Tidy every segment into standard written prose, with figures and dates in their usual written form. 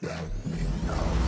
Stop me now.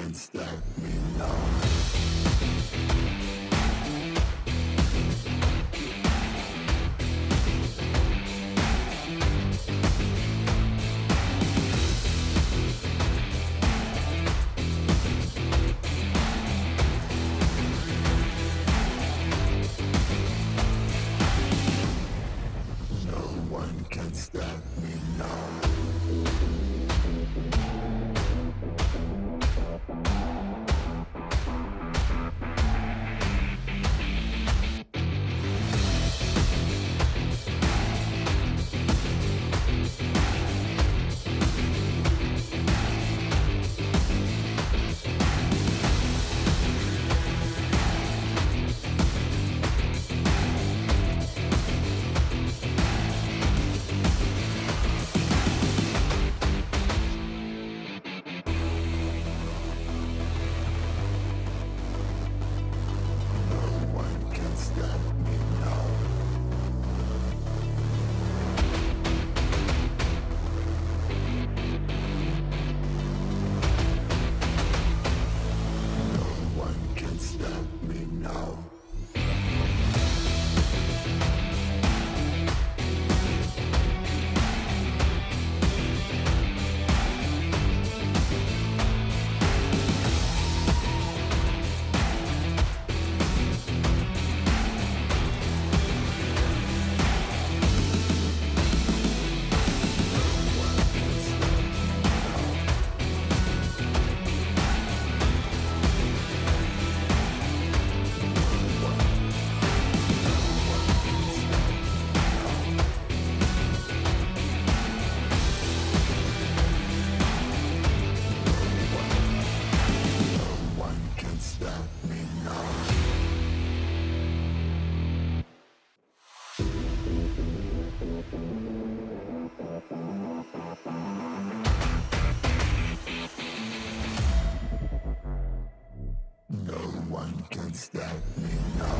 can stop me now. Can stop me now. No one can stop me now.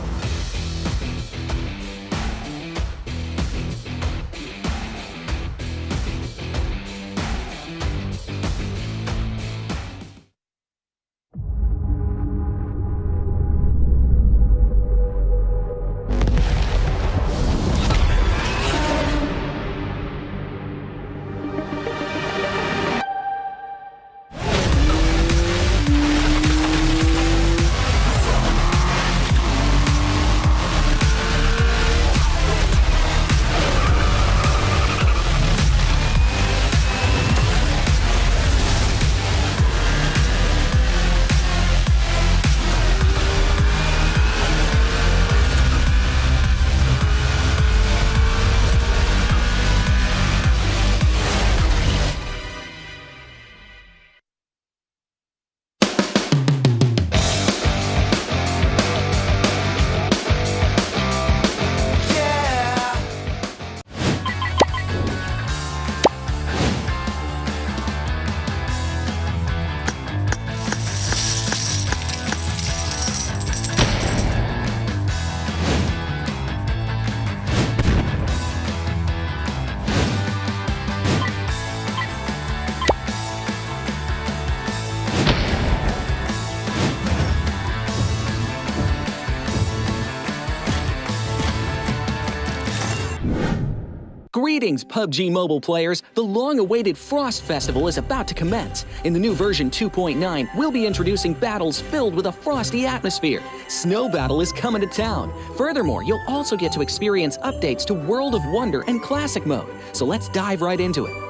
Greetings, PUBG Mobile players! The long-awaited Frost Festival is about to commence. In the new version 2.9, we'll be introducing battles filled with a frosty atmosphere. Snow Battle is coming to town. Furthermore, you'll also get to experience updates to World of Wonder and Classic Mode. So let's dive right into it.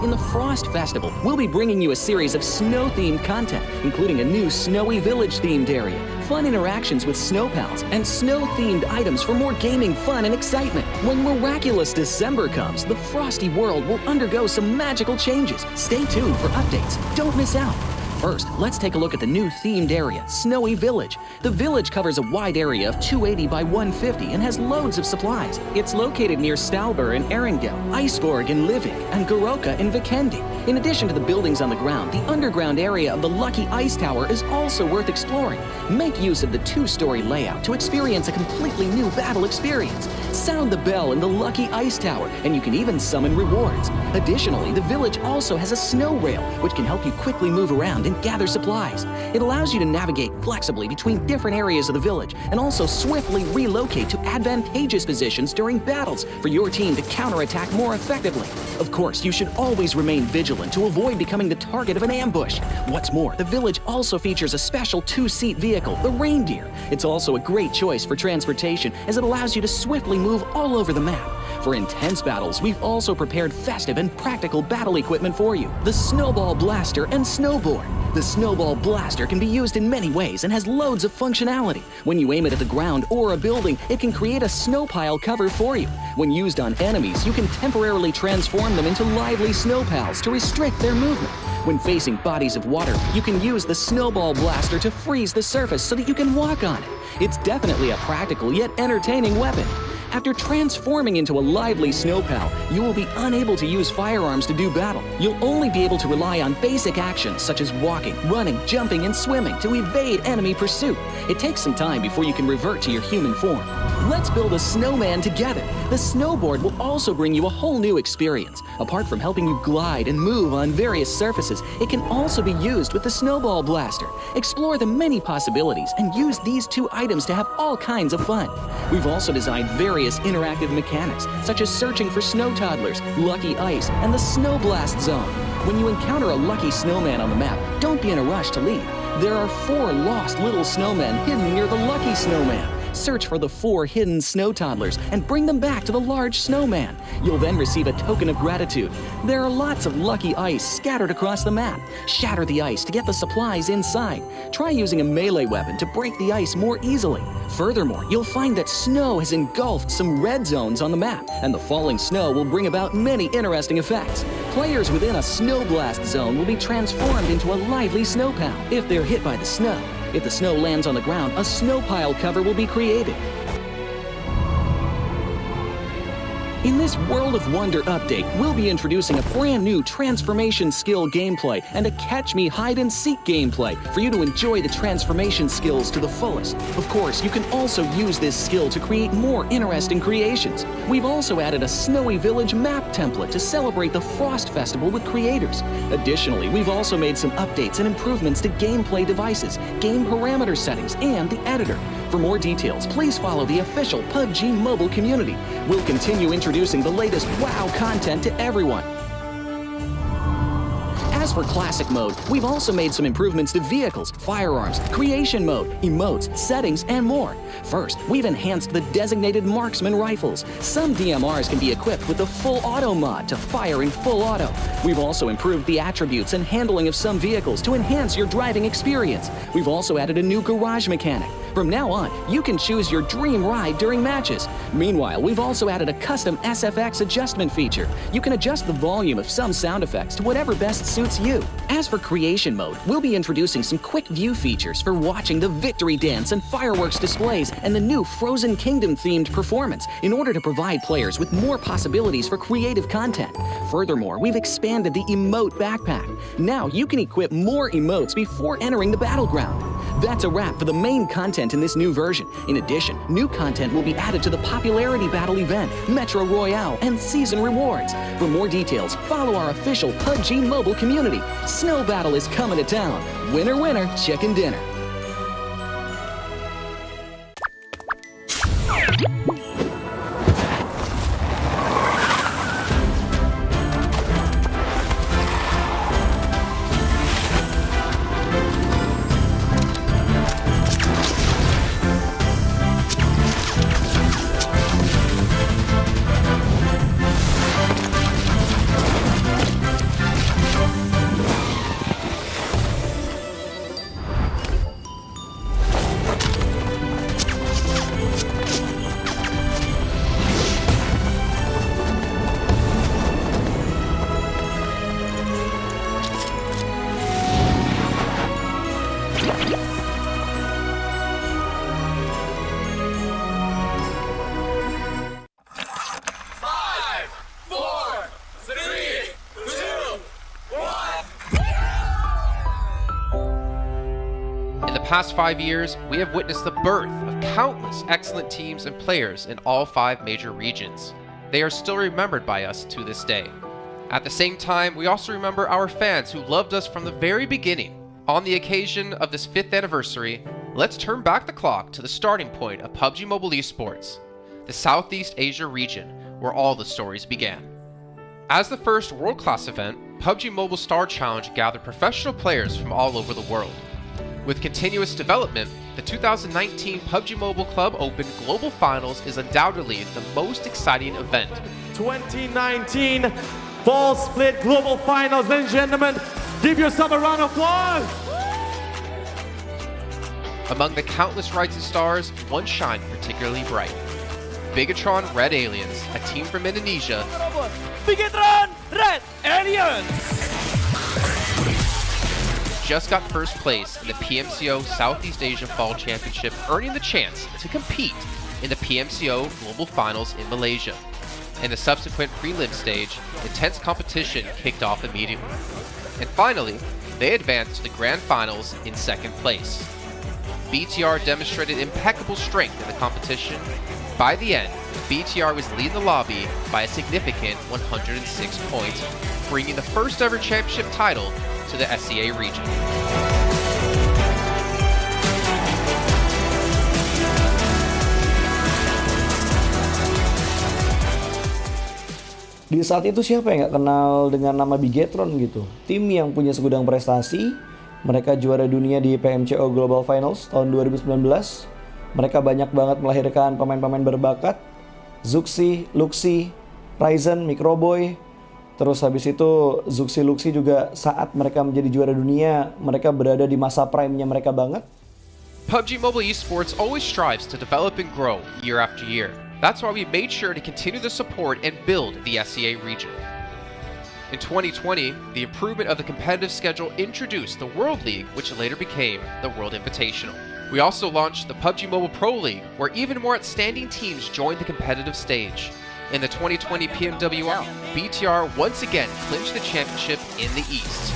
In the Frost Festival, we'll be bringing you a series of snow-themed content, including a new Snowy Village-themed area, fun interactions with snow pals, and snow-themed items for more gaming fun and excitement. When miraculous December comes, the frosty world will undergo some magical changes. Stay tuned for updates. Don't miss out. First, let's take a look at the new themed area, Snowy Village. The village covers a wide area of 280 by 150 and has loads of supplies. It's located near Stalber in Erringel, Iceborg in Livik, and Goroka in Vikendi. In addition to the buildings on the ground, the underground area of the Lucky Ice Tower is also worth exploring. Make use of the two-story layout to experience a completely new battle experience. Sound the bell in the Lucky Ice Tower, and you can even summon rewards. Additionally, the village also has a snow rail, which can help you quickly move around and gather supplies. It allows you to navigate flexibly between different areas of the village and also swiftly relocate to advantageous positions during battles for your team to counterattack more effectively. Of course, you should always remain vigilant to avoid becoming the target of an ambush. What's more, the village also features a special two-seat vehicle, the Reindeer. It's also a great choice for transportation as it allows you to swiftly move all over the map. For intense battles, we've also prepared festive and practical battle equipment for you, the Snowball Blaster and Snowboard. The Snowball Blaster can be used in many ways and has loads of functionality. When you aim it at the ground or a building, it can create a snow pile cover for you. When used on enemies, you can temporarily transform them into lively snow pals to restrict their movement. When facing bodies of water, you can use the Snowball Blaster to freeze the surface so that you can walk on it. It's definitely a practical yet entertaining weapon. After transforming into a lively snow pal, you will be unable to use firearms to do battle. You'll only be able to rely on basic actions such as walking, running, jumping, and swimming to evade enemy pursuit. It takes some time before you can revert to your human form. Let's build a snowman together. The snowboard will also bring you a whole new experience. Apart from helping you glide and move on various surfaces, it can also be used with the Snowball Blaster. Explore the many possibilities and use these two items to have all kinds of fun. We've also designed various interactive mechanics, such as searching for snow toddlers, lucky ice, and the snow blast zone. When you encounter a lucky snowman on the map, don't be in a rush to leave. There are 4 lost little snowmen hidden near the lucky snowman. Search for the 4 hidden snow toddlers and bring them back to the large snowman. You'll then receive a token of gratitude. There are lots of lucky ice scattered across the map. Shatter the ice to get the supplies inside. Try using a melee weapon to break the ice more easily. Furthermore, you'll find that snow has engulfed some red zones on the map, and the falling snow will bring about many interesting effects. Players within a snow blast zone will be transformed into a lively snow pal if they're hit by the snow. If the snow lands on the ground, a snow pile cover will be created. In this World of Wonder update, we'll be introducing a brand new transformation skill gameplay and a catch me hide and seek gameplay for you to enjoy the transformation skills to the fullest. Of course, you can also use this skill to create more interesting creations. We've also added a Snowy Village map template to celebrate the Frost Festival with creators. Additionally, we've also made some updates and improvements to gameplay devices, game parameter settings, and the editor. For more details, please follow the official PUBG Mobile community. We'll continue introducing the latest WoW content to everyone. As for Classic Mode, we've also made some improvements to vehicles, firearms, creation mode, emotes, settings, and more. First, we've enhanced the designated marksman rifles. Some DMRs can be equipped with the full auto mod to fire in full auto. We've also improved the attributes and handling of some vehicles to enhance your driving experience. We've also added a new garage mechanic. From now on, you can choose your dream ride during matches. Meanwhile, we've also added a custom SFX adjustment feature. You can adjust the volume of some sound effects to whatever best suits you. As for creation mode, we'll be introducing some quick view features for watching the victory dance and fireworks displays and the new Frozen Kingdom themed performance in order to provide players with more possibilities for creative content. Furthermore, we've expanded the emote backpack. Now you can equip more emotes before entering the battleground. That's a wrap for the main content in this new version. In addition, new content will be added to the Popularity Battle event, Metro Royale, and Season Rewards. For more details, follow our official PUBG Mobile community. Snow Battle is coming to town. Winner, winner, chicken dinner. past 5 years, we have witnessed the birth of countless excellent teams and players in all 5 major regions. They are still remembered by us to this day. At the same time, we also remember our fans who loved us from the very beginning. On the occasion of this 5th anniversary, let's turn back the clock to the starting point of PUBG Mobile esports, the Southeast Asia region, where all the stories began. As the first world-class event, PUBG Mobile Star Challenge gathered professional players from all over the world. With continuous development, the 2019 PUBG Mobile Club Open Global Finals is undoubtedly the most exciting event. 2019 Fall Split Global Finals, ladies and gentlemen, give yourself a round of applause! Among the countless rising stars, one shined particularly bright. Bigatron Red Aliens, a team from Indonesia, Bigatron Red Aliens! just got first place in the PMCO Southeast Asia Fall Championship, earning the chance to compete in the PMCO Global Finals in Malaysia. In the subsequent prelim stage, intense competition kicked off immediately. And finally, they advanced to the Grand Finals in 2nd place. BTR demonstrated impeccable strength in the competition. By the end, BTR was leading the lobby by a significant 106 points, bringing the first ever championship title to the SEA region. Di saat itu siapa yang gak kenal dengan nama Bigatron gitu? Tim yang punya segudang prestasi, mereka juara dunia di PMCO Global Finals tahun 2019. Mereka banyak banget melahirkan pemain-pemain berbakat, Zuxi, Luxi, Ryzen, Microboy. Terus habis itu Zuxi, Luxi juga saat mereka menjadi juara dunia, mereka berada di masa prime-nya mereka banget. PUBG Mobile Esports always strives to develop and grow year after year. That's why we made sure to continue the support and build the SEA region. In 2020, the improvement of the competitive schedule introduced the World League, which later became the World Invitational. We also launched the PUBG Mobile Pro League, where even more outstanding teams joined the competitive stage. In the 2020 PMWL, BTR once again clinched the championship in the East.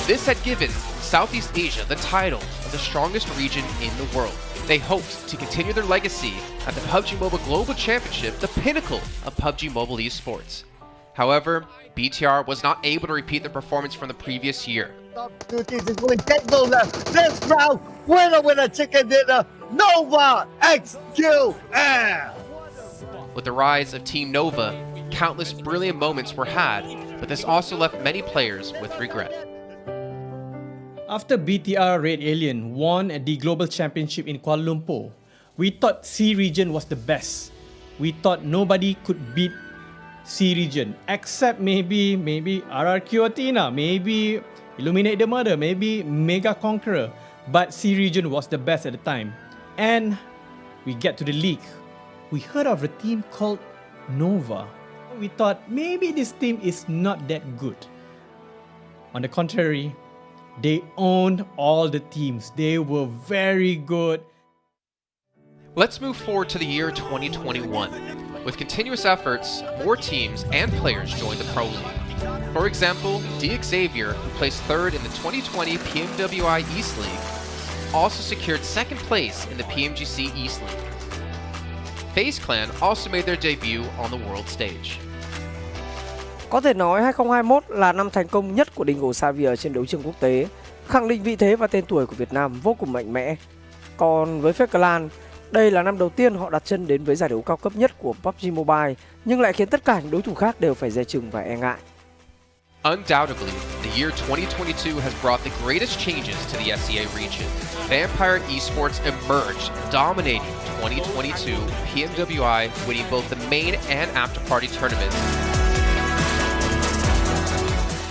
This had given Southeast Asia the title of the strongest region in the world. They hoped to continue their legacy at the PUBG Mobile Global Championship, the pinnacle of PUBG Mobile esports. However, BTR was not able to repeat their performance from the previous year. Top 2 teams is going to get those this round. Winner, chicken dinner, Nova XQL. With the rise of Team Nova, countless brilliant moments were had, but this also left many players with regret. After BTR Red Alien won the Global Championship in Kuala Lumpur, we thought C region was the best. We thought nobody could beat C region except maybe RRQ Athena, maybe Illuminate the Murder, maybe Mega Conqueror, but C region was the best at the time. And we get to the league. We heard of a team called Nova. We thought maybe this team is not that good. On the contrary, they owned all the teams. They were very good. Let's move forward to the year 2021. With continuous efforts, more teams and players joined the Pro League. For example, Xavier, who placed 3rd in the 2020 PMWI East League, also secured 2nd place in the PMGC East League. FaZe Clan also made their debut on the world stage. Có thể nói 2021 là năm thành công nhất của Dingo Xavier trên đấu trường quốc tế, khẳng định vị thế và tên tuổi của Việt Nam vô cùng mạnh mẽ. Còn với FaZe Clan, đây là năm đầu tiên họ đặt chân đến với giải đấu cao cấp nhất của PUBG Mobile, nhưng lại khiến tất cả những đối thủ khác đều phải dè chừng và e ngại. Undoubtedly, the year 2022 has brought the greatest changes to the SEA region. Vampire Esports emerged, dominating 2022 PMWI, winning both the main and after-party tournaments,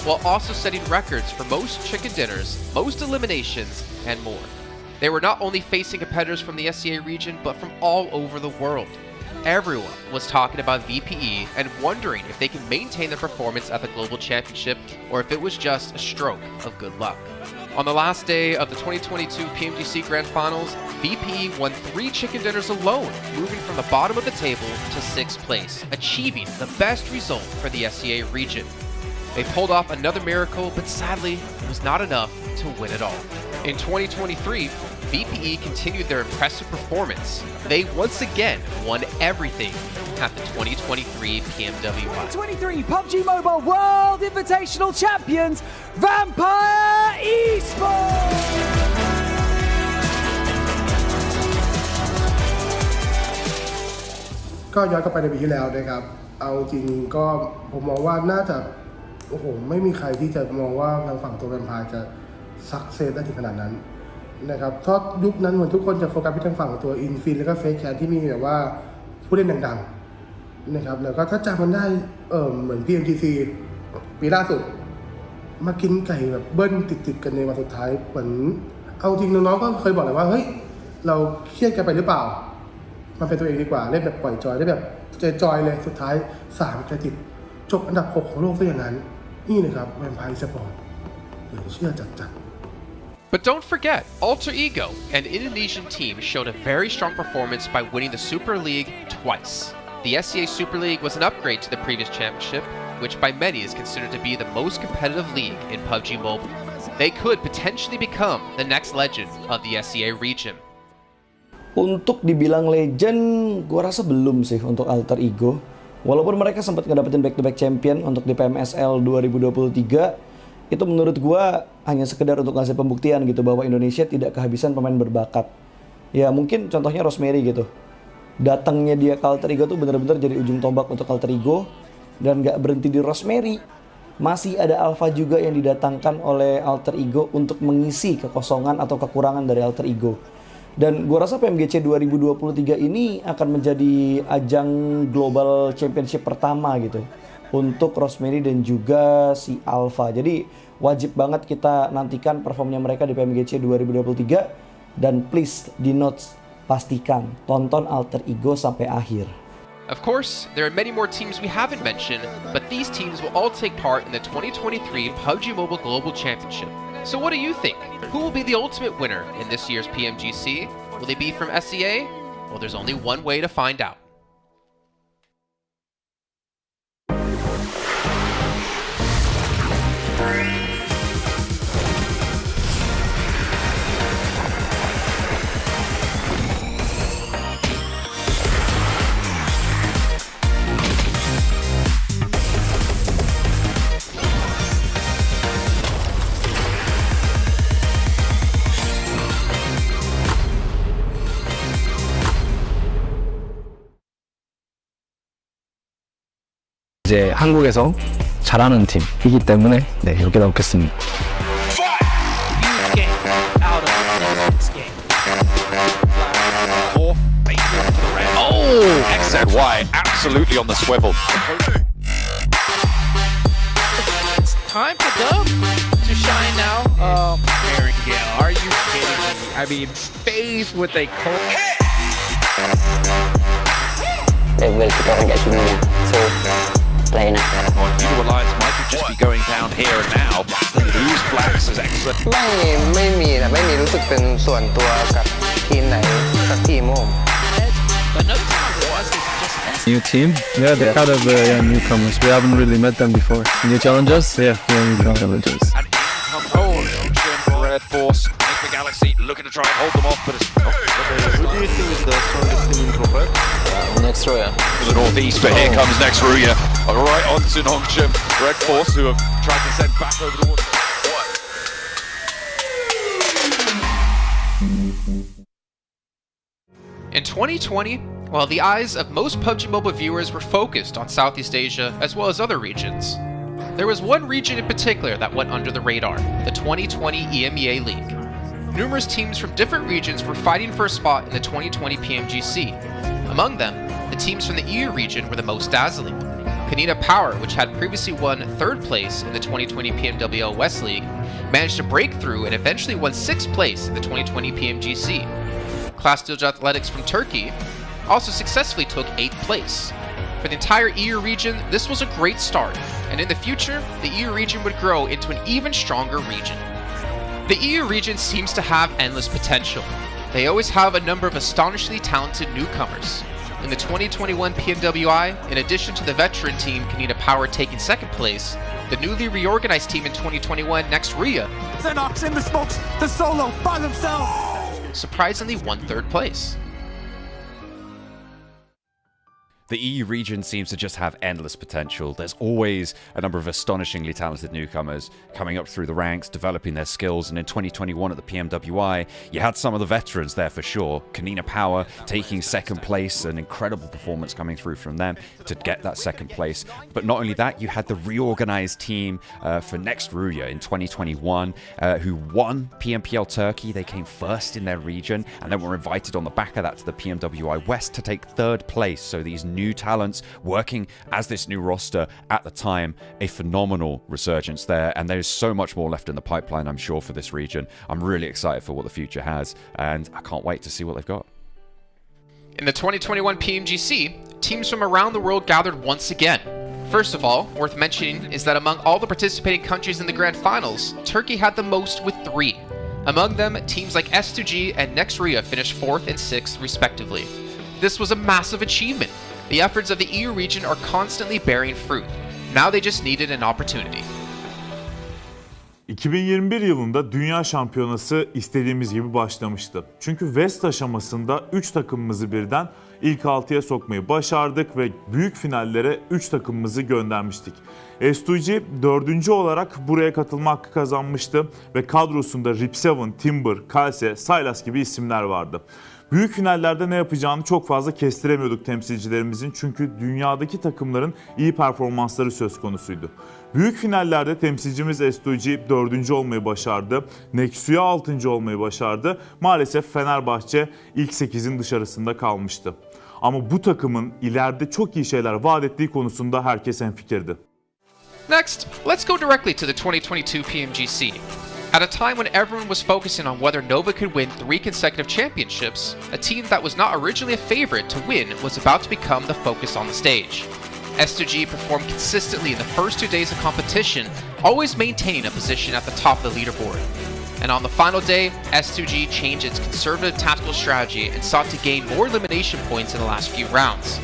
while also setting records for most chicken dinners, most eliminations, and more. They were not only facing competitors from the SEA region, but from all over the world. Everyone was talking about VPE and wondering if they can maintain their performance at the Global Championship or if it was just a stroke of good luck. On the last day of the 2022 PMGC Grand Finals, VPE won 3 chicken dinners alone, moving from the bottom of the table to 6th place, achieving the best result for the SEA region. They pulled off another miracle, but sadly, it was not enough to win it all. In 2023, VPE continued their impressive performance. They once again won everything at the 2023 PMWI. 2023 PUBG Mobile World Invitational Champions, Vampire Esports! ก็ย้อนกลับไปในปีที่แล้วนะครับเอาจริงก็ผมมองว่าน่าจะโอ้โหไม่มีใครที่จะมองว่าทางฝั่งตัวแวมไพร์จะซักเซสได้ถึงขนาดนั้นนะครับเพราะยุคนั้นเหมือนทุกคนจะโฟกัสไปทางฝั่งตัวอินฟินแล้วก็เฟซแคทที่มีแบบว่าผู้เล่นดังๆนะครับแล้วก็ถ้าจำมันได้เหมือน PMGC ปีล่าสุดมากินไก่แบบเบิ้ลติดๆกันในวันสุดท้ายเหมือนเอาจริงน้องๆก็เคยบอกเลยว่าเฮ้ยเราเครียดกันไปหรือเปล่ามันเป็นตัวเองดีกว่าเล่นแบบปล่อยจอยได้แบบจอยเลยสุดท้าย3 กระติดจบอันดับ 6 ของโลกซะอย่างนั้นนี่นะครับแวมไพร์สปอร์ตเหลือเชื่อจัด But don't forget, Alter Ego, an Indonesian team, showed a very strong performance by winning the Super League twice. The SCA Super League was an upgrade to the previous championship, which by many is considered to be the most competitive league in PUBG Mobile. They could potentially become the next legend of the SCA region. Untuk dibilang legend, gue rasa belum sih untuk Alter Ego. Walaupun mereka sempat ngedapetin back-to-back champion untuk di PMSL 2023, itu menurut gue hanya sekedar untuk ngasih pembuktian gitu bahwa Indonesia tidak kehabisan pemain berbakat. Ya mungkin contohnya Rosemary gitu. Datangnya dia ke Alter Ego tuh bener-bener jadi ujung tombak untuk Alter Ego. Dan gak berhenti di Rosemary. Masih ada Alpha juga yang didatangkan oleh Alter Ego untuk mengisi kekosongan atau kekurangan dari Alter Ego. Dan gue rasa PMGC 2023 ini akan menjadi ajang global championship pertama gitu untuk Rosemary dan juga si Alpha. Jadi wajib banget kita nantikan performnya mereka di PMGC 2023. Dan please di notes pastikan tonton Alter Ego sampai akhir. Of course, there are many more teams we haven't mentioned, but these teams will all take part in the 2023 PUBG Mobile Global Championship. So what do you think? Who will be the ultimate winner in this year's PMGC? Will they be from SCA? Well, there's only one way to find out. 이제 한국에서 잘하는 팀이기 때문에 네, 여기다 놓겠습니다. Oh, XZY absolutely on the swivel. It's time for Dub to shine now. Are you kidding me? I mean, faced with a cold. Level kita orang kat sini lah. So lain lah. New Alliance might just be going down here and now. Lose flags is excellent. ไม่มีนะไม่มีรู้สึกเป็นส่วนตัวกับทีมไหนสักทีมผม New team? Yeah, they're kind of newcomers. We haven't really met them before. New challengers? Yeah, new challengers. Red Force, make the Galaxy looking to try and hold them off, but it's Who do you think is the strongest team in Prophet? Next Ruya. To the northeast, but here comes Next Ruya. Right on to Nongchim. Red Force, who have tried to send back over the water. In 2020, while the eyes of most PUBG Mobile viewers were focused on Southeast Asia as well as other regions, there was one region in particular that went under the radar, the 2020 EMEA League. Numerous teams from different regions were fighting for a spot in the 2020 PMGC. Among them, the teams from the EU region were the most dazzling. Kanina Power, which had previously won 3rd place in the 2020 PMWL West League, managed to break through and eventually won 6th place in the 2020 PMGC. Class Dilge Athletics from Turkey also successfully took 8th place. For the entire EU region, this was a great start, and in the future, the EU region would grow into an even stronger region. The EU region seems to have endless potential. They always have a number of astonishingly talented newcomers. in the 2021 PMWI, in addition to the veteran team Kanina Power taking second place, the newly reorganized team in 2021, Nextria, Xenox in the smokes, the solo by themselves, surprisingly won third place. The EU region seems to just have endless potential. There's always a number of astonishingly talented newcomers coming up through the ranks, developing their skills, and in 2021 at the PMWI, you had some of the veterans there for sure. Kanina Power taking second place, an incredible performance coming through from them to get that second place. But not only that, you had the reorganized team for Nextria in 2021 who won PMPL Turkey. They came first in their region and then were invited on the back of that to the PMWI West to take third place. So these new talents working as this new roster at the time, a phenomenal resurgence there, and there's so much more left in the pipeline, I'm sure, for this region. I'm really excited for what the future has, and I can't wait to see what they've got. In the 2021 PMGC, teams from around the world gathered once again. First of all, worth mentioning is that among all the participating countries in the Grand Finals, Turkey had the most with 3. Among them, teams like S2G and Nextria finished 4th and 6th respectively. This was a massive achievement. The efforts of the EU region are constantly bearing fruit. Now they just needed an opportunity. 2021 yılında Dünya Şampiyonası istediğimiz gibi başlamıştı. Çünkü West aşamasında 3 takımımızı birden ilk 6'ya sokmayı başardık ve büyük finallere 3 takımımızı göndermiştik. S2G 4. olarak buraya katılma hakkı kazanmıştı ve kadrosunda Rip7, Timber, Kalse, Sylas gibi isimler vardı. Büyük finallerde ne yapacağını çok fazla kestiremiyorduk temsilcilerimizin, çünkü dünyadaki takımların iyi performansları söz konusuydu. Büyük finallerde temsilcimiz S2G 4. olmayı başardı, Nextria 6. olmayı başardı. Maalesef Fenerbahçe ilk 8'in dışarısında kalmıştı. Ama bu takımın ileride çok iyi şeyler vaat ettiği konusunda herkes hemfikirdi. Next, let's go directly to the 2022 PMGC. At a time when everyone was focusing on whether Nova could win 3 consecutive championships, a team that was not originally a favorite to win was about to become the focus on the stage. S2G performed consistently in the first 2 days of competition, always maintaining a position at the top of the leaderboard. And on the final day, S2G changed its conservative tactical strategy and sought to gain more elimination points in the last few rounds.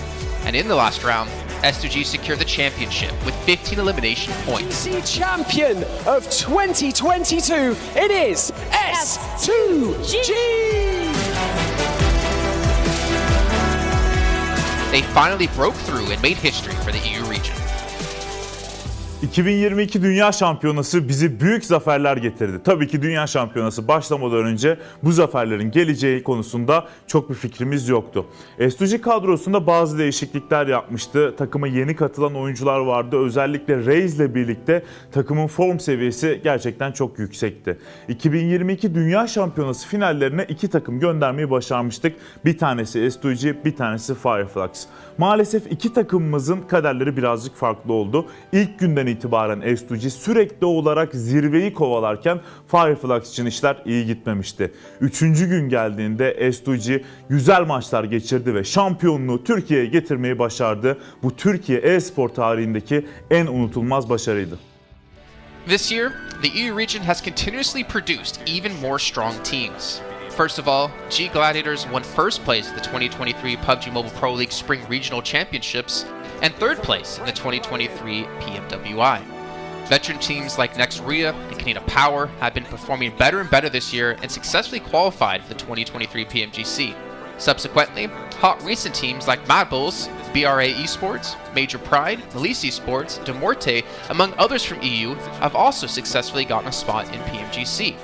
And in the last round, S2G secured the championship with 15 elimination points. PMGC champion of 2022, it is S2G! They finally broke through and made history for the EU region. 2022 Dünya Şampiyonası bizi büyük zaferler getirdi. Tabii ki Dünya Şampiyonası başlamadan önce bu zaferlerin geleceği konusunda çok bir fikrimiz yoktu. S2G kadrosunda bazı değişiklikler yapmıştı. Takıma yeni katılan oyuncular vardı. Özellikle Reis ile birlikte takımın form seviyesi gerçekten çok yüksekti. 2022 Dünya Şampiyonası finallerine 2 takım göndermeyi başarmıştık. Bir tanesi S2G, bir tanesi Fireflux. Maalesef 2 takımımızın kaderleri birazcık farklı oldu. İlk günden itibaren S2G sürekli olarak zirveyi kovalarken Fireflux için işler iyi gitmemişti. 3. gün geldiğinde S2G güzel maçlar geçirdi ve şampiyonluğu Türkiye'ye getirmeyi başardı. Bu Türkiye e-spor tarihindeki en unutulmaz başarıydı. This year, the EU region has continuously produced even more strong teams. First of all, G Gladiators won first place at the 2023 PUBG Mobile Pro League Spring Regional Championships and third place in the 2023 PMWI. Veteran teams like Nextria and Kanina Power have been performing better and better this year and successfully qualified for the 2023 PMGC. Subsequently, hot recent teams like Mad Bulls, BRA Esports, Major Pride, Elise Esports, Demorte, among others from EU, have also successfully gotten a spot in PMGC.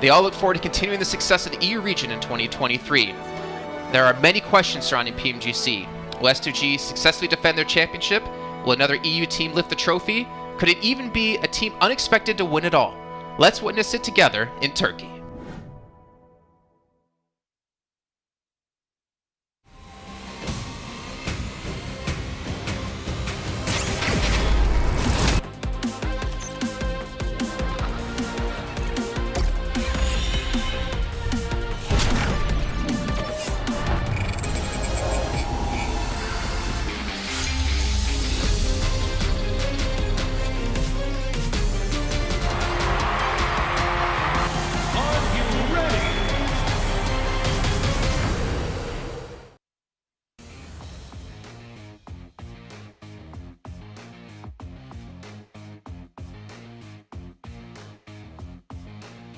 They all look forward to continuing the success of the EU region in 2023. There are many questions surrounding PMGC. Will S2G successfully defend their championship? Will another EU team lift the trophy? Could it even be a team unexpected to win it all? Let's witness it together in Turkey.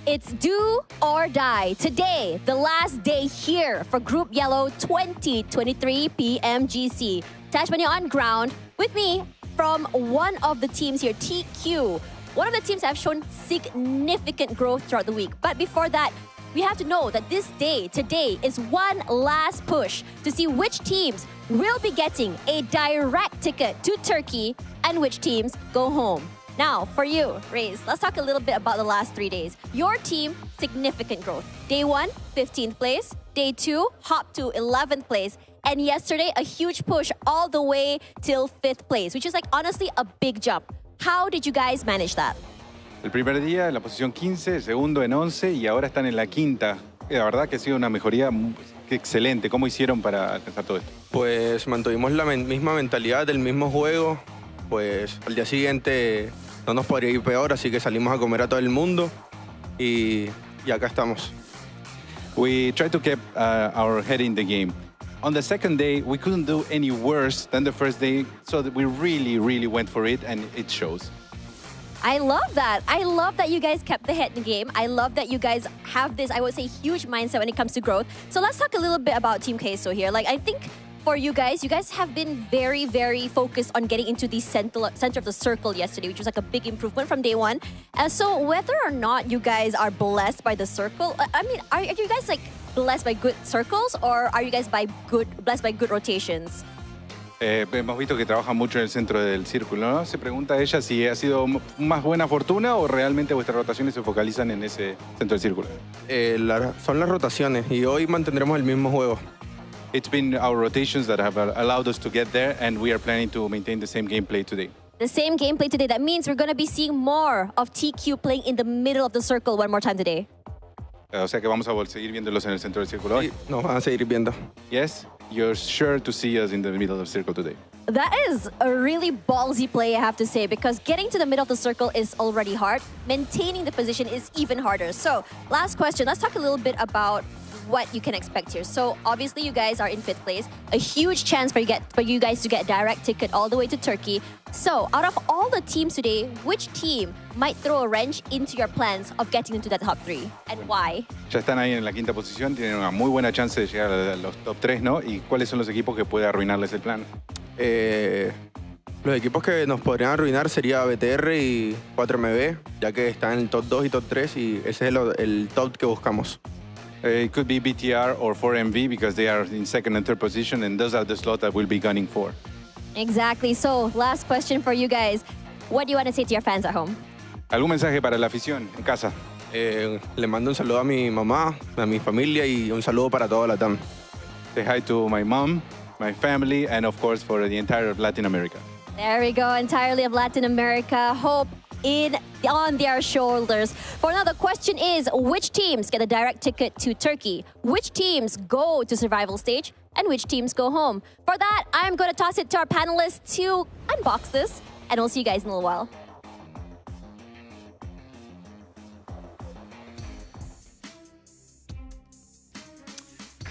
It's do or die. Today, the last day here for Group Yellow 2023 PMGC. Tashmani on ground with me from one of the teams here, TQ. One of the teams have shown significant growth throughout the week. But before that, we have to know that this day, today, is one last push to see which teams will be getting a direct ticket to Turkey and which teams go home. Now, for you, Raze, let's talk a little bit about the last 3 days. Your team, significant growth. Day 1, 15th place. Day 2, hop to 11th place. And yesterday, a huge push all the way till 5th place, which is like honestly a big jump. How did you guys manage that? El primer día en la posición 15, el segundo en 11 y ahora están en la quinta. La verdad que ha sido una mejoría excelente. ¿Cómo hicieron para alcanzar todo esto? Pues mantuvimos la misma mentalidad del mismo juego. Pues al día siguiente no nos podría ir peor, así que salimos a comer a todo el mundo y acá estamos. We tried to keep our head in the game. On the second day, we couldn't do any worse than the first day, so that we really went for it, and it shows. I love that. I love that you guys kept the head in the game. I love that you guys have this, I would say, huge mindset when it comes to growth. So let's talk a little bit about Team Queso here. Like, I think for you guys have been very focused on getting into the center of the circle yesterday, which was like a big improvement from day 1. So whether or not you guys are blessed by the circle, I mean, are you guys like blessed by good circles, or are you guys blessed by good rotations? Hemos visto que trabaja mucho en el centro del círculo, ¿no? Se pregunta ella si ha sido más buena fortuna o realmente vuestras rotaciones se focalizan en ese centro del círculo. Son las rotaciones y hoy mantendremos el mismo juego. It's been our rotations that have allowed us to get there, and we are planning to maintain the same gameplay today. The same gameplay today. That means we're going to be seeing more of TQ playing in the middle of the circle one more time today. O sea que vamos a seguir viéndolos en el centro del círculo hoy. Sí, nos van a seguir viendo. Yes, you're sure to see us in the middle of the circle today. That is a really ballsy play, I have to say, because getting to the middle of the circle is already hard. Maintaining the position is even harder. So, last question. Let's talk a little bit about what you can expect here. So obviously you guys are in 5th place. A huge chance for you guys to get direct ticket all the way to Turkey. So out of all the teams today, which team might throw a wrench into your plans of getting into that top 3? And why? Ya están ahí en la quinta posición, tienen una muy buena chance de llegar a los top 3, ¿no? ¿Y cuáles son los equipos que puede arruinarles el plan? Los equipos que nos podrían arruinar sería BTR y 4MB, ya que están en el top 2 y top 3 y ese es el top que buscamos. It could be BTR or 4MV because they are in 2nd and 3rd position, and those are the slots that we'll be gunning for. Exactly. So, last question for you guys. What do you want to say to your fans at home? ¿Algún mensaje para la afición en casa? Le mando un saludo a mi mamá, a mi familia y un saludo para toda Latam. Say hi to my mom, my family, and of course for the entire of Latin America. There we go. Entirely of Latin America. Hope on their shoulders. For now, the question is, which teams get a direct ticket to Turkey? Which teams go to survival stage? And which teams go home? For that, I'm going to toss it to our panelists to unbox this. And we'll see you guys in a little while.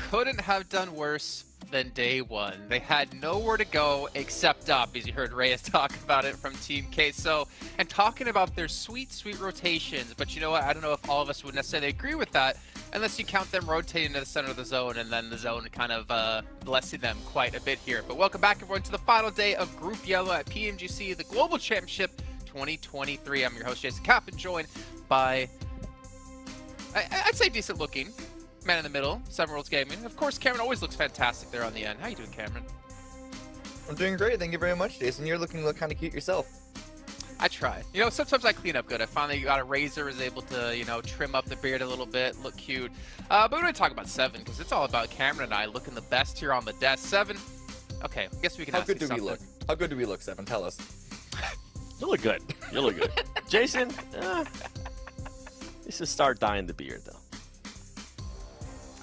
Couldn't have done worse than day 1. They had nowhere to go except up, as you heard Reyes talk about it from Team Queso, and talking about their sweet rotations. But you know what? I don't know if all of us would necessarily agree with that, unless you count them rotating to the center of the zone, and then the zone kind of blessing them quite a bit here. But welcome back, everyone, to the final day of Group Yellow at PMGC, the Global Championship 2023. I'm your host, Jason Kappen, joined by, I'd say, decent-looking man in the middle, Seven Worlds Gaming. Of course, Cameron always looks fantastic there on the end. How you doing, Cameron? I'm doing great. Thank you very much, Jason. You're looking kind of cute yourself. I try. You know, sometimes I clean up good. I finally got a razor, was able to, you know, trim up the beard a little bit, look cute. But we're going to talk about Seven, because it's all about Cameron and I looking the best here on the desk. Seven, okay, I guess we can ask you something. How good do we look? How good do we look, Seven? Tell us. You look good. You look good. Jason, you should start dyeing the beard, though.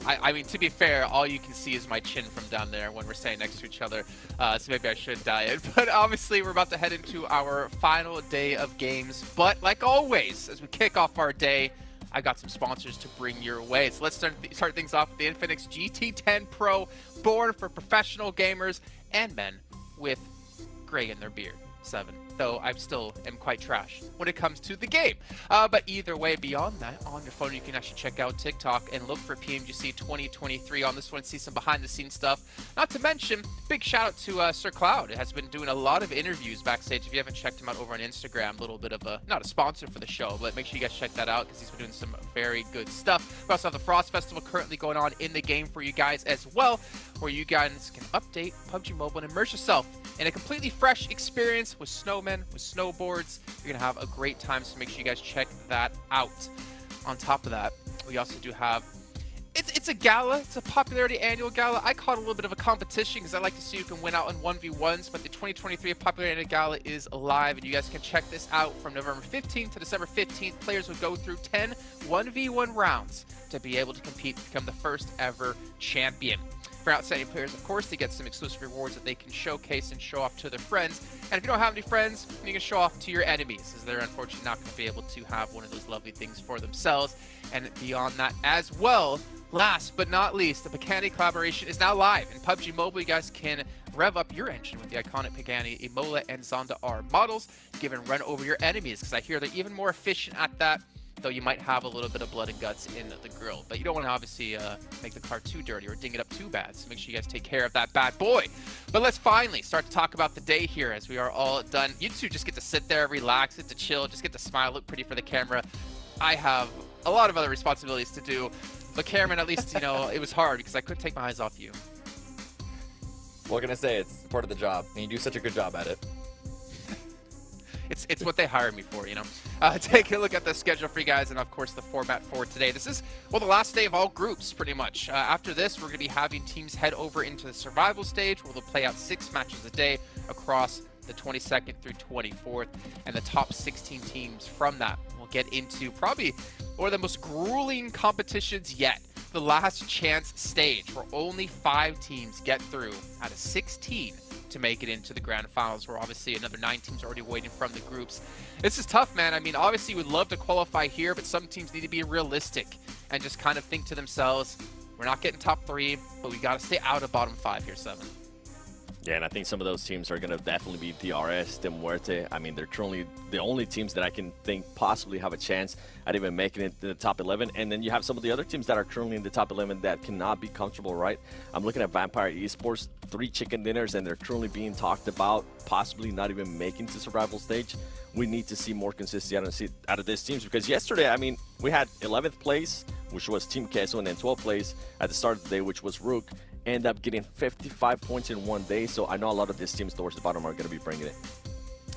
I mean, to be fair, all you can see is my chin from down there when we're standing next to each other, so maybe I should dye it. But obviously, we're about to head into our final day of games. But like always, as we kick off our day, I got some sponsors to bring your way. So let's start things off with the Infinix GT10 Pro, born for professional gamers and men with gray in their beard. 7, though I still am quite trash when it comes to the game. But either way, beyond that, on your phone, you can actually check out TikTok and look for PMGC 2023 on this one, see some behind-the-scenes stuff. Not to mention, big shout-out to Sir Cloud. It has been doing a lot of interviews backstage. If you haven't checked him out over on Instagram, a little bit of a, not a sponsor for the show, but make sure you guys check that out because he's been doing some very good stuff. We also have the Frost Festival currently going on in the game for you guys as well, where you guys can update PUBG Mobile and immerse yourself in a completely fresh experience with snowmen, with snowboards. You're gonna have a great time, so make sure you guys check that out. On top of that, we also do have, it's a gala, it's a popularity annual gala. I call it a little bit of a competition because I like to see who can win out in 1v1s, but the 2023 popularity annual gala is live, and you guys can check this out from November 15th to December 15th. Players will go through 10 1v1 rounds to be able to compete to become the first ever champion. For outstanding players, of course, they get some exclusive rewards that they can showcase and show off to their friends. And if you don't have any friends, you can show off to your enemies, as they're unfortunately not going to be able to have one of those lovely things for themselves. And beyond that as well, last but not least, the Pagani collaboration is now live in PUBG Mobile. You guys can rev up your engine with the iconic Pagani Imola and Zonda R models, give and run over your enemies, because I hear they're even more efficient at that, though you might have a little bit of blood and guts in the grill. But you don't want to obviously make the car too dirty or ding it up too bad, so make sure you guys take care of that bad boy. But let's finally start to talk about the day here, as we are all done. You two just get to sit there, relax, get to chill, just get to smile, look pretty for the camera. I have a lot of other responsibilities to do, but Cameron, at least, you know, it was hard because I couldn't take my eyes off you. What can I say? It's part of the job, and you do such a good job at it. It's what they hired me for, you know. Take a look at the schedule for you guys, and of course the format for today. This is, well, the last day of all groups, pretty much. After this, we're going to be having teams head over into the survival stage, where they'll play out 6 matches a day across the 22nd through 24th, and the top 16 teams from that will get into probably one of the most grueling competitions yet. The last chance stage, where only 5 teams get through out of 16 to make it into the Grand Finals, where obviously another 9 teams are already waiting from the groups. This is tough, man. I mean, obviously we'd love to qualify here, but some teams need to be realistic and just kind of think to themselves, we're not getting top 3, but we got to stay out of bottom 5 here, 7. Yeah, and I think some of those teams are going to definitely be DRS, De Muerte. I mean, they're truly the only teams that I can think possibly have a chance at even making it to the top 11. And then you have some of the other teams that are currently in the top 11 that cannot be comfortable, right? I'm looking at Vampire Esports, 3 chicken dinners, and they're currently being talked about possibly not even making to survival stage. We need to see more consistency out of these teams, because yesterday, I mean, we had 11th place, which was Team Queso, and then 12th place at the start of the day, which was Rook. End up getting 55 points in one day, so I know a lot of these teams towards the bottom are going to be bringing it.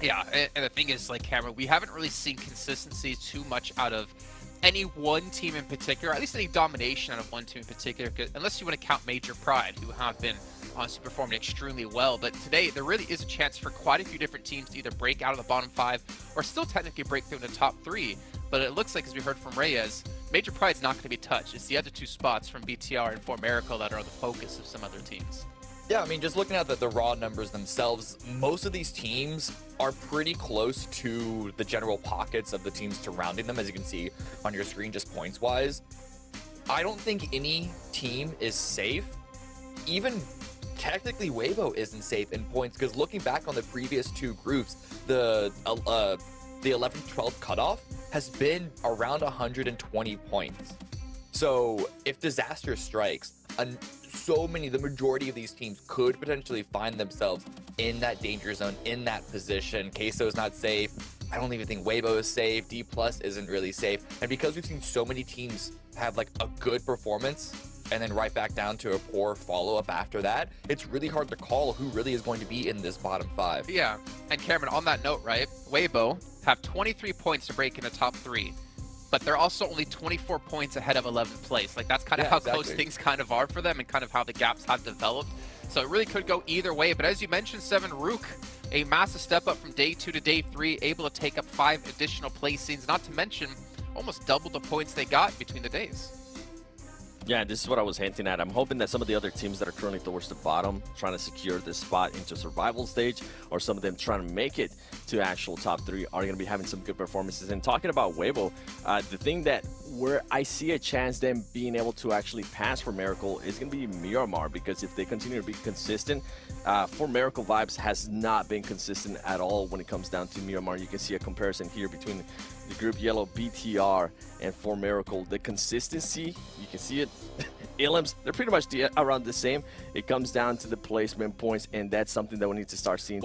Yeah, and the thing is, like, Cameron, we haven't really seen consistency too much out of any one team in particular, at least any domination out of one team in particular, unless you want to count Major Pride, who have been honestly performing extremely well. But today, there really is a chance for quite a few different teams to either break out of the bottom 5 or still technically break through in the top 3. But it looks like, as we heard from Reyes, Major Pride's not going to be touched. It's the other 2 spots from BTR and For Miracle that are the focus of some other teams. Yeah, I mean, just looking at the raw numbers themselves, most of these teams are pretty close to the general pockets of the teams surrounding them, as you can see on your screen, just points-wise. I don't think any team is safe. Even technically, Weibo isn't safe in points, because looking back on the previous 2 groups, the 11th-12th cutoff has been around 120 points. So if disaster strikes, the majority of these teams could potentially find themselves in that danger zone, in that position. Queso is not safe. I don't even think Weibo is safe. D+ isn't really safe. And because we've seen so many teams have like a good performance and then right back down to a poor follow-up after that, it's really hard to call who really is going to be in this bottom 5. Yeah, and Cameron, on that note, right, Weibo have 23 points to break in the top 3. But they're also only 24 points ahead of 11th place. Like, that's kind of how close things kind of are for them and kind of how the gaps have developed. So it really could go either way. But as you mentioned, 7, Rook, a massive step up from day 2 to day 3, able to take up 5 additional placings, not to mention almost double the points they got between the days. Yeah, this is what I was hinting at. I'm hoping that some of the other teams that are currently towards the bottom, trying to secure this spot into survival stage, or some of them trying to make it to actual top 3, are going to be having some good performances. And talking about Weibo, the thing that where I see a chance them being able to actually pass for Miracle is going to be Miramar, because if they continue to be consistent, for Miracle Vibes has not been consistent at all when it comes down to Miramar. You can see a comparison here between the Group Yellow BTR and For Miracle. The consistency, you can see it. Ilims, they're pretty much around the same. It comes down to the placement points, and that's something that we need to start seeing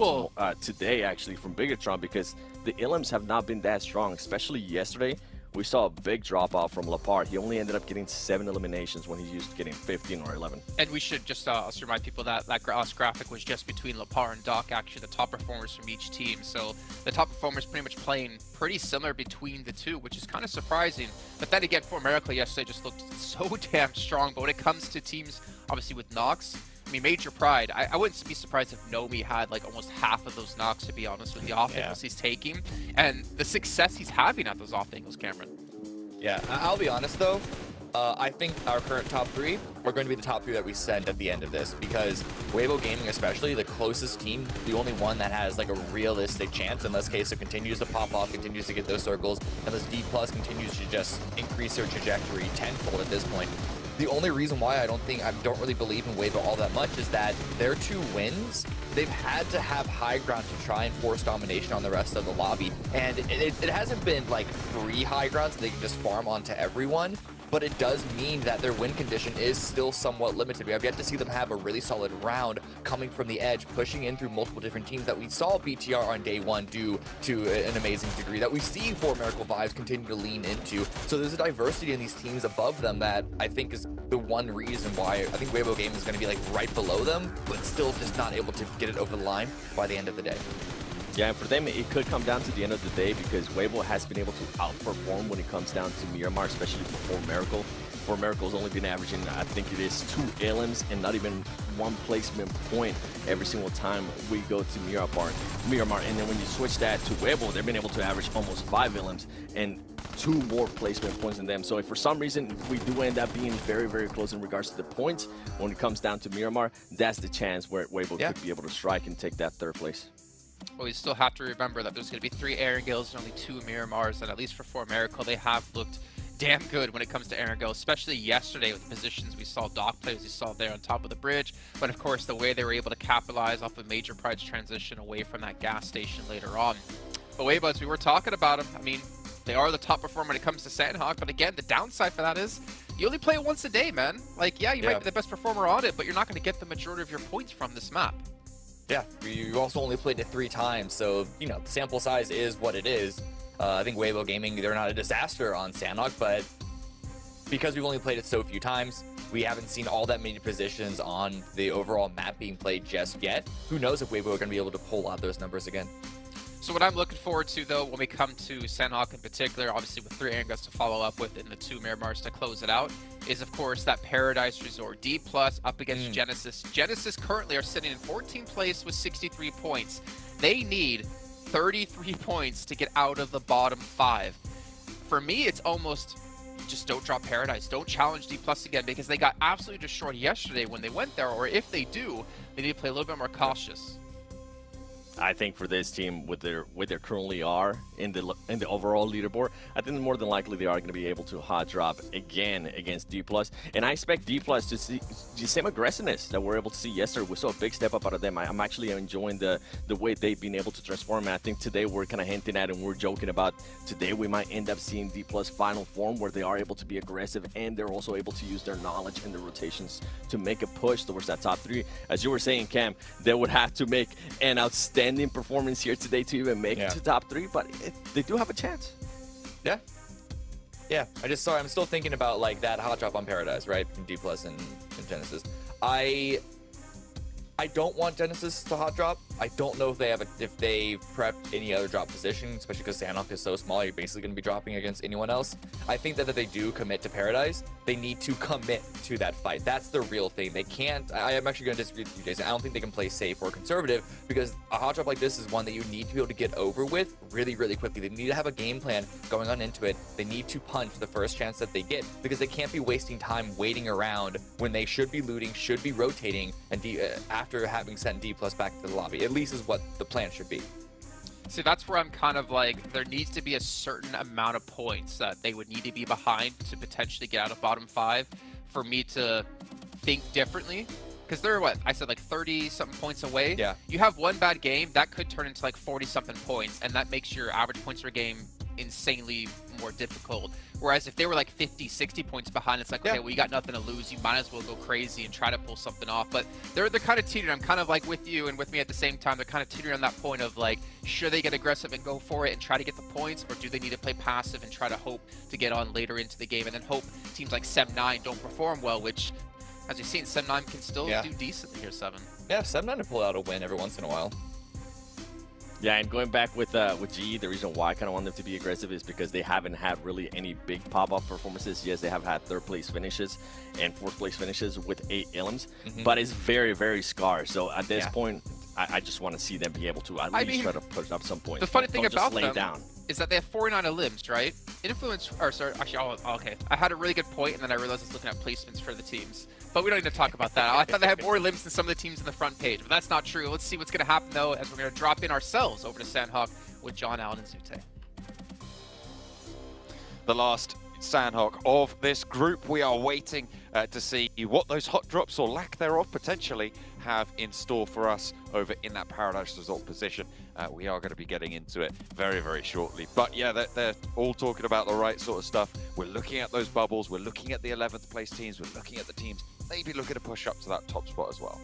today, actually, from Bigatron, because the Ilims have not been that strong, especially yesterday. We saw a big drop off from Lapart. He only ended up getting 7 eliminations when he used to getting 15 or 11. And we should just also remind people that that graphic was just between Lapart and Doc, actually the top performers from each team. So the top performers pretty much playing pretty similar between the two, which is kind of surprising. But then again, For Miracle yesterday just looked so damn strong. But when it comes to teams, obviously with Nox, I mean, Major Pride, I wouldn't be surprised if Nomi had like almost half of those knocks, to be honest, with the off angles he's taking and the success he's having at those off angles, Cameron. Yeah, I'll be honest though, I think our current top 3 are going to be the top 3 that we send at the end of this, because Weibo Gaming especially, the closest team, the only one that has like a realistic chance, unless Queso continues to pop off, continues to get those circles, unless D+ continues to just increase their trajectory tenfold at this point. The only reason why I don't really believe in Weibo all that much is that their 2 wins, they've had to have high ground to try and force domination on the rest of the lobby. And it hasn't been like 3 high grounds that they can just farm onto everyone, but it does mean that their win condition is still somewhat limited. We have yet to see them have a really solid round coming from the edge, pushing in through multiple different teams that we saw BTR on day 1 do to an amazing degree, that we see For Miracle Vibes continue to lean into. So there's a diversity in these teams above them that I think is the one reason why I think Weibo Gaming is going to be like right below them, but still just not able to get it over the line by the end of the day. Yeah, and for them, it could come down to the end of the day, because Weibo has been able to outperform when it comes down to Miramar, especially for Miracle. For Miracle's only been averaging, I think it is 2 elims and not even 1 placement point every single time we go to Miramar. And then when you switch that to Weibo, they've been able to average almost 5 elims and 2 more placement points than them. So if for some reason we do end up being very, very close in regards to the points, when it comes down to Miramar, that's the chance where Weibo could be able to strike and take that 3rd place. Well, we still have to remember that there's going to be 3 Erangels and only 2 Miramars, and at least for Miracle, they have looked damn good when it comes to Erangel, especially yesterday with the positions we saw Doc play, as you saw there on top of the bridge. But of course, the way they were able to capitalize off of Major Pride's transition away from that gas station later on. But Weibo, as we were talking about them, I mean, they are the top performer when it comes to Sandhawk, but again, the downside for that is you only play it once a day, man. Like, yeah, you might be the best performer on it, but you're not going to get the majority of your points from this map. Yeah, you also only played it 3 times, so, you know, the sample size is what it is. I think Weibo Gaming, they're not a disaster on Sandhawk, but because we've only played it so few times, we haven't seen all that many positions on the overall map being played just yet. Who knows if Weibo are going to be able to pull out those numbers again. So what I'm looking forward to, though, when we come to Sandhawk in particular, obviously with 3 Erangels to follow up with and the 2 Miramars to close it out, is, of course, that Paradise Resort. D+ up against Genesis. Genesis currently are sitting in 14th place with 63 points. They need 33 points to get out of the bottom 5. For me, it's almost just don't drop Paradise. Don't challenge D+ again, because they got absolutely destroyed yesterday when they went there, or if they do, they need to play a little bit more cautious. I think for this team, with their currently are in the overall leaderboard, I think more than likely they are going to be able to hot drop again against D+. And I expect D+ to see the same aggressiveness that we're able to see yesterday. We saw a big step up out of them. I'm actually enjoying the way they've been able to transform. And I think today we're kind of hinting at, and we're joking about, today we might end up seeing D+ final form, where they are able to be aggressive, and they're also able to use their knowledge and the rotations to make a push towards that top 3. As you were saying, Cam, they would have to make an outstanding performance here today to even make it to top 3, but they do have a chance. Yeah, I'm still thinking about like that hot drop on Paradise, right, from D+ and Genesis. I don't want Genesis to hot drop, I don't know if they prepped any other drop position, especially because Sandhawk is so small, you're basically going to be dropping against anyone else. I think that if they do commit to Paradise, they need to commit to that fight. That's the real thing. They can't, I am actually going to disagree with you, Jason. I don't think they can play safe or conservative, because a hot drop like this is one that you need to be able to get over with really, really quickly. They need to have a game plan going on into it. They need to punch the first chance that they get, because they can't be wasting time waiting around when they should be looting, should be rotating, and after having sent D+ back to the lobby. At least is what the plan should be. See, that's where I'm kind of like, there needs to be a certain amount of points that they would need to be behind to potentially get out of bottom 5 for me to think differently. Because they're, what, I said like 30-something points away? Yeah. You have one bad game, that could turn into like 40-something points, and that makes your average points per game insanely more difficult. Whereas if they were like 50-60 points behind, it's like, okay, well, you got nothing to lose, you might as well go crazy and try to pull something off. But they're kind of teetering. I'm kind of like with you and with me at the same time. They're kind of teetering on that point of like, should they get aggressive and go for it and try to get the points, or do they need to play passive and try to hope to get on later into the game, and then hope teams like Sem9 don't perform well, which, as you've seen, Sem9 can still do decently here, 7. Yeah, Sem9 to pull out a win every once in a while. Yeah, and going back with GE, the reason why I kind of want them to be aggressive is because they haven't had really any big pop-up performances. Yes, they have had 3rd place finishes and 4th place finishes with 8 ilms, but it's very, very scarce. So at this point, I just want to see them be able to at least try to put up some points. The funny thing about them down. is that they have 49 limbs, right? Influence, or sorry, actually, okay. I had a really good point, and then I realized I was looking at placements for the teams. But we don't need to talk about that. I thought they had more limbs than some of the teams in the front page, but that's not true. Let's see what's going to happen, though, as we're going to drop in ourselves over to Sandhawk with John Allen and Zute. The last Sandhawk of this group. We are waiting to see what those hot drops, or lack thereof potentially, have in store for us over in that Paradise Resort position. We are going to be getting into it very, very shortly. But yeah, they're all talking about the right sort of stuff. We're looking at those bubbles. We're looking at the 11th place teams. We're looking at the teams maybe looking to push up to that top spot as well.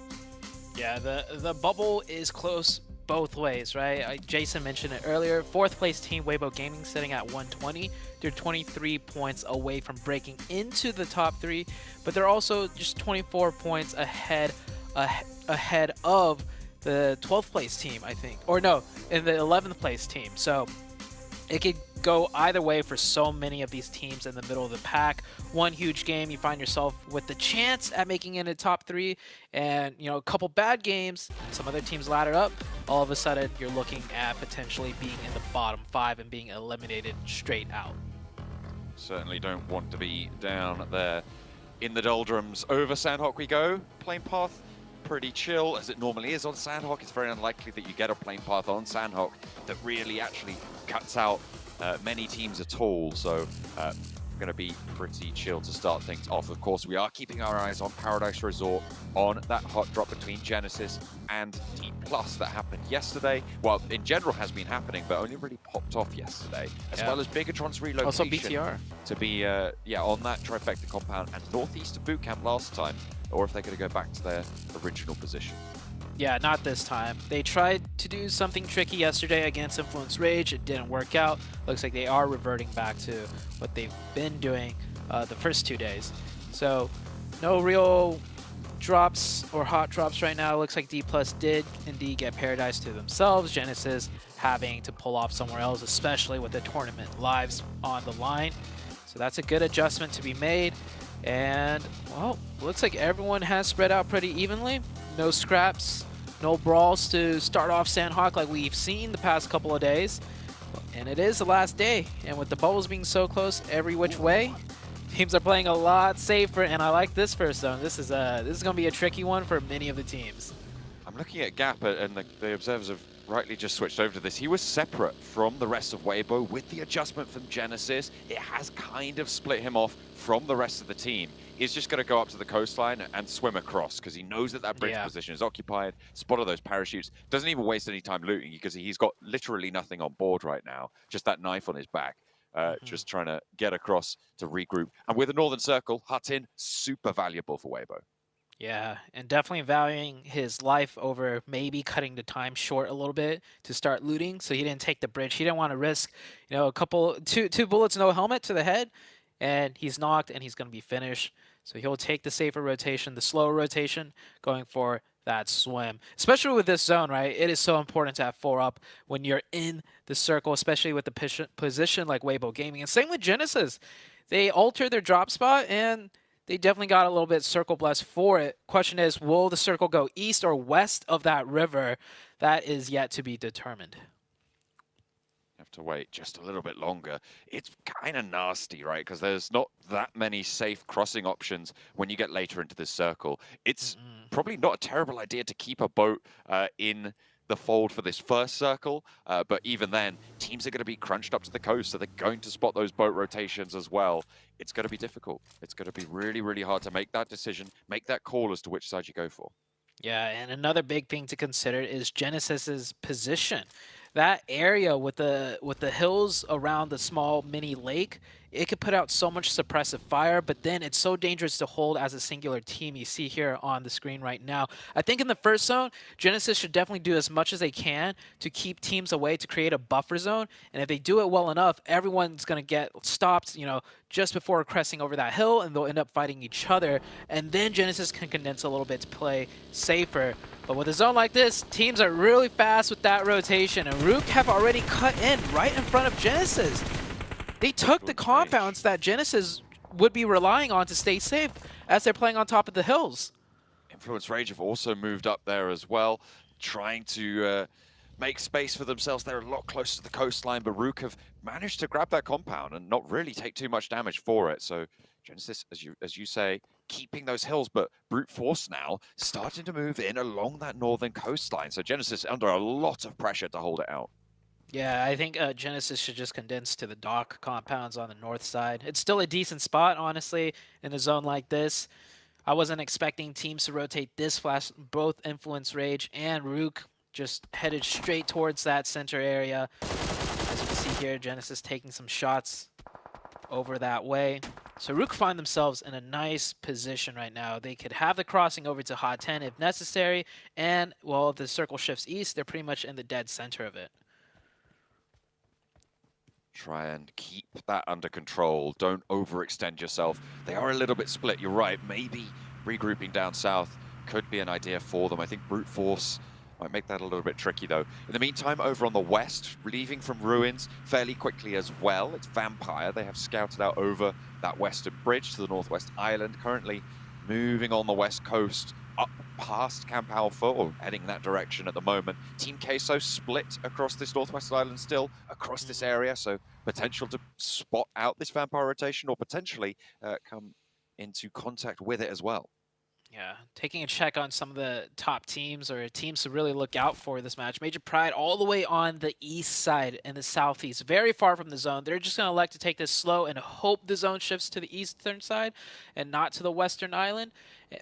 Yeah, the bubble is close both ways, right? Jason mentioned it earlier. 4th place team, Weibo Gaming, sitting at 120. They're 23 points away from breaking into the top 3, but they're also just 24 points ahead of the 12th place team, I think. Or no, in the 11th place team. So it could go either way for so many of these teams in the middle of the pack. One huge game, you find yourself with the chance at making it a top 3, and a couple bad games, some other teams ladder up, all of a sudden you're looking at potentially being in the bottom 5 and being eliminated straight out. Certainly don't want to be down there in the doldrums. Over Sandhawk we go. Plane path pretty chill, as it normally is on Sandhawk. It's very unlikely that you get a plane path on Sandhawk that really actually cuts out many teams at all. So going to be pretty chill to start things off. Of course, we are keeping our eyes on Paradise Resort, on that hot drop between Genesis and T+ that happened yesterday. Well, in general has been happening, but only really popped off yesterday, as well as Bigatron's relocation. Also BTR. To be on that trifecta compound and northeast of bootcamp last time, or if they're going to go back to their original position. Yeah, not this time. They tried to do something tricky yesterday against Influence Rage. It didn't work out. Looks like they are reverting back to what they've been doing the first 2 days. So no real drops or hot drops right now. Looks like D+ did indeed get Paradise to themselves. Genesis having to pull off somewhere else, especially with the tournament lives on the line. So that's a good adjustment to be made. And, well, looks like everyone has spread out pretty evenly. No scraps, no brawls to start off Sandhawk like we've seen the past couple of days. And it is the last day, and with the bubbles being so close every which way, teams are playing a lot safer, and I like this first zone. This is going to be a tricky one for many of the teams. I'm looking at Gap, and the observers have rightly just switched over to this. He was separate from the rest of Weibo. With the adjustment from Genesis, it has kind of split him off from the rest of the team. He's just going to go up to the coastline and swim across because he knows that that bridge position is occupied, spotted those parachutes, doesn't even waste any time looting because he's got literally nothing on board right now, just that knife on his back, just trying to get across to regroup. And with the Northern Circle, hut in, super valuable for Weibo. Yeah, and definitely valuing his life over maybe cutting the time short a little bit to start looting, so he didn't take the bridge. He didn't want to risk, two bullets, no helmet to the head, and he's knocked and he's going to be finished. So he'll take the safer rotation, the slower rotation, going for that swim, especially with this zone, right? It is so important to have 4 up when you're in the circle, especially with the position like Weibo Gaming. And same with Genesis. They altered their drop spot, and they definitely got a little bit circle blessed for it. Question is, will the circle go east or west of that river? That is yet to be determined. Have to wait just a little bit longer. It's kind of nasty, right? Because there's not that many safe crossing options when you get later into this circle. It's probably not a terrible idea to keep a boat in the fold for this first circle, but even then, teams are going to be crunched up to the coast, so they're going to spot those boat rotations as well. It's going to be difficult. It's going to be really, really hard to make that decision, make that call as to which side you go for. Yeah, and another big thing to consider is Genesis's position. That area with the hills around the small mini lake, it could put out so much suppressive fire, but then it's so dangerous to hold as a singular team. You see here on the screen right now. I think in the first zone, Genesis should definitely do as much as they can to keep teams away, to create a buffer zone. And if they do it well enough, everyone's going to get stopped, you know, just before crossing over that hill, and they'll end up fighting each other. And then Genesis can condense a little bit to play safer. But with a zone like this, teams are really fast with that rotation, and Rook have already cut in right in front of Genesis. They took the compounds that Genesis would be relying on to stay safe as they're playing on top of the hills. Influence Rage have also moved up there as well, trying to make space for themselves. They're a lot closer to the coastline, but Rook have managed to grab that compound and not really take too much damage for it. So Genesis, as you say, keeping those hills, but brute force now starting to move in along that northern coastline. So Genesis under a lot of pressure to hold it out. Yeah, I think Genesis should just condense to the dock compounds on the north side. It's still a decent spot, honestly, in a zone like this. I wasn't expecting teams to rotate this fast. Both Influence Rage and Rook just headed straight towards that center area. As you can see here, Genesis taking some shots over that way. So Rook find themselves in a nice position right now. They could have the crossing over to Hot 10 if necessary, and, well, if the circle shifts east, they're pretty much in the dead center of it. Try and keep that under control. Don't overextend yourself. They are a little bit split, you're right. Maybe regrouping down south could be an idea for them. I think brute force might make that a little bit tricky, though. In the meantime, over on the west, leaving from ruins fairly quickly as well, it's Vampire. They have scouted out over that western bridge to the northwest island, currently moving on the west coast up past Camp Alpha, or heading that direction at the moment. Team Queso split across this northwest island still, across this area, so potential to spot out this Vampire rotation or potentially come into contact with it as well. Yeah, taking a check on some of the top teams or teams to really look out for this match. Major Pride all the way on the east side and the southeast, very far from the zone. They're just going to elect to take this slow and hope the zone shifts to the eastern side and not to the western island.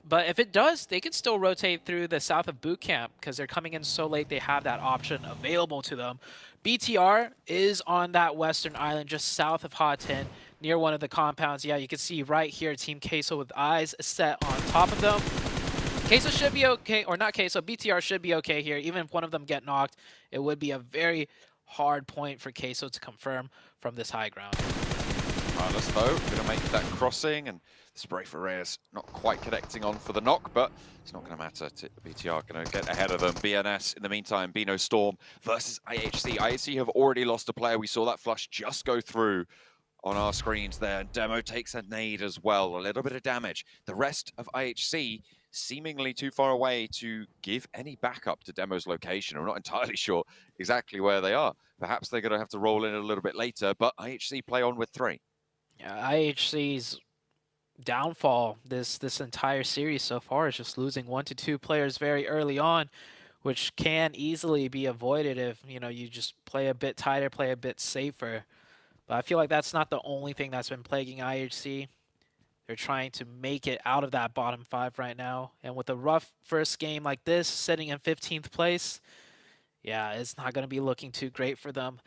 But if it does, they can still rotate through the south of boot camp because they're coming in so late. They have that option available to them. BTR is on that western island just south of Hot 10. Near one of the compounds. Yeah, you can see right here Team Queso with eyes set on top of them. Queso should be okay, or not Queso, BTR should be okay here. Even if one of them get knocked, it would be a very hard point for Queso to confirm from this high ground. Carlos, though, going to make that crossing, and Spray for Reyes not quite connecting on for the knock, but it's not going to matter. BTR going to get ahead of them. BNS, in the meantime, Bino Storm versus IHC. IHC have already lost a player. We saw that flush just go through on our screens there. Demo takes a nade as well, a little bit of damage. The rest of IHC seemingly too far away to give any backup to Demo's location. I'm not entirely sure exactly where they are. Perhaps they're going to have to roll in a little bit later, but IHC play on with 3. Yeah, IHC's downfall this entire series so far is just losing 1 to 2 players very early on, which can easily be avoided if, you know, you just play a bit tighter, play a bit safer. But I feel like that's not the only thing that's been plaguing IHC. They're trying to make it out of that bottom 5 right now. And with a rough first game like this, sitting in 15th place, yeah, it's not going to be looking too great for them.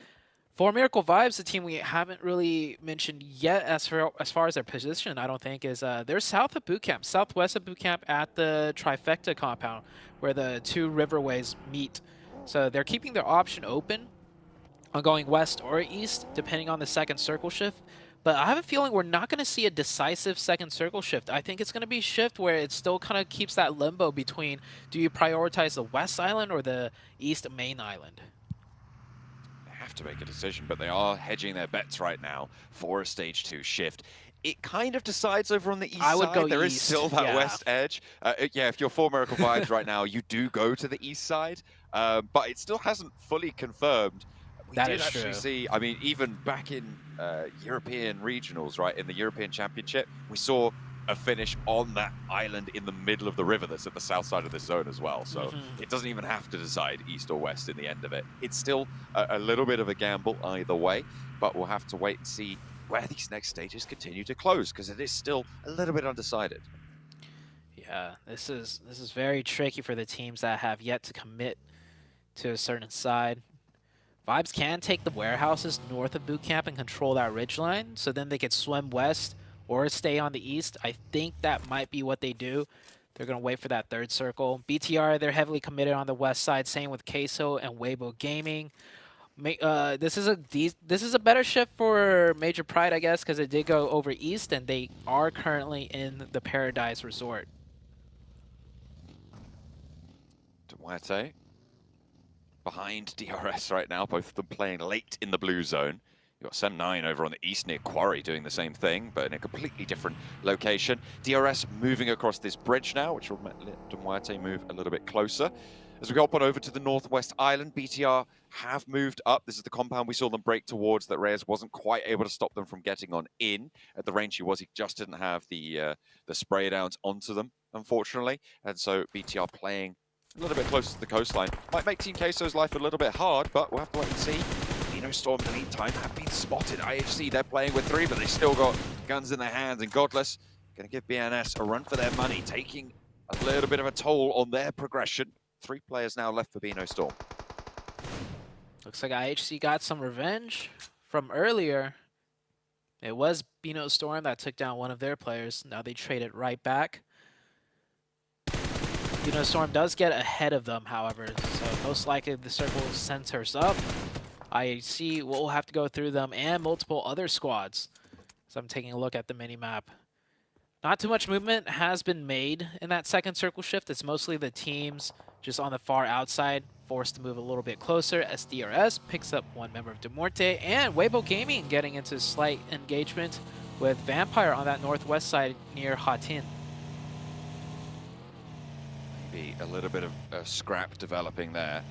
For Miracle Vibes, the team we haven't really mentioned yet as far as their position, I don't think, is they're south of boot camp, southwest of boot camp at the Trifecta compound where the 2 riverways meet. So they're keeping their option open on going west or east, depending on the second circle shift. But I have a feeling we're not going to see a decisive second circle shift. I think it's going to be a shift where it still kind of keeps that limbo between, do you prioritize the West Island or the East main island? Have to make a decision, but they are hedging their bets right now for a stage 2 shift. It kind of decides over on the east I would side. go There is east, still that yeah. west edge. Yeah, if you're for Miracle Vibes right now, you do go to the east side, but it still hasn't fully confirmed. We That did is actually true. see, I mean, even back in European regionals, right, in the European Championship, we saw a finish on that island in the middle of the river that's at the south side of this zone as well. So it doesn't even have to decide east or west in the end of it. It's still a little bit of a gamble either way, but we'll have to wait and see where these next stages continue to close, because it is still a little bit undecided. Yeah, this is very tricky for the teams that have yet to commit to a certain side. Vibes can take the warehouses north of boot camp and control that ridgeline, so then they could swim west or stay on the east. I think that might be what they do. They're going to wait for that third circle. BTR, they're heavily committed on the west side. Same with Queso and Weibo Gaming. This is a better shift for Major Pride, I guess, because it did go over east, and they are currently in the Paradise Resort. Duarte behind DRS right now, both of them playing late in the blue zone. You've got Sem9 over on the east near Quarry doing the same thing, but in a completely different location. DRS moving across this bridge now, which will let Duarte move a little bit closer. As we hop on over to the northwest island, BTR have moved up. This is the compound we saw them break towards that Reyes wasn't quite able to stop them from getting on in. At the range he was, he just didn't have the spray downs onto them, unfortunately. And so BTR playing a little bit closer to the coastline. Might make Team Queso's life a little bit hard, but we'll have to wait and see. Dino Storm in the meantime have been spotted. IHC, they're playing with 3, but they still got guns in their hands, and Godless going to give BNS a run for their money, taking a little bit of a toll on their progression. 3 players now left for Bino Storm. Looks like IHC got some revenge from earlier. It was Bino Storm that took down one of their players. Now they trade it right back. Bino Storm does get ahead of them, however, so most likely the circle centers up. IHC will have to go through them and multiple other squads. So I'm taking a look at the mini-map. Not too much movement has been made in that second circle shift. It's mostly the teams just on the far outside forced to move a little bit closer as DRS picks up one member of Demorte, and Weibo Gaming getting into slight engagement with Vampire on that northwest side near Hatin. Maybe a little bit of a scrap developing there.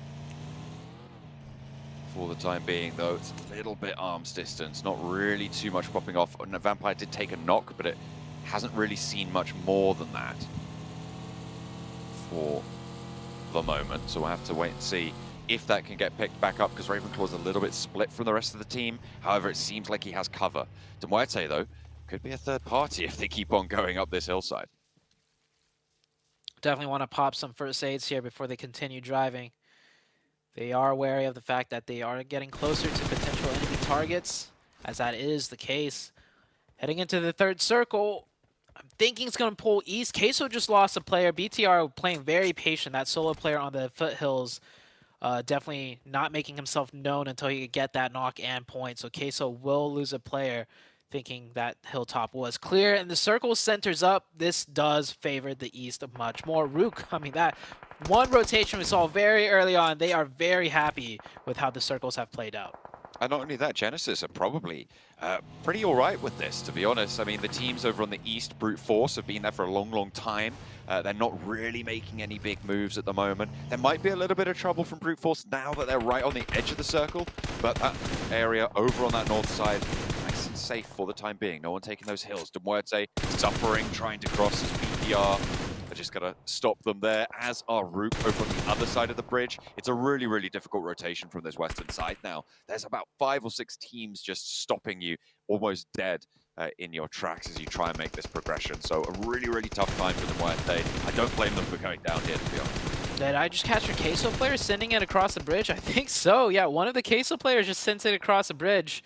For the time being, though, it's a little bit arm's distance, not really too much popping off. And Vampire did take a knock, but it hasn't really seen much more than that for the moment. So we'll have to wait and see if that can get picked back up, because Ravenclaw's a little bit split from the rest of the team. However, it seems like he has cover. Demuerte, though, could be a third party if they keep on going up this hillside. Definitely want to pop some first aids here before they continue driving. They are wary of the fact that they are getting closer to potential enemy targets, as that is the case. Heading into the third circle, I'm thinking it's going to pull east. Queso just lost a player. BTR playing very patient. That solo player on the foothills definitely not making himself known until he could get that knock and point. So Queso will lose a player, thinking that hilltop was clear. And the circle centers up. This does favor the east much more. Rook, I mean, that one rotation we saw very early on, they are very happy with how the circles have played out. And not only that, Genesis are probably pretty all right with this, to be honest. I mean, the teams over on the east, Brute Force, have been there for a long, long time. They're not really making any big moves at the moment. There might be a little bit of trouble from Brute Force now that they're right on the edge of the circle, but that area over on that north side, nice and safe for the time being. No one taking those hills. Demuerte suffering, trying to cross his PPR. Just got to stop them there, as are Rook over on the other side of the bridge. It's a really, really difficult rotation from this western side now. There's about 5 or 6 teams just stopping you almost dead in your tracks as you try and make this progression. So a really, really tough time for the Muerte. I don't blame them for going down here, to be honest. Did I just catch your Queso player sending it across the bridge? I think so. Yeah, one of the Queso players just sent it across the bridge.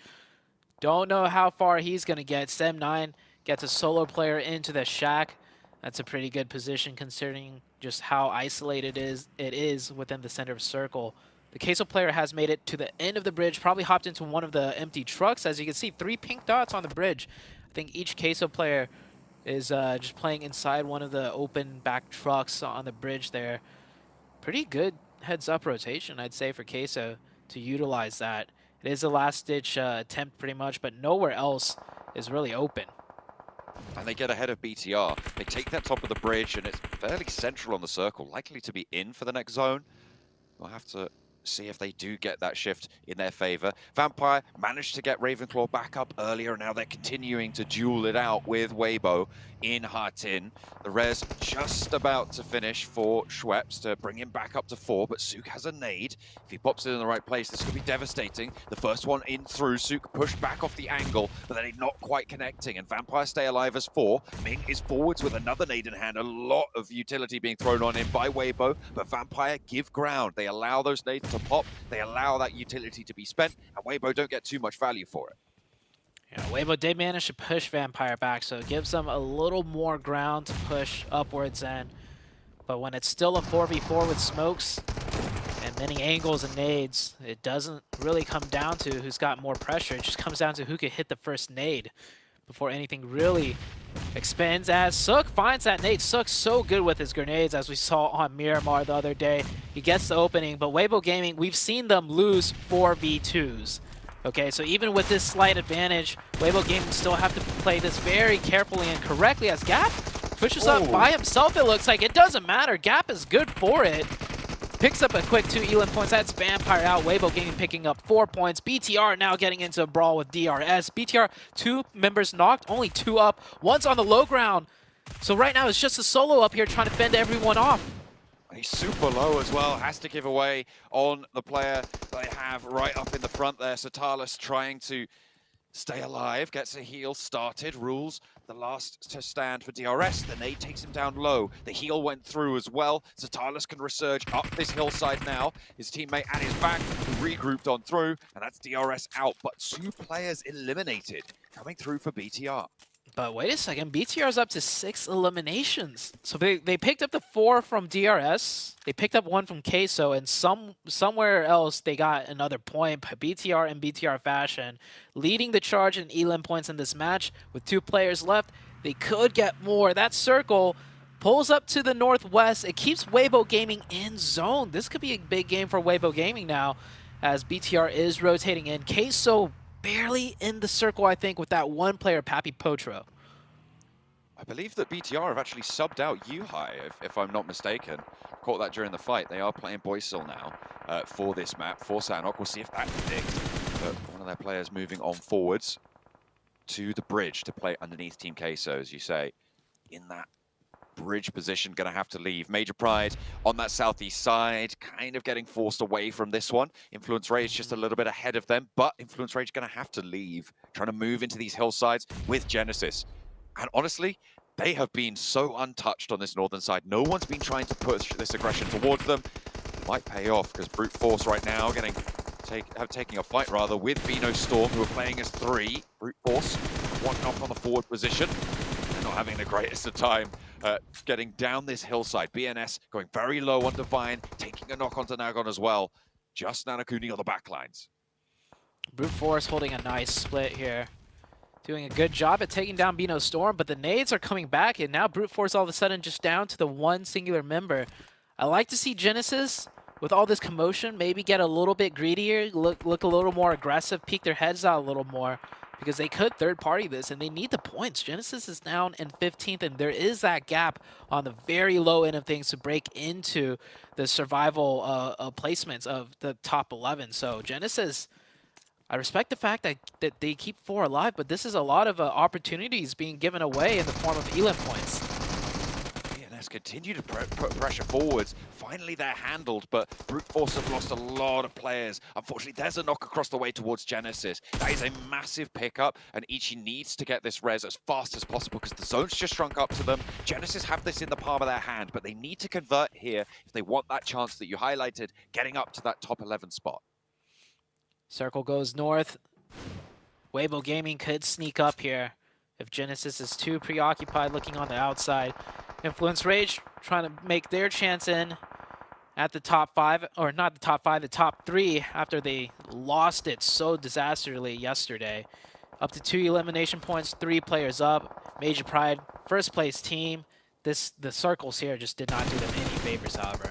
Don't know how far he's going to get. Sem9 gets a solo player into the shack. That's a pretty good position considering just how isolated it is within the center of circle. The Queso player has made it to the end of the bridge, probably hopped into one of the empty trucks. As you can see, 3 pink dots on the bridge. I think each Queso player is just playing inside one of the open back trucks on the bridge there. Pretty good heads-up rotation, I'd say, for Queso to utilize that. It is a last-ditch attempt pretty much, but nowhere else is really open. And they get ahead of BTR. They take that top of the bridge, and it's fairly central on the circle, likely to be in for the next zone. We'll have to see if they do get that shift in their favor. Vampire managed to get Ravenclaw back up earlier, and now they're continuing to duel it out with Weibo in Hatin. The res just about to finish for Schweppes to bring him back up to 4, but Sook has a nade. If he pops it in the right place, this could be devastating. The first one in through, Sook pushed back off the angle, but then he's not quite connecting, and Vampire stay alive as 4. Ming is forwards with another nade in hand. A lot of utility being thrown on him by Weibo, but Vampire give ground. They allow those nades to pop, they allow that utility to be spent, and Weibo don't get too much value for it. Yeah, Weibo did manage to push Vampire back, so it gives them a little more ground to push upwards in. But when it's still a 4v4 with smokes and many angles and nades, it doesn't really come down to who's got more pressure. It just comes down to who can hit the first nade before anything really expands. As Sook finds that nade. Sook's so good with his grenades, as we saw on Miramar the other day. He gets the opening, but Weibo Gaming, we've seen them lose 4v2s. Okay, so even with this slight advantage, Weibo Gaming still have to play this very carefully and correctly, as Gap pushes up by himself, it looks like. It doesn't matter. Gap is good for it. Picks up a quick 2 Elim points. That's Vampire out. Weibo Gaming picking up 4 points. BTR now getting into a brawl with DRS. BTR, 2 members knocked, only 2 up. One's on the low ground. So right now it's just a solo up here trying to fend everyone off. He's super low as well, has to give away on the player they have right up in the front there. Satalis trying to stay alive, gets a heal started, rules the last to stand for DRS. The nade takes him down low. The heal went through as well. Satalis can resurge up this hillside now. His teammate at his back, who regrouped on through, and that's DRS out. But 2 players eliminated coming through for BTR. But wait a second, BTR's up to 6 eliminations. So they picked up the 4 from DRS, they picked up 1 from Queso, and somewhere else they got another point. BTR in BTR fashion, leading the charge in Elim points in this match. With 2 players left, they could get more. That circle pulls up to the northwest. It keeps Weibo Gaming in zone. This could be a big game for Weibo Gaming now, as BTR is rotating in. Queso barely in the circle, I think, with that 1 player, Papi Potro. I believe that BTR have actually subbed out Yuhai, if I'm not mistaken. Caught that during the fight. They are playing Boysil now for this map, for Sanok. We'll see if that predicts. But one of their players moving on forwards to the bridge to play underneath Team Queso, as you say. In that bridge position, going to have to leave. Major Pride on that southeast side, kind of getting forced away from this one. Influence Rage just a little bit ahead of them, but Influence Rage going to have to leave, trying to move into these hillsides with Genesis. And honestly, they have been so untouched on this northern side. No one's been trying to push this aggression towards them. It might pay off, because Brute Force right now taking a fight rather with Bino Storm, who are playing as 3. Brute Force, 1 knock on the forward position. They're not having the greatest of time getting down this hillside. BNS going very low on Divine, taking a knock onto Nagon as well. Just Nanakuni on the backlines. Brute Force holding a nice split here. Doing a good job at taking down Bino Storm, but the nades are coming back, and now Brute Force all of a sudden just down to the 1 singular member. I like to see Genesis, with all this commotion, maybe get a little bit greedier, look a little more aggressive, peek their heads out a little more, because they could third-party this, and they need the points. Genesis is down in 15th, and there is that gap on the very low end of things to break into the survival placements of the top 11. So Genesis, I respect the fact that they keep 4 alive, but this is a lot of opportunities being given away in the form of Elim points. BNS continue to put pressure forwards. Finally, they're handled, but Brute Force have lost a lot of players. Unfortunately, there's a knock across the way towards Genesis. That is a massive pickup, and Ichi needs to get this res as fast as possible because the zone's just shrunk up to them. Genesis have this in the palm of their hand, but they need to convert here if they want that chance that you highlighted, getting up to that top 11 spot. Circle goes north. Weibo Gaming could sneak up here if Genesis is too preoccupied looking on the outside. Influence Rage trying to make their chance in. at the top 5, or not the top 5, the top 3 after they lost it so disastrously yesterday. Up to 2 elimination points, 3 players up. Major Pride, first place team. The circles here just did not do them any favors, however.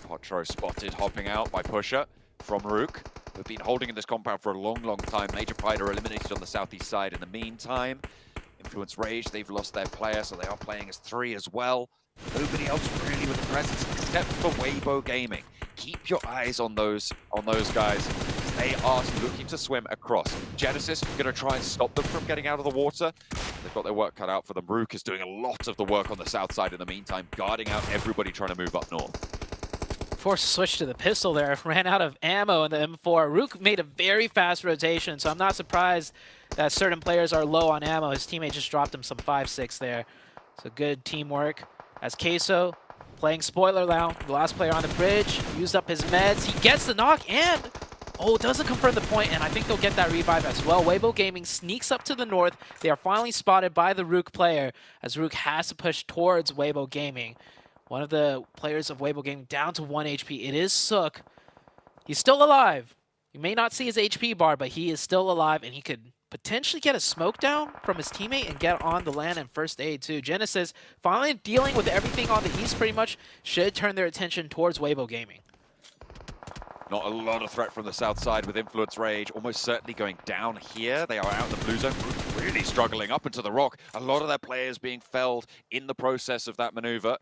Potro spotted hopping out by Pusher from Rook, who've been holding in this compound for a long, long time. Major Pride are eliminated on the southeast side in the meantime. Influence Rage, they've lost their player, so they are playing as 3 as well. Nobody else really with a presence except for Weibo Gaming. Keep your eyes on those guys. They are looking to swim across. Genesis going to try and stop them from getting out of the water. They've got their work cut out for them. Rook is doing a lot of the work on the south side in the meantime, guarding out everybody trying to move up north. Forced to switch to the pistol there, ran out of ammo in the M4. Rook made a very fast rotation, so I'm not surprised that certain players are low on ammo. His teammate just dropped him some 5-6 there. So good teamwork. As Queso playing spoiler now, the last player on the bridge, used up his meds. He gets the knock and, doesn't confirm the point, and I think they'll get that revive as well. Weibo Gaming sneaks up to the north. They are finally spotted by the Rook player, as Rook has to push towards Weibo Gaming. One of the players of Weibo Gaming down to 1 HP. It is Sook. He's still alive. You may not see his HP bar, but he is still alive, and he could potentially get a smoke down from his teammate and get on the land and first aid too. Genesis finally dealing with everything on the east pretty much, should turn their attention towards Weibo Gaming. Not a lot of threat from the south side with Influence Rage, almost certainly going down here. They are out in the blue zone, really struggling up into the rock. A lot of their players being felled in the process of that maneuver.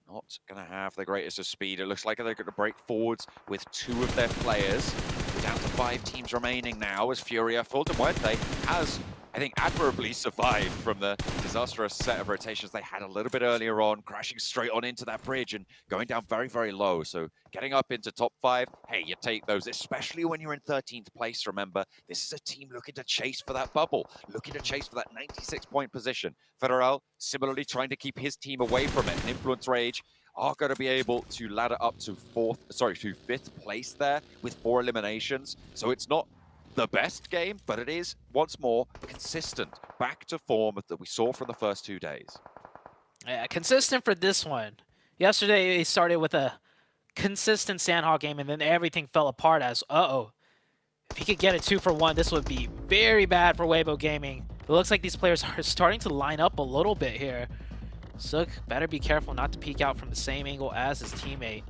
Not going to have the greatest of speed. It looks like they're going to break forwards with 2 of their players. We're down to 5 teams remaining now as Furia Full de Muerte has, I think, admirably survived from the disastrous set of rotations they had a little bit earlier on, crashing straight on into that bridge and going down very, very low. So getting up into top 5, hey, you take those, especially when you're in 13th place. Remember, this is a team looking to chase for that bubble, looking to chase for that 96-point position. Federal similarly trying to keep his team away from it, and Influence Rage are going to be able to ladder up to 5th place there with 4 eliminations. So it's not the best game, but it is, once more, consistent. Back to form that we saw from the first 2 days. Yeah, consistent for this one. Yesterday, they started with a consistent Sandhawk game, and then everything fell apart as, if he could get a 2-for-1, this would be very bad for Weibo Gaming. It looks like these players are starting to line up a little bit here. Sook better be careful not to peek out from the same angle as his teammate.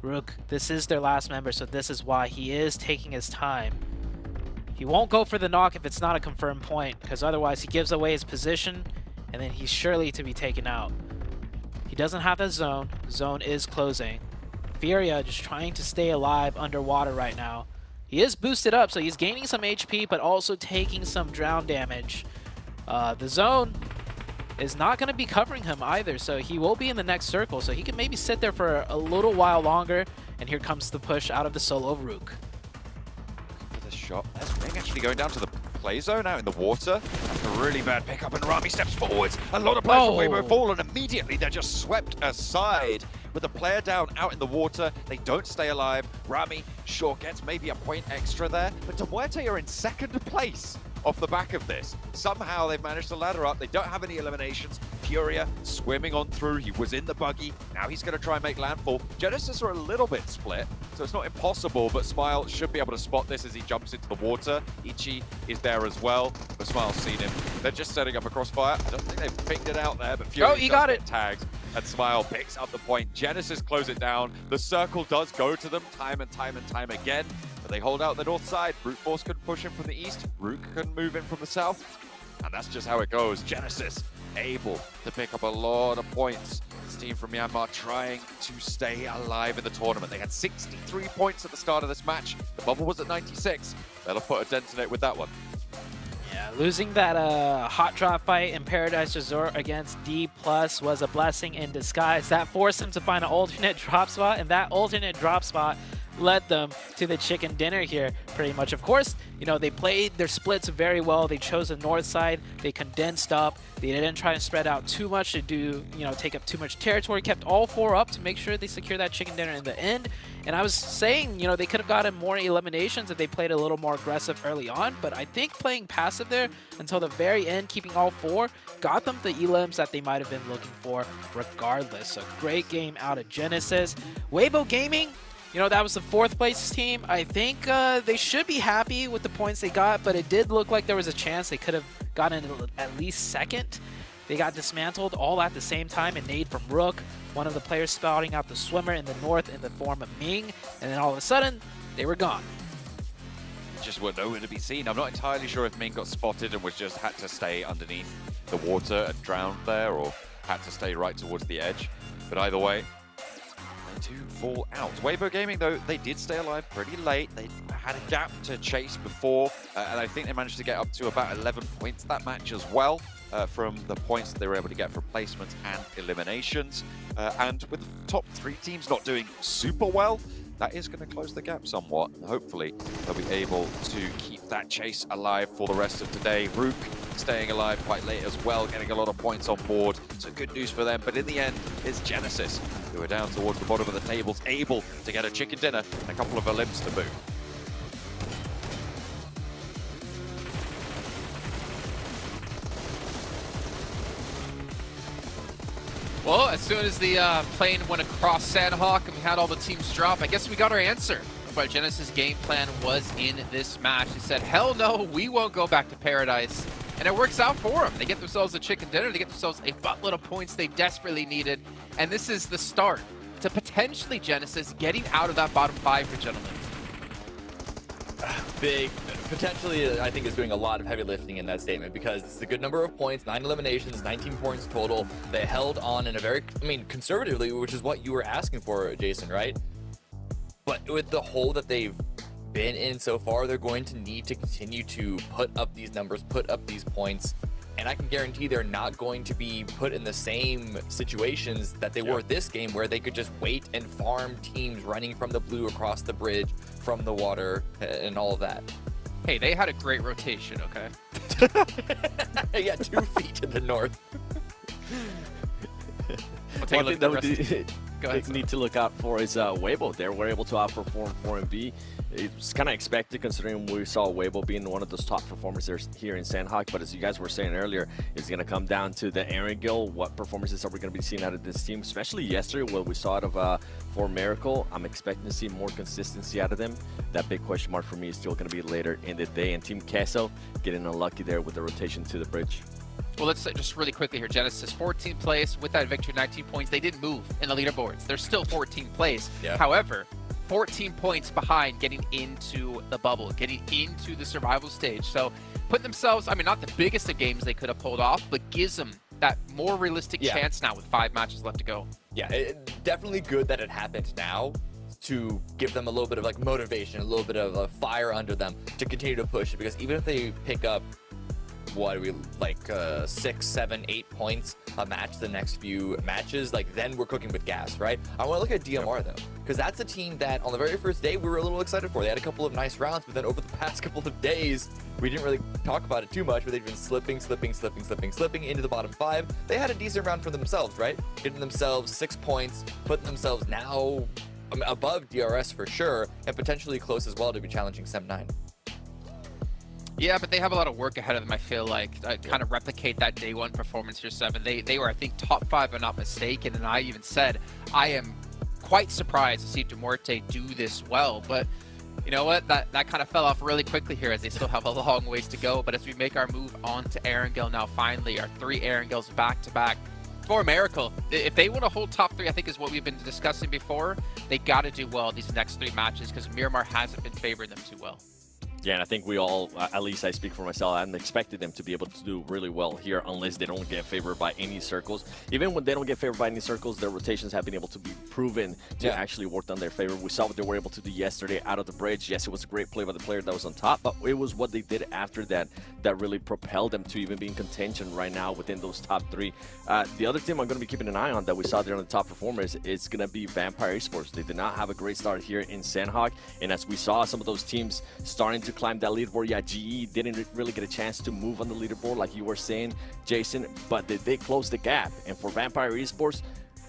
Rook, this is their last member, so this is why he is taking his time. He won't go for the knock if it's not a confirmed point, because otherwise he gives away his position, and then he's surely to be taken out. He doesn't have that zone. Zone is closing. Furia just trying to stay alive underwater right now. He is boosted up, so he's gaining some HP, but also taking some drown damage. The zone is not going to be covering him either, so he will be in the next circle, so he can maybe sit there for a little while longer, and here comes the push out of the solo of Rook. For the shot, that's Ring actually going down to the play zone out in the water. That's a really bad pickup, and Rami steps forwards. A lot of players from Weibo fall, and immediately they're just swept aside. With the player down out in the water, they don't stay alive. Rami, sure, gets maybe a point extra there, but de Muerte are in 2nd place off the back of this. Somehow they've managed to ladder up. They don't have any eliminations. Furia swimming on through. He was in the buggy. Now he's going to try and make landfall. Genesis are a little bit split, so it's not impossible, but Smile should be able to spot this as he jumps into the water. Ichi is there as well, but Smile's seen him. They're just setting up a crossfire. I don't think they've picked it out there, but Furia he got it. Tagged, and Smile picks up the point. Genesis close it down. The circle does go to them time and time and time again, but they hold out the north side. Brute Force couldn't push in from the east. Rook couldn't move in from the south. And that's just how it goes. Genesis able to pick up a lot of points. This team from Myanmar trying to stay alive in the tournament. They had 63 points at the start of this match. The bubble was at 96. They'll have put a dent in it with that one. Yeah, losing that hot drop fight in Paradise Resort against D+ was a blessing in disguise. That forced him to find an alternate drop spot, and that alternate drop spot led them to the chicken dinner here, pretty much. Of course, you know, they played their splits very well. They chose the north side. They condensed up. They didn't try to spread out too much to do, you know, take up too much territory. Kept all 4 up to make sure they secure that chicken dinner in the end. And I was saying, you know, they could have gotten more eliminations if they played a little more aggressive early on. But I think playing passive there until the very end, keeping all 4, got them the elims that they might have been looking for regardless. So great game out of Genesis. Weibo Gaming, you know, that was the 4th place team. I think they should be happy with the points they got, but it did look like there was a chance they could have gotten at least 2nd. They got dismantled all at the same time. A nade from Rook, one of the players spouting out the swimmer in the north in the form of Ming, and then all of a sudden, they were gone. Just were nowhere to be seen. I'm not entirely sure if Ming got spotted and was just had to stay underneath the water and drowned there, or had to stay right towards the edge. But either way, to fall out. Weibo Gaming, though, they did stay alive pretty late. They had a gap to chase before, and I think they managed to get up to about 11 points that match as well, from the points that they were able to get for placements and eliminations. And with the top 3 teams not doing super well, that is going to close the gap somewhat. Hopefully, they'll be able to keep that chase alive for the rest of today. Rook staying alive quite late as well, getting a lot of points on board. So good news for them. But in the end, it's Genesis, who are down towards the bottom of the tables, able to get a chicken dinner and a couple of elims to boot. Well, as soon as the plane went across Sandhawk and we had all the teams drop, I guess we got our answer. But Genesis' game plan was in this match. They said, hell no, we won't go back to paradise. And it works out for them. They get themselves a chicken dinner. They get themselves a buttload of points they desperately needed. And this is the start to potentially Genesis getting out of that bottom 5 for gentlemen. Big, potentially, I think is doing a lot of heavy lifting in that statement, because it's a good number of points, 9 eliminations, 19 points total. They held on in a very, I mean, conservatively, which is what you were asking for, Jason, right? But with the hole that they've been in so far, they're going to need to continue to put up these numbers, put up these points. And I can guarantee they're not going to be put in the same situations that they were this game, where they could just wait and farm teams running from the blue across the bridge, from the water, and all of that. Hey, they had a great rotation, okay? Yeah, 2 feet to the north. One thing that we need to look out for is Weibo. They were able to outperform 4MB. It's kind of expected, considering we saw Weibo being one of those top performers here in Sandhawk. But as you guys were saying earlier, it's going to come down to the Erangel. What performances are we going to be seeing out of this team? Especially yesterday, what we saw out of For Miracle. I'm expecting to see more consistency out of them. That big question mark for me is still going to be later in the day. And Team Queso getting unlucky there with the rotation to the bridge. Well, let's say just really quickly here. Genesis 14th place with that victory, 19 points. They didn't move in the leaderboards. They're still 14th place. Yeah. However, 14 points behind getting into the bubble, getting into the survival stage. So putting themselves, I mean, not the biggest of games they could have pulled off, but gives them that more realistic chance now with 5 matches left to go. Yeah, definitely good that it happened now, to give them a little bit of like motivation, a little bit of a fire under them to continue to push it. Because even if they pick up, what are we, like 6, 7, 8 points a match the next few matches, like then we're cooking with gas, right? I want to look at DMR though, because that's a team that on the very first day we were a little excited for. They had a couple of nice rounds, but then over the past couple of days we didn't really talk about it too much, but they've been slipping into the bottom 5. They had a decent round for themselves, right? Getting themselves 6 points, putting themselves now above DRS for sure, and potentially close as well to be challenging Sem9. Yeah, but they have a lot of work ahead of them, I feel like, kind of replicate that day 1 performance for 7. They were, I think, top 5 if I'm not mistaken, and I even said I am quite surprised to see Duarte do this well, but you know what, that kind of fell off really quickly here, as they still have a long ways to go. But as we make our move on to Erangel now, finally, our 3 Erangels back-to-back. For Miracle, if they want to hold top 3, I think is what we've been discussing before, they got to do well these next 3 matches, because Miramar hasn't been favoring them too well. Yeah, and I think we all, at least I speak for myself, I'm expecting them to be able to do really well here unless they don't get favored by any circles. Even when they don't get favored by any circles, their rotations have been able to be proven to actually work on their favor. We saw what they were able to do yesterday out of the bridge. Yes, it was a great play by the player that was on top, but it was what they did after that that really propelled them to even be in contention right now within those top 3. The other team I'm going to be keeping an eye on that we saw there on the top performers is going to be Vampire Esports. They did not have a great start here in Sandhawk, and as we saw some of those teams starting to climb that leaderboard, GE didn't really get a chance to move on the leaderboard like you were saying, Jason, but they did close the gap. And for Vampire Esports,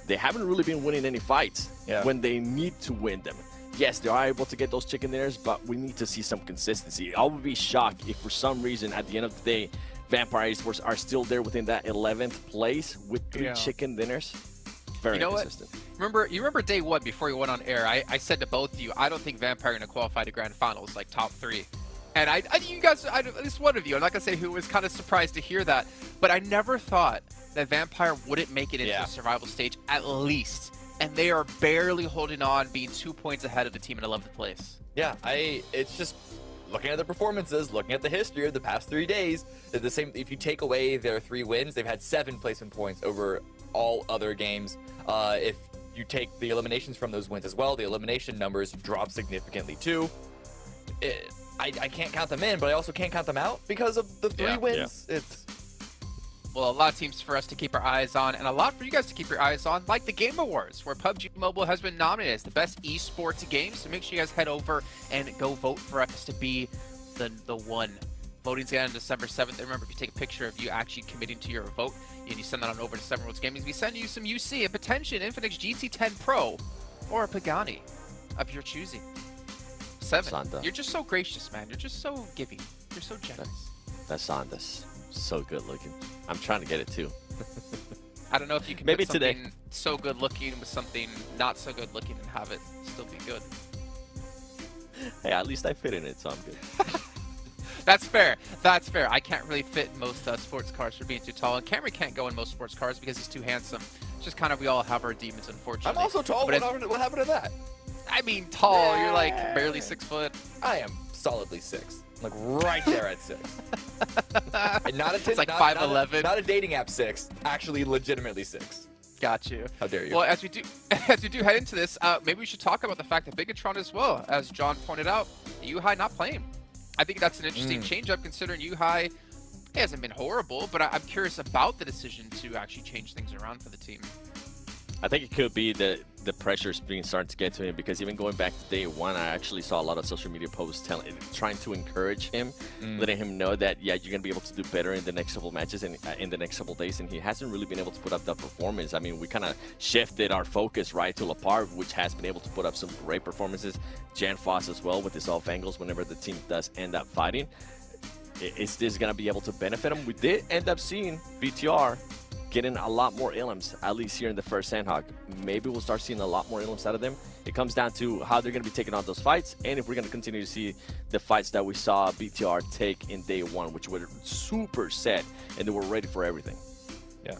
they haven't really been winning any fights when they need to win them. Yes, they are able to get those chicken dinners, but we need to see some consistency. I would be shocked if for some reason at the end of the day, Vampire Esports are still there within that 11th place with 3 chicken dinners. Very consistent. You remember day 1 before you went on air, I said to both of you, I don't think Vampire are going to qualify to Grand Finals, like top 3. And you guys, at least one of you, I'm not going to say who, was kind of surprised to hear that, but I never thought that Vampire wouldn't make it into the survival stage at least. And they are barely holding on, being 2 points ahead of the team in 11th place. Yeah, it's just looking at the performances, looking at the history of the past 3 days, they're the same. If you take away their 3 wins, they've had 7 placement points over all other games. If you take the eliminations from those wins as well, the elimination numbers drop significantly too. I can't count them in, but I also can't count them out because of the 3 wins. It's well, a lot of teams for us to keep our eyes on, and a lot for you guys to keep your eyes on, like the Game Awards, where PUBG Mobile has been nominated as the best esports game. So make sure you guys head over and go vote for us to be the one. Voting's going to end on December 7th. And remember, if you take a picture of you actually committing to your vote, and you send that on over to 7 Worlds Gaming, we send you some UC, a Potention, Infinix GT10 Pro, or a Pagani of your choosing. 7. You're just so gracious, man. You're just so giving. You're so generous. That's Sandas. So good looking. I'm trying to get it too. I don't know if you can maybe put today something so good looking with something not so good looking and have it still be good. Hey, at least I fit in it, so I'm good. That's fair. That's fair. I can't really fit in most sports cars for being too tall, and Cameron can't go in most sports cars because he's too handsome. It's just kind of, we all have our demons, unfortunately. I'm also tall. What happened to that? I mean, tall. You're like barely 6 foot. I am solidly 6. Like right there at 6. And not a it's like 5'11". Not a dating app 6. Actually, legitimately 6. Got you. How dare you? Well, as we do head into this, maybe we should talk about the fact that Bigatron as well, as John pointed out, Yuhai not playing. I think that's an interesting change-up considering Yuhai hasn't been horrible, but I'm curious about the decision to actually change things around for the team. I think it could be the pressure's starting to get to him, because even going back to day 1, I actually saw a lot of social media posts trying to encourage him, letting him know that, yeah, you're going to be able to do better in the next couple matches and in the next couple days, and he hasn't really been able to put up that performance. I mean, we kind of shifted our focus right to Lepar, which has been able to put up some great performances. Jan Foss as well with his off angles whenever the team does end up fighting. Is this going to be able to benefit him? We did end up seeing BTR getting a lot more elims, at least here in the first Sandhawk. Maybe we'll start seeing a lot more elims out of them. It comes down to how they're going to be taking on those fights, and if we're going to continue to see the fights that we saw BTR take in day 1, which were super set, and they were ready for everything. Yeah.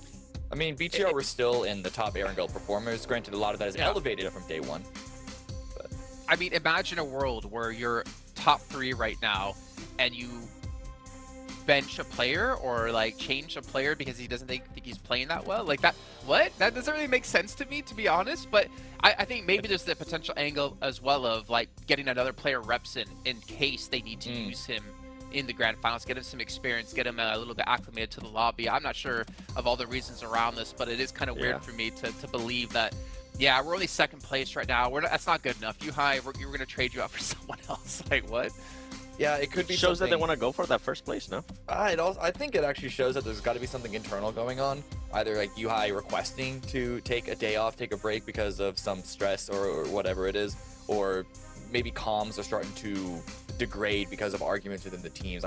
I mean, BTR were still in the top Erangel performers. Granted, a lot of that is elevated from day 1. But I mean, imagine a world where you're top 3 right now, and you bench a player or like change a player because he doesn't think he's playing that well. Like that, what? That doesn't really make sense to me, to be honest. But I think maybe there's the potential angle as well of like getting another player reps in case they need to use him in the Grand Finals, get him some experience, get him a little bit acclimated to the lobby. I'm not sure of all the reasons around this, but it is kind of weird for me to believe that, yeah, we're only 2nd place right now. That's not good enough. Yuhai, you were going to trade you out for someone else. Like, what? Yeah, it could be shows that they want to go for that first place, no? I think it actually shows that there's got to be something internal going on. Either like Yuhai requesting to take a day off, take a break because of some stress or whatever it is, or maybe comms are starting to degrade because of arguments within the teams.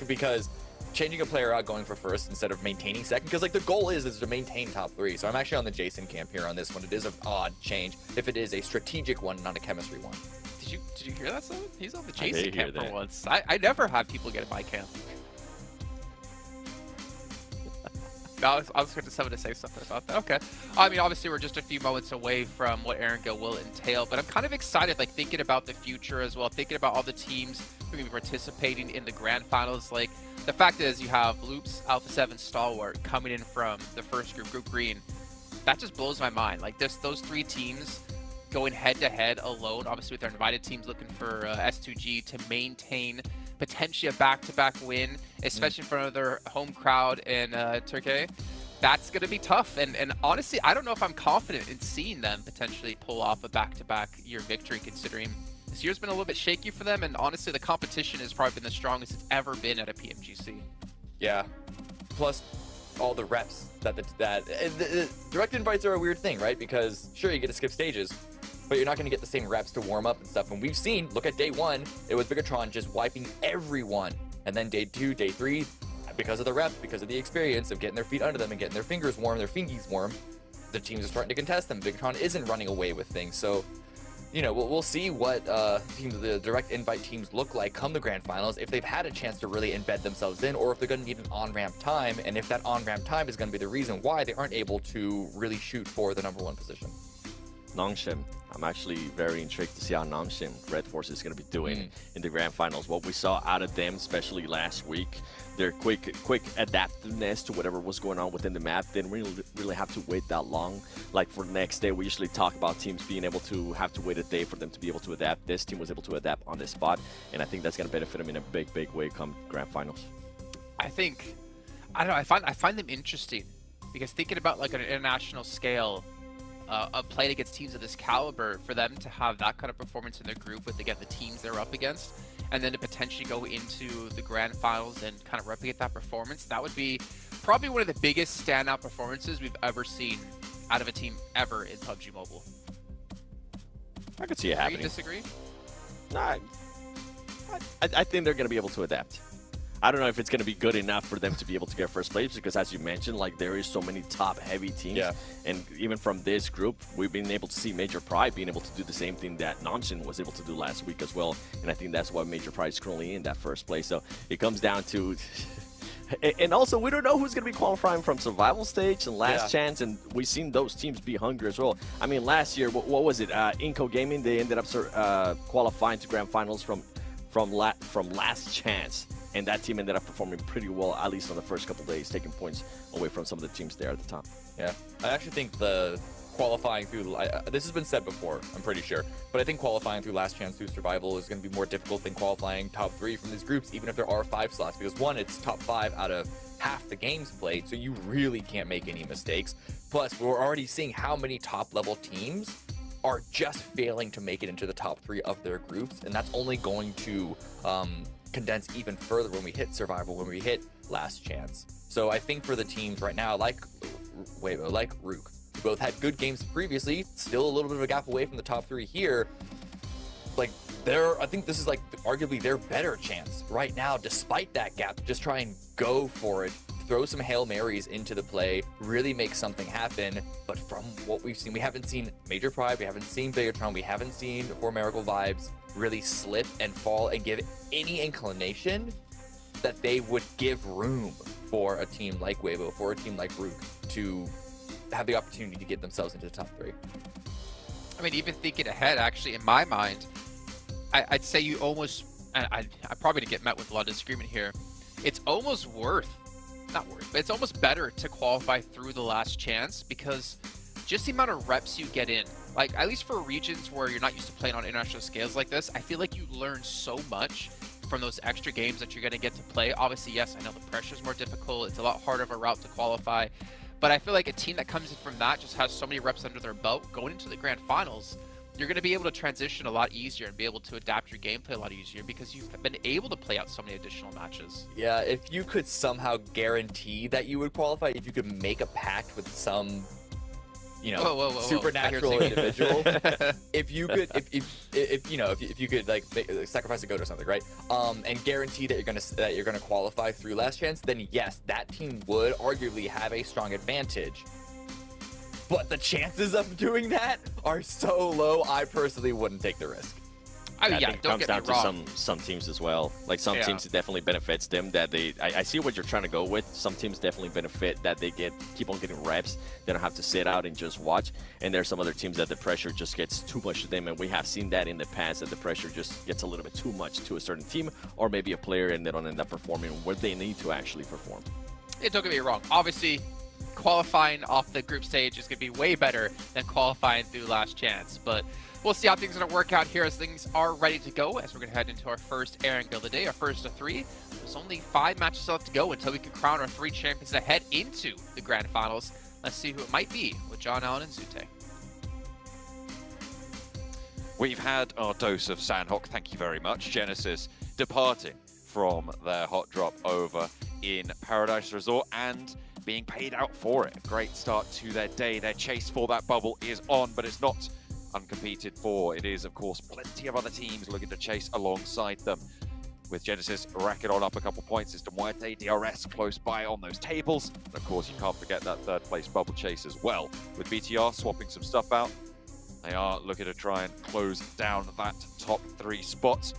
Because changing a player out going for first instead of maintaining second, because like the goal is to maintain top 3. So I'm actually on the Jason camp here on this one. It is an odd change if it is a strategic one, not a chemistry one. Did you hear that, Simon? He's on the Jason camp for once. I never have people get in my camp. No, I was going to someone to say something about that. Okay. I mean, obviously, we're just a few moments away from what Erangel will entail, but I'm kind of excited, like, thinking about the future as well, thinking about all the teams going to be participating in the Grand Finals. Like, the fact is, you have Loops, Alpha 7, Stalwart coming in from the first group, Group Green. That just blows my mind. Like, those 3 teams going head-to-head alone, obviously with their invited teams looking for S2G to maintain potentially a back-to-back win, especially in front of their home crowd in Turkey. That's going to be tough. And honestly, I don't know if I'm confident in seeing them potentially pull off a back-to-back year victory, considering this year's been a little bit shaky for them. And honestly, the competition has probably been the strongest it's ever been at a PMGC. Yeah. Plus, all the reps the direct invites are a weird thing, right? Because sure, you get to skip stages, but you're not going to get the same reps to warm up and stuff. And we've seen, look at day 1, it was Bigatron just wiping everyone. And then day 2, day 3, because of the reps, because of the experience of getting their feet under them and getting their fingers warm, their fingies warm, the teams are starting to contest them. Bigatron isn't running away with things. So, you know, we'll see what the direct invite teams look like come the Grand Finals, if they've had a chance to really embed themselves in, or if they're going to need an on-ramp time, and if that on-ramp time is going to be the reason why they aren't able to really shoot for the #1 position. Nongshim. I'm actually very intrigued to see how Nongshim Red Force is going to be doing in the Grand Finals. What we saw out of them, especially last week, their quick adaptiveness to whatever was going on within the map. Didn't really have to wait that long. Like for the next day, we usually talk about teams being able to have to wait a day for them to be able to adapt. This team was able to adapt on the spot, and I think that's going to benefit them in a big way come Grand Finals. I don't know, I find them interesting because thinking about like an international scale of playing against teams of this caliber, for them to have that kind of performance in their group with, again, the teams they're up against, and then to potentially go into the Grand Finals and kind of replicate that performance, that would be probably one of the biggest standout performances we've ever seen out of a team ever in PUBG Mobile. I could see it happening. Do you disagree? Nah, I think they're going to be able to adapt. I don't know if it's going to be good enough for them to be able to get first place, because as you mentioned, like there is so many top heavy teams. Yeah. And even from this group, we've been able to see Major Pride being able to do the same thing that Nonshin was able to do last week as well. And I think that's why Major Pride is currently in that first place. So it comes down to... and also, we don't know who's going to be qualifying from survival stage and last chance, and we've seen those teams be hungry as well. I mean, last year, what was it? Inco Gaming, they ended up qualifying to Grand Finals from last chance. And that team ended up performing pretty well, at least on the first couple days, taking points away from some of the teams there at the top. Yeah, I actually think the qualifying through, this has been said before, I'm pretty sure, but I think qualifying through last chance through survival is going to be more difficult than qualifying top 3 from these groups, even if there are 5 slots, because one, it's top 5 out of half the games played, so you really can't make any mistakes. Plus, we're already seeing how many top-level teams are just failing to make it into the top 3 of their groups, and that's only going to condense even further when we hit survival, when we hit last chance. So I think for the teams right now, like Weibo, like Rook, who both had good games previously, still a little bit of a gap away from the top 3 here, like I think this is like arguably their better chance right now, despite that gap, to just try and go for it, throw some Hail Marys into the play, really make something happen. But from what we've seen, we haven't seen Major Pride, we haven't seen Bigatron, we haven't seen For Miracle Vibes really slip and fall and give any inclination that they would give room for a team like Weibo, for a team like Rook, to have the opportunity to get themselves into the top 3. I mean, even thinking ahead, actually, in my mind, I'd say you almost, I'm probably gonna get met with a lot of disagreement here, it's almost but it's almost better to qualify through the last chance, because just the amount of reps you get in, like at least for regions where you're not used to playing on international scales like this, I feel like you learn so much from those extra games that you're going to get to play. Obviously, yes, I know the pressure is more difficult, it's a lot harder of a route to qualify, but I feel like a team that comes in from that just has so many reps under their belt going into the Grand Finals. You're going to be able to transition a lot easier and be able to adapt your gameplay a lot easier because you've been able to play out so many additional matches. Yeah, if you could somehow guarantee that you would qualify, if you could make a pact with some, you know, supernatural individual, if you could, if you could like sacrifice a goat or something, right? And guarantee that you're gonna qualify through last chance, then yes, that team would arguably have a strong advantage. But the chances of doing that are so low, I personally wouldn't take the risk. I yeah, think it don't comes get me down to wrong. some teams as well. Like some teams, it definitely benefits them that I see what you're trying to go with. Some teams definitely benefit that they keep on getting reps. They don't have to sit out and just watch. And there's some other teams that the pressure just gets too much to them. And we have seen that in the past, that the pressure just gets a little bit too much to a certain team or maybe a player, and they don't end up performing where they need to actually perform. Yeah, don't get me wrong. Obviously, qualifying off the group stage is going to be way better than qualifying through last chance. But we'll see how things are going to work out here as things are ready to go, as we're going to head into our first airing of the day, our first of 3. There's only 5 matches left to go until we can crown our 3 champions that head into the Grand Finals. Let's see who it might be with John Allen and Zute. We've had our dose of Sandhawk, thank you very much. Genesis departing from their hot drop over in Paradise Resort and being paid out for it. A great start to their day. Their chase for that bubble is on, but it's not uncompeted for. It is, of course, plenty of other teams looking to chase alongside them. With Genesis racking on up a couple points, it's Muerte, DRS close by on those tables. And of course, you can't forget that third place bubble chase as well. With BTR swapping some stuff out, they are looking to try and close down that top 3 spots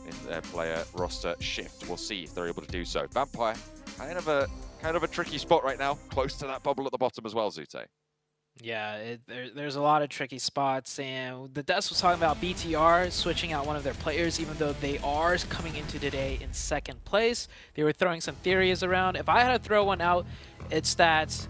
in their player roster shift. We'll see if they're able to do so. Vampire, kind of a tricky spot right now, close to that bubble at the bottom as well, Zute. Yeah, there's a lot of tricky spots, and the Dust was talking about BTR switching out one of their players, even though they are coming into today in 2nd place. They were throwing some theories around. If I had to throw one out, it's that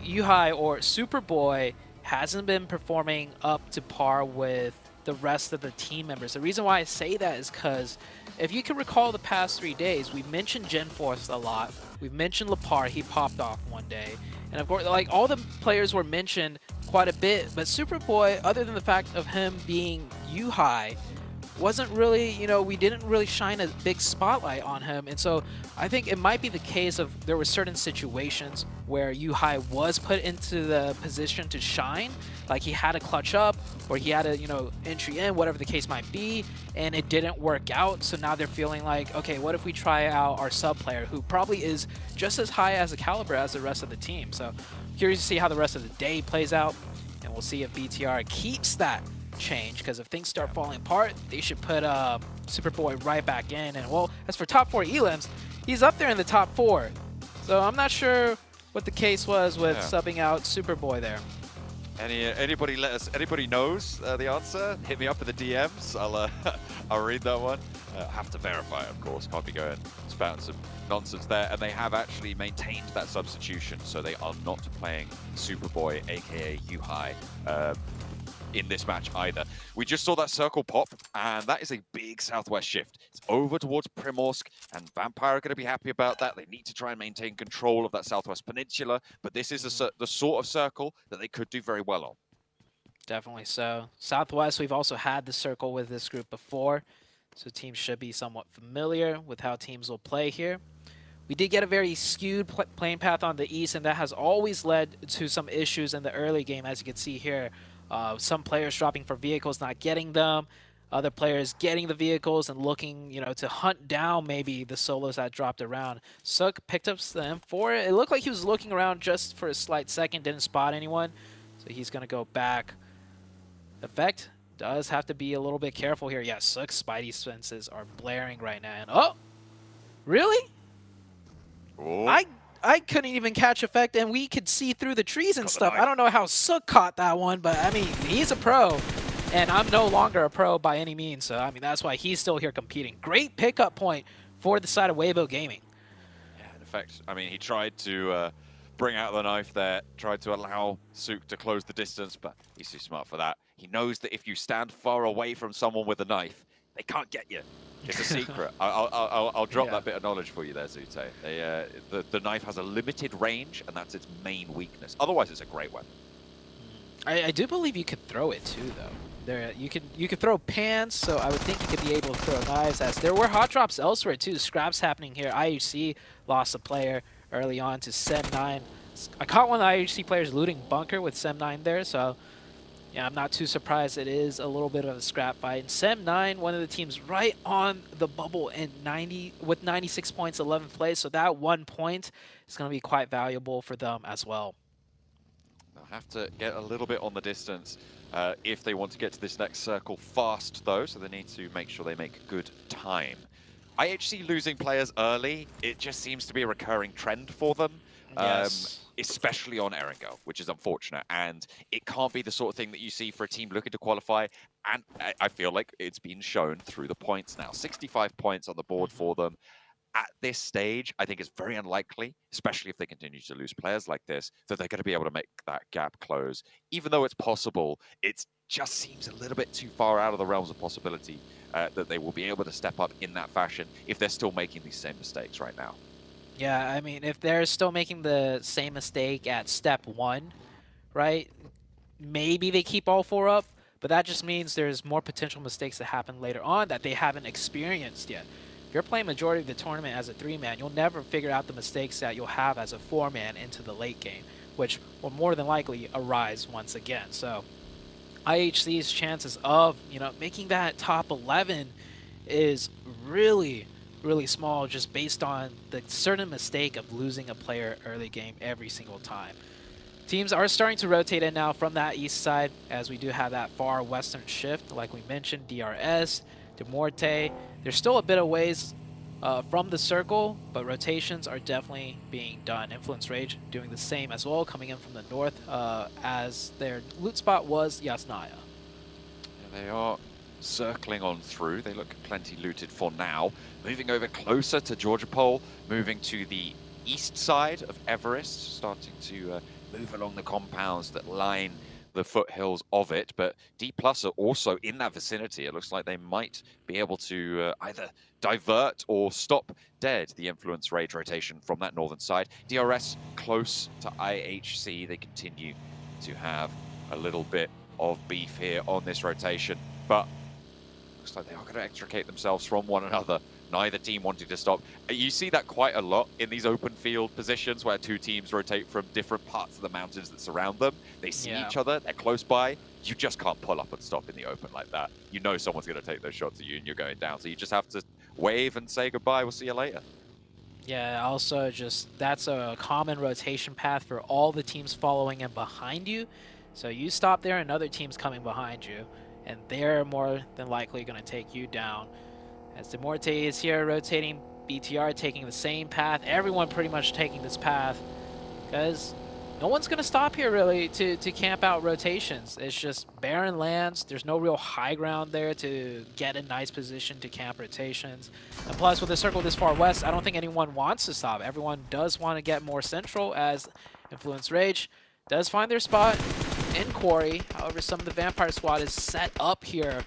Yuhai or Superboy hasn't been performing up to par with the rest of the team members. The reason why I say that is because if you can recall the past 3 days, we mentioned Genforce a lot. We've mentioned Lepar, he popped off one day. And of course, like, all the players were mentioned quite a bit, but Superboy, other than the fact of him being Yuhai, wasn't really, you know, we didn't really shine a big spotlight on him. And so I think it might be the case of there were certain situations where Yuhai was put into the position to shine, like he had to clutch up or he had a, you know, entry in, whatever the case might be, and it didn't work out. So now they're feeling like, okay, what if we try out our sub player who probably is just as high as a caliber as the rest of the team. So curious to see how the rest of the day plays out, and we'll see if BTR keeps that change, because if things start falling apart, they should put Superboy right back in. And well, as for top 4 elims, he's up there in the top 4. So I'm not sure what the case was with subbing out Superboy there. Anybody knows the answer? Hit me up in the DMs. I'll read that one. Have to verify, of course. Can't be going spouting some nonsense there. And they have actually maintained that substitution, so they are not playing Superboy, aka Yuhai, in this match either. We just saw that circle pop, and that is a big southwest shift. It's over towards Primorsk, and Vampire are going to be happy about that. They need to try and maintain control of that southwest peninsula, but this is the sort of circle that they could do very well on. Definitely so. Southwest, we've also had the circle with this group before, so teams should be somewhat familiar with how teams will play here. We did get a very skewed playing path on the east, and that has always led to some issues in the early game, as you can see here. Some players dropping for vehicles, not getting them. Other players getting the vehicles and looking, you know, to hunt down maybe the solos that dropped around. Suk picked up the M4. It looked like he was looking around just for a slight second, didn't spot anyone. So he's going to go back. Effect does have to be a little bit careful here. Yeah, Suk's Spidey senses are blaring right now. And oh, really? Oh. I couldn't even catch Effect, and we could see through the trees and stuff. I don't know how Suk caught that one, but I mean, he's a pro, and I'm no longer a pro by any means. So I mean, that's why he's still here competing. Great pickup point for the side of Weibo Gaming. Yeah, in fact, I mean, he tried to bring out the knife there, tried to allow Suk to close the distance, but he's too smart for that. He knows that if you stand far away from someone with a knife, they can't get you. It's a secret. I'll drop that bit of knowledge for you there, Zute. The knife has a limited range, and that's its main weakness. Otherwise, it's a great weapon. I do believe you could throw it too, though. There, you could throw pans, so I would think you could be able to throw knives. As there were hot drops elsewhere too. Scraps happening here. IHC lost a player early on to Sem9. I caught one of the IHC players looting bunker with Sem9 there, so. Yeah, I'm not too surprised. It is a little bit of a scrap fight. And Sem9, one of the teams right on the bubble in 96 points, 11th place. So that 1 point is going to be quite valuable for them as well. Oh, They'll have to get a little bit on the distance if they want to get to this next circle fast, though, so they need to make sure they make good time. IHC losing players early, it just seems to be a recurring trend for them. Yes. Especially on Erangel, which is unfortunate. And it can't be the sort of thing that you see for a team looking to qualify. And I feel like it's been shown through the points now. 65 points on the board for them. At this stage, I think it's very unlikely, especially if they continue to lose players like this, that they're going to be able to make that gap close. Even though it's possible, it just seems a little bit too far out of the realms of possibility that they will be able to step up in that fashion if they're still making these same mistakes right now. Yeah, I mean, if they're still making the same mistake at step 1, right, maybe they keep all 4 up, but that just means there's more potential mistakes that happen later on that they haven't experienced yet. If you're playing majority of the tournament as a 3-man, you'll never figure out the mistakes that you'll have as a 4-man into the late game, which will more than likely arise once again. So IHC's chances of, making that top 11 is really small, just based on the certain mistake of losing a player early game every single time. Teams are starting to rotate in now from that east side, as we do have that far western shift, like we mentioned, DRS, Demorte. There's still a bit of ways from the circle, but rotations are definitely being done. Influence Rage doing the same as well, coming in from the north, as their loot spot was Yasnaya. Yeah, they are circling on through. They look plenty looted for now. Moving over closer to Georgia Pole, moving to the east side of Everest, starting to move along the compounds that line the foothills of it. But D+ are also in that vicinity. It looks like they might be able to either divert or stop dead the Influence Rage rotation from that northern side. DRS close to IHC. They continue to have a little bit of beef here on this rotation, but looks like they are going to extricate themselves from one another. Neither team wanting to stop. You see that quite a lot in these open field positions where two teams rotate from different parts of the mountains that surround them. They see each other, they're close by. You just can't pull up and stop in the open like that. You know someone's going to take those shots at you and you're going down. So you just have to wave and say goodbye. We'll see you later. Yeah, also that's a common rotation path for all the teams following and behind you. So you stop there, another team's coming behind you, and they're more than likely going to take you down. As Demorte is here rotating, BTR taking the same path, everyone pretty much taking this path, because no one's going to stop here really to camp out rotations. It's just barren lands. There's no real high ground there to get a nice position to camp rotations. And plus, with the circle this far west, I don't think anyone wants to stop. Everyone does want to get more central, as Influence Rage does find their spot in Quarry. However, some of the Vampire squad is set up here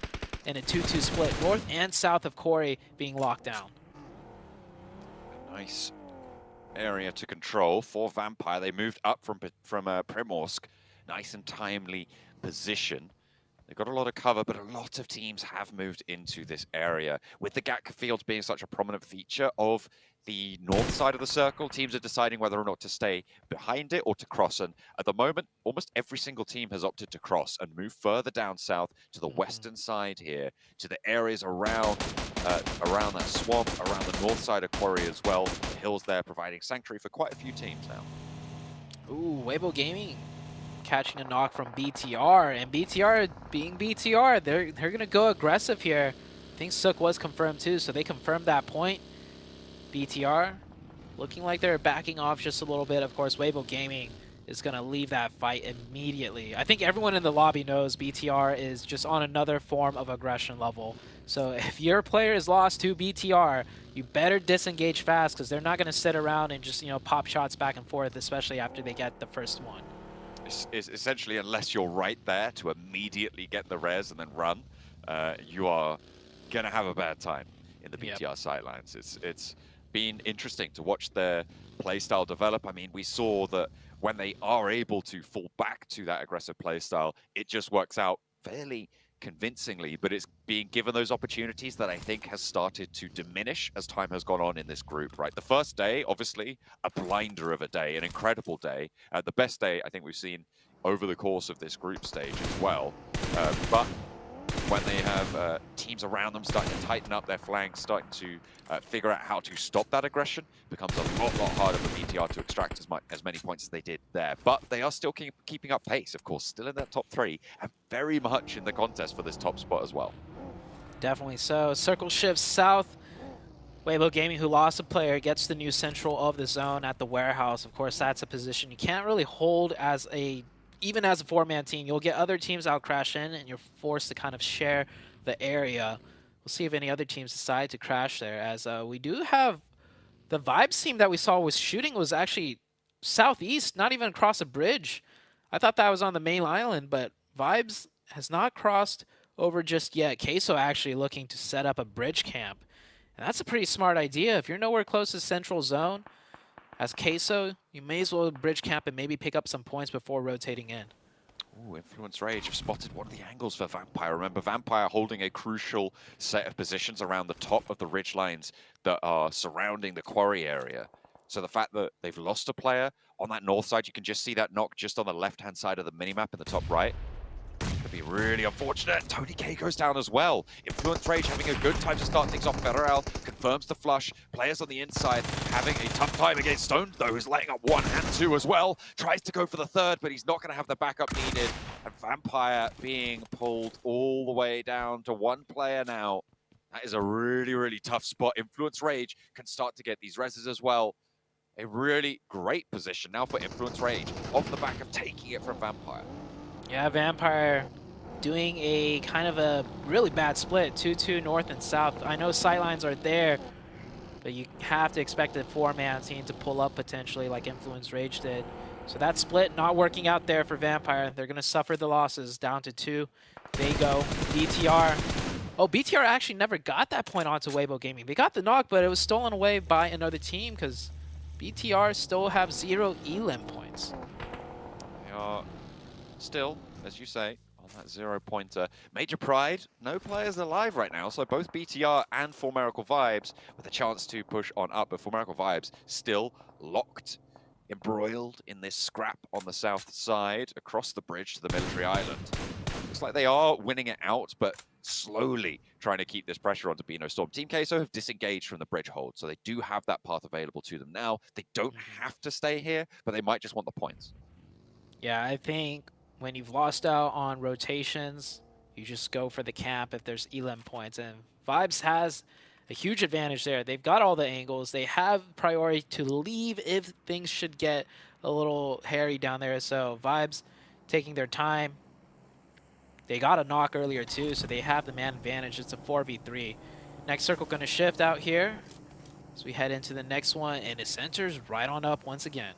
in a 2-2 split, north and south of Quarry being locked down. Nice area to control for Vampire. They moved up from Primorsk. Nice and timely position. They've got a lot of cover, but a lot of teams have moved into this area. With the Gatka fields being such a prominent feature of the north side of the circle, teams are deciding whether or not to stay behind it or to cross. And at the moment, almost every single team has opted to cross and move further down south to the western side here, to the areas around that swamp, around the north side of Quarry as well. The hills there providing sanctuary for quite a few teams now. Ooh, Weibo Gaming catching a knock from BTR, and BTR being BTR, they're gonna go aggressive here. I think Sook was confirmed too, so they confirmed that point. BTR looking like they're backing off just a little bit. Of course, Weibo Gaming is gonna leave that fight immediately. I think everyone in the lobby knows BTR is just on another form of aggression level. So if your player is lost to BTR, you better disengage fast, because they're not gonna sit around and just pop shots back and forth, especially after they get the first one. It's essentially, unless you're right there to immediately get the res and then run, you are going to have a bad time in the BTR sidelines. It's been interesting to watch their playstyle develop. I mean, we saw that when they are able to fall back to that aggressive playstyle, it just works out fairly convincingly, but it's being given those opportunities that I think has started to diminish as time has gone on in this group, right? The first day, obviously, a blinder of a day, an incredible day. The best day I think we've seen over the course of this group stage as well. But when they have teams around them starting to tighten up their flanks, starting to figure out how to stop that aggression, it becomes a lot harder for BTR to extract as many points as they did there. But they are still keeping up pace, of course, still in that top 3, and very much in the contest for this top spot as well. Definitely so. Circle shifts south. Weibo Gaming, who lost a player, gets the new central of the zone at the warehouse. Of course, that's a position you can't really hold even as a 4-man team. You'll get other teams out crash in, and you're forced to kind of share the area. We'll see if any other teams decide to crash there, as we do have the Vibes team that we saw was shooting was actually southeast, not even across a bridge. I thought that was on the main island, but Vibes has not crossed over just yet. Queso actually looking to set up a bridge camp. And that's a pretty smart idea. If you're nowhere close to central zone, as Queso, you may as well bridge camp and maybe pick up some points before rotating in. Ooh, Influence Rage have spotted one of the angles for Vampire. Remember, Vampire holding a crucial set of positions around the top of the ridge lines that are surrounding the quarry area. So the fact that they've lost a player on that north side, you can just see that knock just on the left-hand side of the minimap in the top right. Could be really unfortunate. Tony K goes down as well. Influence Rage having a good time to start things off. Federal confirms the flush. Players on the inside having a tough time against Stone, though, who's laying up 1 and 2 as well. Tries to go for the third, but he's not going to have the backup needed. And Vampire being pulled all the way down to 1 player now. That is a really tough spot. Influence Rage can start to get these reses as well. A really great position now for Influence Rage off the back of taking it from Vampire. Yeah, Vampire doing a kind of a really bad split, 2-2 north and south. I know sightlines are there, but you have to expect a 4-man team to pull up potentially like Influence Rage did. So that split not working out there for Vampire. They're going to suffer the losses down to 2. They go. BTR. Oh, BTR actually never got that point onto Weibo Gaming. They got the knock, but it was stolen away by another team because BTR still have 0 elim points. They are still, as you say, on that 0-pointer. Major Pride, no players alive right now, so both BTR and For Miracle Vibes with a chance to push on up, but For Miracle Vibes still locked, embroiled in this scrap on the south side across the bridge to the military island. Looks like they are winning it out, but slowly trying to keep this pressure onto Beano Storm. Team Queso have disengaged from the bridge hold, so they do have that path available to them now. They don't have to stay here, but they might just want the points. Yeah, I think when you've lost out on rotations, you just go for the camp if there's elim points. And Vibes has a huge advantage there. They've got all the angles. They have priority to leave if things should get a little hairy down there. So Vibes taking their time. They got a knock earlier too, so they have the man advantage. It's a 4v3. Next circle going to shift out here as we head into the next one, and it centers right on up once again.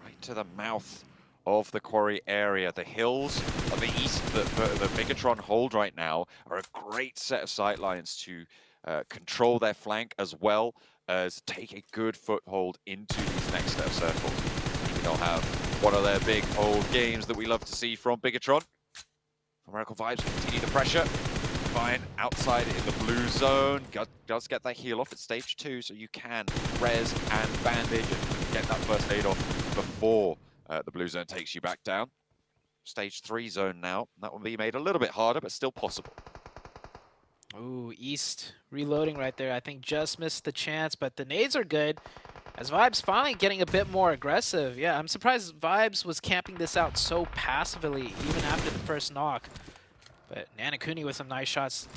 Right to the mouth of the quarry area. The hills of the east that the Bigatron hold right now are a great set of sightlines to control their flank as well as take a good foothold into these next set of circles. Maybe they'll have one of their big old games that we love to see from Bigatron. Miracle Vibes continue the pressure. Fine outside in the blue zone. Does get that heal off at stage 2, so you can res and bandage and get that first aid off before the blue zone takes you back down. Stage 3 zone now. That will be made a little bit harder, but still possible. Ooh, East reloading right there. I think just missed the chance, but the nades are good. As Vibes finally getting a bit more aggressive. Yeah, I'm surprised Vibes was camping this out so passively even after the first knock. But Nanakuni with some nice shots.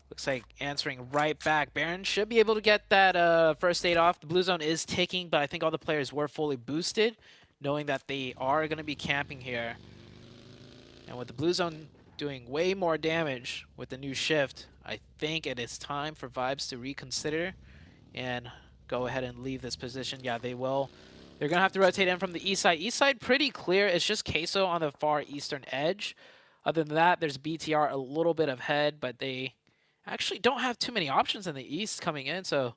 Looks like answering right back. Baron should be able to get that first aid off. The blue zone is ticking, but I think all the players were fully boosted, knowing that they are going to be camping here. And with the blue zone doing way more damage with the new shift, I think it is time for Vibes to reconsider and go ahead and leave this position. Yeah, they will. They're going to have to rotate in from the east side. East side pretty clear. It's just Queso on the far eastern edge. Other than that, there's BTR a little bit ahead, but they actually don't have too many options in the east coming in, so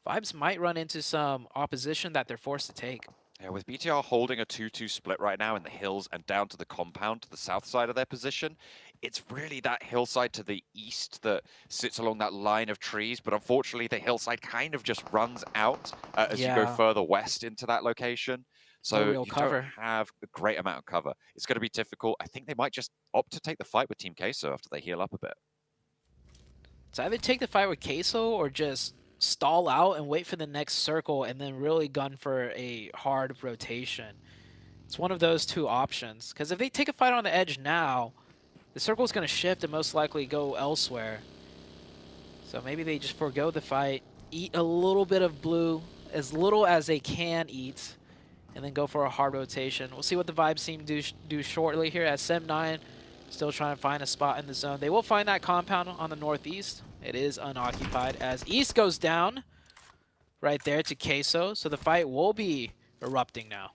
Vibes might run into some opposition that they're forced to take. Yeah, with BTR holding a 2-2 split right now in the hills and down to the compound to the south side of their position, it's really that hillside to the east that sits along that line of trees, but unfortunately the hillside kind of just runs out as you go further west into that location. So real you cover. don't have a great amount of cover. It's going to be difficult. I think they might just opt to take the fight with Team Queso after they heal up a bit. So either take the fight with Queso or just stall out and wait for the next circle and then really gun for a hard rotation. It's one of those two options. Because if they take a fight on the edge now, the circle is going to shift and most likely go elsewhere. So maybe they just forego the fight, eat a little bit of blue, as little as they can eat, and then go for a hard rotation. We'll see what the Vibes team do shortly here as Sem9 still trying to find a spot in the zone. They will find that compound on the northeast. It is unoccupied as East goes down right there to Queso. So the fight will be erupting now.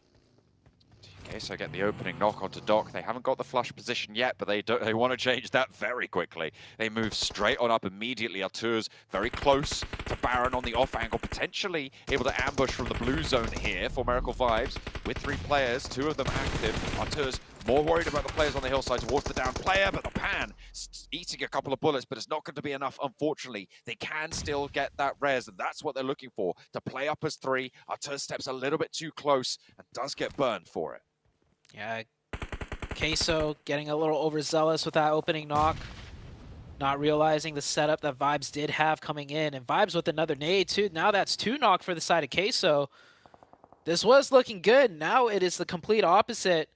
Queso get the opening knock onto Doc. They haven't got the flush position yet, but they want to change that very quickly. They move straight on up immediately. Artur's very close to Baron on the off angle, potentially able to ambush from the blue zone here for Miracle Vibes. With 3 players, 2 of them active. Artur's more worried about the players on the hillside towards the down player, but the pan eating a couple of bullets, but it's not going to be enough, unfortunately. They can still get that res, and that's what they're looking for, to play up as 3. Artur steps a little bit too close and does get burned for it. Yeah, Queso getting a little overzealous with that opening knock. Not realizing the setup that Vibes did have coming in. And Vibes with another nade too. Now that's 2 knock for the side of Queso. This was looking good. Now it is the complete opposite.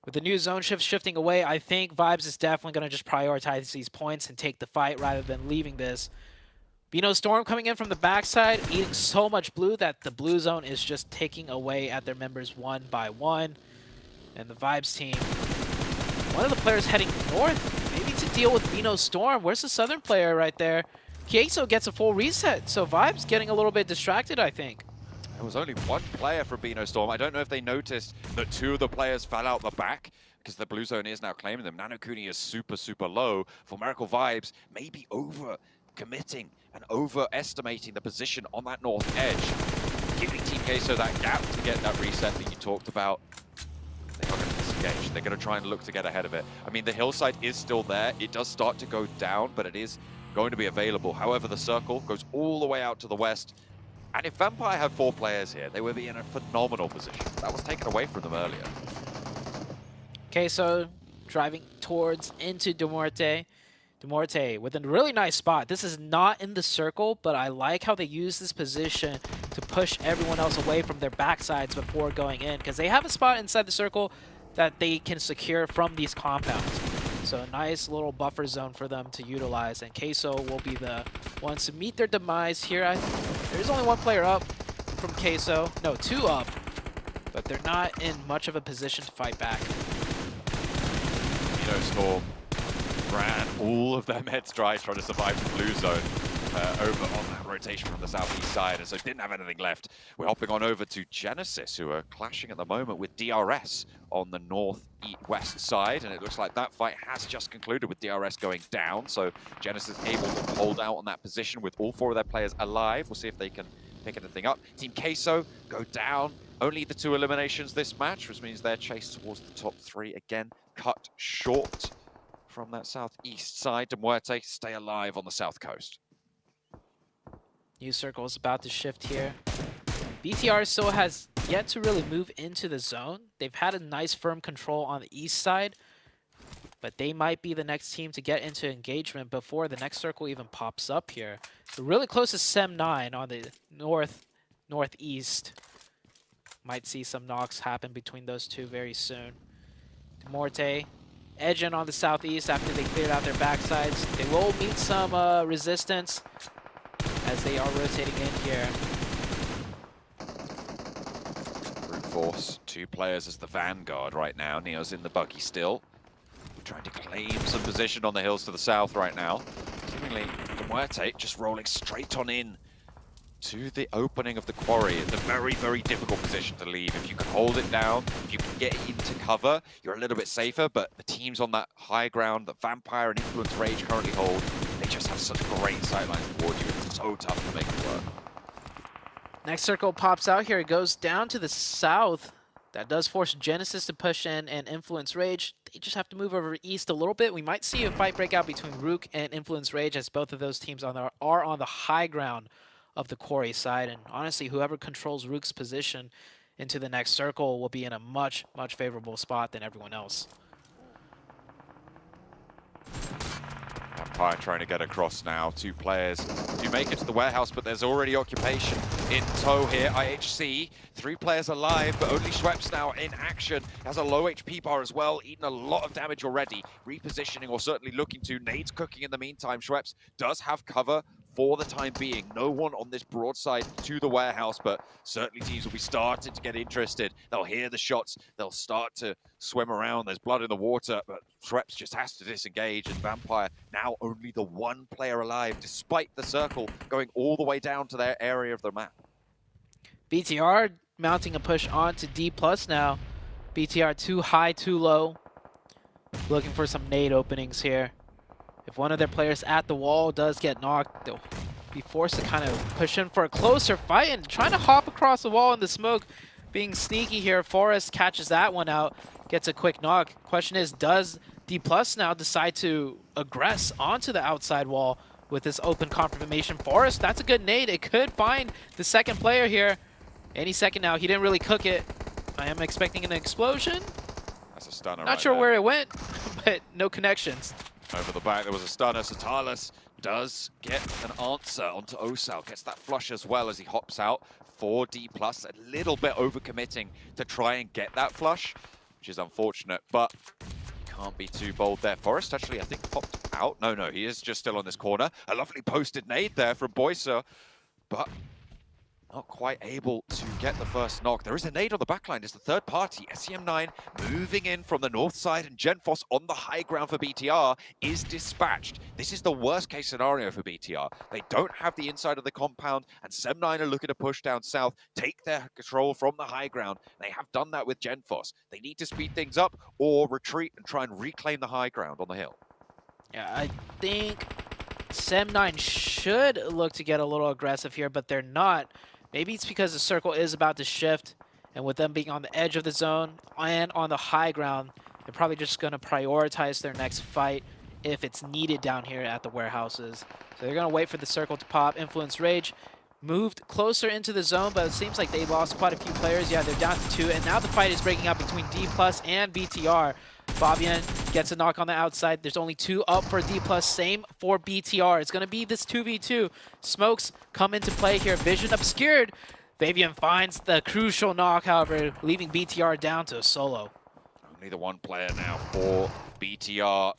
With the new zone shift shifting away, I think Vibes is definitely going to just prioritize these points and take the fight rather than leaving this. Bino Storm coming in from the backside, eating so much blue that the blue zone is just taking away at their members one by one. And the Vibes team, one of the players heading north, maybe to deal with Bino Storm. Where's the southern player right there? Queso gets a full reset, so Vibes getting a little bit distracted, I think. There was only 1 player from Bino Storm. I don't know if they noticed that 2 of the players fell out the back, because the blue zone is now claiming them. Nanokuni is super, super low. For Miracle Vibes, maybe over-committing and overestimating the position on that north edge, giving Team Queso that gap to get that reset that you talked about. They're not going to disengage. They're going to try and look to get ahead of it. I mean, the hillside is still there. It does start to go down, but it is going to be available. However, the circle goes all the way out to the west. And if Vampire had 4 players here, they would be in a phenomenal position. That was taken away from them earlier. Queso driving towards into Demorte. Demorte with a really nice spot. This is not in the circle, but I like how they use this position to push everyone else away from their backsides before going in, because they have a spot inside the circle that they can secure from these compounds. So a nice little buffer zone for them to utilize, and Queso will be the ones to meet their demise here. There's only 1 player up from Queso. No, 2 up, but they're not in much of a position to fight back. Bino Storm ran all of their meds dry trying to survive the blue zone over on that rotation from the southeast side, and so didn't have anything left. We're hopping on over to Genesis, who are clashing at the moment with DRS on the northwest side, and it looks like that fight has just concluded with DRS going down, so Genesis able to hold out on that position with all 4 of their players alive. We'll see if they can pick anything up. Team Queso go down. Only the 2 eliminations this match, which means their chase towards the top 3 again cut short from that southeast side. De Muerte stay alive on the south coast. New circle is about to shift here. BTR still has yet to really move into the zone. They've had a nice firm control on the east side, but they might be the next team to get into engagement before the next circle even pops up here. They're really close to Sem9 on the northeast. Might see some knocks happen between those 2 very soon. De Morte edging on the southeast after they cleared out their backsides. They will meet some resistance as they are rotating in here. Brute force, 2 players as the vanguard right now. Neo's in the buggy still, trying to claim some position on the hills to the south right now. Seemingly, De Muerte just rolling straight on in to the opening of the quarry. It's a very, very difficult position to leave. If you can hold it down, if you can get into cover, you're a little bit safer, but the teams on that high ground that Vampire and Influence Rage currently hold, they just have such great sightlines towards you. It's so tough to make it work. Next circle pops out here. It goes down to the south. That does force Genesis to push in and Influence Rage. They just have to move over east a little bit. We might see a fight break out between Rook and Influence Rage, as both of those teams are on the high ground of the quarry side. And honestly, whoever controls Rook's position into the next circle will be in a much favorable spot than everyone else. Vampire trying to get across now. 2 players do make it to the warehouse, but there's already occupation in tow here. IHC, 3 players alive, but only Schweppes now in action. Has a low HP bar as well, eaten a lot of damage already. Repositioning, or certainly looking to. Nades cooking in the meantime. Schweppes does have cover for the time being. No one on this broadside to the warehouse, but certainly teams will be starting to get interested. They'll hear the shots. They'll start to swim around. There's blood in the water, but Schweppes just has to disengage, and Vampire now only the 1 player alive, despite the circle going all the way down to their area of the map. BTR mounting a push onto D+ now. BTR too high, too low. Looking for some nade openings here. If one of their players at the wall does get knocked, they'll be forced to kind of push in for a closer fight, and trying to hop across the wall in the smoke, being sneaky here. Forrest catches that one out, gets a quick knock. Question is, does D+ now decide to aggress onto the outside wall with this open confirmation? Forrest, that's a good nade. It could find the second player here any second now. He didn't really cook it. I am expecting an explosion. That's a stunner. Not sure where it went, but no connections. Over the back, there was a stunner. Satalis does get an answer onto Osal. Gets that flush as well as he hops out for D+. A little bit overcommitting to try and get that flush, which is unfortunate, but can't be too bold there. Forrest actually, I think, popped out. No, he is just still on this corner. A lovely posted nade there from Boyser, but not quite able to get the first knock. There is a nade on the backline. It's the third party. SEM9 moving in from the north side, and Genfos on the high ground for BTR is dispatched. This is the worst case scenario for BTR. They don't have the inside of the compound, and SEM9 are looking to push down south, take their control from the high ground. They have done that with Genfos. They need to speed things up or retreat and try and reclaim the high ground on the hill. Yeah, I think SEM9 should look to get a little aggressive here, but they're not. Maybe it's because the circle is about to shift, and with them being on the edge of the zone and on the high ground, they're probably just going to prioritize their next fight if it's needed down here at the warehouses. So they're going to wait for the circle to pop. Influence Rage moved closer into the zone, but it seems like they lost quite a few players. Yeah, they're down to 2, and now the fight is breaking up between D+ and BTR. Fabian gets a knock on the outside. There's only 2 up for D+, same for BTR. It's going to be this 2v2. Smokes come into play here. Vision obscured. Fabian finds the crucial knock, however, leaving BTR down to a solo. Only the 1 player now for BTR.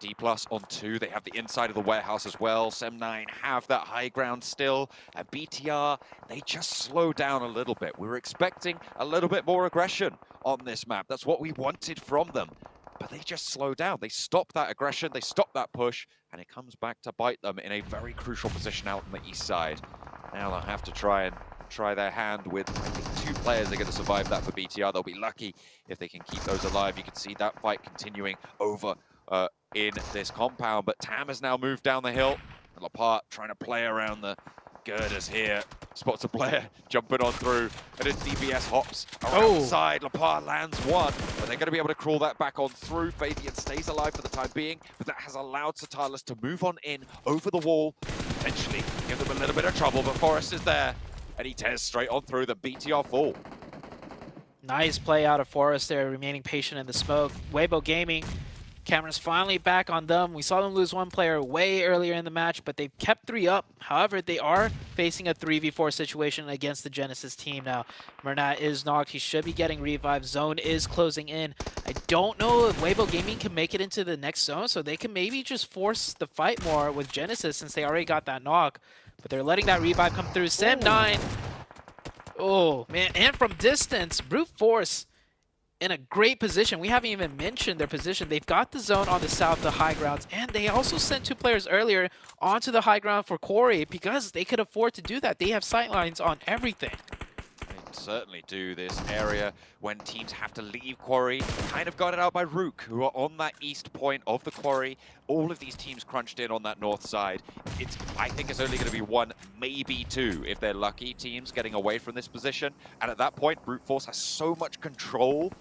D+ on 2. They have the inside of the warehouse as well. SEM9 have that high ground still. And BTR, they just slow down a little bit. We were expecting a little bit more aggression on this map. That's what we wanted from them. But they just slow down. They stop that aggression. They stop that push. And it comes back to bite them in a very crucial position out on the east side. Now they'll have to try their hand with, I think, 2 players are going to survive that for BTR. They'll be lucky if they can keep those alive. You can see that fight continuing over in this compound, but Tam has now moved down the hill. And Lapart trying to play around the girders here. Spots a player jumping on through, and as DBS hops around the side, Lapart lands 1, but they're going to be able to crawl that back on through. Fabian stays alive for the time being, but that has allowed Satalis to move on in over the wall, potentially give them a little bit of trouble, but Forrest is there, and he tears straight on through the BTR fall. Nice play out of Forrest there, remaining patient in the smoke. Weibo Gaming, cameras finally back on them. We saw them lose 1 player way earlier in the match, but they've kept 3 up. However, they are facing a 3v4 situation against the Genesis team now. Mernat is knocked. He should be getting revived. Zone is closing in. I don't know if Weibo Gaming can make it into the next zone, so they can maybe just force the fight more with Genesis since they already got that knock. But they're letting that revive come through. SEM9. Oh, man. And from distance, Brute Force in a great position. We haven't even mentioned their position. They've got the zone on the south, the high grounds, and they also sent 2 players earlier onto the high ground for Quarry because they could afford to do that. They have sightlines on everything. They certainly do. This area when teams have to leave Quarry, kind of got it out by Rook, who are on that east point of the Quarry. All of these teams crunched in on that north side. I think it's only going to be 1, maybe 2, if they're lucky, teams getting away from this position. And at that point, Brute Force has so much control.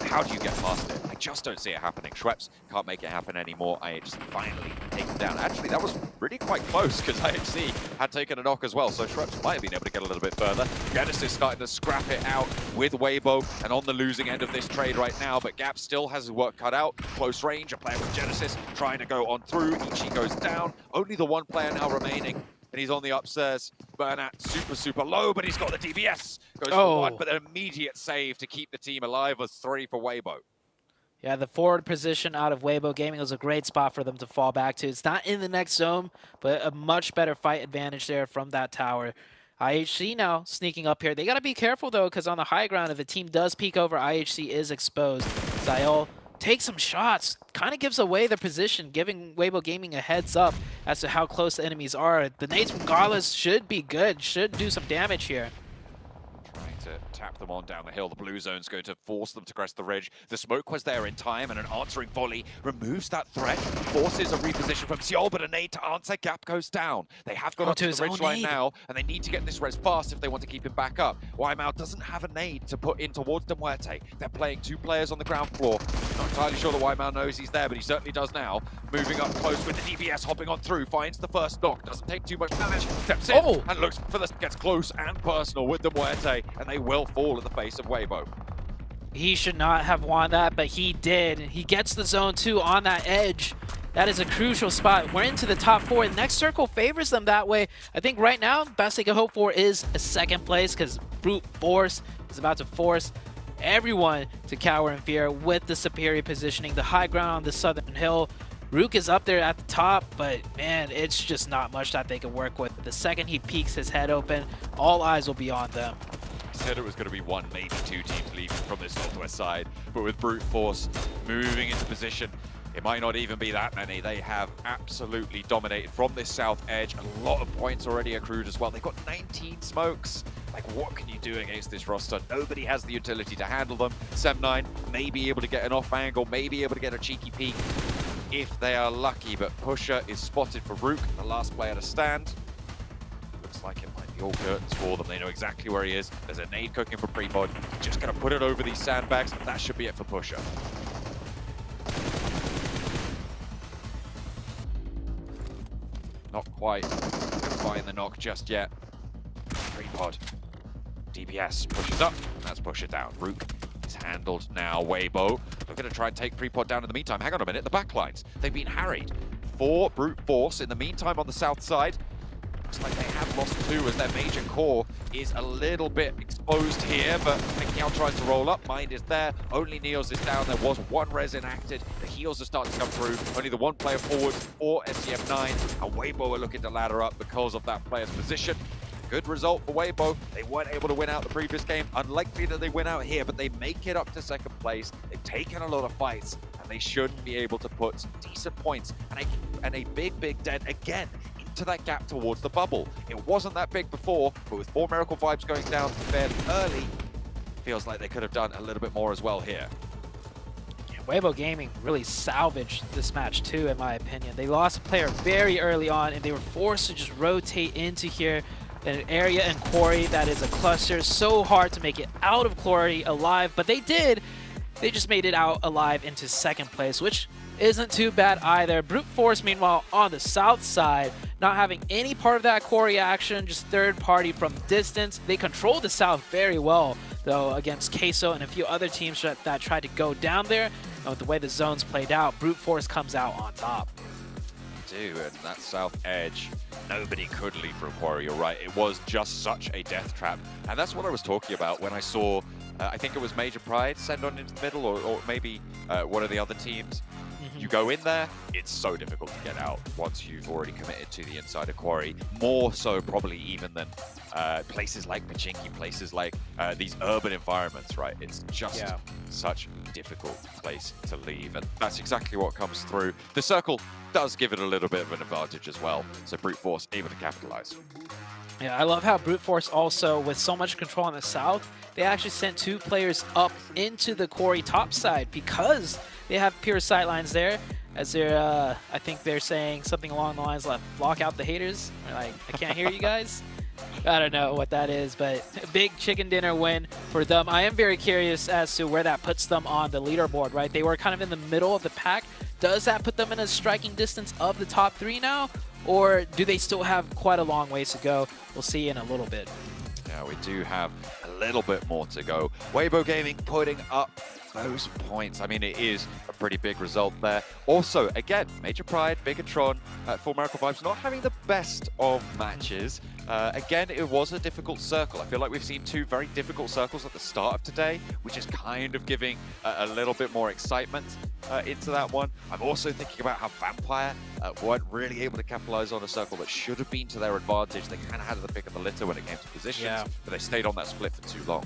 How do you get past it? I just don't see it happening. Schweppes can't make it happen anymore. I just finally take down. Actually, that was really quite close because IHC had taken a knock as well, so Shreps might have been able to get a little bit further. Genesis starting to scrap it out with Weibo and on the losing end of this trade right now, but Gap still has his work cut out. Close range, a player with Genesis trying to go on through. Ichi goes down. Only the one player now remaining. And he's on the upstairs. Bernat super low, but he's got the DBS. Goes for one, but an immediate save to keep the team alive was 3 for Weibo. Yeah, the forward position out of Weibo Gaming was a great spot for them to fall back to. It's not in the next zone, but a much better fight advantage there from that tower. IHC now sneaking up here. They got to be careful, though, because on the high ground, if a team does peek over, IHC is exposed. Zayol takes some shots, kind of gives away the position, giving Weibo Gaming a heads up as to how close the enemies are. The nades from Garlas should be good, should do some damage here. Trying to tap them on down the hill. The blue zone's going to force them to crest the ridge. The smoke was there in time, and an answering volley removes that threat. Forces a reposition from Seoul, but a nade to answer. Gap goes down. They have got onto the ridge line now, and they need to get this res fast if they want to keep him back up. Waimao doesn't have a nade to put in towards Demuerte. They're playing 2 players on the ground floor. Not entirely sure that Waimao knows he's there, but he certainly does now. Moving up close with the DBS, hopping on through, finds the first knock, doesn't take too much damage, steps in and looks for this, gets close and personal with Demuerte, and they will fall at the face of Weibo. He should not have won that, but he did. He gets the zone 2 on that edge. That is a crucial spot. We're into the top 4. The next circle favors them that way. I think right now, best they can hope for is a 2nd place because Brute Force is about to force everyone to cower in fear with the superior positioning. The high ground on the southern hill. Rook is up there at the top, but man, it's just not much that they can work with. The second he peeks his head open, all eyes will be on them. Said it was going to be 1, maybe 2 teams leaving from this northwest side, but with Brute Force moving into position, it might not even be that many. They have absolutely dominated from this south edge. A lot of points already accrued as well. They've got 19 smokes. Like, what can you do against this roster? Nobody has the utility to handle them. 7-9 may be able to get an off angle, may be able to get a cheeky peek if they are lucky, but Pusher is spotted for Rook, the last player to stand. Looks like it might be all curtains for them. They know exactly where he is. There's a nade cooking for Prepod. Just going to put it over these sandbags. That should be it for Pusher. Not quite going to find the knock just yet. Prepod. DPS pushes up, and that's Pusher down. Rook is handled now. Weibo. We're going to try and take Prepod down in the meantime. Hang on a minute, the backlines. They've been harried. 4 Brute Force in the meantime on the south side. Looks like they have lost 2 as their major core is a little bit exposed here, but Mikiao tries to roll up. Mind is there. Only Neos is down. There was 1 res enacted. The heals are starting to come through. Only the 1 player forward for SCF9. And Weibo are looking to ladder up because of that player's position. Good result for Weibo. They weren't able to win out the previous game. Unlikely that they win out here, but they make it up to 2nd place. They've taken a lot of fights, and they should be able to put some decent points and a big dent again into that gap towards the bubble. It wasn't that big before, but with 4 Miracle Vibes going down fairly early, feels like they could have done a little bit more as well here. Weibo Gaming really salvaged this match too, in my opinion. They lost a player very early on, and they were forced to just rotate into here in an area in Quarry that is a cluster. So hard to make it out of Quarry alive, but they did. They just made it out alive into 2nd place, which isn't too bad either. Brute Force, meanwhile, on the south side, not having any part of that Quarry action, just 3rd party from distance. They controlled the south very well, though, against Queso and a few other teams that tried to go down there. And with the way the zones played out, Brute Force comes out on top. And that south edge, nobody could leave from Quarry. You're right, it was just such a death trap, and that's what I was talking about when I saw I think it was Major Pride send on into the middle, or maybe one of the other teams. You go in there, it's so difficult to get out once you've already committed to the inside of Quarry. More so probably even than places like Pachinki, places like these urban environments, right? It's just such a difficult place to leave, and that's exactly what comes through. The circle does give it a little bit of an advantage as well, so Brute Force able to capitalize. Yeah, I love how Brute Force also, with so much control on the south, they actually sent 2 players up into the Quarry top side because they have pure sightlines there. As they're, I think they're saying something along the lines of block out the haters. Like, I can't hear you guys. I don't know what that is, but a big chicken dinner win for them. I am very curious as to where that puts them on the leaderboard, right? They were kind of in the middle of the pack Does that put them in a striking distance of the top 3 now? Or do they still have quite a long ways to go? We'll see in a little bit. Yeah, we do have a little bit more to go. Weibo Gaming putting up those points. I mean, it is a pretty big result there. Also, again, Major Pride, Bigatron, Full Miracle Vibes not having the best of matches. Again, it was a difficult circle. I feel like we've seen 2 very difficult circles at the start of today, which is kind of giving a little bit more excitement into that one. I'm also thinking about how Vampire weren't really able to capitalize on a circle that should have been to their advantage. They kind of had the pick of the litter when it came to positions, but they stayed on that split for too long.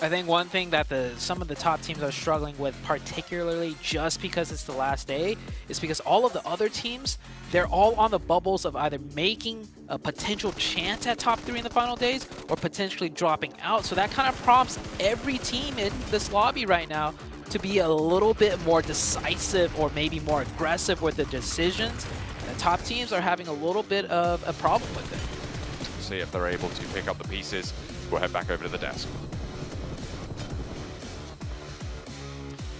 I think one thing that some of the top teams are struggling with, particularly just because it's the last day, is because all of the other teams, they're all on the bubbles of either making a potential chance at top 3 in the final days or potentially dropping out. So that kind of prompts every team in this lobby right now to be a little bit more decisive or maybe more aggressive with the decisions. And the top teams are having a little bit of a problem with it. See if they're able to pick up the pieces. We'll head back over to the desk.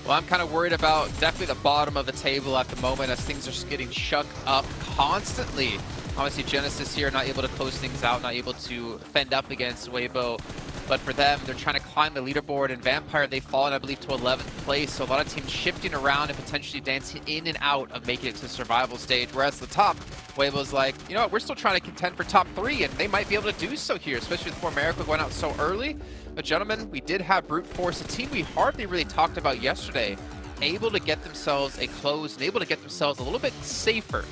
Well, I'm kind of worried about definitely the bottom of the table at the moment as things are getting shucked up constantly. Obviously, Genesis here not able to close things out, not able to fend up against Weibo. But for them, they're trying to climb the leaderboard, and Vampire, they've fallen, I believe, to 11th place. So a lot of teams shifting around and potentially dancing in and out of making it to the survival stage. Whereas the top, Weibo's like, you know what, we're still trying to contend for top 3, and they might be able to do so here, especially with Formerica going out so early. But gentlemen, we did have Brute Force, a team we hardly really talked about yesterday, able to get themselves a close and able to get themselves a little bit safer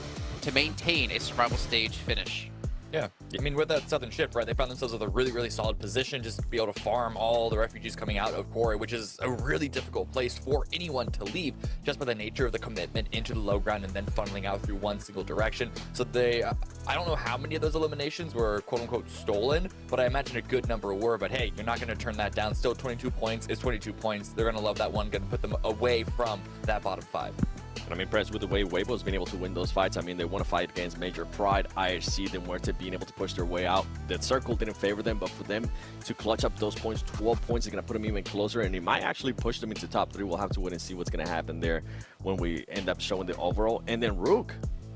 to maintain a survival stage finish. Yeah, I mean, with that southern shift, right, they found themselves with a really, really solid position just to be able to farm all the refugees coming out of Quarry, which is a really difficult place for anyone to leave just by the nature of the commitment into the low ground and then funneling out through one single direction. So they, I don't know how many of those eliminations were quote-unquote stolen, but I imagine a good number were. But hey, you're not going to turn that down. Still 22 points is 22 points. They're going to love that one, going to put them away from that bottom 5. And I'm impressed with the way Weibo's been able to win those fights. I mean, they won a fight against Major Pride, IHC, then Muerte being able to push their way out. That circle didn't favor them, but for them to clutch up those points, 12 points, is going to put them even closer, and it might actually push them into top 3. We'll have to wait and see what's going to happen there when we end up showing the overall. And then Rook,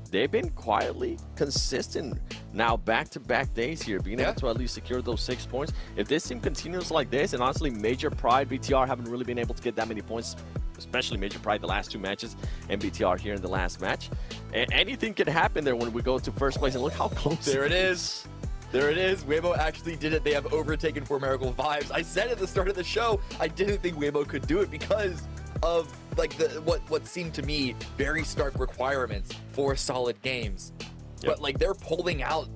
they've been quietly consistent now back-to-back days here, being able to at least secure those 6 points. If this team continues like this, and honestly, Major Pride, BTR haven't really been able to get that many points, especially Major Pride the last 2 matches, and BTR here in the last match. And anything can happen there when we go to first place, and look how close. There it is. There it is. Weibo actually did it. They have overtaken For Miracle Vibes. I said at the start of the show, I didn't think Weibo could do it because of like what seemed to me very stark requirements for solid games. But like they're pulling out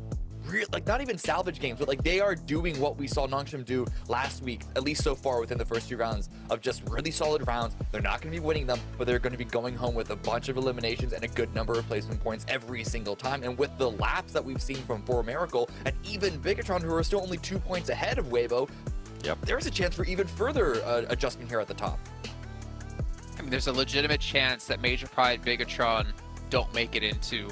like not even salvage games, but like they are doing what we saw Nongshim do last week, at least so far within the first 2 rounds of just really solid rounds. They're not going to be winning them, but they're going to be going home with a bunch of eliminations and a good number of placement points every single time. And with the laps that we've seen from For Miracle and even Bigatron, who are still only 2 points ahead of Weibo, there's a chance for even further adjustment here at the top. I mean, there's a legitimate chance that Major Pride, Bigatron don't make it into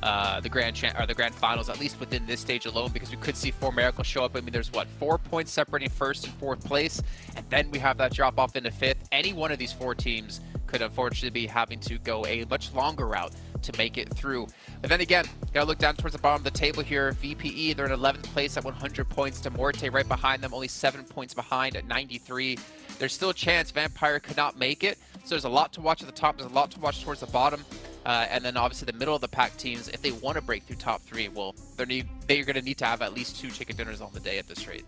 the Grand Finals, at least within this stage alone, because we could see For Miracle show up. I mean, there's what, 4 points separating 1st and 4th place, and then we have that drop off into 5th. Any one of these 4 teams could unfortunately be having to go a much longer route to make it through. But then again, gotta look down towards the bottom of the table here. VPE, they're in 11th place at 100 points to Muerte right behind them, only 7 points behind at 93. There's still a chance Vampire could not make it, so there's a lot to watch at the top, there's a lot to watch towards the bottom. And then obviously the middle of the pack teams, if they want to break through top 3, well, they're going to need to have at least 2 chicken dinners on the day at this rate.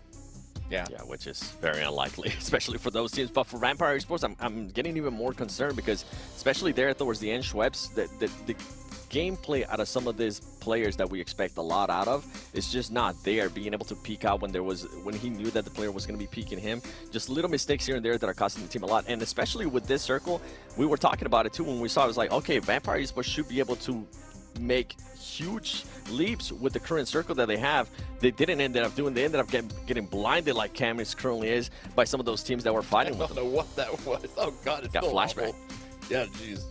Yeah, which is very unlikely, especially for those teams. But for Vampire Esports, I'm getting even more concerned because, especially there towards the end, Schweppes, the gameplay out of some of these players that we expect a lot out of is just not there. Being able to peek out when he knew that the player was going to be peeking him, just little mistakes here and there that are costing the team a lot. And especially with this circle, we were talking about it too when we saw it. It was like, okay, Vampire Esports should be able to make huge leaps with the current circle that they have. They didn't end up doing. They ended up getting blinded like Camus currently is by some of those teams that were fighting with them. I don't know what that was. Oh god, it's got flashback. Awful. Yeah, jeez.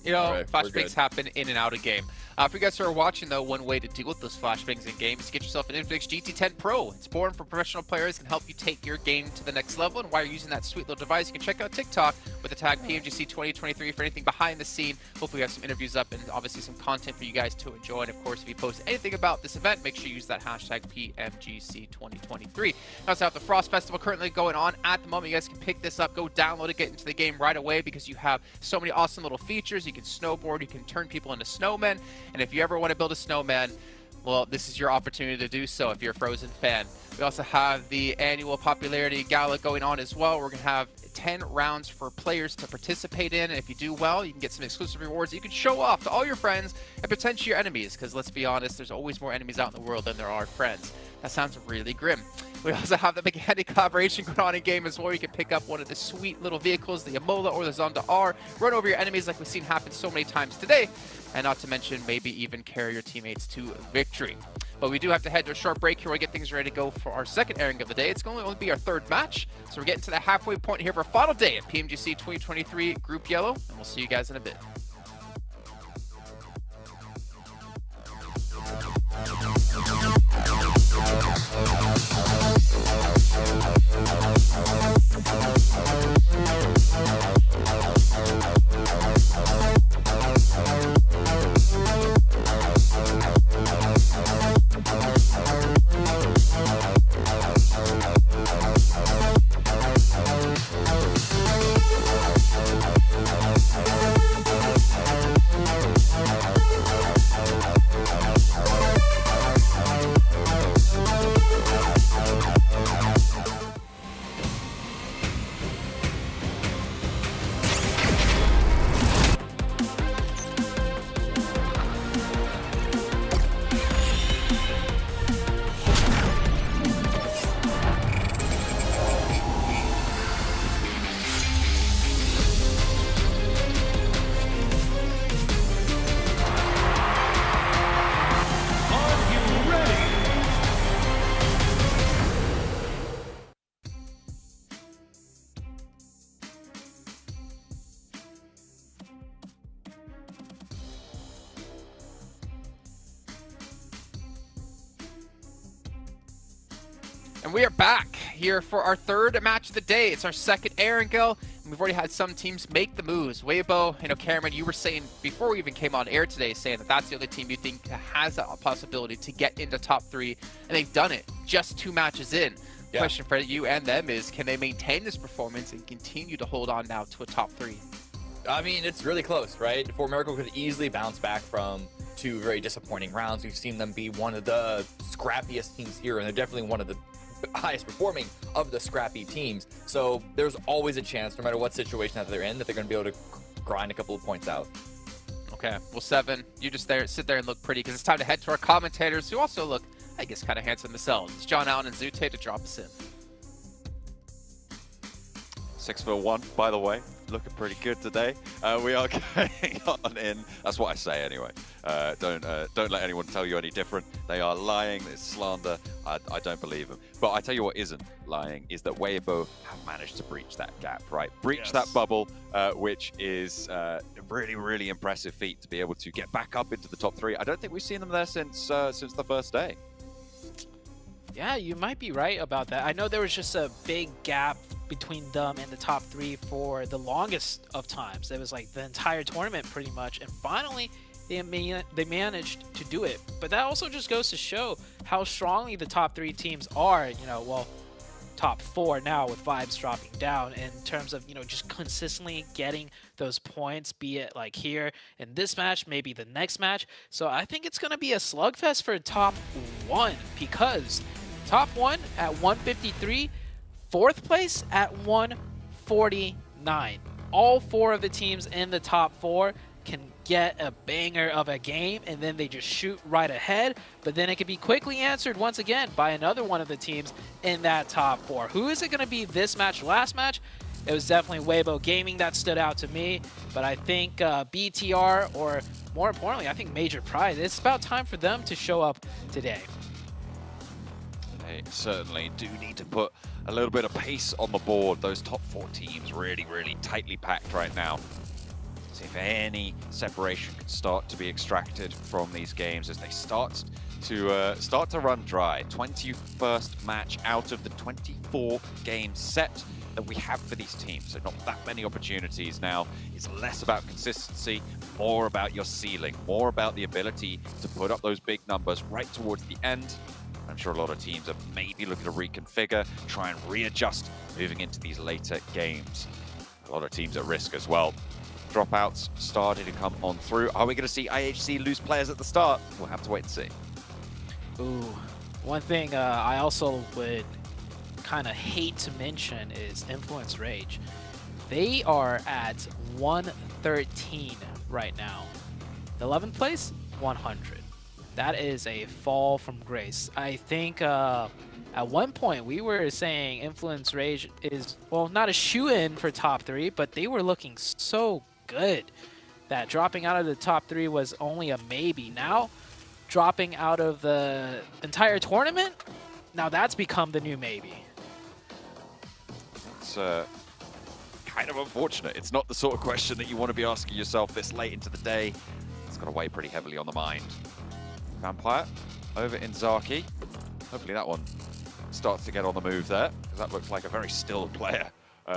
You know, flashbacks happen in and out of game. For you guys who are watching, though, one way to deal with those flashbangs in games is to get yourself an Infinix GT10 Pro. It's born for professional players, can help you take your game to the next level. And while you're using that sweet little device, you can check out TikTok with the tag PMGC 2023 for anything behind the scene. Hopefully we have some interviews up and obviously some content for you guys to enjoy. And of course, if you post anything about this event, make sure you use that hashtag PMGC 2023. We also have the Frost Festival currently going on at the moment. You guys can pick this up, go download it, get into the game right away because you have so many awesome little features. You can snowboard, you can turn people into snowmen. And if you ever want to build a snowman, well, this is your opportunity to do so if you're a Frozen fan. We also have the annual popularity gala going on as well. We're going to have 10 rounds for players to participate in. And if you do well, you can get some exclusive rewards that you can show off to all your friends and potentially your enemies. Because let's be honest, there's always more enemies out in the world than there are friends. That sounds really grim. We also have the mechanic collaboration going on in game as well. You can pick up one of the sweet little vehicles, the Amola or the Zonda R, run over your enemies like we've seen happen so many times today, and not to mention maybe even carry your teammates to victory. But we do have to head to a short break here. We'll get things ready to go for our second airing of the day. It's going to only be our third match, so we're getting to the halfway point here for our final day at PMGC 2023 Group Yellow, and we'll see you guys in a bit. And we are back here for our third match of the day. It's our second airing go, and we've already had some teams make the moves. Weibo, Cameron, you were saying before we even came on air today, saying that that's the only team you think has a possibility to get into top 3, and they've done it just 2 matches in. The question for you and them is, can they maintain this performance and continue to hold on now to a top 3? I mean, it's really close, right? For Miracle could easily bounce back from 2 very disappointing rounds. We've seen them be one of the scrappiest teams here, and they're definitely one of the highest performing of the scrappy teams. So there's always a chance, no matter what situation that they're in, that they're going to be able to grind a couple of points out. Okay, well, Seven, you just sit there and look pretty, because it's time to head to our commentators, who also look, I guess, kind of handsome themselves. It's John Allen and Zute to drop us in. 6'1", by the way, looking pretty good today. We are going on in. That's what I say anyway. Don't let anyone tell you any different. They are lying. It's slander. I don't believe them. But I tell you what isn't lying is that Weibo have managed to breach that gap, right? Breach that bubble, which is a really, really impressive feat to be able to get back up into the top 3. I don't think we've seen them there since the first day. Yeah, you might be right about that. I know there was just a big gap between them and the top 3 for the longest of times. It was like the entire tournament pretty much, and finally they managed to do it. But that also just goes to show how strongly the top 3 teams are, well, top 4 now with Vibes dropping down in terms of, just consistently getting those points, be it like here in this match, maybe the next match. So I think it's going to be a slugfest for top 1, because top 1 at 153, 4th place at 149. All 4 of the teams in the top 4 can get a banger of a game, and then they just shoot right ahead, but then it can be quickly answered once again by another one of the teams in that top 4. Who is it going to be this match? Last match, it was definitely Weibo Gaming that stood out to me, but I think BTR, or more importantly, I think Major Pride, it's about time for them to show up today. They certainly do need to put a little bit of pace on the board. Those top 4 teams really, really tightly packed right now. See if any separation can start to be extracted from these games as they start to run dry. 21st match out of the 24 game set that we have for these teams. So not that many opportunities now. It's less about consistency, more about your ceiling, more about the ability to put up those big numbers right towards the end. I'm sure a lot of teams are maybe looking to reconfigure, try and readjust moving into these later games. A lot of teams at risk as well. Dropouts starting to come on through. Are we going to see IHC lose players at the start? We'll have to wait and see. Ooh, one thing I also would kind of hate to mention is Influence Rage. They are at 113 right now. 11th place, 100. That is a fall from grace. I think at one point we were saying Influence Rage is, well, not a shoe-in for top 3, but they were looking so good that dropping out of the top 3 was only a maybe. Now, dropping out of the entire tournament, now that's become the new maybe. It's kind of unfortunate. It's not the sort of question that you want to be asking yourself this late into the day. It's got to weigh pretty heavily on the mind. Vampire over in Zaki. Hopefully that one starts to get on the move there, because that looks like a very still player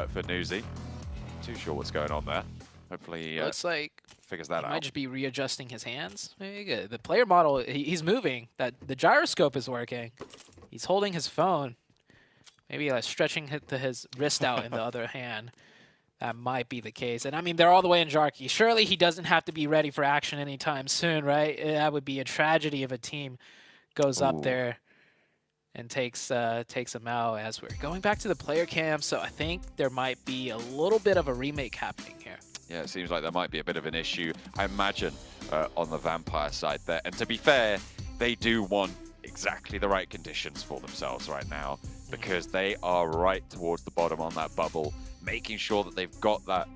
for Newsy. Not too sure what's going on there. Hopefully looks like figures that he out. might just be readjusting his hands. Maybe the player model, he's moving. The gyroscope is working. He's holding his phone. Maybe stretching his wrist out in the other hand. That might be the case. And I mean, they're all the way in Jarky. Surely he doesn't have to be ready for action anytime soon, right? That would be a tragedy if a team goes up there and takes him out. As we're going back to the player cam, so I think there might be a little bit of a remake happening here. Yeah, it seems like there might be a bit of an issue, I imagine, on the Vampire side there. And to be fair, they do want exactly the right conditions for themselves right now, because they are right towards the bottom on that bubble, making sure that they've got that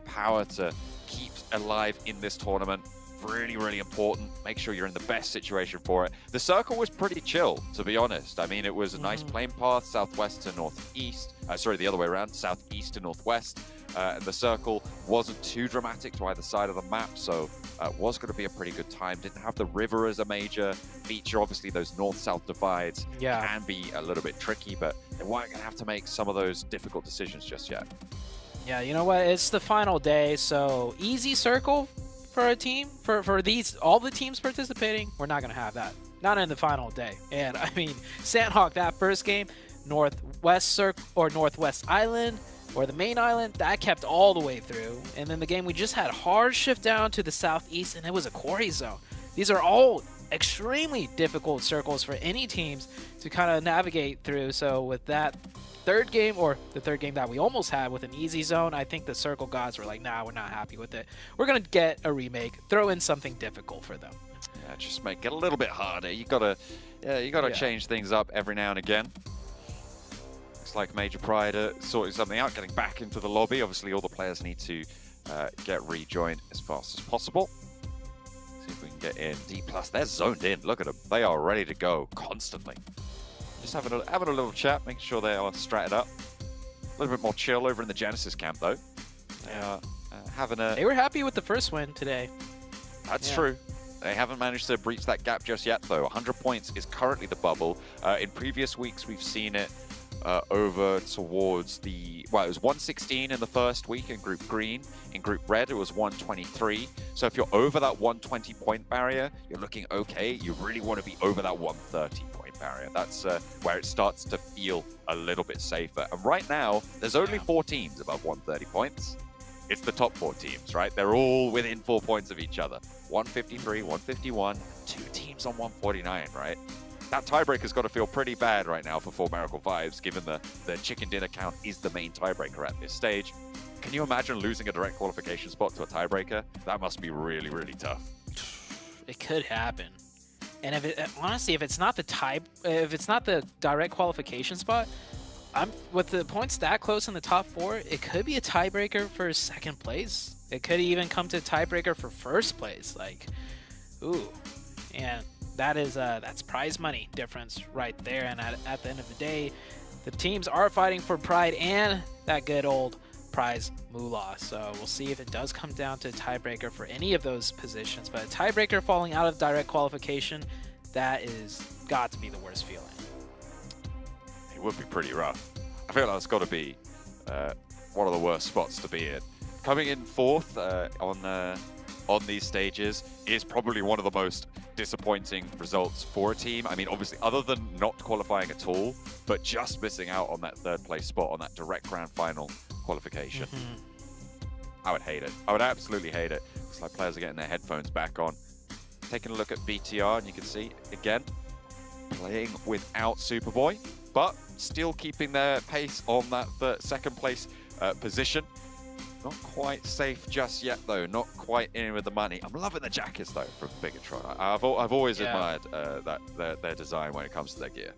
power to keep alive in this tournament. Really, really important. Make sure you're in the best situation for it. The circle was pretty chill, to be honest. I mean, it was a nice plane path, southwest to northeast. Sorry, the other way around, southeast to northwest. And the circle wasn't too dramatic to either side of the map, so it was going to be a pretty good time. Didn't have the river as a major feature. Obviously, those north-south divides can be a little bit tricky, but they weren't going to have to make some of those difficult decisions just yet. Yeah, you know what? It's the final day, so easy circle for a team, for all the teams participating. We're not going to have that. Not in the final day. And I mean, Sandhawk, that first game, Northwest Circle or Northwest Island, or the main island, that kept all the way through. And then the game we just had hard shift down to the southeast, and it was a quarry zone. These are all extremely difficult circles for any teams to kind of navigate through. So with that third game, or the third game that we almost had with an easy zone, I think the circle gods were like, nah, we're not happy with it. We're gonna get a remake, throw in something difficult for them. Yeah, just make it a little bit harder. You gotta change things up every now and again. Like Major Pride sorting something out, getting back into the lobby. Obviously, all the players need to get rejoined as fast as possible. See if we can get in. D+, they're zoned in. Look at them. They are ready to go constantly. Just having a little chat, making sure they are stratted up. A little bit more chill over in the Genesis camp, though. They are having a... They were happy with the first win today. That's true. They haven't managed to breach that gap just yet, though. 100 points is currently the bubble. In previous weeks, we've seen it over towards the, well, it was 116 in the first week in Group Green. In Group Red, it was 123. So if you're over that 120 point barrier, you're looking okay. You really want to be over that 130 point barrier. That's where it starts to feel a little bit safer. And right now, there's only 4 teams above 130 points. It's the top 4 teams, right? They're all within 4 points of each other. 153, 151, 2 teams on 149, right? That tiebreaker's got to feel pretty bad right now for Full Miracle Vibes, given the chicken dinner count is the main tiebreaker at this stage. Can you imagine losing a direct qualification spot to a tiebreaker? That must be really, really tough. It could happen. And if it, honestly, if it's not the direct qualification spot, with the points that close in the top 4, it could be a tiebreaker for second place. It could even come to a tiebreaker for first place. Like, ooh, and that is that's prize money difference right there. And at the end of the day, the teams are fighting for pride and that good old prize moolah. So we'll see if it does come down to a tiebreaker for any of those positions. But a tiebreaker falling out of direct qualification, that is got to be the worst feeling. It would be pretty rough. I feel like it's got to be one of the worst spots to be in. Coming in fourth on these stages is probably one of the most disappointing results for a team. I mean, obviously, other than not qualifying at all, but just missing out on that third place spot on that direct grand final qualification. I would hate it. I would absolutely hate it. It's like players are getting their headphones back on. Taking a look at BTR, and you can see, again, playing without Superboy, but still keeping their pace on that second place position. Not quite safe just yet, though. Not quite in with the money. I'm loving the jackets, though, from Bigatron. I've always admired their design when it comes to their gear.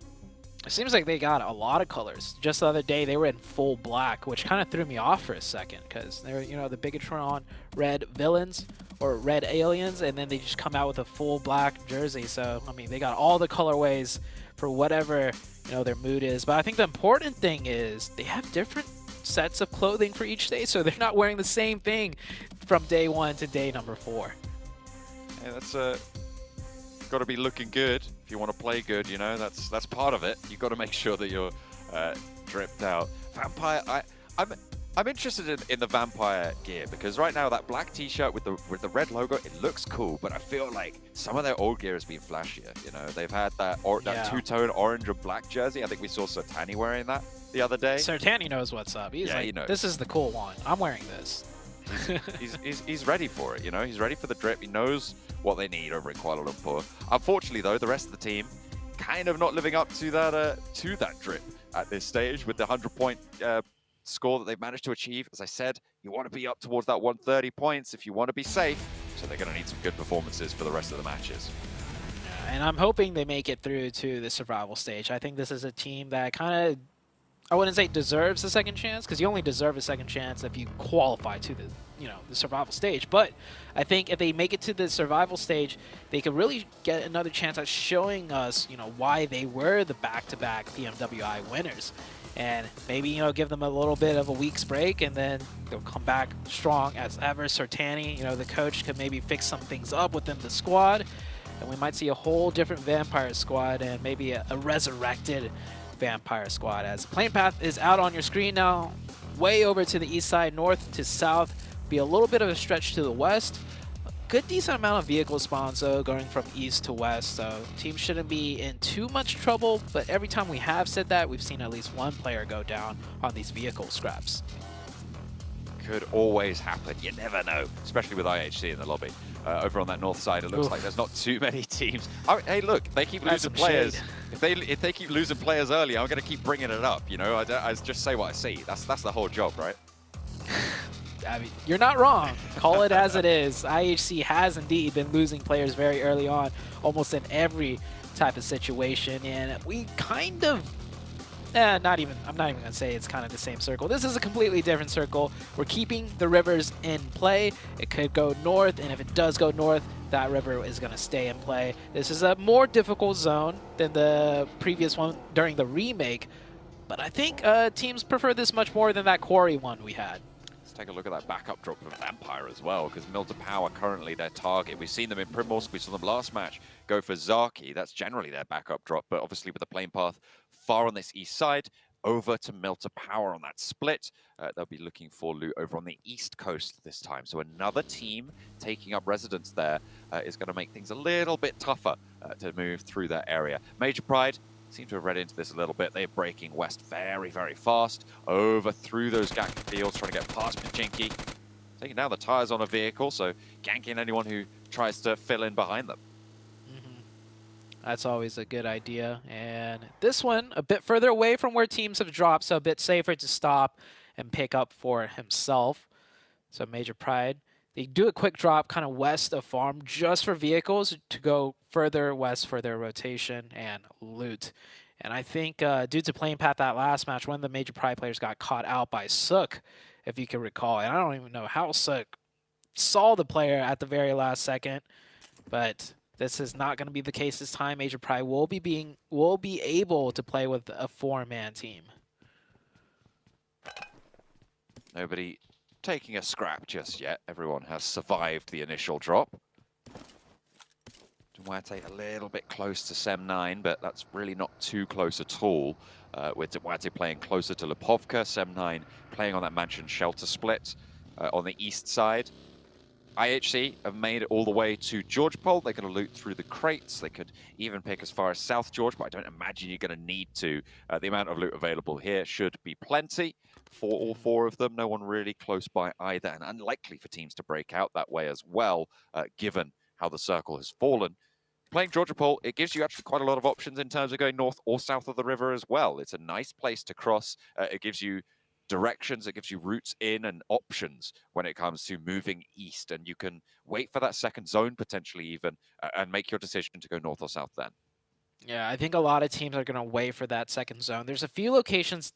It seems like they got a lot of colors. Just the other day, they were in full black, which kind of threw me off for a second, because they're, you know, the Bigatron red villains or red aliens, and then they just come out with a full black jersey. So, I mean, they got all the colorways for whatever, you know, their mood is. But I think the important thing is they have different sets of clothing for each day, so they're not wearing the same thing from day 1 to day number 4. Yeah, that's got to be looking good if you want to play good. You know, that's part of it. You got to make sure that you're dripped out. Vampire, I'm interested in the Vampire gear, because right now that black T-shirt with the red logo, it looks cool, but I feel like some of their old gear has been flashier. You know, they've had that two-tone orange and black jersey. I think we saw Sertani wearing that the other day. Sertani knows what's up. He's like, he knows. This is the cool one. I'm wearing this. he's ready for it, you know. He's ready for the drip. He knows what they need over in Kuala Lumpur. Unfortunately, though, the rest of the team kind of not living up to that drip at this stage with the 100-point score that they've managed to achieve. As I said, you want to be up towards that 130 points if you want to be safe. So they're going to need some good performances for the rest of the matches. And I'm hoping they make it through to the survival stage. I think this is a team that kind of, I wouldn't say deserves a second chance, because you only deserve a second chance if you qualify to the, you know, the survival stage. But I think if they make it to the survival stage, they could really get another chance at showing us, you know, why they were the back-to-back PMWI winners. And maybe, you know, give them a little bit of a week's break, and then they'll come back strong as ever. Sertani, you know, the coach could maybe fix some things up within the squad, and we might see a whole different Vampire squad and maybe a resurrected Vampire squad. As Plane Path is out on your screen now, way over to the east side, north to south, be a little bit of a stretch to the west. Good decent amount of vehicle spawns though, going from east to west, so teams shouldn't be in too much trouble, but every time we have said that, we've seen at least one player go down on these vehicle scraps. Could always happen. You never know, especially with IHC in the lobby. Over on that north side, it looks like there's not too many teams. Oh, hey, look, they keep losing players. If they keep losing players early, I'm going to keep bringing it up. You know, I just say what I see. That's the whole job, right? I mean, you're not wrong. Call it as it is. IHC has indeed been losing players very early on, almost in every type of situation, and we kind of. I'm not even going to say it's kind of the same circle. This is a completely different circle. We're keeping the rivers in play. It could go north, and if it does go north, that river is going to stay in play. This is a more difficult zone than the previous one during the remake, but I think teams prefer this much more than that quarry one we had. Let's take a look at that backup drop from Vampire as well, because Milton Power currently their target. We've seen them in Primorsk, we saw them last match go for Zaki. That's generally their backup drop, but obviously with the plane path far on this east side, over to Milton Power on that split. They'll be looking for loot over on the east coast this time. So another team taking up residence there is going to make things a little bit tougher to move through that area. Major Pride seem to have read into this a little bit. They're breaking west very, very fast, over through those gap fields, trying to get past Pachinki. Taking down the tires on a vehicle, so ganking anyone who tries to fill in behind them. That's always a good idea. And this one, a bit further away from where teams have dropped, so a bit safer to stop and pick up for himself. So Major Pride, they do a quick drop kind of west of farm just for vehicles to go further west for their rotation and loot. And I think due to plane path that last match, one of the Major Pride players got caught out by Sook, if you can recall. And I don't even know how Sook saw the player at the very last second, but this is not going to be the case this time. Major Pride will be able to play with a 4-man team. Nobody taking a scrap just yet. Everyone has survived the initial drop. Duarte a little bit close to Sem9, but that's really not too close at all. With Duarte playing closer to Lipovka, Sem9 playing on that mansion shelter split on the east side. IHC have made it all the way to Georgopol. They're going to loot through the crates. They could even pick as far as South George, but I don't imagine you're going to need to. The amount of loot available here should be plenty for all four of them. No one really close by either, and unlikely for teams to break out that way as well, given how the circle has fallen. Playing Georgopol, it gives you actually quite a lot of options in terms of going north or south of the river as well. It's a nice place to cross. It gives you directions, it gives you routes in and options when it comes to moving east, and you can wait for that second zone potentially even and make your decision to go north or south then. Yeah, I think a lot of teams are going to wait for that second zone. There's a few locations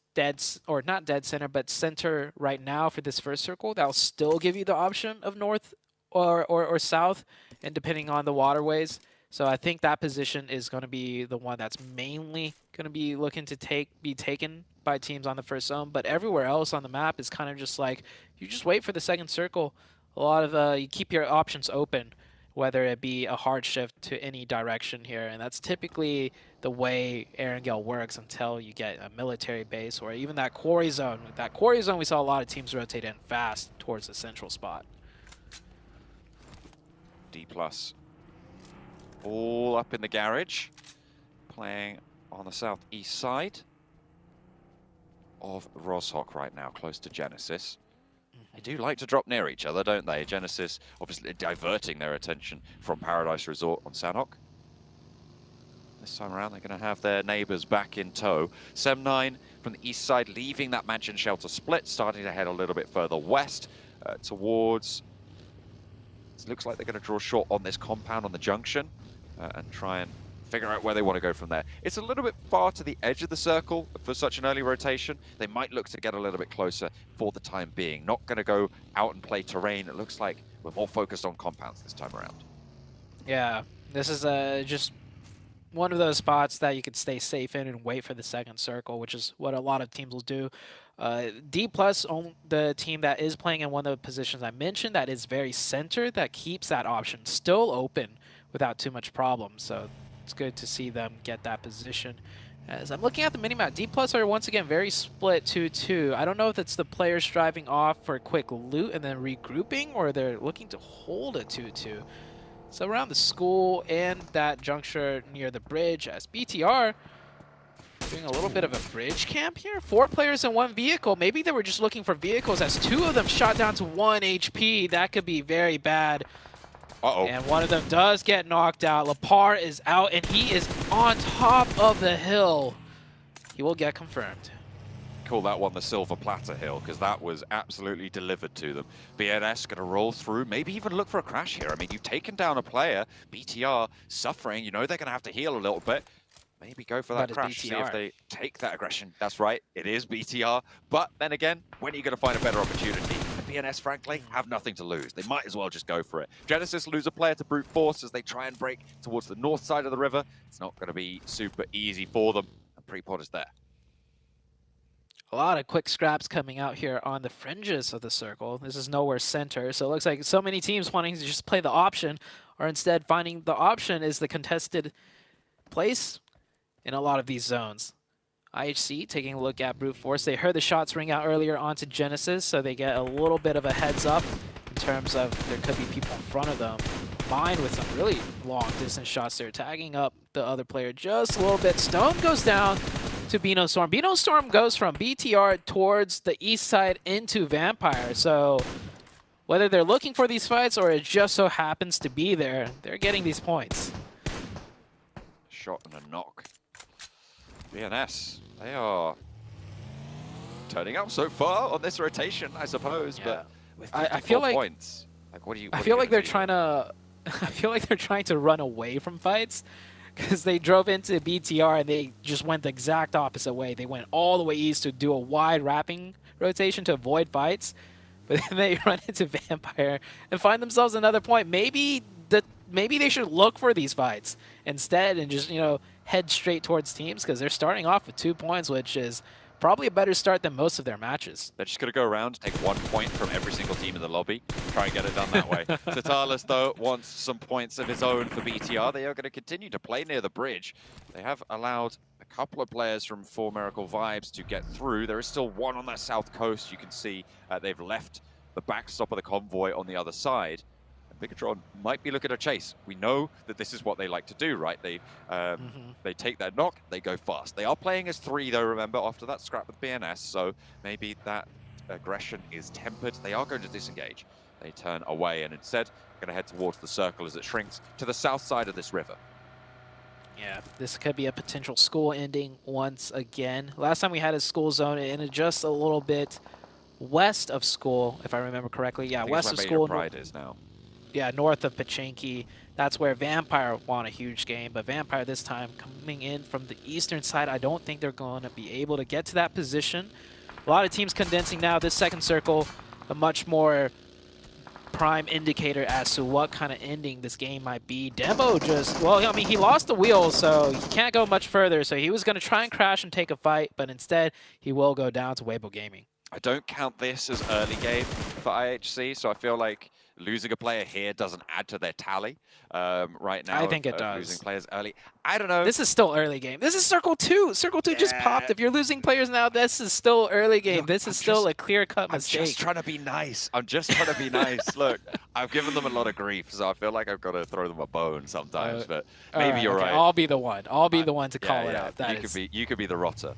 or not dead center, but center right now for this first circle that'll still give you the option of north or south, and depending on the waterways. So I think that position is going to be the one that's mainly going to be looking to be taken by teams on the first zone. But everywhere else on the map is kind of just like, you just wait for the second circle. A lot of you keep your options open, whether it be a hard shift to any direction here. And that's typically the way Erangel works until you get a military base or even that quarry zone. With that quarry zone, we saw a lot of teams rotate in fast towards the central spot. D+. All up in the garage, playing on the southeast side of Roshok right now, close to Genesis. They do like to drop near each other, don't they? Genesis obviously diverting their attention from Paradise Resort on Sanhok. This time around, they're going to have their neighbors back in tow. Sem9 from the east side, leaving that mansion shelter split, starting to head a little bit further west towards... It looks like they're going to draw short on this compound on the junction and try and figure out where they want to go from there. It's a little bit far to the edge of the circle for such an early rotation. They might look to get a little bit closer for the time being. Not going to go out and play terrain. It looks like we're more focused on compounds this time around. Yeah, this is just one of those spots that you could stay safe in and wait for the second circle, which is what a lot of teams will do. D+, the team that is playing in one of the positions I mentioned, that is very centered, that keeps that option still open without too much problem. So it's good to see them get that position. As I'm looking at the minimap, D+ are once again very split 2-2. I don't know if it's the players driving off for a quick loot and then regrouping, or they're looking to hold a 2-2. So around the school and that juncture near the bridge, as BTR doing a little bit of a bridge camp here. 4 players in 1 vehicle. Maybe they were just looking for vehicles, as 2 of them shot down to 1 HP. That could be very bad. Uh-oh. And one of them does get knocked out. Lepar is out, and he is on top of the hill. He will get confirmed. Call that one the Silver Platter Hill, because that was absolutely delivered to them. BNS going to roll through, maybe even look for a crash here. I mean, you've taken down a player, BTR suffering. You know they're going to have to heal a little bit. Maybe go for that crash, see if they take that aggression. That's right, it is BTR. But then again, when are you going to find a better opportunity? The BNS, frankly, have nothing to lose. They might as well just go for it. Genesis lose a player to brute force as they try and break towards the north side of the river. It's not going to be super easy for them. And Prepod is there. A lot of quick scraps coming out here on the fringes of the circle. This is nowhere center, so it looks like so many teams wanting to just play the option, or instead finding the option is the contested place in a lot of these zones. IHC taking a look at brute force. They heard the shots ring out earlier onto Genesis, so they get a little bit of a heads up in terms of there could be people in front of them. Mine with some really long distance shots there, tagging up the other player just a little bit. Stone goes down to Beano Storm. Beano Storm goes from BTR towards the east side into Vampire. So whether they're looking for these fights or it just so happens to be there, they're getting these points. Shot and a knock. BNS, they are turning up so far on this rotation, I suppose. Yeah. But I feel like points. Like, what do you? I feel like they're trying to. I feel like they're trying to run away from fights, because they drove into BTR and they just went the exact opposite way. They went all the way east to do a wide wrapping rotation to avoid fights, but then they run into Vampire and find themselves another point. Maybe they should look for these fights instead and just, you know, head straight towards teams, because they're starting off with 2 points, which is probably a better start than most of their matches. They're just going to go around, take 1 point from every single team in the lobby, try and get it done that way. Totalis, though, wants some points of his own for BTR. They are going to continue to play near the bridge. They have allowed a couple of players from 4 Miracle Vibes to get through. There is still one on that south coast. You can see they've left the backstop of the convoy on the other side. Bigatron might be looking to chase. We know that this is what they like to do, right? They take that knock, they go fast. They are playing as 3, though, remember, after that scrap with BNS, so maybe that aggression is tempered. They are going to disengage. They turn away and instead going to head towards the circle as it shrinks to the south side of this river. Yeah, this could be a potential school ending once again. Last time we had a school zone, it ended just a little bit west of school, if I remember correctly. Yeah, west of school. Pride is now. Yeah, north of Pachinki. That's where Vampire won a huge game, but Vampire this time coming in from the eastern side. I don't think they're going to be able to get to that position. A lot of teams condensing now. This second circle, a much more prime indicator as to what kind of ending this game might be. Demo just, well, I mean, he lost the wheel, so he can't go much further. So he was going to try and crash and take a fight, but instead he will go down to Weibo Gaming. I don't count this as early game for IHC, so I feel like losing a player here doesn't add to their tally right now. I think it does. Losing players early. I don't know. This is still early game. This is Circle 2. Circle 2 just popped. If you're losing players now, this is still early game. Look, this is still a clear-cut mistake. I'm just trying to be nice. I'm just trying to be nice. Look, I've given them a lot of grief, so I feel like I've got to throw them a bone sometimes, but maybe you're right. I'll be the one. I'll be the one to call it out. You could be the rotter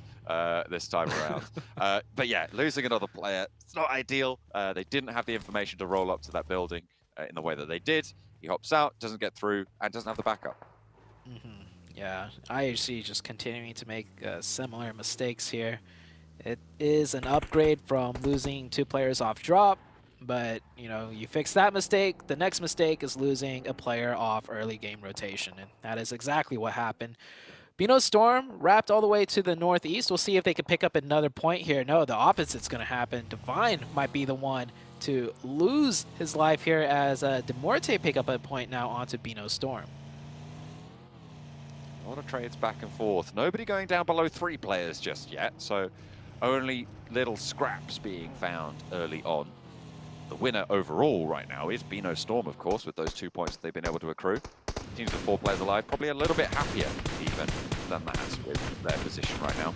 this time around. But yeah, losing another player, it's not ideal. They didn't have the information to roll up to that building in the way that they did. He hops out, doesn't get through, and doesn't have the backup. Yeah, IHC just continuing to make similar mistakes here. It is an upgrade from losing 2 players off drop, but you know, you fix that mistake, the next mistake is losing a player off early game rotation, and that is exactly what happened. Bino Storm wrapped all the way to the northeast. We'll see if they can pick up another point here. No, the opposite's going to happen. Divine might be the one to lose his life here as Demorte pick up a point now onto Bino Storm. A lot of trades back and forth. Nobody going down below 3 players just yet, so only little scraps being found early on. The winner overall right now is Bino Storm, of course, with those 2 points that they've been able to accrue. Teams with 4 players alive, probably a little bit happier even than that with their position right now.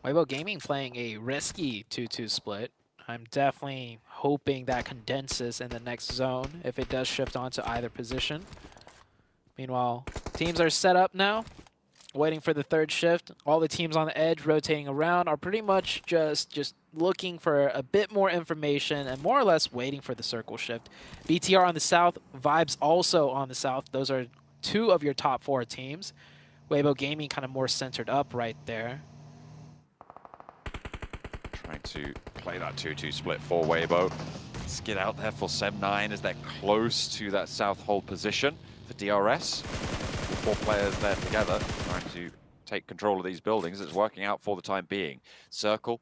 Weibo Gaming playing a risky 2-2 split. I'm definitely hoping that condenses in the next zone if it does shift onto either position. Meanwhile, teams are set up now, waiting for the third shift. All the teams on the edge rotating around are pretty much just looking for a bit more information and more or less waiting for the circle shift. BTR on the south, Vibes also on the south. Those are 2 of your top 4 teams. Weibo Gaming kind of more centered up right there. Trying to play that 2-2 split for Weibo. Let's get out there for Sem9 as they're close to that south hold position for DRS. 4 players there together trying to take control of these buildings. It's working out for the time being. Circle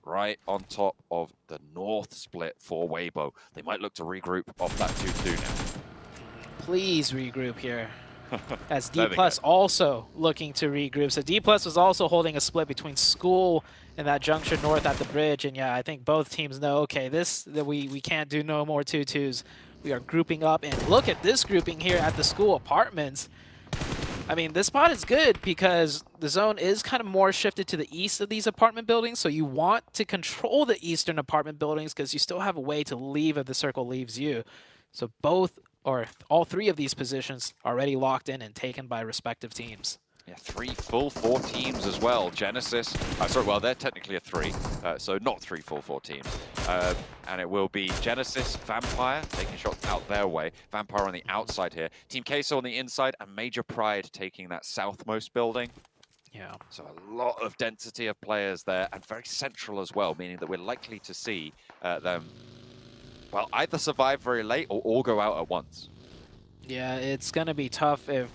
right on top of the north split for Weibo. They might look to regroup off that 2-2 now. Please regroup here. As D+ also looking to regroup. So D+ was also holding a split between School and that junction north at the bridge. And yeah, I think both teams know, okay, we can't do no more 2-2s. We are grouping up, and look at this grouping here at the School apartments. I mean, this spot is good because the zone is kind of more shifted to the east of these apartment buildings, so you want to control the eastern apartment buildings because you still have a way to leave if the circle leaves you. So both, or all 3 of these positions already locked in and taken by respective teams. Yeah, 3 full 4 teams as well. Genesis, sorry, well, they're technically a 3, so not 3 full 4 teams. And it will be Genesis, Vampire, taking shots out their way. Vampire on the outside here. Team Queso on the inside, and Major Pride taking that southmost building. Yeah. So a lot of density of players there, and very central as well, meaning that we're likely to see them, well, either survive very late or all go out at once. Yeah, it's going to be tough if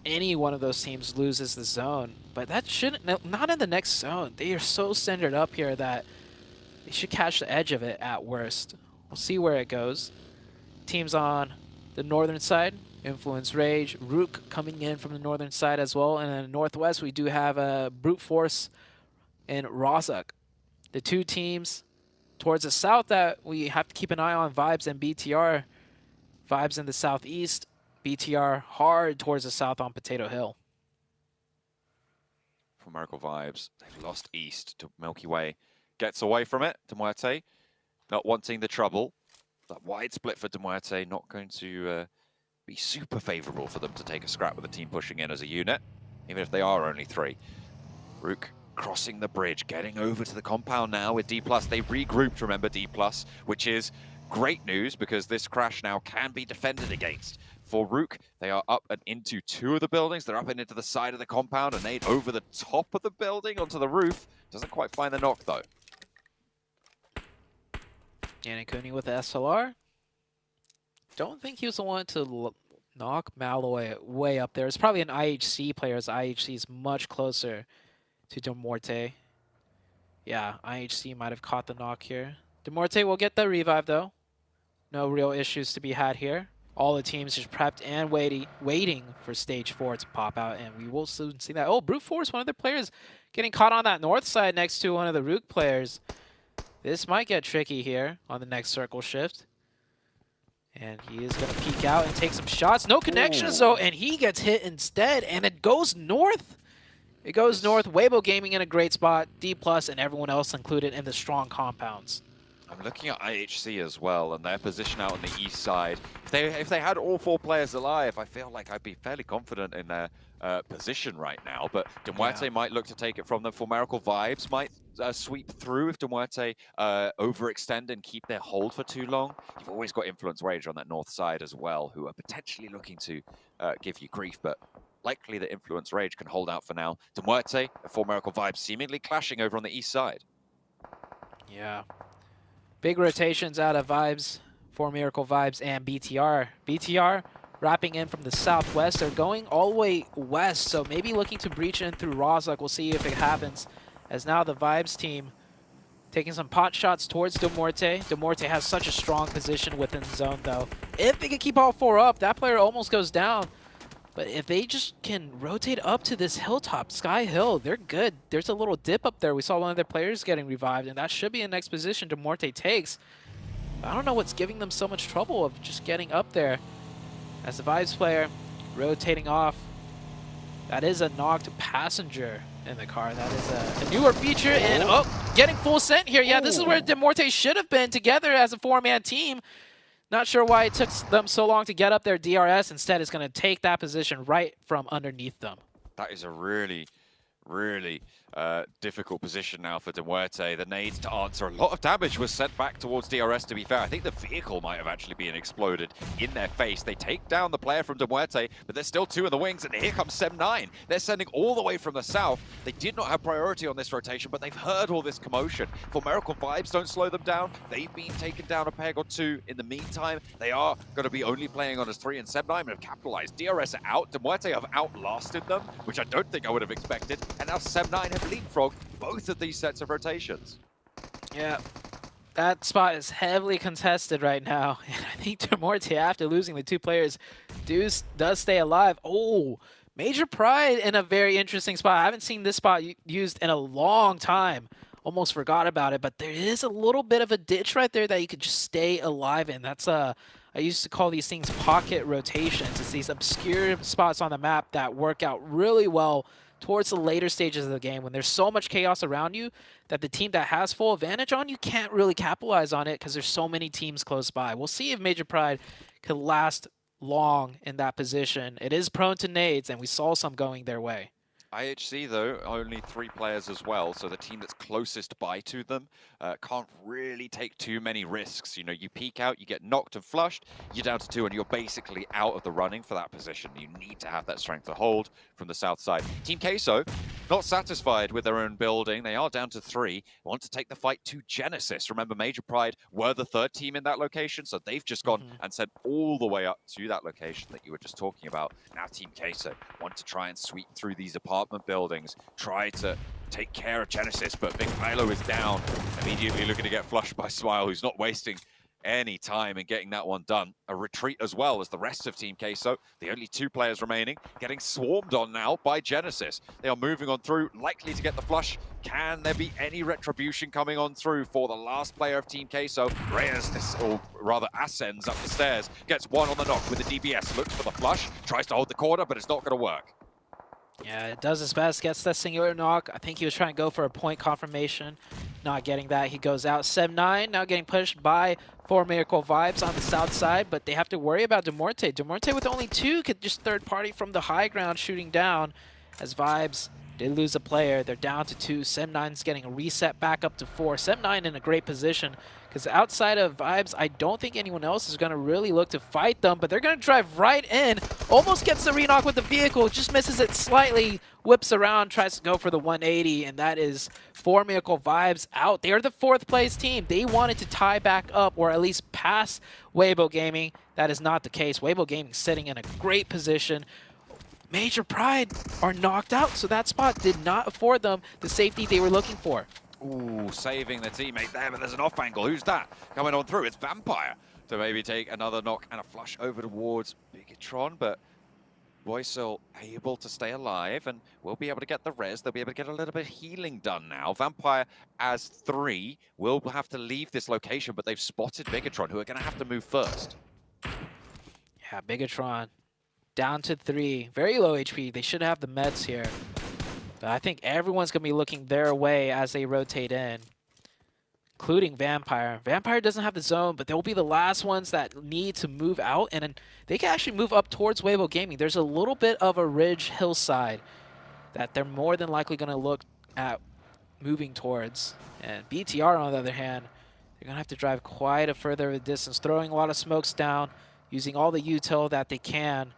any one of those teams loses the zone, but that shouldn't, not in the next zone. They are so centered up here that they should catch the edge of it at worst. We'll see where it goes. Teams on the northern side Influence Rage, Rook coming in from the northern side as well. And then northwest, we do have Brute Force and Rozhok. The two teams towards the south that we have to keep an eye on, Vibes and BTR. Vibes in the southeast, BTR hard towards the south on Potato Hill. For Miracle Vibes, they've lost east to Milky Way. Gets away from it, Demuerte, not wanting the trouble. That wide split for Demuerte, not going to be super favorable for them to take a scrap with the team pushing in as a unit, even if they are only 3. Rook crossing the bridge, getting over to the compound now with D+. They regrouped, remember, D+, which is great news because this crash now can be defended against. For Rook, they are up and into 2 of the buildings. They're up and into the side of the compound, and nade over the top of the building onto the roof. Doesn't quite find the knock, though. Yannick with the SLR. Don't think he was the one to knock Malloy way up there. It's probably an IHC player, as IHC is much closer to Demuerte. Yeah, IHC might have caught the knock here. Demuerte will get the revive, though. No real issues to be had here. All the teams just prepped and waiting for stage 4 to pop out, and we will soon see that. Oh, Brute Force, one of their players getting caught on that north side next to one of the Rook players. This might get tricky here on the next circle shift. And he is going to peek out and take some shots. No connections, though, and he gets hit instead, and it goes north. It goes north. Weibo Gaming in a great spot. D+, and everyone else included in the strong compounds. I'm looking at IHC as well, and their position out on the east side. If they had all 4 players alive, I feel like I'd be fairly confident in their position right now. But Demuerte might look to take it from them. For Miracle Vibes might sweep through if Demuerte overextend and keep their hold for too long. You've always got Influence Rage on that north side as well, who are potentially looking to give you grief, but likely that Influence Rage can hold out for now. Demuerte and For Miracle Vibes seemingly clashing over on the east side. Yeah. Big rotations out of Vibes, For Miracle Vibes, and BTR. BTR wrapping in from the southwest. They're going all the way west, so maybe looking to breach in through Rozhok. We'll see if it happens. As now the Vibes team taking some pot shots towards Demuerte. Demuerte has such a strong position within zone, though. If they can keep all 4 up, that player almost goes down. But if they just can rotate up to this hilltop, Sky Hill, they're good. There's a little dip up there. We saw one of their players getting revived, and that should be the next position Demuerte takes. I don't know what's giving them so much trouble of just getting up there. As the Vibes player rotating off, that is a knocked passenger in the car. That is a newer feature, and getting full sent here. Yeah, this is where Demuerte should have been together as a 4-man team. Not sure why it took them so long to get up there. DRS instead is going to take that position right from underneath them. That is a really, really difficult position now for Demuerte. The nades to answer. A lot of damage was sent back towards DRS, to be fair. I think the vehicle might have actually been exploded in their face. They take down the player from Demuerte, but there's still 2 in the wings, and here comes Sem9. They're sending all the way from the south. They did not have priority on this rotation, but they've heard all this commotion. For Miracle Vibes, don't slow them down. They've been taken down a peg or 2. In the meantime, they are going to be only playing on as 3, and Sem9 have capitalized. DRS are out. Demuerte have outlasted them, which I don't think I would have expected. And now Sem9 have leapfrogged both of these sets of rotations. Yeah, that spot is heavily contested right now. And I think Demuerte, after losing the 2 players, does stay alive. Oh, Major Pride in a very interesting spot. I haven't seen this spot used in a long time. Almost forgot about it, but there is a little bit of a ditch right there that you could just stay alive in. That's I used to call these things pocket rotations. It's these obscure spots on the map that work out really well towards the later stages of the game when there's so much chaos around you that the team that has full advantage on you can't really capitalize on it because there's so many teams close by. We'll see if Major Pride could last long in that position. It is prone to nades, and we saw some going their way. IHC, though, only 3 players as well, so the team that's closest by to them can't really take too many risks. You know, you peek out, you get knocked and flushed, you're down to 2, and you're basically out of the running for that position. You need to have that strength to hold from the south side. Team Queso, not satisfied with their own building. They are down to 3, want to take the fight to Genesis. Remember, Major Pride were the 3rd team in that location, so they've just gone and sent all the way up to that location that you were just talking about. Now Team Queso want to try and sweep through these apartment buildings, try to take care of Genesis, but Big Milo is down. Immediately looking to get flushed by Smile, who's not wasting any time in getting that one done. A retreat as well as the rest of Team Queso, the only 2 players remaining, getting swarmed on now by Genesis. They are moving on through, likely to get the flush. Can there be any retribution coming on through for the last player of Team Queso? Reyes, or rather ascends up the stairs, gets one on the knock with the DBS, looks for the flush, tries to hold the corner, but it's not going to work. Yeah, it does his best, gets that singular knock. I think he was trying to go for a point confirmation. Not getting that, he goes out. 7-9 now getting pushed by 4 Miracle Vibes on the south side, but they have to worry about Demorte. Demorte with only 2 could just third party from the high ground shooting down as Vibes did lose a player. They're down to 2. 7-9's getting a reset back up to 4. 7-9 in a great position because outside of Vibes, I don't think anyone else is going to really look to fight them, but they're going to drive right in. Almost gets the re-knock with the vehicle, just misses it slightly, whips around, tries to go for the 180, and that is 4 Miracle Vibes out. They are the 4th place team. They wanted to tie back up or at least pass Weibo Gaming. That is not the case. Weibo Gaming sitting in a great position. Major Pride are knocked out, so that spot did not afford them the safety they were looking for. Ooh, saving the teammate there, but there's an off angle. Who's that coming on through? It's Vampire to maybe take another knock and a flush over towards Bigatron, but Boysil able to stay alive and will be able to get the res. They'll be able to get a little bit of healing done now. Vampire as 3 will have to leave this location, but they've spotted Bigatron, who are going to have to move first. Yeah, Bigatron down to 3. Very low HP. They should have the meds here. But I think everyone's going to be looking their way as they rotate in, including Vampire. Vampire doesn't have the zone, but they'll be the last ones that need to move out, and they can actually move up towards Weibo Gaming. There's a little bit of a ridge hillside that they're more than likely going to look at moving towards. And BTR, on the other hand, they're going to have to drive quite a further distance, throwing a lot of smokes down, using all the util that they can.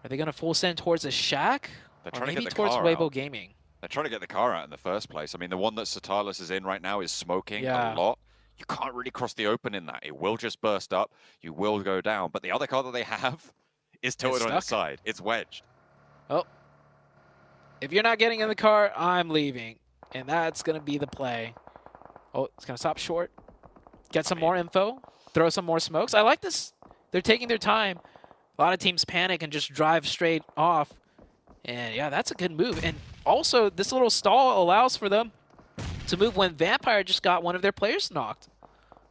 Are they going to full send towards a shack? They're or trying maybe to get the towards car Weibo out. Gaming? They're trying to get the car out in the first place. I mean, the one that Satalis is in right now is smoking a lot. You can't really cross the open in that. It will just burst up. You will go down. But the other car that they have is tilted on its side. It's wedged. Oh. If you're not getting in the car, I'm leaving. And that's going to be the play. Oh, it's going to stop short. Get some more info. Throw some more smokes. I like this. They're taking their time. A lot of teams panic and just drive straight off. And yeah, that's a good move. And also, this little stall allows for them to move when Vampire just got one of their players knocked.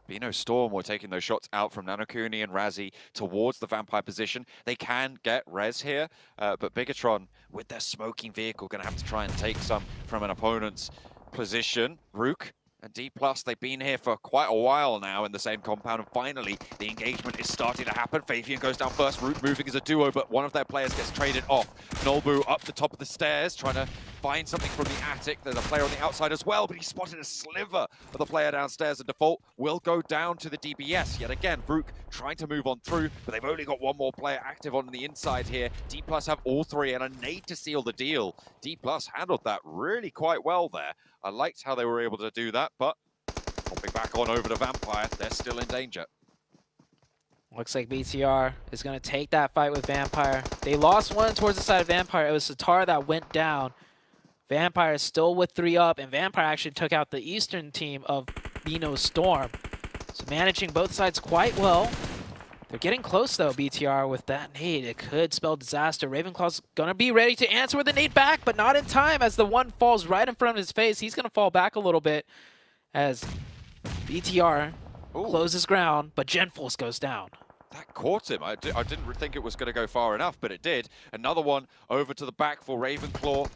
Bino Storm were taking those shots out from Nanokuni and Razzie towards the Vampire position. They can get res here, but Bigatron, with their smoking vehicle, going to have to try and take some from an opponent's position. Rook and D+, they've been here for quite a while now in the same compound, and finally the engagement is starting to happen. Fabian goes down first, Root moving as a duo, but one of their players gets traded off. Nolbu up the top of the stairs, trying to find something from the attic. There's a player on the outside as well, but he spotted a sliver of the player downstairs, and Default will go down to the DBS. Yet again, Rook trying to move on through, but they've only got one more player active on the inside here. D+ have all 3 and a nade to seal the deal. D+ handled that really quite well there. I liked how they were able to do that, but hopping back on over to Vampire, they're still in danger. Looks like BTR is going to take that fight with Vampire. They lost one towards the side of Vampire. It was Satar that went down. Vampire is still with 3 up, and Vampire actually took out the Eastern team of Bino Storm. So managing both sides quite well. They're getting close, though, BTR, with that nade. It could spell disaster. Ravenclaw's going to be ready to answer with a nade back, but not in time as the one falls right in front of his face. He's going to fall back a little bit as BTR closes ground, but Genforce goes down. That caught him. I didn't think it was going to go far enough, but it did. Another one over to the back for Ravenclaw.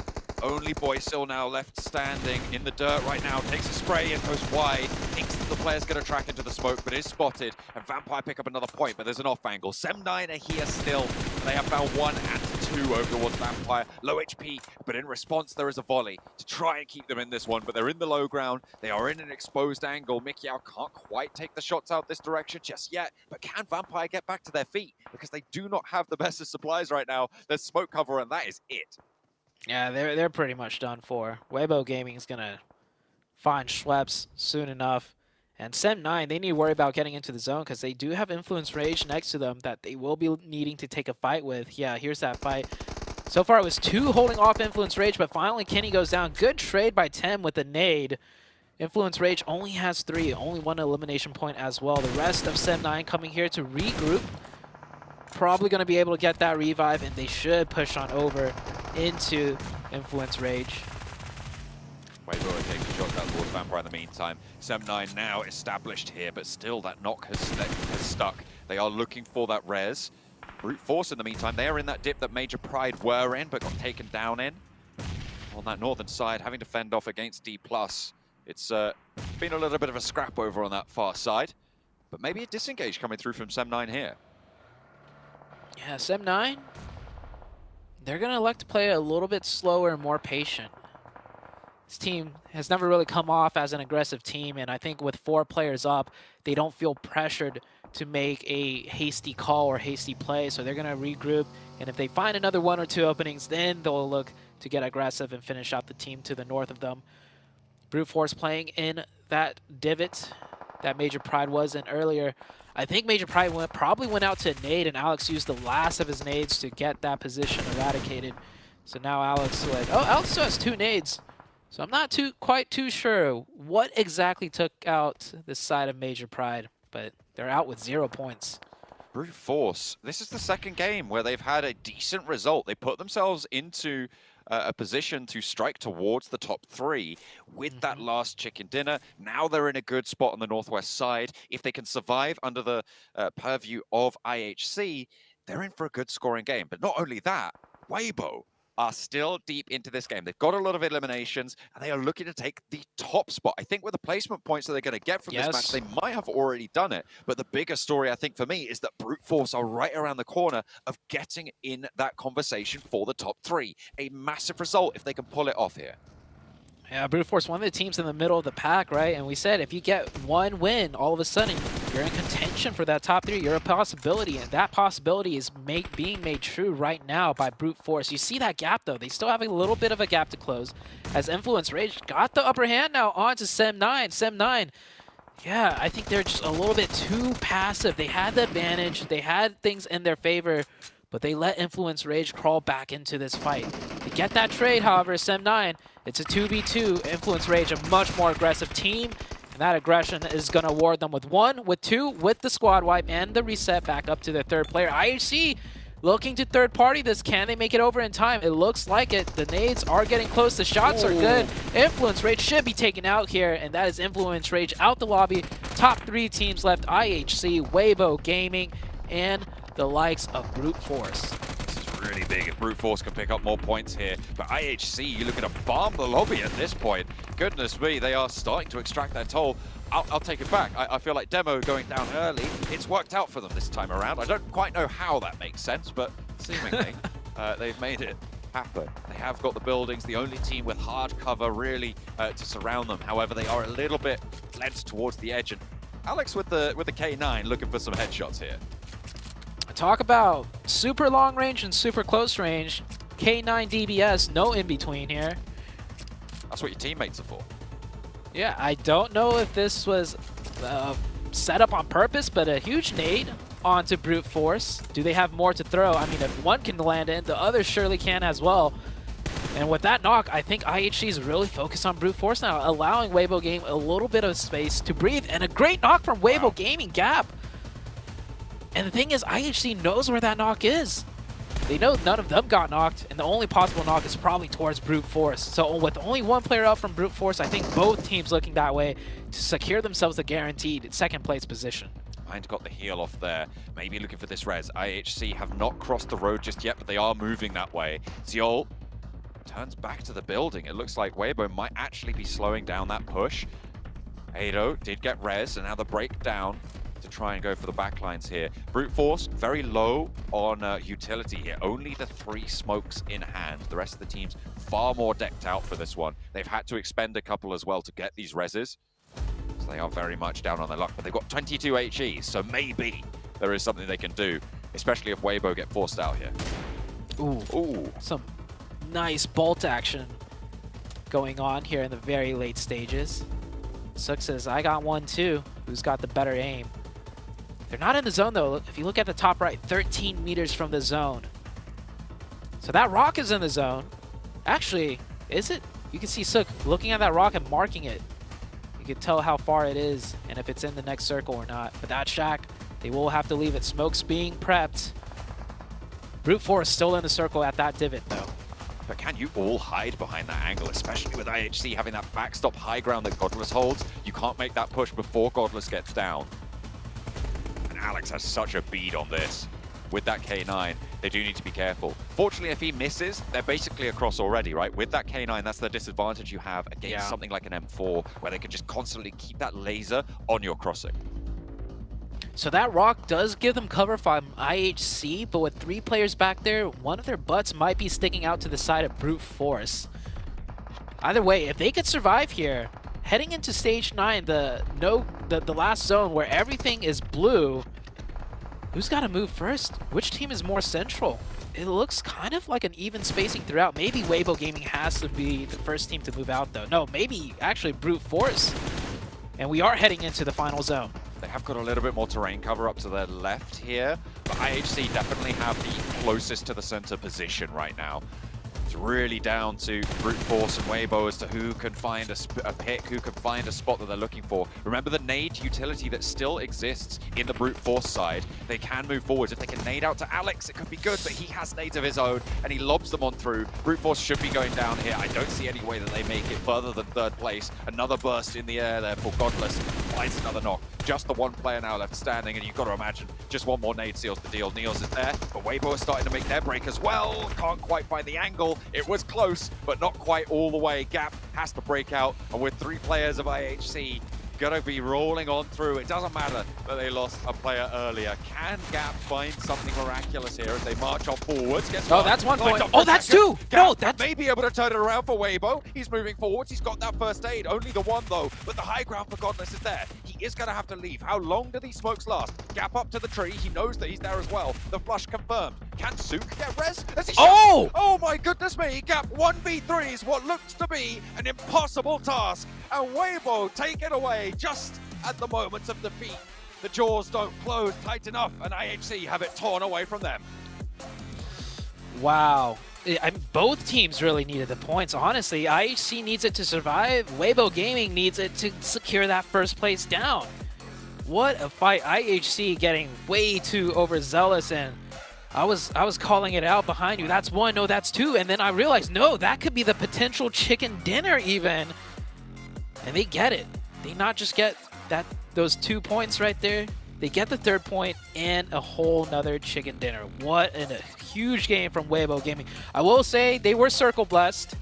Only Boysil now left standing in the dirt right now. Takes a spray and goes wide. Thinks that the player's going to track into the smoke, but is spotted. And Vampire pick up another point, but there's an off angle. 7-9 are here still. And they have found 1 and 2 over towards Vampire. Low HP, but in response, there is a volley to try and keep them in this one. But they're in the low ground. They are in an exposed angle. Mikyao can't quite take the shots out this direction just yet. But can Vampire get back to their feet? Because they do not have the best of supplies right now. There's smoke cover, and that is it. Yeah, they're pretty much done for. Weibo Gaming is going to find Schweppes soon enough. And 7-9, they need to worry about getting into the zone because they do have Influence Rage next to them that they will be needing to take a fight with. Yeah, here's that fight. So far, it was 2 holding off Influence Rage, but finally Kenny goes down. Good trade by Tem with the nade. Influence Rage only has 3, only 1 elimination point as well. The rest of Sem9 coming here to regroup. Probably going to be able to get that revive, and they should push on over into Influence Rage. Weibo taking shots out towards Vampire in the meantime. Sem9 now established here, but still that knock has stuck. They are looking for that res. Brute Force in the meantime, they are in that dip that Major Pride were in, but got taken down in. On that northern side, having to fend off against D+. It's been a little bit of a scrap over on that far side, but maybe a disengage coming through from Sem9 here. Yeah, Sem9, they're going to elect to play a little bit slower and more patient. This team has never really come off as an aggressive team, and I think with 4 players up, they don't feel pressured to make a hasty call or hasty play, so they're going to regroup, and if they find another 1 or 2 openings, then they'll look to get aggressive and finish out the team to the north of them. Brute Force playing in that divot that Major Pride was in earlier. I think Major Pride probably went out to nade, and Alex used the last of his nades to get that position eradicated. So now Alex Alex still has 2 nades. So I'm not quite too sure what exactly took out this side of Major Pride, but they're out with 0 points. Brute Force, this is the second game where they've had a decent result. They put themselves into a position to strike towards the top 3 with that last chicken dinner. Now they're in a good spot on the northwest side. If they can survive under the purview of IHC, they're in for a good scoring game. But not only that, Weibo are still deep into this game. They've got a lot of eliminations, and they are looking to take the top spot. I think with the placement points that they're going to get from this match, they might have already done it. But the bigger story, I think, for me, is that Brute Force are right around the corner of getting in that conversation for the top 3. A massive result if they can pull it off here. Yeah, Brute Force, one of the teams in the middle of the pack, right? And we said if you get 1 win, all of a sudden, you're in contention for that top 3. You're a possibility, and that possibility is being made true right now by Brute Force. You see that gap, though. They still have a little bit of a gap to close, as Influence Rage got the upper hand now onto Sem9. Sem9, yeah, I think they're just a little bit too passive. They had the advantage. They had things in their favor, but they let Influence Rage crawl back into this fight. To get that trade, however, Sem9, it's a 2v2. Influence Rage, a much more aggressive team, and that aggression is going to award them with 1, with 2, with the squad wipe, and the reset back up to their 3rd player. IHC looking to third party this. Can they make it over in time? It looks like it. The nades are getting close. The shots are good. Influence Rage should be taken out here, and that is Influence Rage out the lobby. Top 3 teams left, IHC, Weibo Gaming, and the likes of Brute Force. Really big if Brute Force can pick up more points here. But IHC, you're looking to farm the lobby at this point. Goodness me, they are starting to extract their toll. I'll take it back. I feel like Demo going down early, it's worked out for them this time around. I don't quite know how that makes sense, but seemingly they've made it happen. They have got the buildings, the only team with hard cover really to surround them. However, they are a little bit led towards the edge. And Alex with the K9 looking for some headshots here. Talk about super long range and super close range. K9 DBS, no in between here. That's what your teammates are for. Yeah, I don't know if this was set up on purpose, but a huge nade onto Brute Force. Do they have more to throw? I mean, if one can land it, the other surely can as well. And with that knock, I think IHC is really focused on Brute Force now, allowing Weibo Game a little bit of space to breathe. And a great knock from Weibo Gaming Gap. And the thing is, IHC knows where that knock is. They know none of them got knocked, and the only possible knock is probably towards Brute Force. So with only 1 player up from Brute Force, I think both teams looking that way to secure themselves a guaranteed 2nd place position. Mind got the heal off there. Maybe looking for this res. IHC have not crossed the road just yet, but they are moving that way. Ziol turns back to the building. It looks like Weibo might actually be slowing down that push. Ado did get res, and now the breakdown to try and go for the backlines here. Brute Force, very low on utility here. Only the 3 smokes in hand. The rest of the team's far more decked out for this one. They've had to expend a couple as well to get these reses. So they are very much down on their luck. But they've got 22 HEs, so maybe there is something they can do, especially if Weibo get forced out here. Ooh. Some nice bolt action going on here in the very late stages. Sook says, I got one too. Who's got the better aim? They're not in the zone, though. If you look at the top right, 13 meters from the zone. So that rock is in the zone. Actually, is it? You can see Sook looking at that rock and marking it. You can tell how far it is and if it's in the next circle or not. But that shack, they will have to leave it. Smoke's being prepped. Brute Force still in the circle at that divot though. But can you all hide behind that angle, especially with IHC having that backstop high ground that Godless holds? You can't make that push before Godless gets down. And Alex has such a bead on this. With that K9, they do need to be careful. Fortunately, if he misses, they're basically across already, right? With that K9, that's the disadvantage you have against something like an M4, where they can just constantly keep that laser on your crossing. So that rock does give them cover from IHC, but with 3 players back there, one of their butts might be sticking out to the side of Brute Force. Either way, if they could survive here, heading into stage 9, the last zone where everything is blue, who's got to move first? Which team is more central? It looks kind of like an even spacing throughout. Maybe Weibo Gaming has to be the first team to move out though. No, maybe actually Brute Force. And we are heading into the final zone. They have got a little bit more terrain cover up to their left here, but IHC definitely have the closest to the center position right now. It's really down to Brute Force and Weibo as to who can find a pick, who can find a spot that they're looking for. Remember the nade utility that still exists in the Brute Force side. They can move forwards. If they can nade out to Alex, it could be good, but he has nades of his own, and he lobs them on through. Brute Force should be going down here. I don't see any way that they make it further than 3rd place. Another burst in the air there for Godless. Finds another knock. Just the one player now left standing, and you've got to imagine just one more nade seals the deal. Neos is there, but Weibo is starting to make their break as well. Can't quite find the angle. It was close, but not quite all the way. Gap has to break out, and with 3 players of IHC gonna be rolling on through. It doesn't matter that they lost a player earlier. Can Gap find something miraculous here as they march on forwards? Oh, that's 1 point. Oh, that's 2! No, that's... may be able to turn it around for Weibo. He's moving forwards. He's got that first aid. Only the 1, though. But the high ground for Godless is there. He is going to have to leave. How long do these smokes last? Gap up to the tree. He knows that he's there as well. The flush confirmed. Can Sook get res? Oh! Oh, my goodness me. Gap 1v3 is what looks to be an impossible task. And Weibo take it away just at the moment of defeat. The jaws don't close tight enough, and IHC have it torn away from them. Wow. Both teams really needed the points, honestly. IHC needs it to survive. Weibo Gaming needs it to secure that first place down. What a fight. IHC getting way too overzealous, and I was calling it out behind you. That's 1, no, that's 2. And then I realized, no, that could be the potential chicken dinner even. And they get it. They not just get those 2 points right there. They get the 3rd point and a whole nother chicken dinner. What a huge game from Weibo Gaming. I will say they were circle blessed.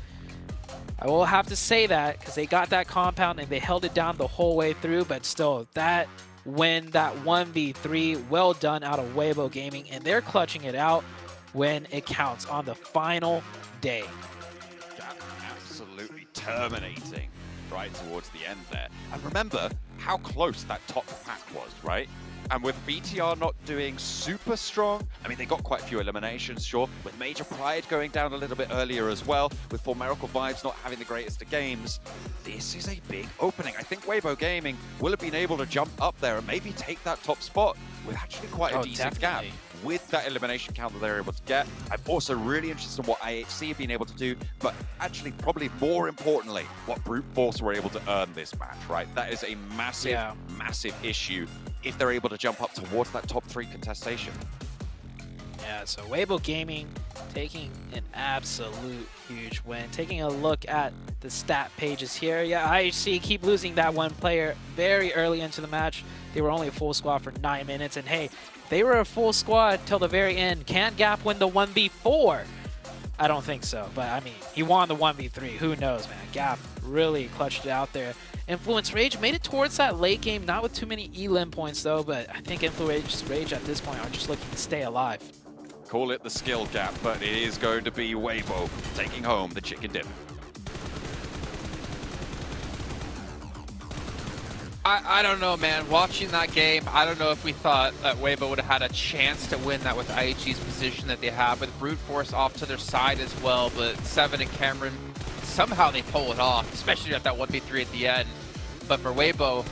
I will have to say that because they got that compound and they held it down the whole way through. But still, that win, that 1v3, well done out of Weibo Gaming. And they're clutching it out when it counts on the final day. Absolutely terminating right towards the end there. And remember how close that top pack was, right? And with BTR not doing super strong, I mean, they got quite a few eliminations, sure, with Major Pride going down a little bit earlier as well, with For Miracle Vibes not having the greatest of games. This is a big opening. I think Weibo Gaming will have been able to jump up there and maybe take that top spot with actually quite a decent gap. With that elimination count that they're able to get. I'm also really interested in what IHC have been able to do, but actually probably more importantly, what Brute Force were able to earn this match, right? That is a massive, massive issue if they're able to jump up towards that top 3 contestation. Yeah, so Weibo Gaming taking an absolute huge win. Taking a look at the stat pages here. Yeah, IHC keep losing that 1 player very early into the match. They were only a full squad for 9 minutes, and hey, they were a full squad till the very end. Can Gap win the 1v4? I don't think so, but I mean, he won the 1v3. Who knows, man? Gap really clutched it out there. Influence Rage made it towards that late game, not with too many elim points though, but I think Influence Rage at this point are just looking to stay alive. Call it the skill gap, but it is going to be Weibo taking home the chicken dinner. I don't know, man. Watching that game, I don't know if we thought that Weibo would have had a chance to win that with IHG's position that they have, with Brute Force off to their side as well, but Seven and Cameron, somehow they pull it off, especially at that 1v3 at the end. But for Weibo,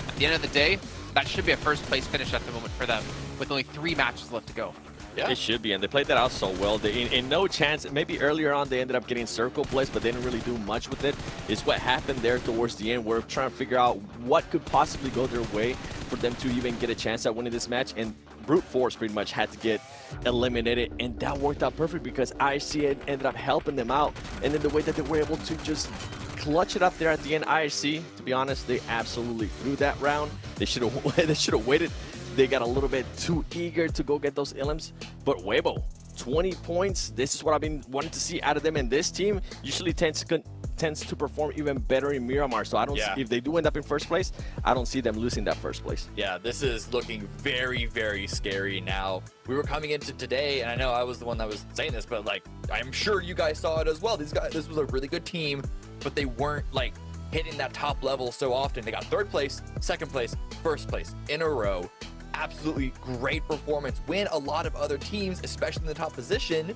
at the end of the day, that should be a first place finish at the moment for them, with only 3 matches left to go. Yeah. It should be, and they played that out so well. They, in no chance, maybe earlier on they ended up getting circle plays, but they didn't really do much with it. It's what happened there towards the end. We're trying to figure out what could possibly go their way for them to even get a chance at winning this match, and brute force pretty much had to get eliminated, and that worked out perfect because IHC ended up helping them out, and then the way that they were able to just clutch it up there at the end. IHC, to be honest, they absolutely threw that round. They should have waited. They got a little bit too eager to go get those elims, but Weibo, 20 points. This is what I've been wanting to see out of them, and this team usually tends to perform even better in Miramar. So I don't see, if they do end up in first place, I don't see them losing that first place. Yeah, this is looking very, very scary now. We were coming into today, and I know I was the one that was saying this, but like, I'm sure you guys saw it as well. These guys, this was a really good team, but they weren't like hitting that top level so often. They got third place, second place, first place in a row. Absolutely great performance when a lot of other teams, especially in the top position,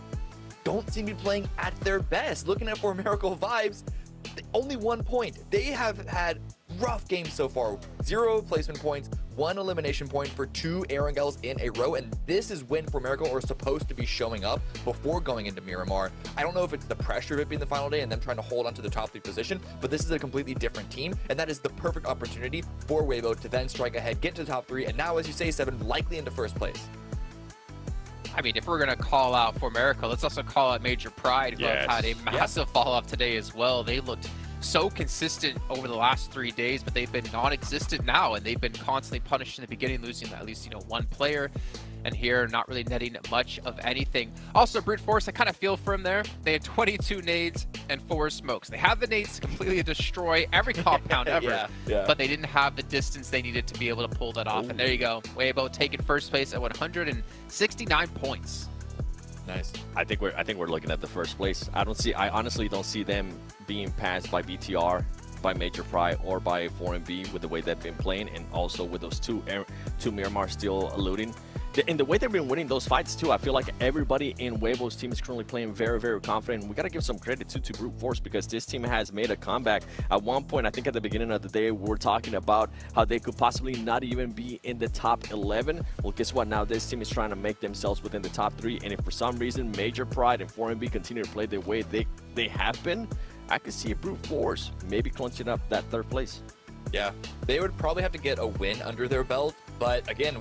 don't seem to be playing at their best. Looking at For Miracle vibes, only 1 point. They have had rough games so far. 0 placement points, 1 elimination point for 2 Erangels in a row, and this is when For Miracle are supposed to be showing up before going into Miramar. I don't know if it's the pressure of it being the final day and them trying to hold on to the top 3 position, but this is a completely different team, and that is the perfect opportunity for Weibo to then strike ahead, get to the top 3, and now, as you say, 7, likely into first place. I mean, if we're going to call out For Miracle, let's also call out Major Pride, who have had a massive fall-off today as well. They looked so consistent over the last 3 days, but they've been non-existent now, and they've been constantly punished in the beginning, losing at least, 1 player, and here not really netting much of anything. Also, brute force, I kind of feel for him there. They had 22 nades and 4 smokes. They had the nades to completely destroy every compound ever, but they didn't have the distance they needed to be able to pull that off. And there you go, Weibo taking first place at 169 points. Nice. I think we're looking at the first place. I honestly don't see them being passed by BTR, by Major Pride, or by 4MB with the way they've been playing, and also with those two Miramar still eluding. And the way they've been winning those fights too, I feel like everybody in Weibo's team is currently playing very, very confident. We got to give some credit to Brute Force, because this team has made a comeback. At one point, I think at the beginning of the day, we were talking about how they could possibly not even be in the top 11. Well, guess what? Now this team is trying to make themselves within the top 3. And if for some reason Major Pride and 4MB continue to play the way they have been, I could see a Brute Force maybe clinching up that 3rd place. Yeah, they would probably have to get a win under their belt. But again,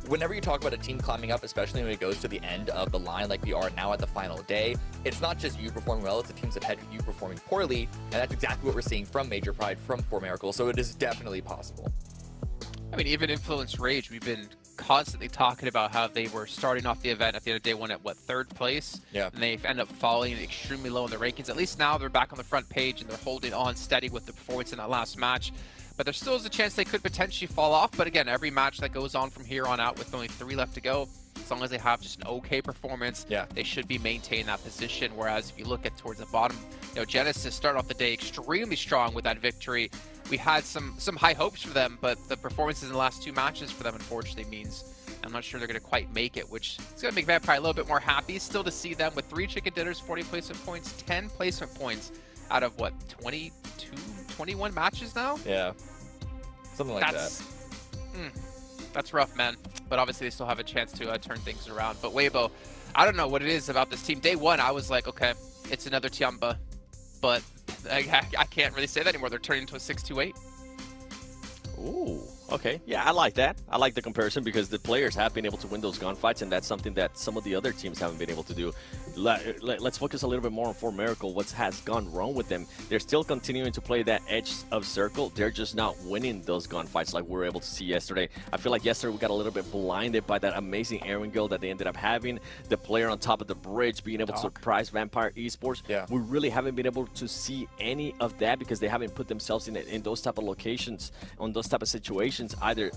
whenever you talk about a team climbing up, especially when it goes to the end of the line like we are now at the final day, it's not just you performing well, it's the teams ahead of you performing poorly, and that's exactly what we're seeing from Major Pride, from For Miracle, so it is definitely possible. I mean, even Influence Rage, we've been constantly talking about how they were starting off the event at the end of day 1 at, 3rd place? Yeah. And they end up falling extremely low in the rankings. At least now they're back on the front page, and they're holding on steady with the performance in that last match. But there still is a chance they could potentially fall off. But again, every match that goes on from here on out with only 3 left to go, as long as they have just an okay performance, they should be maintaining that position. Whereas if you look at towards the bottom, Genesis started off the day extremely strong with that victory. We had some high hopes for them, but the performances in the last 2 matches for them, unfortunately, means I'm not sure they're going to quite make it, which is going to make Vampire a little bit more happy. Still to see them with 3 chicken dinners, 40 placement points, 10 placement points out of what, 21 matches now? Yeah, something like that. That's rough, man. But obviously they still have a chance to turn things around. But Weibo, I don't know what it is about this team. Day 1, I was like, okay, it's another Tiamba, but I can't really say that anymore. They're turning into a 6-2-8. Ooh, okay. Yeah, I like that. I like the comparison because the players have been able to win those gunfights, and that's something that some of the other teams haven't been able to do. Let's focus a little bit more on For Miracle. What has gone wrong with them? They're still continuing to play that edge of circle. They're just not winning those gunfights like we were able to see yesterday. I feel like yesterday we got a little bit blinded by that amazing Erangel that they ended up having. The player on top of the bridge being able to surprise Vampire Esports. Yeah. We really haven't been able to see any of that because they haven't put themselves in those type of locations, on those type of situations, either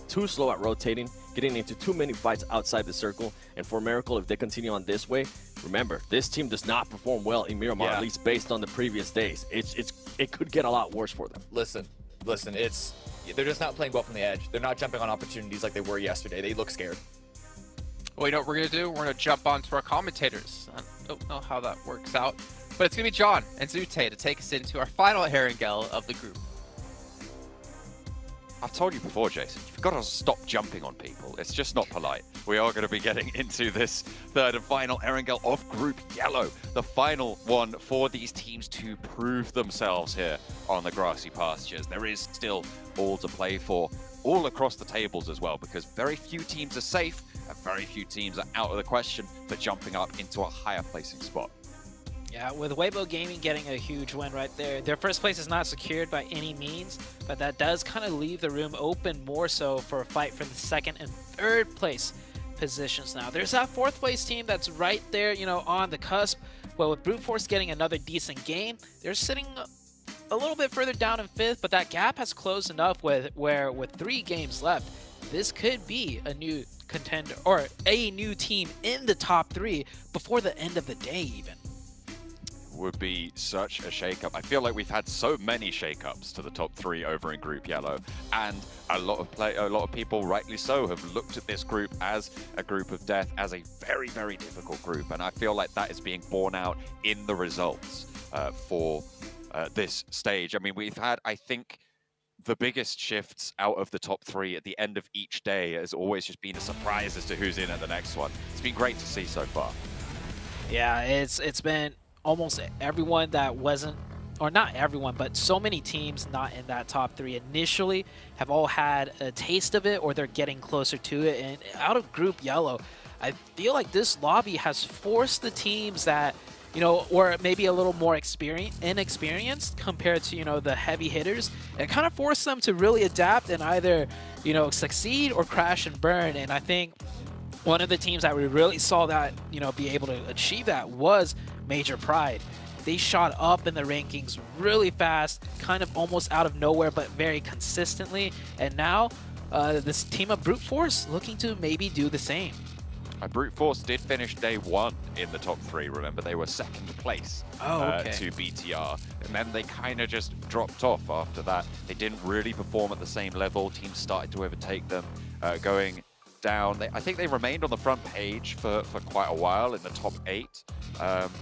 too slow at rotating, getting into too many fights outside the circle. And For Miracle, if they continue on this way, remember, this team does not perform well in Miramar, at least based on the previous days. It could get a lot worse for them. Listen, they're just not playing well from the edge. They're not jumping on opportunities like they were yesterday. They look scared. Well, you know what we're going to do? We're going to jump on to our commentators. I don't know how that works out, but it's going to be John and Zute to take us into our final Erangel of the group. I've told you before, Jason, you've got to stop jumping on people. It's just not polite. We are going to be getting into this third and final Erangel of Group Yellow. The final one for these teams to prove themselves here on the grassy pastures. There is still all to play for, all across the tables as well, because very few teams are safe and very few teams are out of the question for jumping up into a higher placing spot. Yeah, with Weibo Gaming getting a huge win right there. Their first place is not secured by any means, but that does kind of leave the room open more so for a fight for the second and third place positions now. There's that fourth place team that's right there, you know, on the cusp. Well, with Brute Force getting another decent game, they're sitting a little bit further down in fifth, but that gap has closed enough with 3 games left. This could be a new contender or a new team in the top 3 before the end of the day even. Would be such a shakeup. I feel like we've had so many shakeups to the top 3 over in Group Yellow, and a lot of people, rightly so, have looked at this group as a group of death, as a very, very difficult group, and I feel like that is being borne out in the results for this stage. I mean, we've had, I think, the biggest shifts out of the top 3 at the end of each day has always just been a surprise as to who's in at the next one. It's been great to see so far. Yeah, it's been almost everyone that wasn't, or not everyone, but so many teams not in that top 3 initially have all had a taste of it, or they're getting closer to it. And out of Group Yellow, I feel like this lobby has forced the teams that, you know, or maybe a little more inexperienced compared to, you know, the heavy hitters. It kind of forced them to really adapt and either, you know, succeed or crash and burn. And I think one of the teams that we really saw that, you know, be able to achieve that was Major Pride. They shot up in the rankings really fast, kind of almost out of nowhere, but very consistently. And now this team of Brute Force looking to maybe do the same. Brute Force did finish day 1 in the top 3. Remember, they were second place to BTR, and then they kind of just dropped off after that. They didn't really perform at the same level. Teams started to overtake them, going down. I think they remained on the front page for quite a while in the top 8,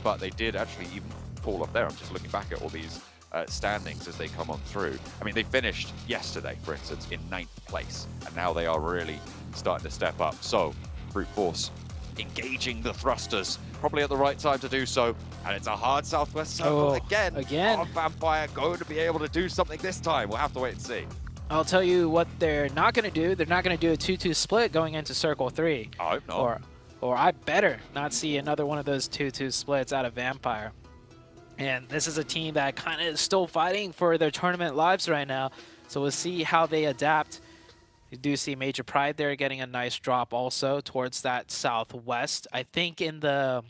but they did actually even fall off there. I'm just looking back at all these standings as they come on through. I mean, they finished yesterday, for instance, in 9th place, and now they are really starting to step up. So Brute Force engaging the thrusters, probably at the right time to do so, and it's a hard Southwest circle again. Are Vampire going to be able to do something this time? We'll have to wait and see. I'll tell you what they're not going to do. They're not going to do a 2-2 split going into Circle 3. I hope not. Or I better not see another one of those 2-2 splits out of Vampire. And this is a team that kind of is still fighting for their tournament lives right now. So we'll see how they adapt. You do see Major Pride there getting a nice drop also towards that southwest. I think in the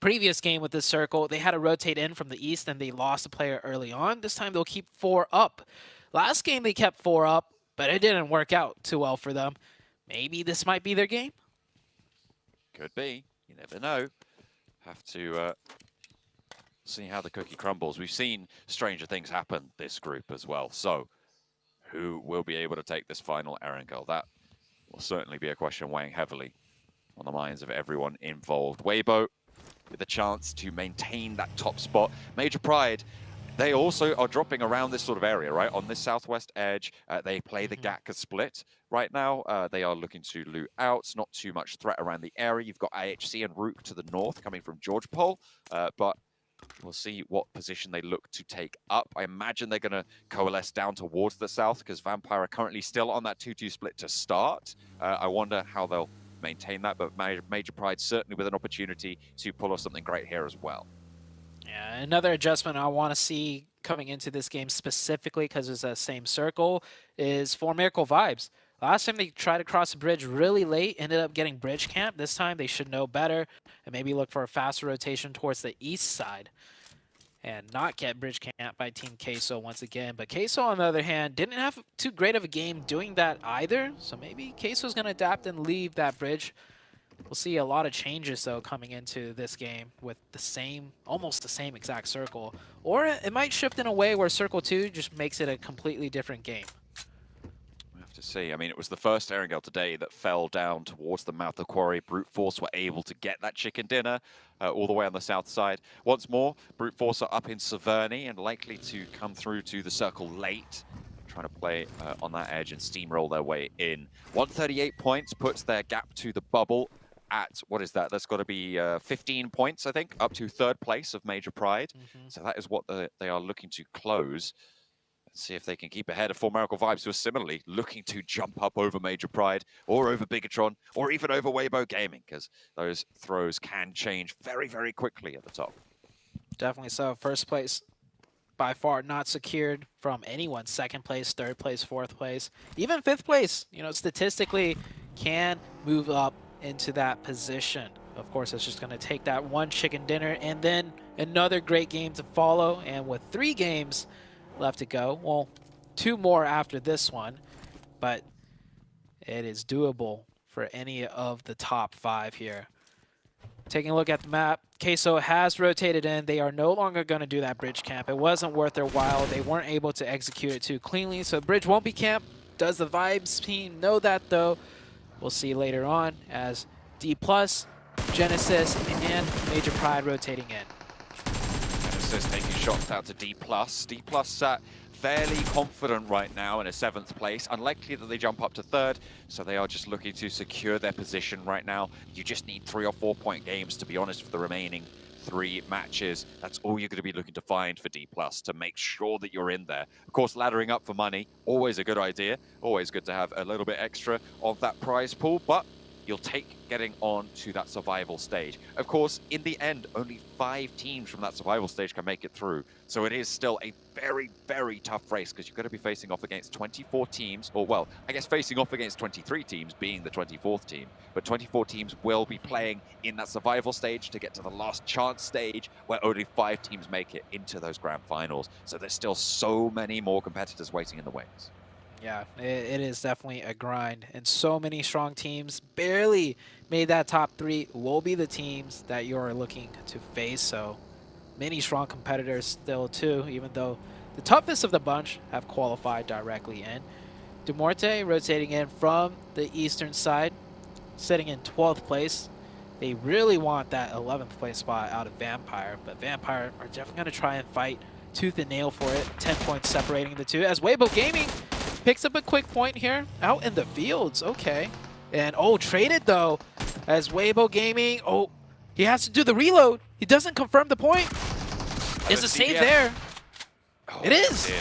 previous game with this circle, they had to rotate in from the east and they lost a player early on. This time they'll keep 4 up. Last game they kept 4 up, but it didn't work out too well for them. Maybe this might be their game? Could be. You never know. Have to see how the cookie crumbles. We've seen stranger things happen this group as well. So who will be able to take this final Erangel? That will certainly be a question weighing heavily on the minds of everyone involved. Weibo with a chance to maintain that top spot. Major Pride, they also are dropping around this sort of area, right? On this southwest edge, they play the Gatka split right now. They are looking to loot out. Not too much threat around the area. You've got IHC and Rook to the north coming from George Pole, but we'll see what position they look to take up. I imagine they're going to coalesce down towards the south because Vampire are currently still on that 2-2 split to start. I wonder how they'll maintain that, but Major Pride certainly with an opportunity to pull off something great here as well. Yeah, another adjustment I want to see coming into this game specifically because it's that same circle is for Miracle Vibes. Last time they tried to cross the bridge really late, ended up getting bridge camp. This time they should know better and maybe look for a faster rotation towards the east side and not get bridge camp by Team Queso once again. But Queso, on the other hand, didn't have too great of a game doing that either. So maybe Queso's going to adapt and leave that bridge. We'll see a lot of changes, though, coming into this game with the same, almost the same exact circle. Or it might shift in a way where Circle 2 just makes it a completely different game. We'll have to see. I mean, it was the first Erangel today that fell down towards the mouth of Quarry. Brute Force were able to get that chicken dinner all the way on the south side. Once more, Brute Force are up in Severny and likely to come through to the circle late. trying to play on that edge and steamroll their way in. 138 points puts their gap to the bubble at, what is that? That's got to be 15 points, I think, up to 3rd place of Major Pride. So that is what they are looking to close. Let's see if they can keep ahead of Formerical Vibes, who are similarly looking to jump up over Major Pride, or over Bigatron, or even over Weibo Gaming, because those throws can change very, very quickly at the top. Definitely so. 1st place by far not secured from anyone. 2nd place, 3rd place, 4th place, even 5th place, you know, statistically can move up into that position. Of course, it's just going to take that one chicken dinner and then another great game to follow. And with 3 games left to go, well, 2 more after this one, but it is doable for any of the top 5 here. Taking a look at the map, Queso has rotated in. They are no longer going to do that bridge camp. It wasn't worth their while. They weren't able to execute it too cleanly, so bridge won't be camped. Does the Vibes team know that, though? We'll see later on as D+, Genesis, and Major Pride rotating in. Genesis taking shots out to D+. D+ sat fairly confident right now in a 7th place. Unlikely that they jump up to 3rd, so they are just looking to secure their position right now. You just need 3 or 4 point games, to be honest, for the remaining 3 matches. That's all you're going to be looking to find for D+, to make sure that you're in there. Of course, laddering up for money, always a good idea. Always good to have a little bit extra of that prize pool, but you'll take getting on to that survival stage. Of course, in the end, only 5 teams from that survival stage can make it through. So it is still a very, very tough race, because you're going to be facing off against 24 teams, or well, I guess facing off against 23 teams, being the 24th team. But 24 teams will be playing in that survival stage to get to the last chance stage, where only 5 teams make it into those grand finals. So there's still so many more competitors waiting in the wings. Yeah, it is definitely a grind, and so many strong teams barely made that top 3 will be the teams that you're looking to face. So many strong competitors still too, even though the toughest of the bunch have qualified directly in. Dumorte rotating in from the eastern side, sitting in 12th place. They really want that 11th place spot out of Vampire, but Vampire are definitely going to try and fight tooth and nail for it. 10 points separating the two, as Weibo Gaming picks up a quick point here out in the fields. Okay. And traded though, as Weibo Gaming, he has to do the reload. He doesn't confirm the point. Is a save there? It is.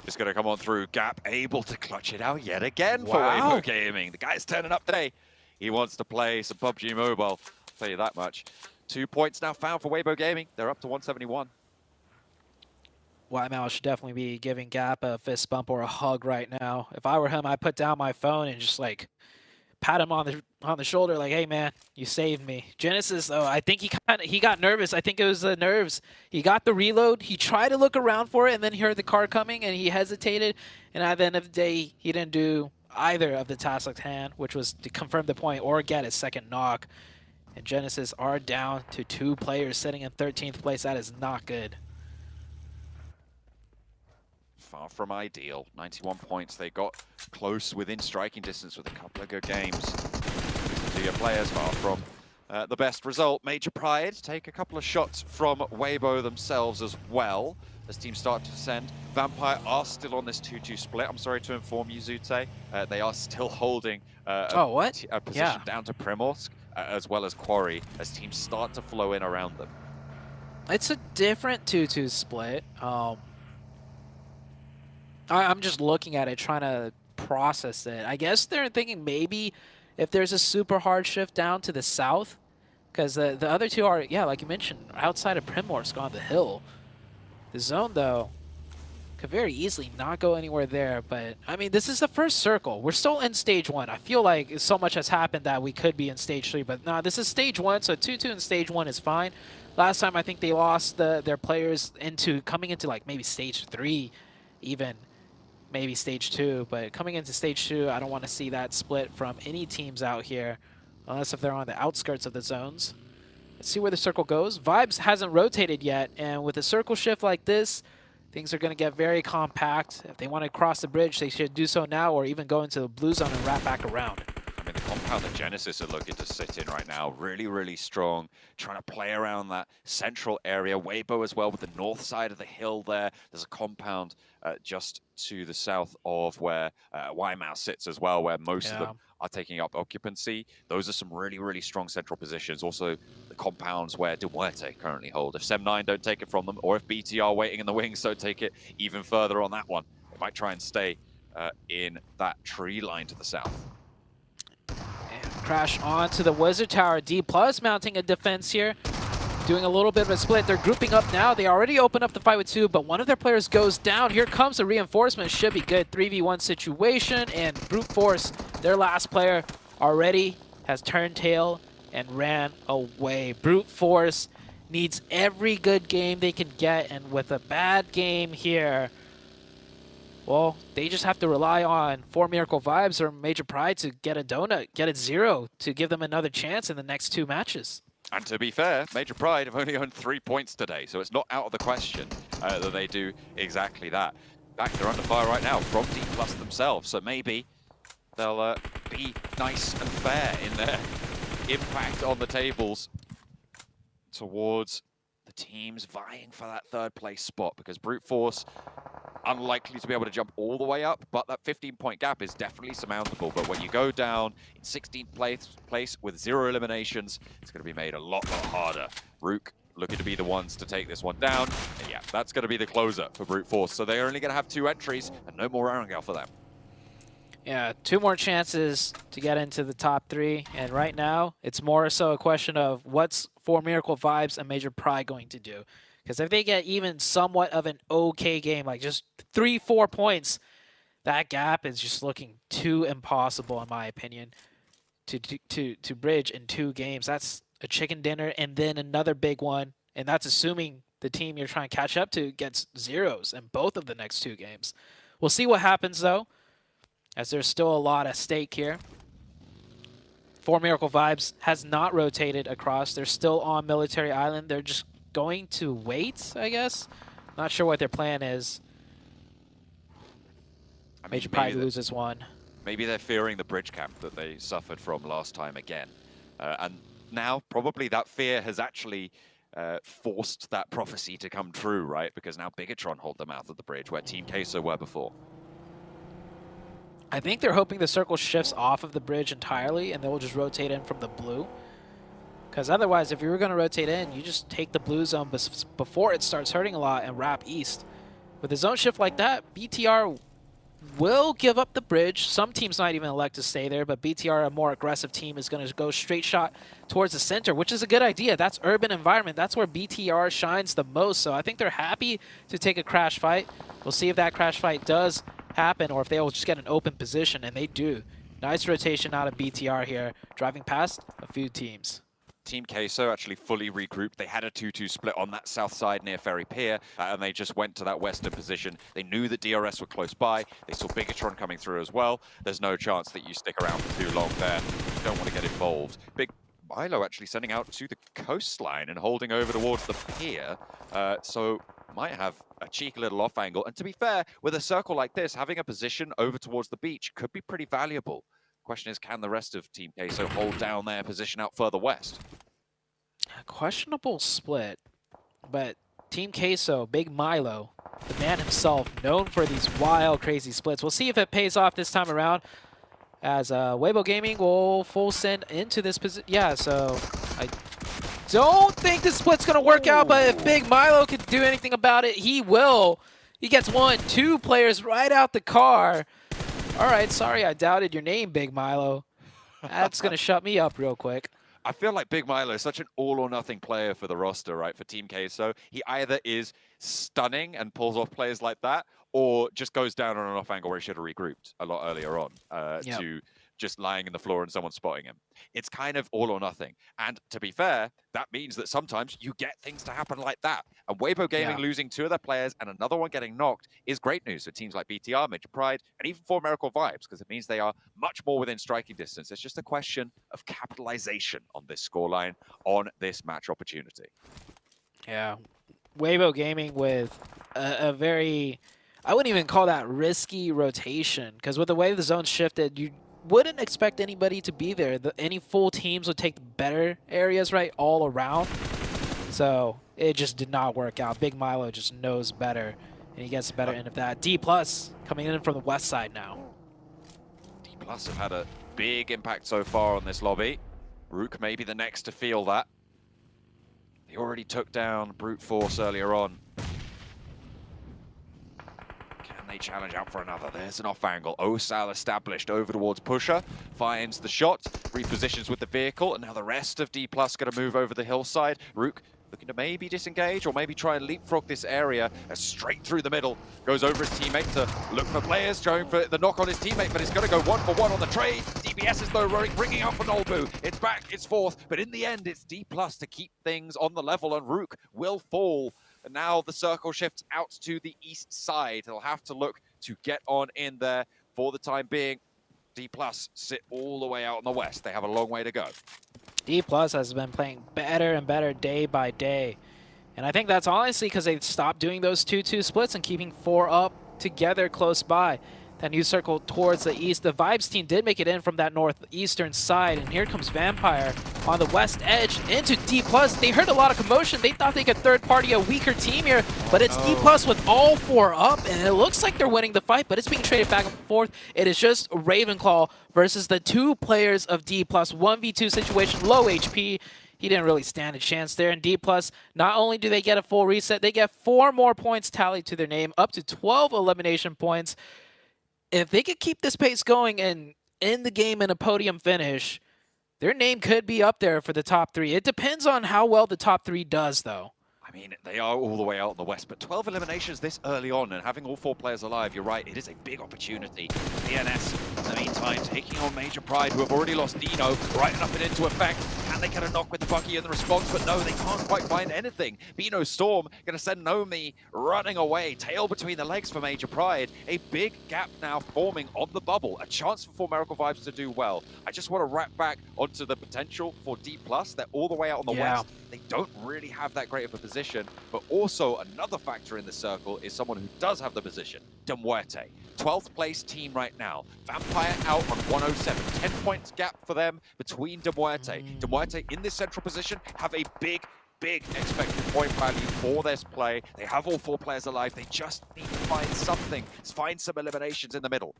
Just going to come on through. Gap able to clutch it out yet again for Weibo Gaming. The guy's turning up today. He wants to play some PUBG Mobile. I'll tell you that much. 2 points now found for Weibo Gaming. They're up to 171. YML should definitely be giving Gap a fist bump or a hug right now. If I were him, I'd put down my phone and just like pat him on the shoulder, like, "Hey man, you saved me." Genesis, though, I think he got nervous. I think it was the nerves. He got the reload. He tried to look around for it, and then he heard the car coming, and he hesitated. And at the end of the day, he didn't do either of the tasks at hand, which was to confirm the point or get his 2nd knock. And Genesis are down to 2 players sitting in 13th place. That is not good. Far from ideal. 91 points. They got close within striking distance with a couple of good games. To your players, far from the best result. Major Pride take a couple of shots from Weibo themselves as well as teams start to descend. Vampire are still on this 2-2 split. I'm sorry to inform you, Zute. They are still holding a position down to Primorsk, as well as Quarry, as teams start to flow in around them. It's a different 2-2 split. I'm just looking at it, trying to process it. I guess they're thinking maybe if there's a super hard shift down to the south, because the other 2 are, like you mentioned, outside of Primorsk on the hill. The zone, though, could very easily not go anywhere there. But, I mean, this is the first circle. We're still in stage 1. I feel like so much has happened that we could be in stage 3. But, no, this is stage 1, so 2-2 in stage 1 is fine. Last time, I think they lost their players coming into, like, maybe stage 3, even maybe stage 2. But coming into stage 2, I don't want to see that split from any teams out here, unless if they're on the outskirts of the zones. Let's see where the circle goes. Vibes hasn't rotated yet, and with a circle shift like this, things are going to get very compact. If they want to cross the bridge, they should do so now, or even go into the blue zone and wrap back around. I mean, the compound that Genesis are looking to sit in right now, really, really strong, trying to play around that central area. Weibo as well with the north side of the hill there. There's a compound just to the south of where Weimar sits as well, where most of them are taking up occupancy. Those are some really, really strong central positions. Also, the compounds where De Muerte currently hold. If Sem9 don't take it from them, or if BTR waiting in the wings don't take it even further on that one, they might try and stay in that tree line to the south. Crash onto the Wizard Tower. D+ mounting a defense here. Doing a little bit of a split. They're grouping up now. They already opened up the fight with 2, but one of their players goes down. Here comes a reinforcement. Should be good. 3v1 situation. And Brute Force, their last player, already has turned tail and ran away. Brute Force needs every good game they can get. And with a bad game here, well, they just have to rely on 4 Miracle Vibes or Major Pride to get a donut, get it 0 to give them another chance in the next 2 matches. And to be fair, Major Pride have only owned 3 points today, so it's not out of the question that they do exactly that. In fact, they're under fire right now from D+ themselves, so maybe they'll be nice and fair in their impact on the tables towards the teams vying for that 3rd place spot, because Brute Force unlikely to be able to jump all the way up, but that 15-point gap is definitely surmountable. But when you go down in 16th place with 0 eliminations, it's going to be made a lot harder. Rook looking to be the ones to take this one down. And yeah, that's going to be the closer for Brute Force. So they're only going to have 2 entries and no more Arangel for them. Yeah, 2 more chances to get into the top 3. And right now, it's more so a question of what's 4 Miracle Vibes and Major Pride going to do. Because if they get even somewhat of an okay game, like just 3-4 points, that gap is just looking too impossible, in my opinion, to bridge in 2 games. That's a chicken dinner and then another big one. And that's assuming the team you're trying to catch up to gets 0s in both of the next 2 games. We'll see what happens, though, as there's still a lot at stake here. 4 Miracle Vibes has not rotated across. They're still on Military Island. They're just going to wait, I guess. Not sure what their plan is. Major Pride loses 1. Maybe they're fearing the bridge camp that they suffered from last time again. And now probably that fear has actually forced that prophecy to come true, right? Because now Bigatron hold the mouth of the bridge where Team Queso were before. I think they're hoping the circle shifts off of the bridge entirely and they'll just rotate in from the blue. Because otherwise, if you were going to rotate in, you just take the blue zone before it starts hurting a lot and wrap east. With a zone shift like that, BTR will give up the bridge. Some teams might even elect to stay there, but BTR, a more aggressive team, is going to go straight shot towards the center, which is a good idea. That's urban environment. That's where BTR shines the most. So I think they're happy to take a crash fight. We'll see if that crash fight does happen or if they will just get an open position, and they do. Nice rotation out of BTR here, driving past a few teams. Team Queso actually fully regrouped. They had a 2-2 split on that south side near Ferry Pier, and they just went to that western position. They knew that DRS were close by. They saw Bigatron coming through as well. There's no chance that you stick around for too long there. You don't want to get involved. Big Milo actually sending out to the coastline and holding over towards the pier. So might have a cheeky little off angle. And to be fair, with a circle like this, having a position over towards the beach could be pretty valuable. Question is, can the rest of Team Queso hold down their position out further west? A questionable split, but Team Queso, Big Milo, the man himself, known for these wild, crazy splits. We'll see if it pays off this time around, as Weibo Gaming will full send into this position. Yeah, so I don't think this split's going to work out, but if Big Milo can do anything about it, he will. He gets 2 players right out the car. All right, sorry I doubted your name, Big Milo. That's going to shut me up real quick. I feel like Big Milo is such an all-or-nothing player for the roster, right, for Team Queso. He either is stunning and pulls off players like that, or just goes down on an off angle where he should have regrouped a lot earlier on to just lying in the floor and someone spotting him. It's kind of all or nothing. And to be fair, that means that sometimes you get things to happen like that. And Weibo Gaming losing 2 of their players and another one getting knocked is great news for teams like BTR, Major Pride, and even 4 Miracle Vibes, because it means they are much more within striking distance. It's just a question of capitalization on this scoreline, on this match opportunity. Yeah. Weibo Gaming with a very, I wouldn't even call that risky rotation, because with the way the zone shifted, wouldn't expect anybody to be there. Any full teams would take the better areas, right, all around. So it just did not work out. Big Milo just knows better, and he gets the better end of that. D+ coming in from the west side now. D+ have had a big impact so far on this lobby. Rook may be the next to feel that. He already took down Brute Force earlier on. Can they challenge out for another? There's an off angle. Osal established over towards Pusher. Finds the shot, repositions with the vehicle, and now the rest of D+ going to move over the hillside. Rook looking to maybe disengage or maybe try and leapfrog this area straight through the middle. Goes over his teammate to look for players, trying for the knock on his teammate, but it's going to go 1-for-1 on the trade. DBS is though ringing out for Nolbu. It's back, it's fourth, but in the end, it's D+ to keep things on the level, and Rook will fall. And now the circle shifts out to the east side. They'll have to look to get on in there for the time being. D+ sit all the way out on the west. They have a long way to go. D+ has been playing better and better day by day. And I think that's honestly because they've stopped doing those 2-2 splits and keeping 4 up together close by. That new circle towards the east. The Vibes team did make it in from that northeastern side, and here comes Vampire on the west edge into D+. They heard a lot of commotion. They thought they could third party a weaker team here, but it's D+ with all 4 up, and it looks like they're winning the fight, but it's being traded back and forth. It is just Ravenclaw versus the 2 players of D+. 1v2 situation, low HP. He didn't really stand a chance there. And D+, not only do they get a full reset, they get 4 more points tallied to their name, up to 12 elimination points. If they could keep this pace going and end the game in a podium finish, their name could be up there for the top 3. It depends on how well the top 3 does, though. I mean, they are all the way out in the west, but 12 eliminations this early on, and having all 4 players alive, you're right, it is a big opportunity. DNS, in the meantime, taking on Major Pride, who have already lost Dino, right enough and into effect. Can they get a knock with the buggy in the response? But no, they can't quite find anything. Bino Storm going to send Nomi running away, tail between the legs for Major Pride. A big gap now forming on the bubble, a chance for Miracle Vibes to do well. I just want to wrap back onto the potential for D+. They're all the way out on the west. They don't really have that great of a position, but also another factor in the circle is someone who does have the position, Demuerte. 12th place team right now. Vampire out on 107. 10 points gap for them between Demuerte. Demuerte in this central position have a big expected point value for this play. They have all 4 players alive. They just need to find something, find some eliminations in the middle.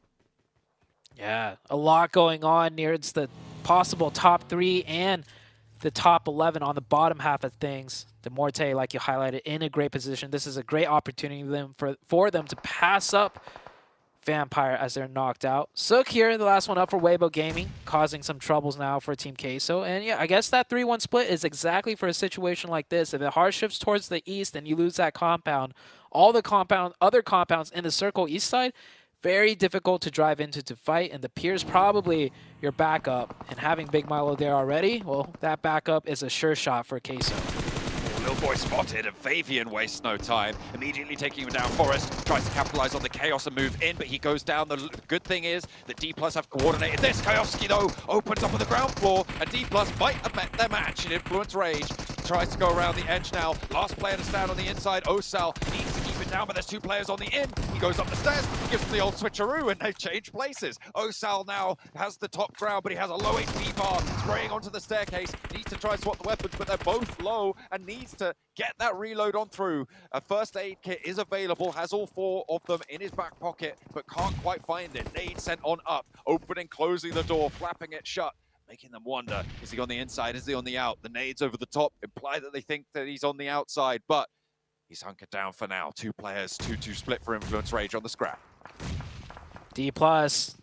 Yeah, a lot going on near the possible top 3 and the top 11 on the bottom half of things. Demuerte, like you highlighted, in a great position. This is a great opportunity for them to pass up Vampire as they're knocked out. Sook here, the last one up for Weibo Gaming, causing some troubles now for Team Queso. And yeah, I guess that 3-1 split is exactly for a situation like this. If it hard shifts towards the east and you lose that compound, all the other compounds in the circle east side, very difficult to drive into to fight, and the Pier's probably your backup. And having Big Milo there already, well, that backup is a sure shot for Queso. Little boy spotted, and Fabian wastes no time. Immediately taking him down Forest, tries to capitalize on the chaos and move in, but he goes down. The good thing is that D+ have coordinated this. Kayovsky, though, opens up on the ground floor, and D+ might have met their match in Influence Rage. Tries to go around the edge now. Last player to stand on the inside, Osal, needs to keep it down, but there's 2 players on the in. He goes up the stairs, gives them the old switcheroo, and they've changed places. Osal now has the top ground, but he has a low HP bar, spraying onto the staircase. Needs to try and swap the weapons, but they're both low, and needs to get that reload on through. A first aid kit is available, has all 4 of them in his back pocket, but can't quite find it. Nade sent on up, opening, closing the door, flapping it shut, making them wonder, is he on the inside, is he on the out? The nades over the top imply that they think that he's on the outside, but he's hunkered down for now. 2 players, 2-2 split for Influence Rage on the scrap. D+, the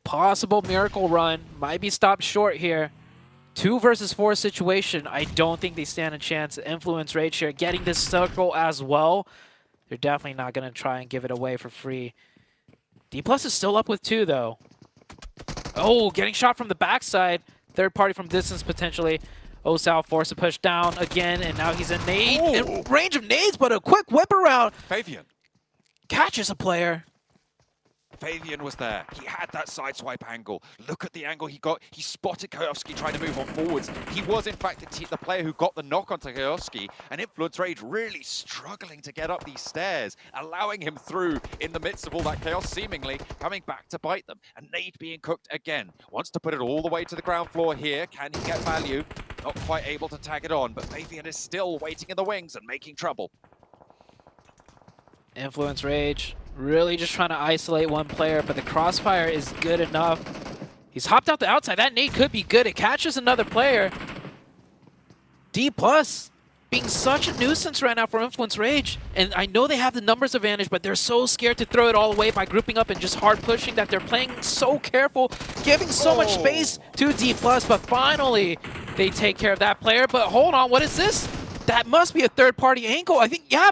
possible miracle run might be stopped short here. 2 versus 4 situation. I don't think they stand a chance. Influence Rage here getting this circle as well. They're definitely not going to try and give it away for free. D+ is still up with 2 though. Oh, getting shot from the backside. Third party from distance potentially. Osal forced to push down again, and now he's in in range of nades, but a quick whip around. Fabian catches a player. Fabian was there. He had that sideswipe angle. Look at the angle he got. He spotted Koyovsky trying to move on forwards. He was, in fact, the player who got the knock onto Koyovsky, and Influence Rage really struggling to get up these stairs, allowing him through in the midst of all that chaos, seemingly coming back to bite them. And Nade being cooked again. Wants to put it all the way to the ground floor here. Can he get value? Not quite able to tag it on, but Fabian is still waiting in the wings and making trouble. Influence Rage really just trying to isolate one player, but the crossfire is good enough. He's hopped out the outside. That nade could be good. It catches another player. D+ being such a nuisance right now for Influence Rage. And I know they have the numbers advantage, but they're so scared to throw it all away by grouping up and just hard pushing that they're playing so careful, giving so much space to D+, but finally they take care of that player. But hold on, what is this? That must be a third-party angle. I think, yeah,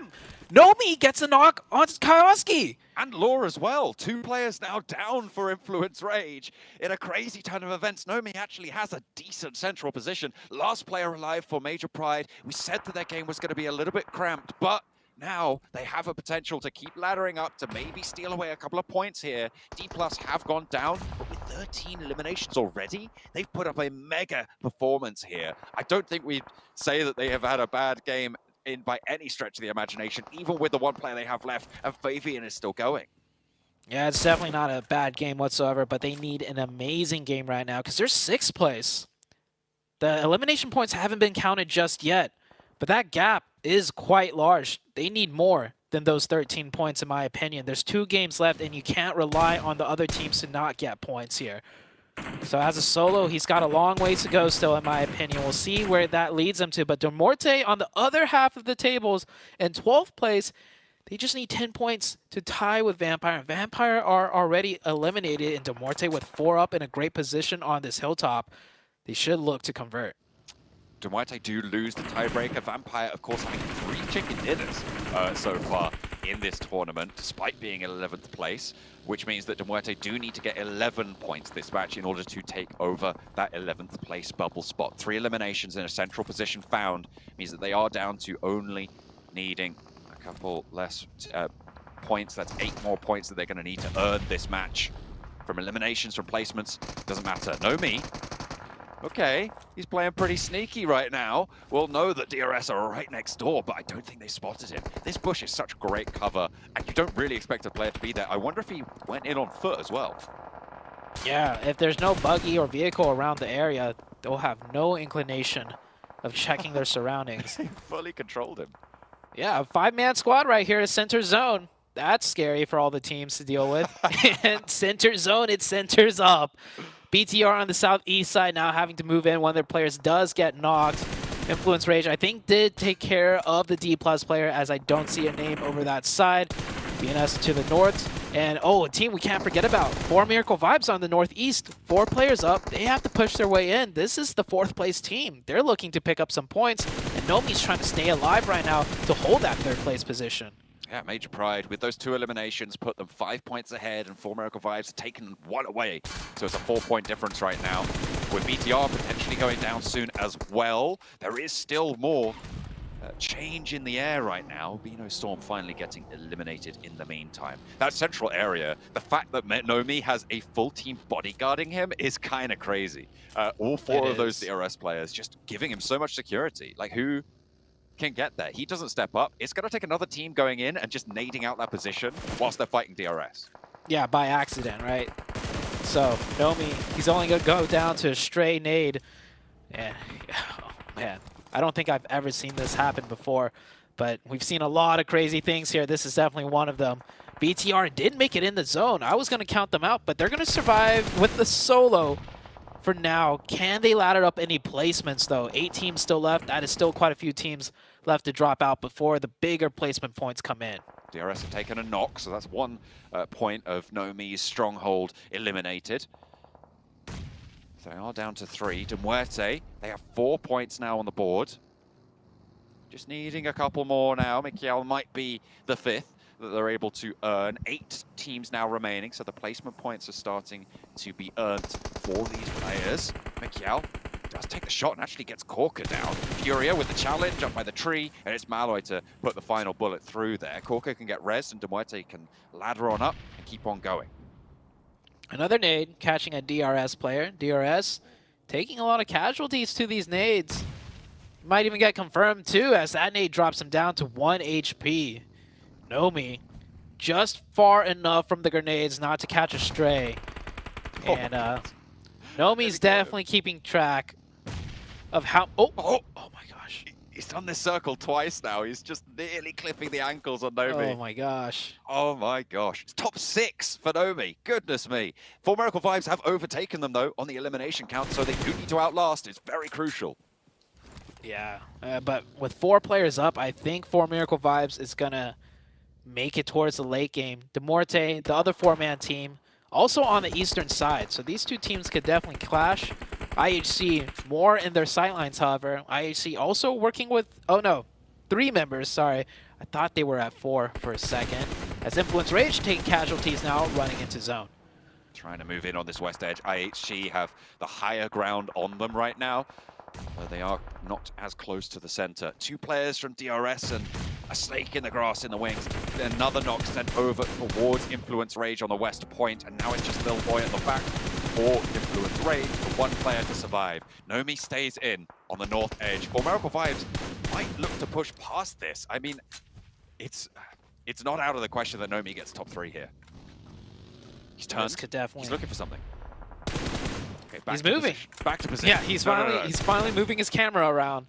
Nomi gets a knock on Koyovsky. And Law as well. 2 players now down for Influence Rage. In a crazy turn of events, Nomi actually has a decent central position. Last player alive for Major Pride. We said that their game was going to be a little bit cramped, but now they have a potential to keep laddering up to maybe steal away a couple of points here. D+ have gone down, but with 13 eliminations already, they've put up a mega performance here. I don't think we'd say that they have had a bad game in by any stretch of the imagination, even with the one player they have left, and Fabian is still going. Yeah, it's definitely not a bad game whatsoever, but they need an amazing game right now because they're 6th place. The elimination points haven't been counted just yet, but that gap is quite large. They need more than those 13 points, in my opinion. There's 2 games left, and you can't rely on the other teams to not get points here. So as a solo, he's got a long ways to go still, in my opinion. We'll see where that leads him to. But Demorte on the other half of the tables in 12th place, they just need 10 points to tie with Vampire. Vampire are already eliminated, and Demorte with 4 up in a great position on this hilltop. They should look to convert. Demorte do lose the tiebreaker. Vampire, of course, having 3 chicken dinners so far in this tournament, despite being in 11th place, which means that Demorte do need to get 11 points this match in order to take over that 11th place bubble spot. 3 eliminations in a central position found means that they are down to only needing a couple less points. That's 8 more points that they're going to need to earn this match. From eliminations, from placements, doesn't matter. Nomi. Okay, he's playing pretty sneaky right now. We'll know that DRS are right next door, but I don't think they spotted him. This bush is such great cover, and you don't really expect a player to be there. I wonder if he went in on foot as well. Yeah, if there's no buggy or vehicle around the area, they'll have no inclination of checking their surroundings. They fully controlled him. Yeah, a 5-man squad right here at center zone. That's scary for all the teams to deal with. And center zone, it centers up. BTR on the southeast side now having to move in. One of their players does get knocked. Influence Rage, I think, did take care of the D+ player, as I don't see a name over that side. BNS to the north. And, oh, a team we can't forget about. 4 Miracle Vibes on the northeast. 4 players up. They have to push their way in. This is the 4th place team. They're looking to pick up some points. And Nomi's trying to stay alive right now to hold that 3rd place position. Yeah, Major Pride, with those 2 eliminations, put them 5 points ahead, and 4 Miracle Vibes taken 1 away. So it's a 4-point difference right now. With BTR potentially going down soon as well, there is still more change in the air right now. Beano Storm finally getting eliminated in the meantime. That central area, the fact that Nomi has a full team bodyguarding him is kind of crazy. All 4 of those DRS players just giving him so much security. Like, who can get there? He doesn't step up. It's going to take another team going in and just nading out that position whilst they're fighting DRS. Yeah, by accident, right? So, Nomi, he's only going to go down to a stray nade. And, oh, man, I don't think I've ever seen this happen before, but we've seen a lot of crazy things here. This is definitely one of them. BTR did make it in the zone. I was going to count them out, but they're going to survive with the solo for now. Can they ladder up any placements, though? 8 teams still left. That is still quite a few teams left to drop out before the bigger placement points come in. DRS have taken a knock, so that's 1 point of Nomi's stronghold eliminated. So they are down to 3. Demuerte, they have 4 points now on the board. Just needing a couple more now. Mikiel might be the 5th that they're able to earn. 8 teams now remaining, so the placement points are starting to be earned for these players. Mikiel does take the shot and actually gets Corker down. Furia with the challenge up by the tree, and it's Malloy to put the final bullet through there. Corker can get res, and Demuerte can ladder on up and keep on going. Another nade catching a DRS player. DRS taking a lot of casualties to these nades. Might even get confirmed too, as that nade drops him down to 1 HP. Nomi just far enough from the grenades not to catch a stray. And Nomi's definitely keeping track of how... Oh my gosh. He's done this circle twice now. He's just nearly clipping the ankles on Nomi. Oh my gosh. Oh my gosh. It's top 6 for Nomi. Goodness me. Four Miracle Vibes have overtaken them though on the elimination count, so they do need to outlast. It's very crucial. Yeah, but with 4 players up, I think Four Miracle Vibes is going to make it towards the late game. Demorte, the other 4-man team, also on the eastern side. So these two teams could definitely clash. IHC more in their sightlines, however. IHC also working with, 3 members, sorry. I thought they were at 4 for a second. As Influence Rage taking casualties now, running into zone. Trying to move in on this west edge. IHC have the higher ground on them right now. They are not as close to the center. 2 players from DRS and a snake in the grass in the wings. Another knock sent over towards Influence Rage on the west point, and now it's just Lil Boy at the back for Influence Rage, for 1 player to survive. Nomi stays in on the north edge. For Miracle Vibes might look to push past this. I mean, it's not out of the question that Nomi gets top 3 here. He's turned. He's looking for something. Okay, He's moving. Back to position. Yeah, he's finally moving his camera around.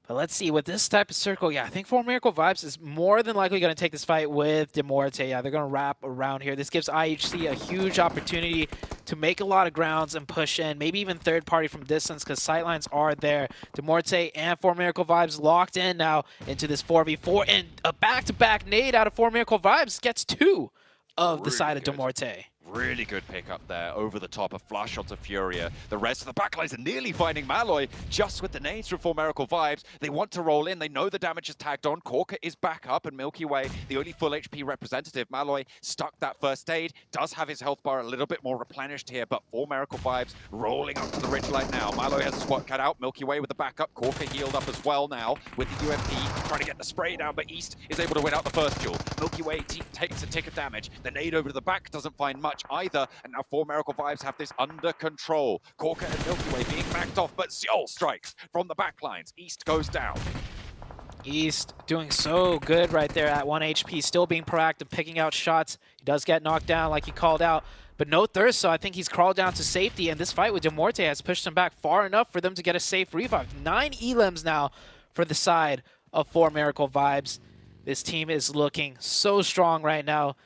But let's see, with this type of circle, yeah, I think Four Miracle Vibes is more than likely going to take this fight with Demorte. Yeah, they're going to wrap around here. This gives IHC a huge opportunity to make a lot of grounds and push in, maybe even third party from distance, because sightlines are there. Demorte and Four Miracle Vibes locked in now into this 4v4, and a back-to-back nade out of Four Miracle Vibes gets 2 of the side of Demorte. Really good pickup there over the top, a flush onto Furia. The rest of the backlines are nearly finding Malloy just with the nades from Four Miracle Vibes. They want to roll in. They know the damage is tagged on. Corker is back up, and Milky Way, the only full HP representative. Malloy stuck that first aid, does have his health bar a little bit more replenished here, but Four Miracle Vibes rolling up to the ridgeline now. Malloy has a squat cut out. Milky Way with the backup. Corker healed up as well now with the UMP, trying to get the spray down, but East is able to win out the first duel. Milky Way takes a tick of damage. The nade over to the back doesn't find much either, and now Four Miracle Vibes have this under control. Corker and Milky Way being backed off, but Seoul strikes from the backlines. East goes down. East doing so good right there at 1 HP, still being proactive, picking out shots. He does get knocked down like he called out, but no thirst, so I think he's crawled down to safety, and this fight with Demorte has pushed him back far enough for them to get a safe revive. 9 elims now for the side of Four Miracle Vibes. This team is looking so strong right now.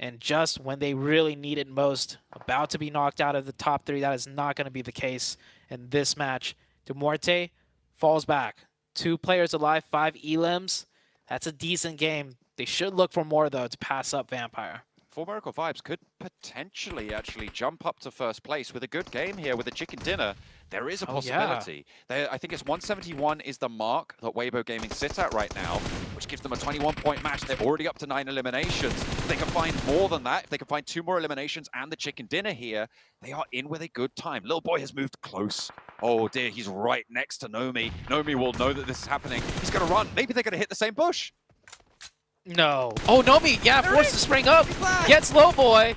And just when they really need it most, about to be knocked out of the top 3, that is not going to be the case in this match. Demorte falls back. 2 players alive, 5 elims. That's a decent game. They should look for more, though, to pass up Vampire. Four Miracle Vibes could potentially actually jump up to first place with a good game here with a chicken dinner. There is a possibility. I think it's 171 is the mark that Weibo Gaming sit at right now, which gives them a 21-point match. They're already up to 9 eliminations. If they can find more than that, if they can find 2 more eliminations and the chicken dinner here, they are in with a good time. Lil Boy has moved close. Oh dear, he's right next to Nomi. Nomi will know that this is happening. He's going to run. Maybe they're going to hit the same bush. No. Oh, Nomi, yeah, forced to spring up. Gets Low Boy.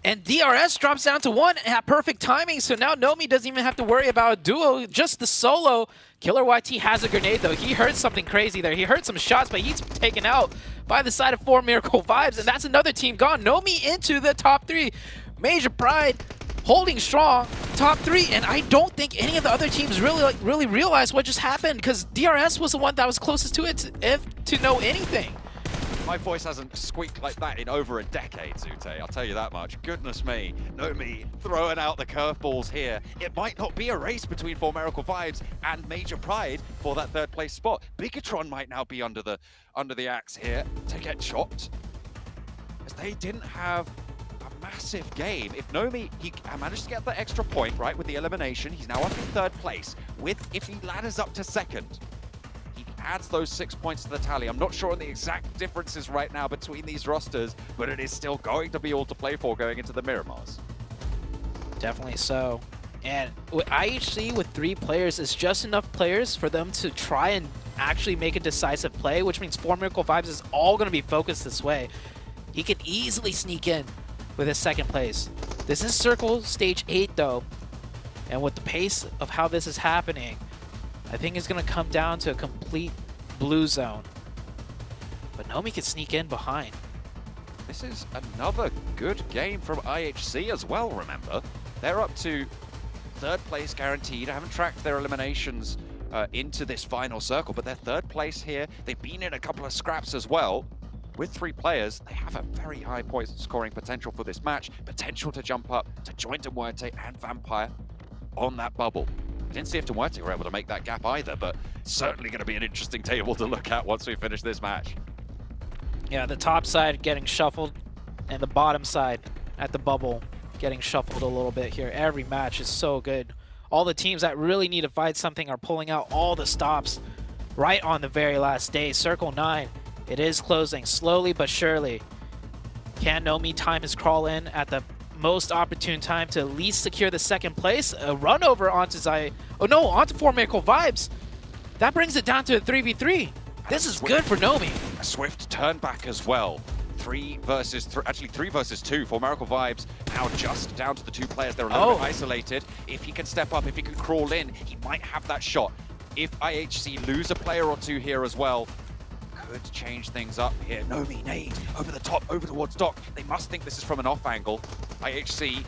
And DRS drops down to 1 at perfect timing, so now Nomi doesn't even have to worry about a duo, just the solo. Killer YT has a grenade, though. He heard something crazy there. He heard some shots, but he's taken out by the side of Four Miracle Vibes, and that's another team gone. Nomi into the top 3. Major Pride holding strong, top 3, and I don't think any of the other teams really realized what just happened, because DRS was the one that was closest to it, if to know anything. My voice hasn't squeaked like that in over a decade, Zute. I'll tell you that much. Goodness me. Nomi throwing out the curveballs here. It might not be a race between Four Miracle Vibes and Major Pride for that 3rd place spot. Bigatron might now be under the axe here to get chopped, as they didn't have a massive game. If Nomi, he managed to get the extra point, right, with the elimination. He's now up in 3rd place. If he ladders up to 2nd, adds those 6 points to the tally. I'm not sure on the exact differences right now between these rosters, but it is still going to be all to play for going into the Miramars. Definitely so. And with IHC with 3 players is just enough players for them to try and actually make a decisive play, which means Four Miracle Vibes is all going to be focused this way. He can easily sneak in with his second place. This is Circle Stage 8 though, and with the pace of how this is happening, I think it's going to come down to a complete blue zone. But Nomi can sneak in behind. This is another good game from IHC as well, remember. They're up to 3rd place guaranteed. I haven't tracked their eliminations into this final circle, but they're 3rd place here. They've been in a couple of scraps as well. With 3 players, they have a very high point scoring potential for this match. Potential to jump up to join Demuerte and Vampire on that bubble. I didn't see if Demuerte were able to make that gap either, but certainly going to be an interesting table to look at once we finish this match. Yeah, the top side getting shuffled, and the bottom side at the bubble getting shuffled a little bit here. Every match is so good. All the teams that really need to fight something are pulling out all the stops right on the very last day. Circle 9, it is closing slowly but surely. Can Nomi time his crawl in at the most opportune time to at least secure the 2nd place? A run over onto onto 4 Miracle Vibes. That brings it down to a 3v3. This is good for Nomi. A swift turn back as well. 3 versus 2 for Miracle Vibes. Now just down to the 2 players. They're a little bit isolated. If he can step up, if he can crawl in, he might have that shot. If IHC lose a player or 2 here as well, could change things up here. Nomi, nade, over the top, over towards Doc. They must think this is from an off angle. IHC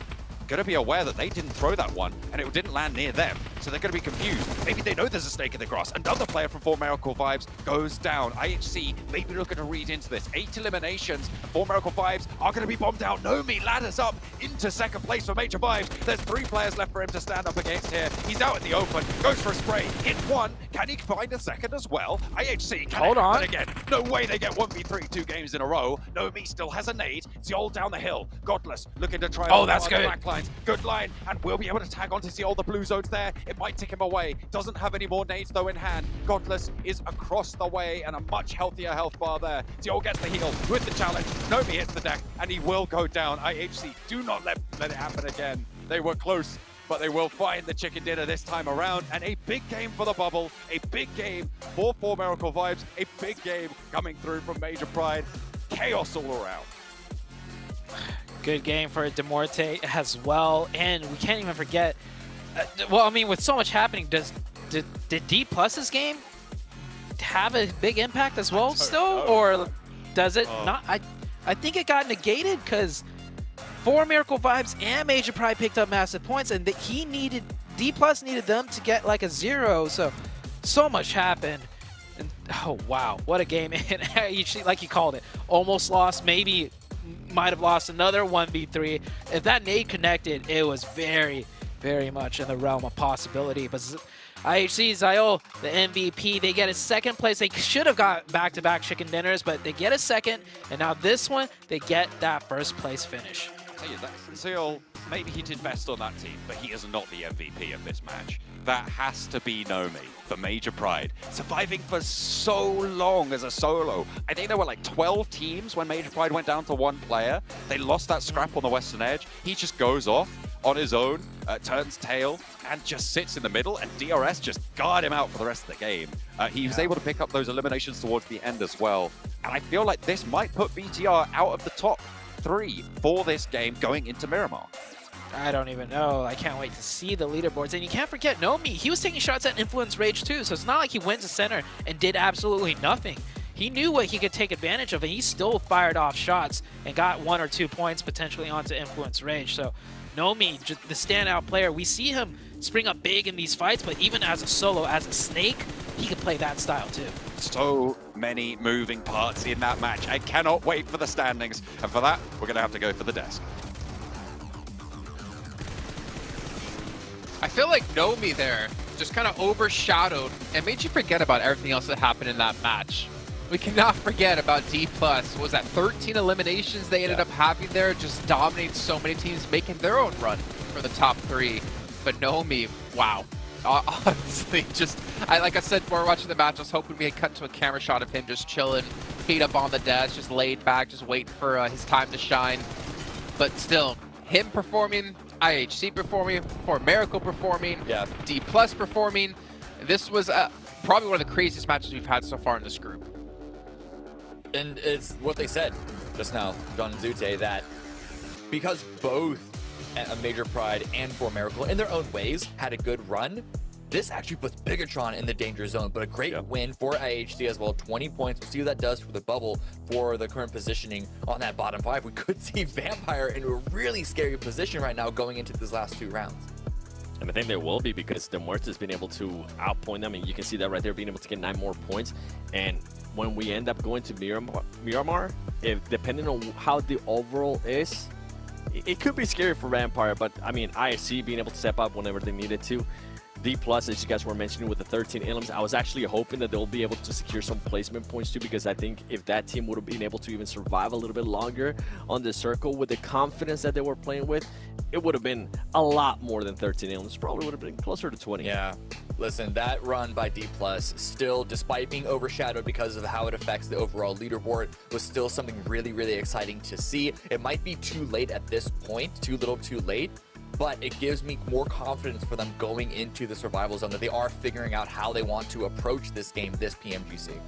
gonna be aware that they didn't throw that one and it didn't land near them, so they're gonna be confused. Maybe they know there's a snake in the grass. Another player from 4 Miracle Vibes goes down. IHC maybe looking to read into this. 8 eliminations, 4 Miracle Vibes are gonna be bombed out. Nomi ladders up into 2nd place for Major Vibes. There's 3 players left for him to stand up against here. He's out in the open, goes for a spray, hit 1. Can he find a 2nd as well? IHC, can Hold on. again? No way they get 1v3 2 games in a row. Nomi still has a nade. Zeol down the hill. Godless looking to try that's good. the back lines. Good line, and we'll be able to tag onto Zeol. The blue zone's there. It might tick him away. Doesn't have any more nades though in hand. Godless is across the way and a much healthier health bar there. Zeol gets the heal with the challenge. Nomi hits the deck and he will go down. IHC, do not let it happen again. They were close, but they will find the chicken dinner this time around. And a big game for the bubble, a big game for 4 Miracle Vibes, a big game coming through from Major Pride. Chaos all around. Good game for Demuerte as well, and we can't even forget. Well, I mean, with so much happening, did D+'s game have a big impact as well still, or does it not? I think it got negated because 4 Miracle Vibes and Major Pride picked up massive points, and D+ needed them to get like a 0. So much happened. And, oh wow, what a game! And like you called it, almost lost. Maybe might have lost another 1v3. If that nade connected, it was very, very much in the realm of possibility. But IHC, Zeol, the MVP, they get a 2nd place. They should have got back-to-back chicken dinners, but they get a 2nd. And now this one, they get that 1st place finish. Tell you that Zeol, maybe he did best on that team, but he is not the MVP of this match. That has to be Nomi for Major Pride. Surviving for so long as a solo. I think there were like 12 teams when Major Pride went down to 1 player. They lost that scrap on the Western Edge. He just goes off on his own, turns tail, and just sits in the middle, and DRS just guard him out for the rest of the game. He was able to pick up those eliminations towards the end as well. And I feel like this might put BTR out of the top 3 for this game going into Miramar. I don't even know. I can't wait to see the leaderboards. And you can't forget Nomi. He was taking shots at Influence Rage too, so it's not like he went to center and did absolutely nothing. He knew what he could take advantage of, and he still fired off shots and got 1 or 2 points potentially onto Influence Rage. So Nomi, just the standout player. We see him spring up big in these fights, but even as a solo, as a snake, he can play that style too. So many moving parts in that match. I cannot wait for the standings. And for that, we're going to have to go for the desk. I feel like Nomi there just kind of overshadowed and made you forget about everything else that happened in that match. We cannot forget about D+. What was that, 13 eliminations they ended up having there, just dominating so many teams, making their own run for the top 3. But Nomi, wow. Honestly, like I said before watching the match, I was hoping we had cut to a camera shot of him just chilling, feet up on the desk, just laid back, just waiting for his time to shine. But still, him performing, IHC performing, 4 Miracle performing, D+ performing. This was probably one of the craziest matches we've had so far in this group. And it's what they said just now, John and Zute, that because both a Major Pride and For Miracle, in their own ways, had a good run, this actually puts Bigatron in the danger zone, but a great win for IHC as well. 20 points. We'll see what that does for the bubble, for the current positioning on that bottom 5. We could see Vampire in a really scary position right now going into these last 2 rounds. And I think they will be, because the Muertes has been able to outpoint them, and you can see that right there, being able to get 9 more points. And when we end up going to Miramar, if depending on how the overall is, it could be scary for Vampire, but I mean, ISC being able to step up whenever they needed to. D+, as you guys were mentioning, with the 13 elims, I was actually hoping that they'll be able to secure some placement points too, because I think if that team would have been able to even survive a little bit longer on the circle with the confidence that they were playing with, it would have been a lot more than 13 elims. Probably would have been closer to 20. Yeah. Listen, that run by D+, still, despite being overshadowed because of how it affects the overall leaderboard, was still something really, really exciting to see. It might be too late at this point, too little too late, but it gives me more confidence for them going into the survival zone, that they are figuring out how they want to approach this game, this PMGC.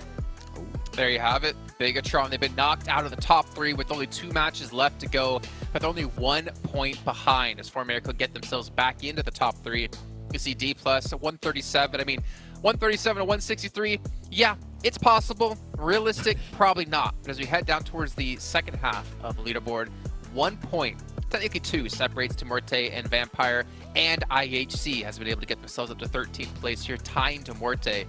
There you have it. Bigatron, they've been knocked out of the top 3 with only 2 matches left to go, but they're only 1 point behind as For Miracle get themselves back into the top 3. You see D+ at 137. I mean, 137 to 163. Yeah, it's possible. Realistic, probably not. But as we head down towards the second half of the leaderboard, 1 point, technically 2, separates Muerte and Vampire, and IHC has been able to get themselves up to 13th place here, tying to Muerte.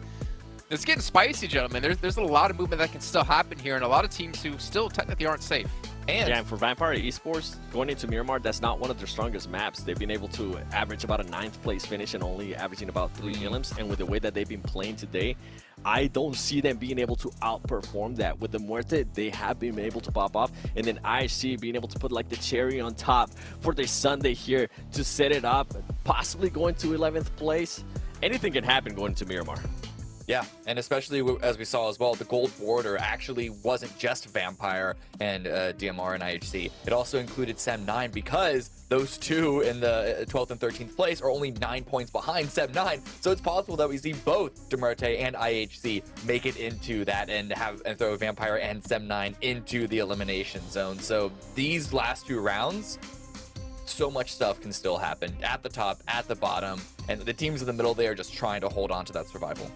It's getting spicy, gentlemen. There's a lot of movement that can still happen here, and a lot of teams who still technically aren't safe. And for Vampire Esports, going into Miramar, that's not one of their strongest maps. They've been able to average about a 9th place finish and only averaging about 3 elims. And with the way that they've been playing today, I don't see them being able to outperform that. With the Muerte, they have been able to pop off. And then IHC being able to put like the cherry on top for their Sunday here to set it up, possibly going to 11th place. Anything can happen going to Miramar. Yeah, and especially as we saw as well, the gold border actually wasn't just Vampire and DMR and IHC. It also included Sem9, because those two in the 12th and 13th place are only 9 points behind Sem9. So it's possible that we see both Demerte and IHC make it into that and throw Vampire and Sem9 into the elimination zone. So these last 2 rounds, so much stuff can still happen at the top, at the bottom, and the teams in the middle, they are just trying to hold on to that survival.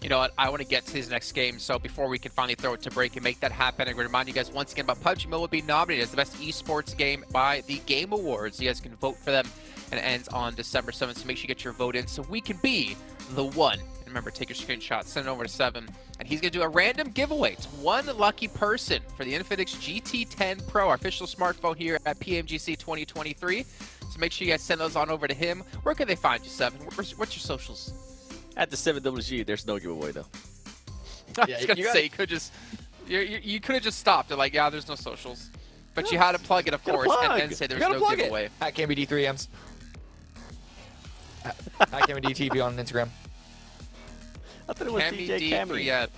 You know what? I want to get to these next games, so before we can finally throw it to break and make that happen, I'm going to remind you guys once again about PUBG Mobile being nominated as the best esports game by the Game Awards. You guys can vote for them, and it ends on December 7th, so make sure you get your vote in so we can be the one. And remember, take your screenshot, send it over to 7, and he's going to do a random giveaway to one lucky person for the Infinix GT10 Pro, our official smartphone here at PMGC 2023. So make sure you guys send those on over to him. Where can they find you, 7? What's your socials? At the 7WG, there's no giveaway though. I was gonna say, you could have just stopped it, like, yeah, there's no socials. But you had to plug it, of course, and then say there's no giveaway. At KMBD3Ms. At KMBDTV on Instagram. I thought it was DJ Cammy.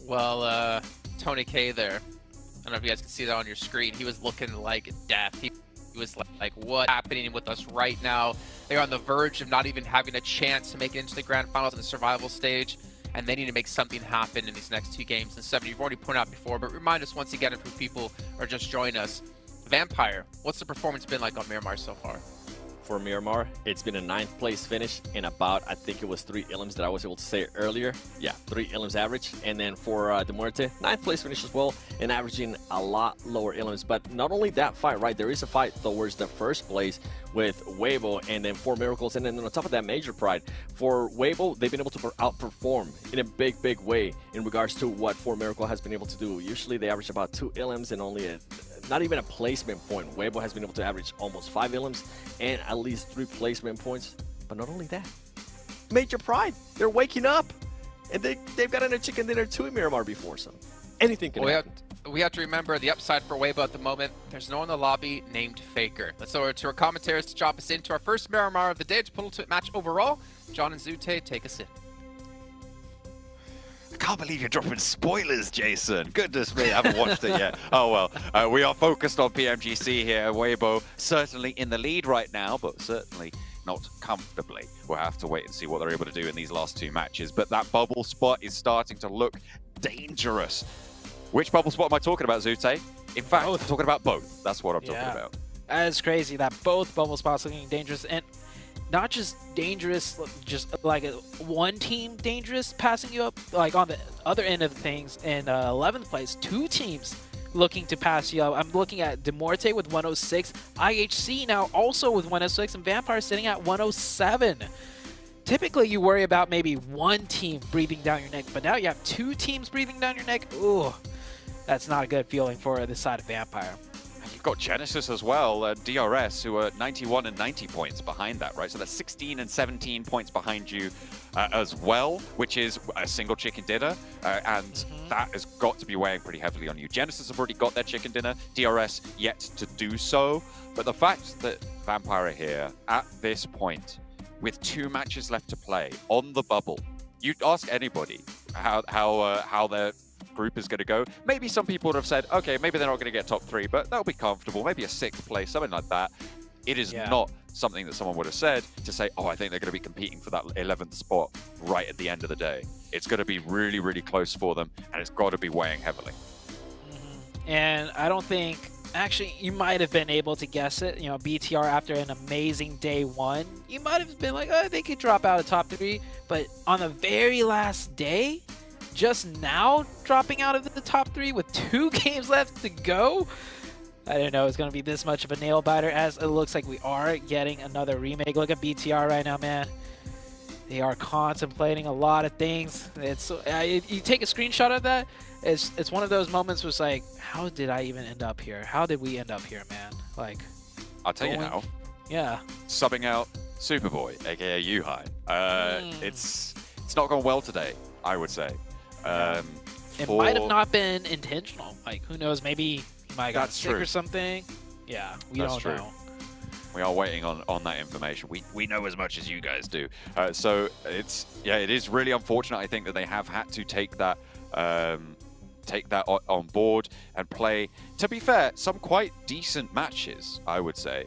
Well, Tony K there. I don't know if you guys can see that on your screen. He was looking like death. He was like, what's happening with us right now? They're on the verge of not even having a chance to make it into the Grand Finals in the survival stage, and they need to make something happen in these next 2 games. And 7, you've already pointed out before, but remind us once again if people are just joining us. Vampire, what's the performance been like on Miramar so far? For Miramar, it's been a 9th place finish in about, I think it was 3 elims that I was able to say earlier. Yeah, 3 elims average. And then for De Muerte, 9th place finish as well, and averaging a lot lower elims. But not only that fight, right? There is a fight towards the 1st place with Weibo and then 4 Miracles. And then on top of that, Major Pride. For Weibo, they've been able to outperform in a big way in regards to what 4 Miracle has been able to do. Usually they average about 2 elims and only not even a placement point. Weibo has been able to average almost 5 elims and at least 3 placement points. But not only that, Major Pride, they're waking up. And they've gotten a chicken dinner too in Miramar before, so anything can happen. We have to remember the upside for Weibo at the moment. There's no one in the lobby named Faker. Let's go over to our commentators to drop us into our first Miramar of the day. It's a ultimate match overall. John and Zute, take us in. I can't believe you're dropping spoilers, Jason. Goodness me, I haven't watched it yet. Oh well, we are focused on PMGC here. Weibo certainly in the lead right now, but certainly not comfortably. We'll have to wait and see what they're able to do in these last 2 matches. But that bubble spot is starting to look dangerous. Which bubble spot am I talking about, Zute? In fact, I'm talking about both. That's what I'm talking about. That's crazy that both bubble spots looking dangerous, and not just dangerous, just like one team dangerous passing you up. Like on the other end of things, in 11th place, 2 teams looking to pass you up. I'm looking at De Muerte with 106, IHC now also with 106, and Vampire sitting at 107. Typically, you worry about maybe one team breathing down your neck, but now you have 2 teams breathing down your neck. Ooh, that's not a good feeling for the side of Vampire. You've got Genesis as well, DRS, who are 91 and 90 points behind that, right? So that's 16 and 17 points behind you as well, which is a single chicken dinner, and that has got to be weighing pretty heavily on you. Genesis have already got their chicken dinner, DRS yet to do so, but the fact that Vampire are here at this point, with 2 matches left to play on the bubble, you'd ask anybody how their group is going to go. Maybe some people would have said, okay, maybe they're not going to get top 3, but that'll be comfortable. Maybe a 6th place, something like that. It is not something that someone would have said to say, oh, I think they're going to be competing for that 11th spot right at the end of the day. It's going to be really, really close for them, and it's got to be weighing heavily. And I don't think, actually, you might have been able to guess it. You know, BTR after an amazing day 1, you might have been like, oh, they could drop out of top 3. But on the very last day, just now dropping out of the top 3 with 2 games left to go, I didn't know it was going to be this much of a nail biter, as it looks like we are getting another remake. Look at BTR right now, man. They are contemplating a lot of things. It's you take a screenshot of that, it's one of those moments where it's like, how did I even end up here? How did we end up here, man? Like, I'll tell you now. Yeah. Subbing out Superboy, aka Yuhai. It's not gone well today, I would say. It might have not been intentional. Like, who knows? Maybe he might have got sick or something. Yeah, we don't know. We are waiting on that information. We know as much as you guys do. So it is really unfortunate. I think that they have had to take that on board and play, to be fair, some quite decent matches, I would say,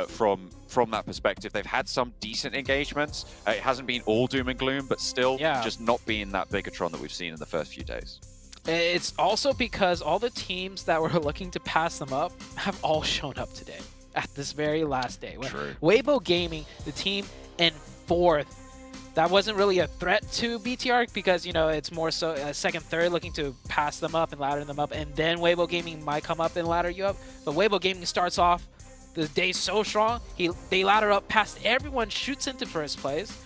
from that perspective. They've had some decent engagements. It hasn't been all doom and gloom, but still just not being that Bigatron that we've seen in the first few days. It's also because all the teams that were looking to pass them up have all shown up today at this very last day. True. Weibo Gaming, the team in 4th, that wasn't really a threat to BTR because, you know, it's more so a 2nd, 3rd looking to pass them up and ladder them up, and then Weibo Gaming might come up and ladder you up. But Weibo Gaming starts off the day so strong, they ladder up past everyone, shoots into 1st place.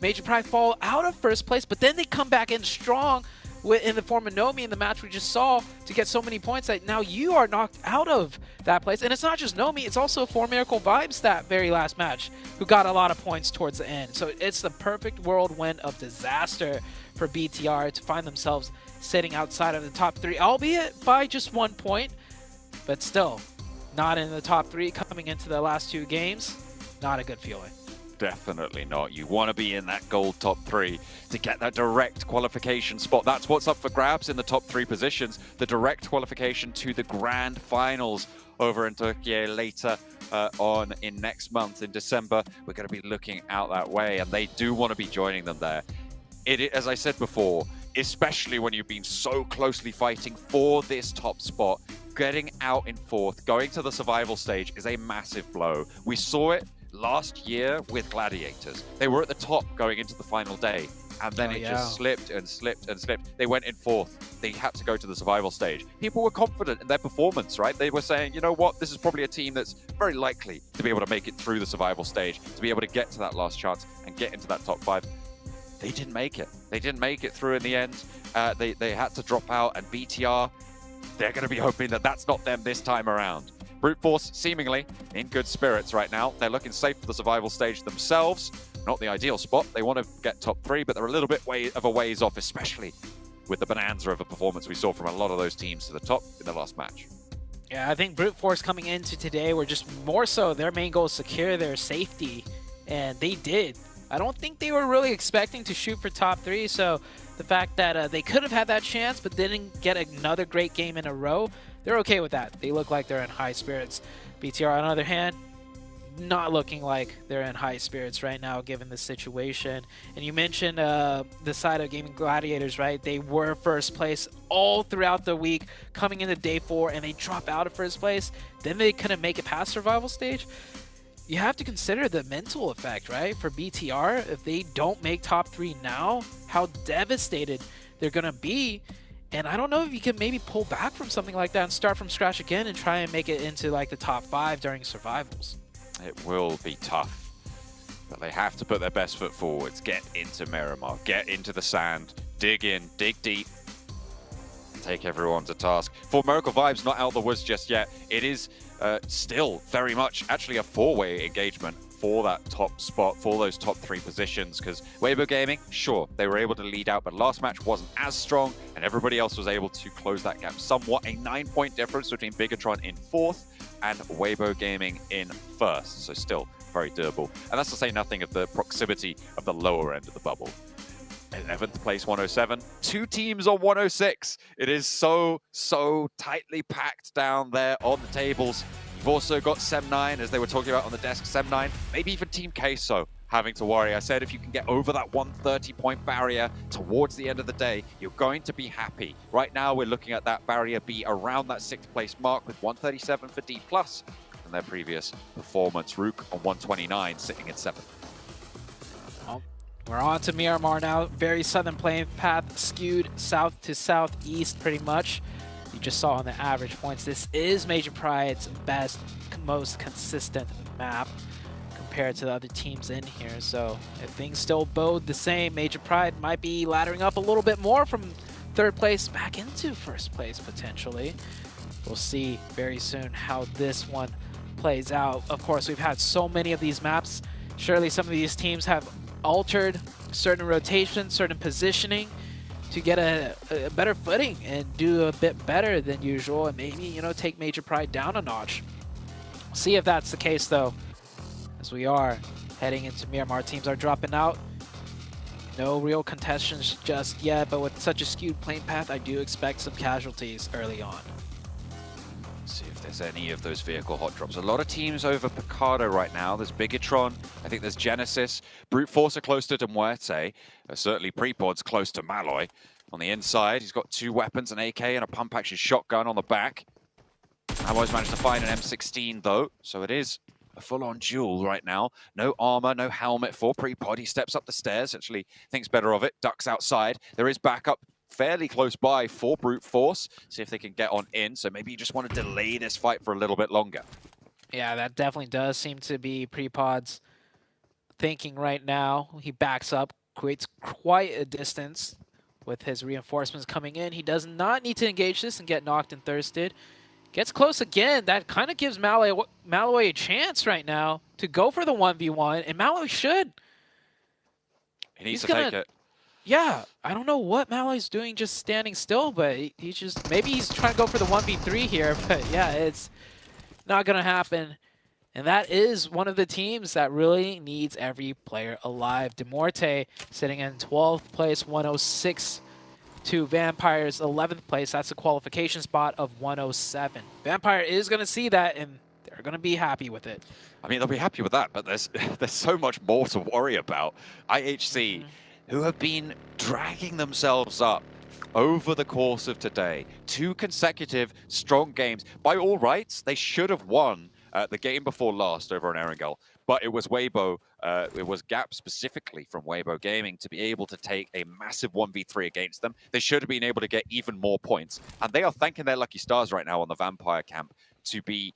Major Pride fall out of 1st place, but then they come back in strong in the form of Nomi in the match we just saw to get so many points that now you are knocked out of that place. And it's not just Nomi, it's also 4 Miracle Vibes that very last match who got a lot of points towards the end. So it's the perfect whirlwind of disaster for BTR to find themselves sitting outside of the top 3, albeit by just 1 point, but still not in the top 3 coming into the last 2 games. Not a good feeling. Definitely not. You want to be in that gold top 3 to get that direct qualification spot. That's what's up for grabs in the top 3 positions. The direct qualification to the Grand Finals over in Turkey later on in next month in December. We're going to be looking out that way, and they do want to be joining them there. As I said before, especially when you've been so closely fighting for this top spot, getting out in 4th, going to the survival stage is a massive blow. We saw it last year with Gladiators. They were at the top going into the final day, and then just slipped and slipped and slipped. They went in 4th. They had to go to the survival stage. People were confident in their performance, right? They were saying, you know what, this is probably a team that's very likely to be able to make it through the survival stage, to be able to get to that last chance and get into that top 5. They didn't make it. They didn't make it through in the end. They had to drop out, and BTR, they're going to be hoping that that's not them this time around. Brute Force seemingly in good spirits right now. They're looking safe for the survival stage themselves. Not the ideal spot. They want to get top 3, but they're a little bit of a ways off, especially with the bonanza of a performance we saw from a lot of those teams to the top in the last match. Yeah, I think Brute Force coming into today were just more so their main goal is secure their safety, and they did. I don't think they were really expecting to shoot for top 3, so the fact that they could have had that chance but didn't get another great game in a row, they're okay with that. They look like they're in high spirits. BTR, on the other hand, not looking like they're in high spirits right now given the situation. And you mentioned the side of Gaming Gladiators, right? They were first place all throughout the week, coming into day 4, and they drop out of first place. Then they couldn't make it past survival stage. You have to consider the mental effect, right? For BTR, if they don't make top 3 now, how devastated they're going to be. And I don't know if you can maybe pull back from something like that and start from scratch again and try and make it into like the top 5 during survivals. It will be tough, but they have to put their best foot forwards, get into Miramar, get into the sand, dig in, dig deep, take everyone to task. For Miracle Vibes, not out of the woods just yet. It is still very much actually a 4-way engagement for that top spot, for those top 3 positions, because Weibo Gaming, sure, they were able to lead out, but last match wasn't as strong, and everybody else was able to close that gap somewhat. A 9-point difference between Bigatron in 4th and Weibo Gaming in 1st, so still very doable. And that's to say nothing of the proximity of the lower end of the bubble. 11th place 107, 2 teams on 106. It is so tightly packed down there on the tables. You've also got Sem9, as they were talking about on the desk, Sem9, maybe even Team Queso having to worry. I said if you can get over that 130-point barrier towards the end of the day, you're going to be happy. Right now, we're looking at that barrier be around that 6th place mark with 137 for D+, and their previous performance. Rook on 129, sitting in 7th. We're on to Miramar now. Very southern playing path, skewed south to southeast pretty much. You just saw on the average points, this is Major Pride's best, most consistent map compared to the other teams in here. So if things still bode the same, Major Pride might be laddering up a little bit more from 3rd place back into 1st place potentially. We'll see very soon how this one plays out. Of course, we've had so many of these maps. Surely some of these teams have altered certain rotations, certain positioning to get a better footing and do a bit better than usual, and maybe, you know, take Major Pride down a notch. See if that's the case though, as we are heading into Miramar. Teams are dropping out. No real contestants just yet, but with such a skewed playing path, I do expect some casualties early on. See if there's any of those vehicle hot drops. A lot of teams over Picardo right now. There's Bigatron, I think there's Genesis. Brute Force are close to De Muerte. Certainly Prepod's close to Malloy. On the inside, he's got 2 weapons, an AK and a pump-action shotgun on the back. Malloy's managed to find an M16 though, so it is a full-on duel right now. No armor, no helmet for Prepod. He steps up the stairs, actually thinks better of it, ducks outside. There is backup fairly close by for Brute Force. See if they can get on in. So maybe you just want to delay this fight for a little bit longer. Yeah, that definitely does seem to be Prepod's thinking right now. He backs up, creates quite a distance with his reinforcements coming in. He does not need to engage this and get knocked and thirsted. Gets close again. That kind of gives Malloy a chance right now to go for the 1v1, and Malloy should. He needs to take it. Yeah, I don't know what Malloy's doing just standing still, but he's just, maybe he's trying to go for the 1v3 here, but yeah, it's not going to happen. And that is one of the teams that really needs every player alive. Demorte sitting in 12th place, 106 to Vampire's 11th place. That's a qualification spot of 107. Vampire is going to see that, and they're going to be happy with it. I mean, they'll be happy with that, but there's so much more to worry about. IHC, who have been dragging themselves up over the course of today. 2 consecutive strong games. By all rights, they should have won the game before last over on Erangel, but it was Weibo, it was Gap specifically from Weibo Gaming to be able to take a massive 1v3 against them. They should have been able to get even more points, and they are thanking their lucky stars right now on the Vampire camp to be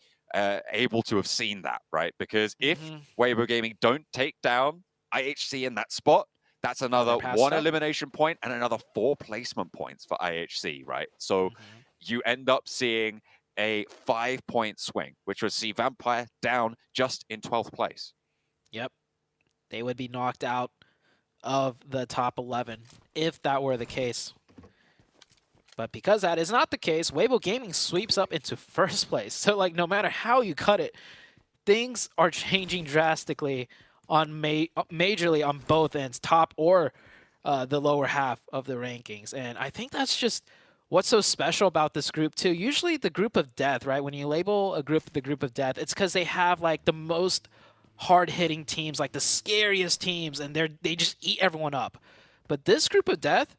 able to have seen that, right? Because if Weibo Gaming don't take down IHC in that spot, that's another 1 elimination point and another 4 placement points for IHC, right? So you end up seeing a 5-point swing, which would see Vampire down just in 12th place. Yep. They would be knocked out of the top 11 if that were the case. But because that is not the case, Weibo Gaming sweeps up into 1st place. So, like, no matter how you cut it, things are changing drastically on majorly on both ends, top or the lower half of the rankings. And I think that's just what's so special about this group too. Usually the group of death, right? When you label a group the group of death, it's because they have like the most hard-hitting teams, like the scariest teams, and they just eat everyone up. But this group of death,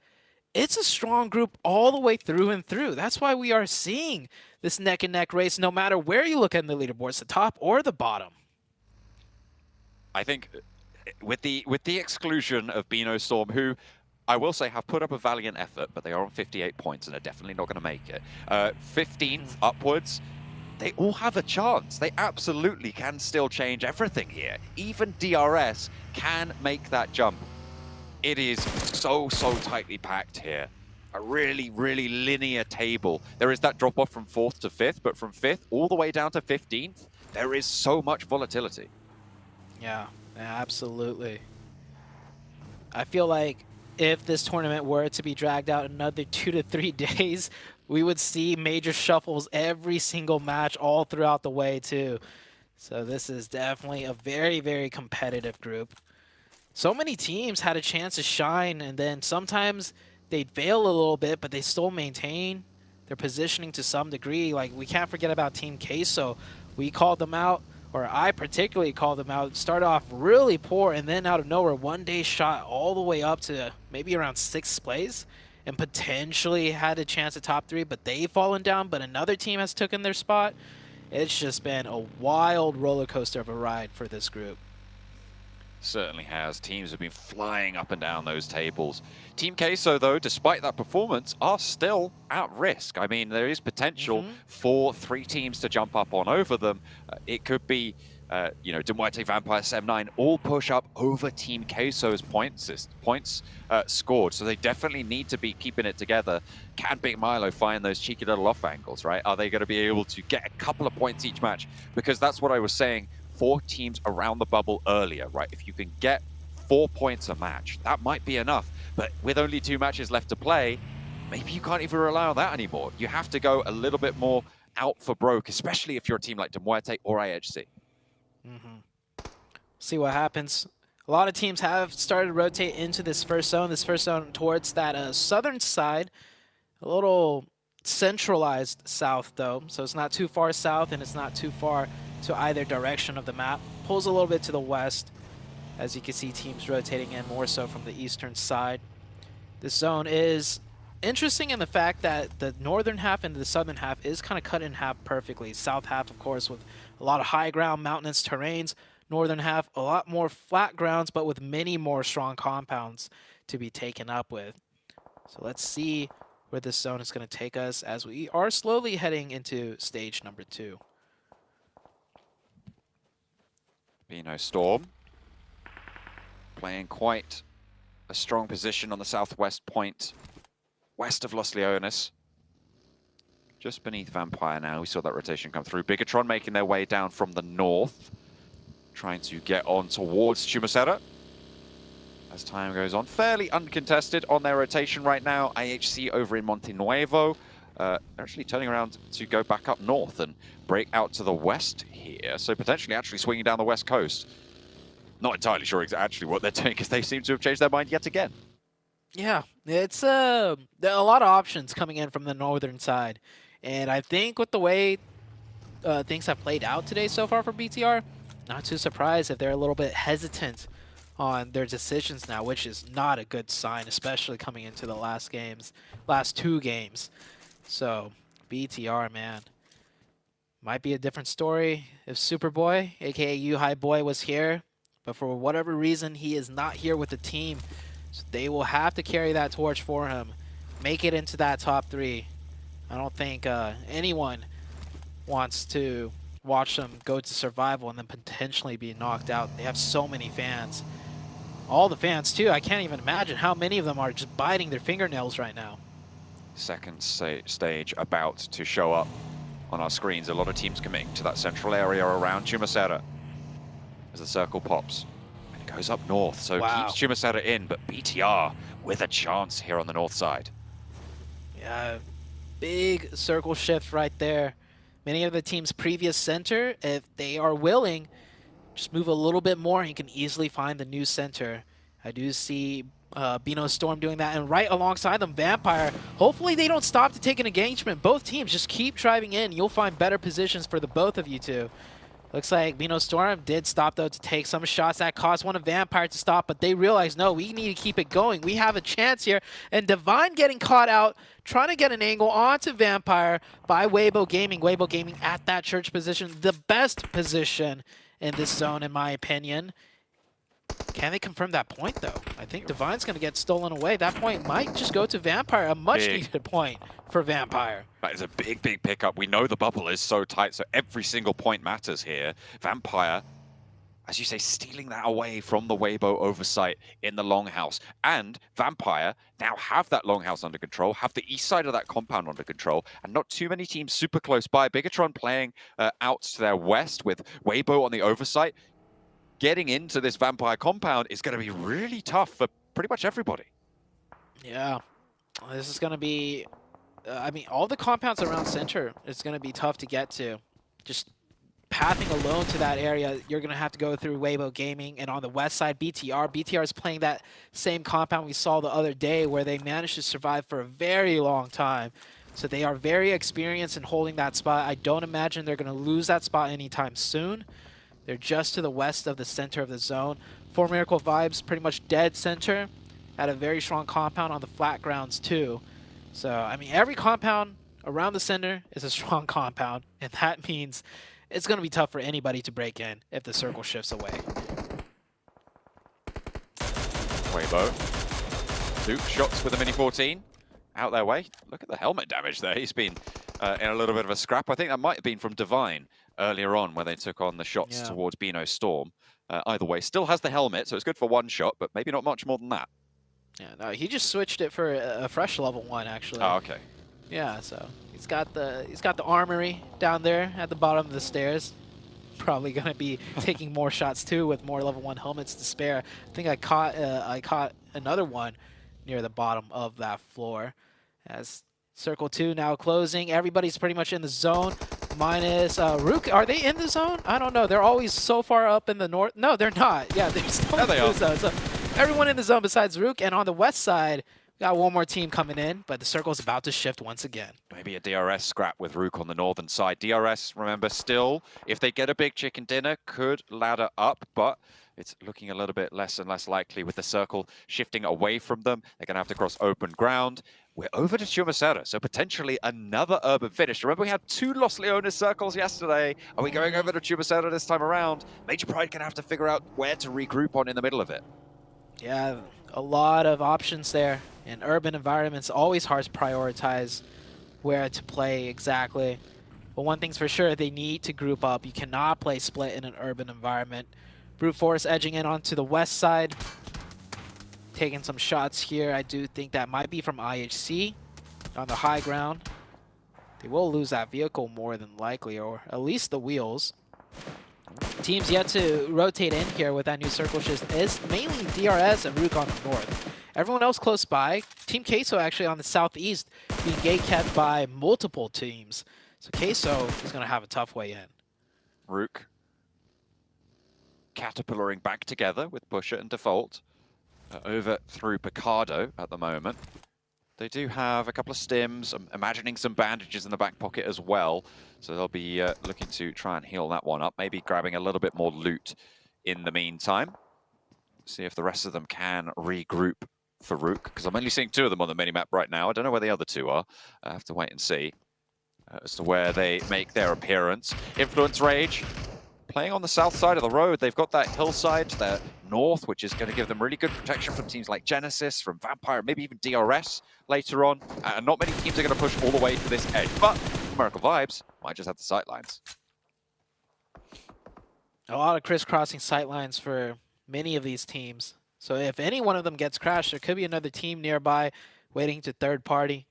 it's a strong group all the way through and through. That's why we are seeing this neck-and-neck race no matter where you look at the leaderboards, the top or the bottom. I think with the exclusion of Bino Storm, who I will say have put up a valiant effort, but they are on 58 points and are definitely not going to make it. 15th upwards, they all have a chance. They absolutely can still change everything here. Even DRS can make that jump. It is so tightly packed here. A really, really linear table. There is that drop off from 4th to 5th, but from 5th all the way down to 15th, there is so much volatility. Yeah, absolutely. I feel like if this tournament were to be dragged out another 2 to 3 days, we would see major shuffles every single match all throughout the way too. So this is definitely a very, very competitive group. So many teams had a chance to shine, and then sometimes they'd fail a little bit, but they still maintain their positioning to some degree. Like, we can't forget about Team Queso. We called them out, or I particularly called them out. Started off really poor, and then out of nowhere, one day shot all the way up to maybe around 6th place, and potentially had a chance at top 3, but they've fallen down, but another team has taken their spot. It's just been a wild roller coaster of a ride for this group. Certainly has. Teams have been flying up and down those tables. Team Queso, though, despite that performance, are still at risk. I mean, there is potential for 3 teams to jump up on over them. It could be, you know, Demuerte, Vampire, 7-9, all push up over Team Queso's points scored. So they definitely need to be keeping it together. Can Big Milo find those cheeky little off angles, right? Are they going to be able to get a couple of points each match? Because that's what I was saying. 4 teams around the bubble earlier, right? If you can get 4 points a match, that might be enough. But with only 2 matches left to play, maybe you can't even rely on that anymore. You have to go a little bit more out for broke, especially if you're a team like Demuerte or IHC. See what happens. A lot of teams have started to rotate into this first zone towards that southern side. A little centralized south, though, so it's not too far south and it's not too far to either direction of the map. Pulls a little bit to the west, as you can see teams rotating in more so from the eastern side. This zone is interesting in the fact that the northern half and the southern half is kind of cut in half perfectly. South half, of course, with a lot of high ground, mountainous terrains. Northern half, a lot more flat grounds, but with many more strong compounds to be taken up with. So let's see where this zone is going to take us as we are slowly heading into stage number 2. Bino Storm playing quite a strong position on the southwest point, west of Los Leones. Just beneath Vampire now, we saw that rotation come through. Bigatron making their way down from the north, trying to get on towards Chumacera. As time goes on, fairly uncontested on their rotation right now. IHC over in Monte Nuevo. actually turning around to go back up north and break out to the west here. So potentially actually swinging down the west coast. Not entirely sure actually what they're doing because they seem to have changed their mind yet again. Yeah, it's there are a lot of options coming in from the northern side. And I think with the way things have played out today so far for BTR, not too surprised if they're a little bit hesitant on their decisions now, which is not a good sign, especially coming into the last two games. So BTR, man, might be a different story if Superboy, aka U-High Boy, was here. But for whatever reason, he is not here with the team. So they will have to carry that torch for him, make it into that top 3. I don't think anyone wants to watch them go to survival and then potentially be knocked out. They have so many fans. All the fans, too. I can't even imagine how many of them are just biting their fingernails right now. Second stage about to show up on our screens. A lot of teams committing to that central area around Chumacera as the circle pops. And it goes up north, so keeps Chumacera in, but BTR with a chance here on the north side. Yeah, big circle shift right there. Many of the team's previous center, if they are willing, just move a little bit more and you can easily find the new center. I do see Bino Storm doing that, and right alongside them, Vampire. Hopefully they don't stop to take an engagement. Both teams just keep driving in. You'll find better positions for the both of you two. Looks like Bino Storm did stop, though, to take some shots that caused one of Vampire to stop, but they realized, no, we need to keep it going. We have a chance here. And Divine getting caught out, trying to get an angle onto Vampire by Weibo Gaming. Weibo Gaming at that church position, the best position in this zone, in my opinion. Can they confirm that point, though? I think Divine's going to get stolen away. That point might just go to Vampire, a much-needed point for Vampire. That is a big, big pickup. We know the bubble is so tight, so every single point matters here. Vampire, as you say, stealing that away from the Weibo oversight in the Longhouse. And Vampire now have that Longhouse under control, have the east side of that compound under control, and not too many teams super close by. Bigatron playing out to their west with Weibo on the oversight. Getting into this Vampire compound is going to be really tough for pretty much everybody. Yeah, this is going to be, I mean, all the compounds around center is going to be tough to get to. Just pathing alone to that area, you're going to have to go through Weibo Gaming. And on the west side, BTR. BTR is playing that same compound we saw the other day where they managed to survive for a very long time. So they are very experienced in holding that spot. I don't imagine they're going to lose that spot anytime soon. They're just to the west of the center of the zone. 4 Miracle Vibes, pretty much dead center. Had a very strong compound on the flat grounds too. So, I mean, every compound around the center is a strong compound. And that means it's going to be tough for anybody to break in if the circle shifts away. Weibo. 2 shots with a Mini 14. Out their way. Look at the helmet damage there. He's been in a little bit of a scrap. I think that might have been from Divine earlier on where they took on the shots towards Bino Storm. Either way, still has the helmet, so it's good for 1 shot, but maybe not much more than that. Yeah, no, he just switched it for a fresh level 1, actually. Oh, okay. Yeah, so he's got the armory down there at the bottom of the stairs. Probably gonna be taking more shots too with more level 1 helmets to spare. I think I caught another one near the bottom of that floor. As Circle 2 now closing, everybody's pretty much in the zone. Minus Rook, are they in the zone? I don't know. They're always so far up in the north. No, they're not. Yeah, they're still in the zone. So everyone in the zone besides Rook. And on the west side, we got one more team coming in, but the circle's about to shift once again. Maybe a DRS scrap with Rook on the northern side. DRS, remember, still, if they get a big chicken dinner, could ladder up, but it's looking a little bit less and less likely with the circle shifting away from them. They're going to have to cross open ground. We're over to Chumacera, so potentially another urban finish. Remember, we had 2 Los Leones circles yesterday. Are we going over to Chumacera this time around? Major Pride going to have to figure out where to regroup on in the middle of it. Yeah, a lot of options there. In urban environments, always hard to prioritize where to play exactly. But one thing's for sure, they need to group up. You cannot play split in an urban environment. Brute Force edging in onto the west side. Taking some shots here. I do think that might be from IHC on the high ground. They will lose that vehicle more than likely, or at least the wheels. Teams yet to rotate in here with that new circle shift is mainly DRS and Rook on the north. Everyone else close by. Team Queso actually on the southeast being gate kept by multiple teams. So Queso is going to have a tough way in. Rook caterpillaring back together with Pusher and Default over through Picardo at the moment. They do have a couple of stims. I'm imagining some bandages in the back pocket as well. So they'll be looking to try and heal that one up, maybe grabbing a little bit more loot in the meantime. See if the rest of them can regroup for Rook, because I'm only seeing 2 of them on the minimap right now. I don't know where the other 2 are. I have to wait and see as to where they make their appearance. Influence Rage playing on the south side of the road. They've got that hillside to their north, which is going to give them really good protection from teams like Genesis, from Vampire, maybe even DRS later on. And not many teams are going to push all the way to this edge. But Miracle Vibes might just have the sightlines. A lot of crisscrossing sightlines for many of these teams. So if any one of them gets crashed, there could be another team nearby waiting to third party.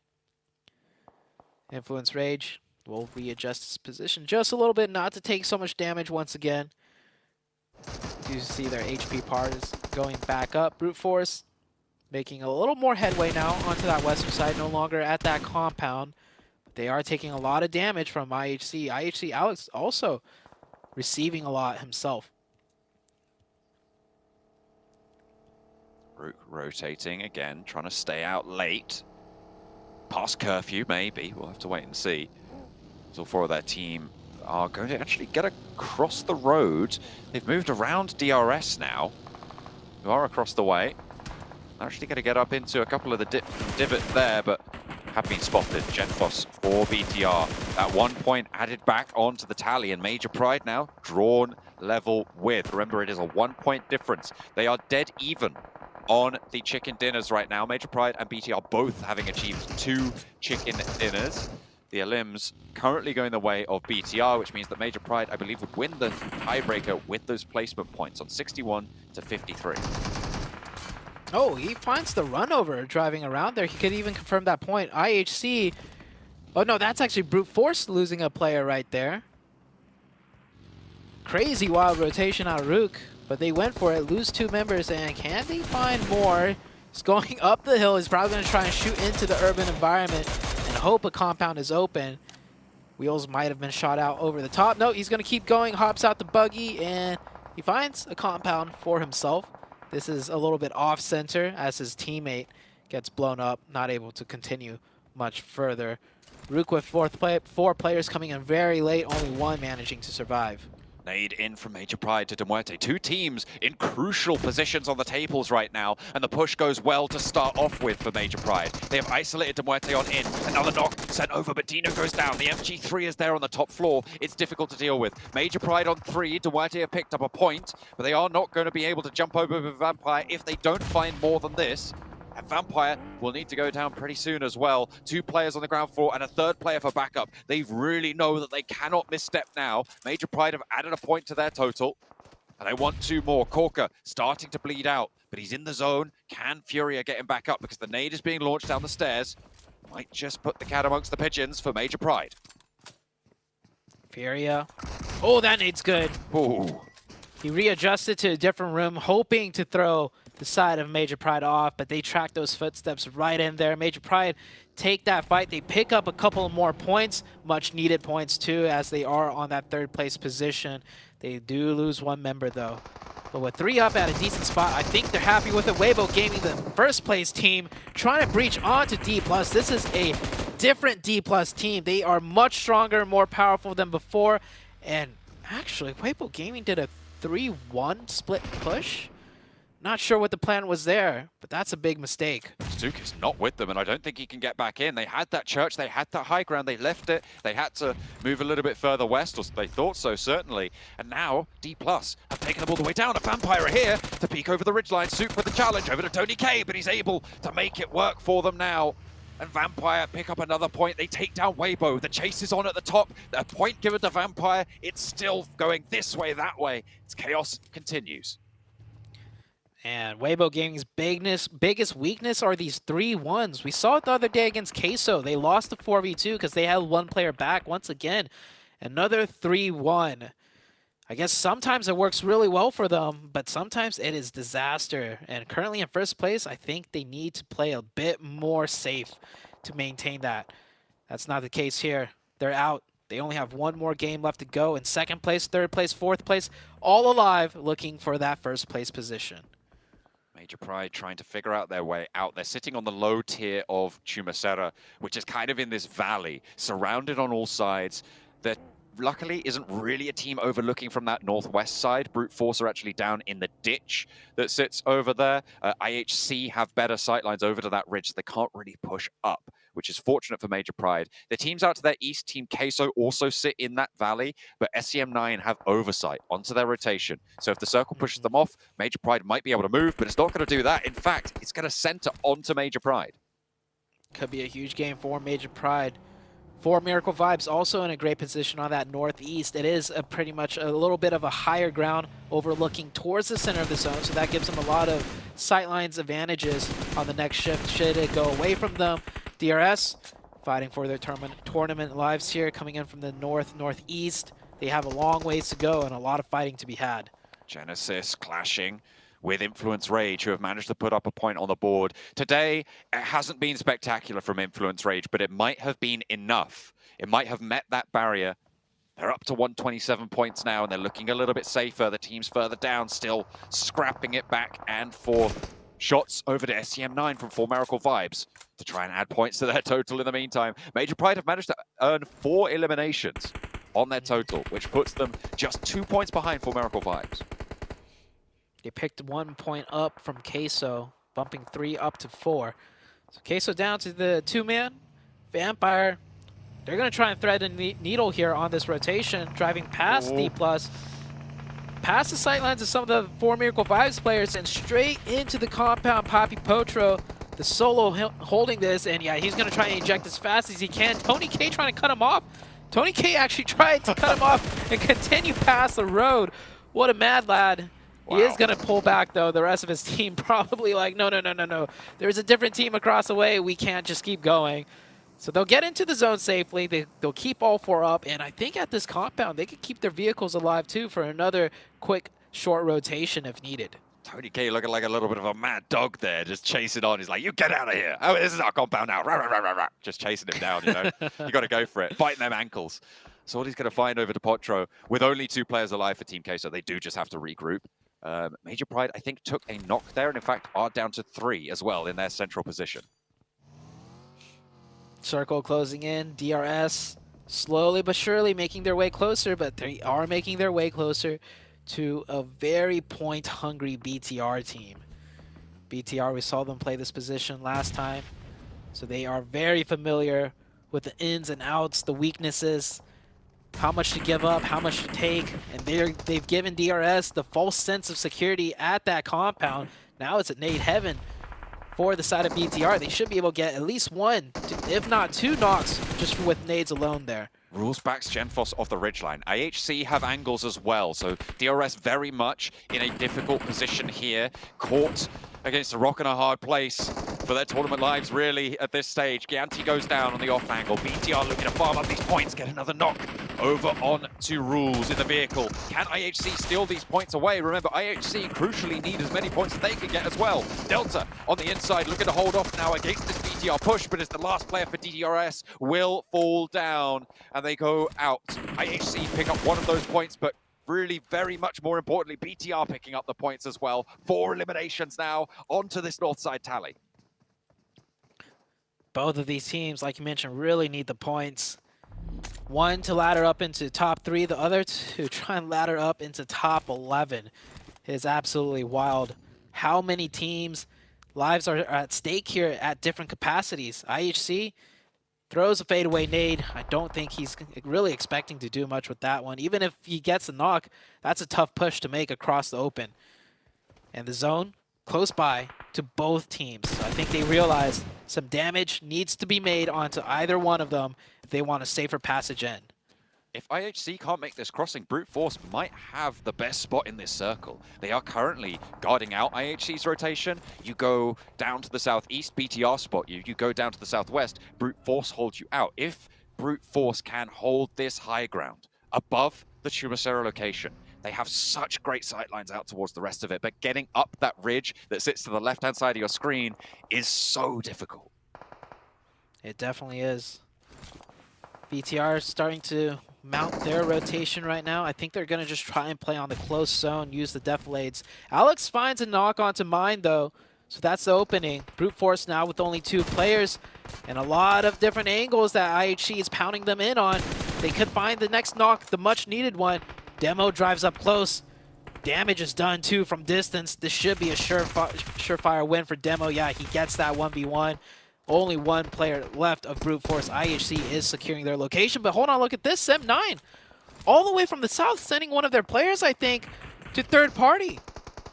Influence Rage will readjust his position just a little bit, not to take so much damage once again. You see their HP part is going back up. Brute Force making a little more headway now onto that western side, no longer at that compound. But they are taking a lot of damage from IHC. IHC Alex also receiving a lot himself. Rook rotating again, trying to stay out late. Past curfew, maybe. We'll have to wait and see. So 4 of their team are going to actually get across the road. They've moved around DRS now, who are across the way. They're actually going to get up into a couple of the divots there, but have been spotted. Genfos for BTR. At one point added back onto the tally, and Major Pride now drawn level with. Remember, it is a 1-point difference. They are dead even on the chicken dinners right now. Major Pride and BTR both having achieved 2 chicken dinners. The Elims currently going the way of BTR, which means that Major Pride, I believe, would win the tiebreaker with those placement points on 61 to 53. Oh, he finds the run over driving around there. He could even confirm that point. IHC. Oh, no, that's actually Brute Force losing a player right there. Crazy wild rotation out of Rook, but they went for it. Lose 2 members, and can they find more? He's going up the hill. He's probably going to try and shoot into the urban environment and hope a compound is open. Wheels might have been shot out over the top. No, he's going to keep going. Hops out the buggy, and he finds a compound for himself. This is a little bit off-center as his teammate gets blown up, not able to continue much further. Rook with 4 players coming in very late, only 1 managing to survive. Nade in from Major Pride to Demuerte. 2 teams in crucial positions on the tables right now, and the push goes well to start off with for Major Pride. They have isolated Demuerte on in. Another knock sent over, but Dino goes down. The MG3 is there on the top floor. It's difficult to deal with. Major Pride on 3. Demuerte have picked up a point, but they are not going to be able to jump over with Vampire if they don't find more than this. And Vampire will need to go down pretty soon as well. 2 players on the ground floor and a 3rd player for backup. They really know that they cannot misstep now. Major Pride have added a point to their total, and they want 2 more. Corker starting to bleed out, but he's in the zone. Can Furia get him back up because the nade is being launched down the stairs? Might just put the cat amongst the pigeons for Major Pride. Furia. Oh, that nade's good. Ooh. He readjusted to a different room, hoping to throw the side of Major Pride off, but they track those footsteps right in there. Major Pride take that fight. They pick up a couple more points, much needed points too, as they are on that 3rd place position. They do lose 1 member though. But with 3 up at a decent spot, I think they're happy with it. Weibo Gaming, the 1st place team, trying to breach onto D+. This is a different D+ team. They are much stronger, more powerful than before. And actually, Weibo Gaming did a 3-1 split push. Not sure what the plan was there, but that's a big mistake. Stuka's not with them, and I don't think he can get back in. They had that church, they had that high ground, they left it. They had to move a little bit further west, or they thought so, certainly. And now, D+ have taken them all the way down. A Vampire here to peek over the ridgeline. Soup with the challenge over to Tony K, but he's able to make it work for them now. And Vampire pick up another point. They take down Weibo. The chase is on at the top. A point given to Vampire. It's still going this way, that way. Its chaos continues. And Weibo Gaming's biggest weakness are these 3-1s. We saw it the other day against Queso. They lost the 4v2 because they had 1 player back once again. Another 3-1. I guess sometimes it works really well for them, but sometimes it is disaster. And currently in first place, I think they need to play a bit more safe to maintain that. That's not the case here. They're out. They only have one more game left to go. In second place, third place, fourth place, all alive, looking for that first place position. Major Pride trying to figure out their way out. They're sitting on the low tier of Chumacera, which is kind of in this valley, surrounded on all sides. They're luckily isn't really a team overlooking from that northwest side. Brute Force are actually down in the ditch that sits over there. IHC have better sightlines over to that ridge, so they can't really push up, which is fortunate for Major Pride. The teams out to their east, Team Queso, also sit in that valley, but SCM9 have oversight onto their rotation. So if the circle pushes them off, Major Pride might be able to move, but it's not going to do that. In fact, it's going to center onto Major Pride. Could be a huge game for Major Pride. For Miracle Vibes, also in a great position on that northeast. It is pretty much a little bit of a higher ground overlooking towards the center of the zone, so that gives them a lot of sightlines advantages on the next shift should it go away from them. DRS fighting for their tournament lives here, coming in from the northeast. They have a long ways to go and a lot of fighting to be had. Genesis clashing with Influence Rage, who have managed to put up a point on the board. Today, it hasn't been spectacular from Influence Rage, but it might have been enough. It might have met that barrier. They're up to 127 points now, and they're looking a little bit safer. The teams further down still scrapping it back and forth. Shots over to SCM9 from 4 Miracle Vibes to try and add points to their total in the meantime. Major Pride have managed to earn 4 eliminations on their total, which puts them just 2 points behind 4 Miracle Vibes. They picked 1 point up from Queso, bumping 3 up to 4. So Queso down to the 2-man. Vampire, they're going to try and thread the needle here on this rotation, driving past D+, past the sightlines of some of the 4 Miracle Vibes players, and straight into the compound. Papi Potro, the solo holding this, and yeah, he's going to try and eject as fast as he can. Tony K trying to cut him off. Tony K actually tried to cut him off and continue past the road. What a mad lad. Wow. He is going to pull back, though. The rest of his team probably like, no. There's a different team across the way. We can't just keep going. So they'll get into the zone safely. They'll keep all 4 up. And I think at this compound, they could keep their vehicles alive, too, for another quick, short rotation if needed. Tony K looking like a little bit of a mad dog there, just chasing on. He's like, you get out of here. Oh, this is our compound now. Rah, rah, rah, rah, rah. Just chasing him down, you know. You got to go for it. Biting them ankles. So what he's going to find over to Potro, with only 2 players alive for Team K, so they do just have to regroup. Major Pride, I think, took a knock there, and in fact are down to 3 as well in their central position. Circle closing in. DRS slowly but surely making their way closer, but they are making their way closer to a very point-hungry BTR team. BTR, we saw them play this position last time, so they are very familiar with the ins and outs, the weaknesses, how much to give up, how much to take, and they've given DRS the false sense of security at that compound. Now it's a nade heaven for the side of BTR. They should be able to get at least 1, if not 2 knocks just with nades alone there. Rules backs Genfos off the ridgeline. IHC have angles as well, so DRS very much in a difficult position here. Caught against a rock and a hard place for their tournament lives, really, at this stage. Gianti goes down on the off angle. BTR looking to farm up these points, get another knock over on to Rules in the vehicle. Can IHC steal these points away? Remember, IHC crucially need as many points as they can get as well. Delta on the inside looking to hold off now against this BTR push, but as the last player for DDRS will fall down and they go out. IHC pick up 1 of those points, but really, very much more importantly, BTR picking up the points as well. 4 eliminations now onto this north side tally. Both of these teams, like you mentioned, really need the points. One to ladder up into top 3, the other to try and ladder up into top 11. It is absolutely wild how many teams' lives are at stake here at different capacities. IHC throws a fadeaway nade. I don't think he's really expecting to do much with that one. Even if he gets a knock, that's a tough push to make across the open. And the zone close by to both teams. So I think they realized some damage needs to be made onto either one of them if they want a safer passage in. If IHC can't make this crossing, Brute Force might have the best spot in this circle. They are currently guarding out IHC's rotation. You go down to the southeast, BTR spot you. You go down to the southwest, Brute Force holds you out. If Brute Force can hold this high ground above the Chumacera location, They have such great sightlines out towards the rest of it, but getting up that ridge that sits to the left-hand side of your screen is so difficult. It definitely is. BTR is starting to mount their rotation right now. I think they're going to just try and play on the close zone, use the deflades. Alex finds a knock onto mine, though, so that's the opening. Brute Force now with only 2 players and a lot of different angles that IHC is pounding them in on. They could find the next knock, the much-needed one. Demo drives up close. Damage is done, too, from distance. This should be a surefire win for Demo. Yeah, he gets that 1v1. Only 1 player left of Brute Force. IHC is securing their location. But hold on, look at this. Sem9, all the way from the south, sending one of their players, I think, to third party.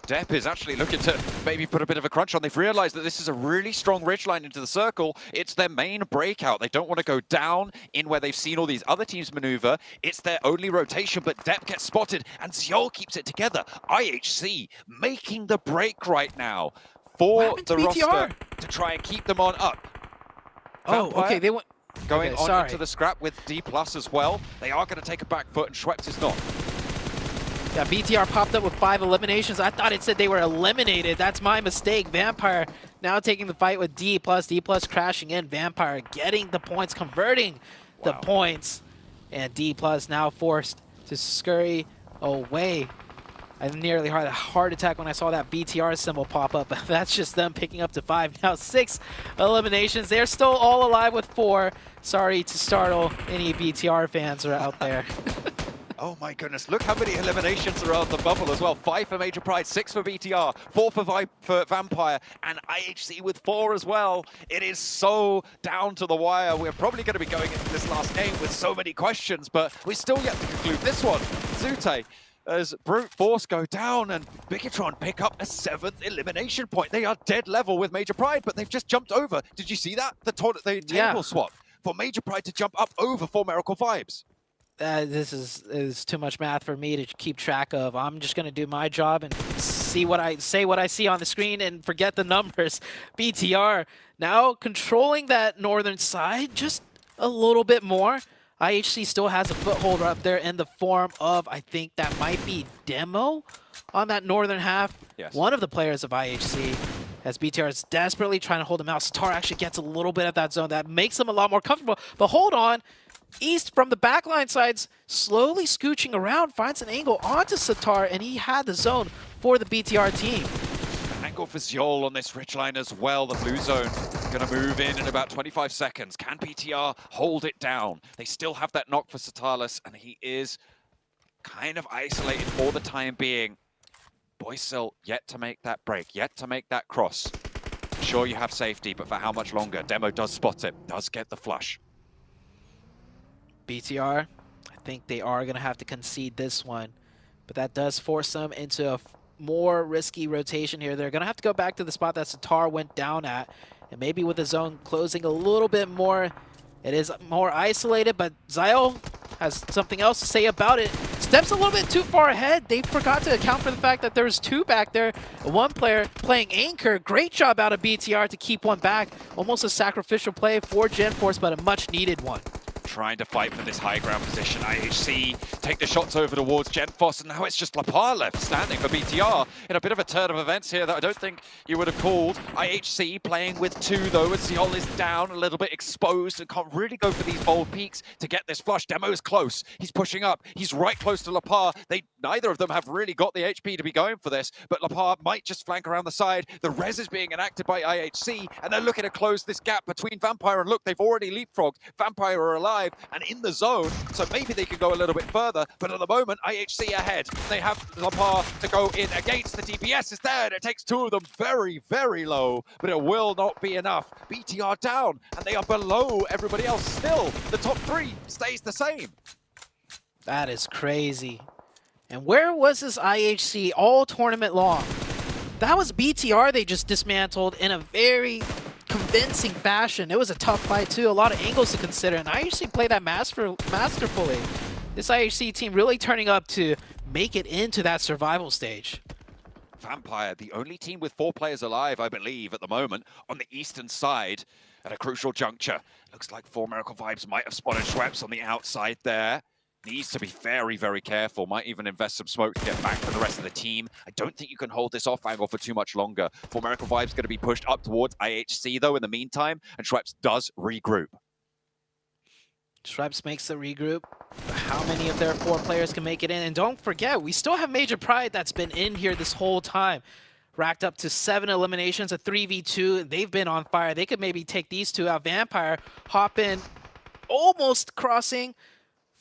Depp is actually looking to maybe put a bit of a crunch on. They've realized that this is a really strong ridgeline into the circle. It's their main breakout. They don't want to go down in where they've seen all these other teams maneuver. It's their only rotation, but Depp gets spotted, and Xiol keeps it together. IHC making the break right now for the roster to try and keep them on up. Oh, Vampire okay, they went... going okay, on sorry. into the scrap with D+ as well. They are going to take a back foot, and Schweppes is not. Yeah, BTR popped up with 5 eliminations. I thought it said they were eliminated. That's my mistake. Vampire now taking the fight with D+. D+ crashing in. Vampire getting the points, converting the points. And D+ now forced to scurry away. I nearly had a heart attack when I saw that BTR symbol pop up. That's just them picking up to 5. Now 6 eliminations. They're still all alive with 4. Sorry to startle any BTR fans are out there. Oh my goodness, look how many eliminations are on the bubble as well. 5 for Major Pride, 6 for BTR, 4 for Vampire, and IHC with 4 as well. It is so down to the wire. We're probably going to be going into this last game with so many questions, but we're still yet to conclude this one. Zute, as Brute Force go down and Bigatron pick up a 7th elimination point. They are dead level with Major Pride, but they've just jumped over. Did you see that? The table swap for Major Pride to jump up over for Miracle Vibes. This is too much math for me to keep track of. I'm just going to do my job and say what I see on the screen and forget the numbers. BTR now controlling that northern side just a little bit more. IHC still has a foothold up there in the form of, I think that might be Demo on that northern half. Yes. One of the players of IHC, as BTR is desperately trying to hold him out. Satar actually gets a little bit of that zone. That makes him a lot more comfortable. But hold on. East from the backline sides, slowly scooching around, finds an angle onto Satar, and he had the zone for the BTR team. Angle for Xiol on this ridgeline as well. The blue zone going to move in about 25 seconds. Can BTR hold it down? They still have that knock for Satalis, and he is kind of isolated for the time being. Boysil yet to make that break, yet to make that cross. Sure, you have safety, but for how much longer? Demo does spot it, does get the flush. BTR, I think they are going to have to concede this one, but that does force them into a more risky rotation here. They're going to have to go back to the spot that Satar went down at, and maybe with the zone closing a little bit more, it is more isolated, but Xiol has something else to say about it. Steps a little bit too far ahead. They forgot to account for the fact that there's 2 back there. One player playing anchor. Great job out of BTR to keep one back. Almost a sacrificial play for Gen Force, but a much needed one. Trying to fight for this high ground position. IHC take the shots over towards Genfoss, and now it's just Lapar left standing for BTR in a bit of a turn of events here that I don't think you would have called. IHC playing with 2 though, as Xiol is down, a little bit exposed and can't really go for these bold peaks to get this flush. Demo is close. He's pushing up. He's right close to Lapar. Neither of them have really got the HP to be going for this, but Lapar might just flank around the side. The res is being enacted by IHC, and they're looking to close this gap between Vampire and look, they've already leapfrogged. Vampire are alive and in the zone, so maybe they can go a little bit further, but at the moment, IHC ahead. They have Lapar to go in against the DPS is there, and it takes 2 of them very, very low, but it will not be enough. BTR down, and they are below everybody else still. The top 3 stays the same. That is crazy. And where was this IHC all tournament long? That was BTR they just dismantled in a very convincing fashion. It was a tough fight too, a lot of angles to consider, and IHC played that masterfully. This IHC team really turning up to make it into that survival stage. Vampire, the only team with 4 players alive, I believe, at the moment, on the eastern side at a crucial juncture. Looks like 4 Miracle Vibes might have spotted Schweppes on the outside there. needs to be very, very careful. Might even invest some smoke to get back to the rest of the team. I don't think you can hold this off angle for too much longer. For Miracle Vibes going to be pushed up towards IHC though in the meantime, and Schweppes does regroup. Schweppes makes the regroup. How many of their 4 players can make it in? And don't forget, we still have Major Pride that's been in here this whole time. Racked up to 7 eliminations, a 3v2. They've been on fire. They could maybe take these 2 out. Vampire hop in, almost crossing,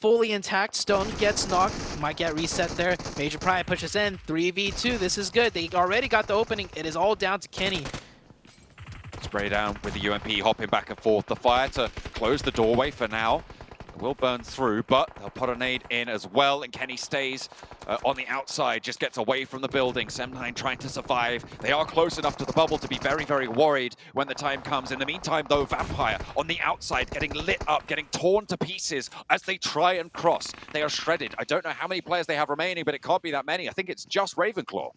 fully intact. Stone gets knocked, might get reset there. Major Pride pushes in, 3v2. This is good. They already got the opening. It is all down to Kenny. Spray down with the UMP hopping back and forth. The fire to close the doorway for now. It will burn through, but they'll put a nade in as well, and Kenny stays on the outside, just gets away from the building. Sem9 trying to survive. They are close enough to the bubble to be very, very worried when the time comes. In the meantime, though, Vampire on the outside getting lit up, getting torn to pieces as they try and cross. They are shredded. I don't know how many players they have remaining, but it can't be that many. I think it's just Ravenclaw.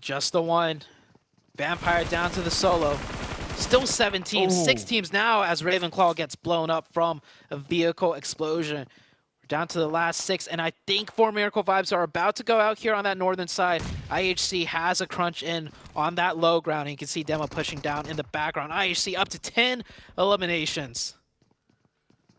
Just the one. Vampire down to the solo. Still 7 teams, 6 teams now as Ravenclaw gets blown up from a vehicle explosion. We're down to the last 6, and I think 4 Miracle Vibes are about to go out here on that northern side. IHC has a crunch in on that low ground, and you can see Demo pushing down in the background. IHC up to 10 eliminations.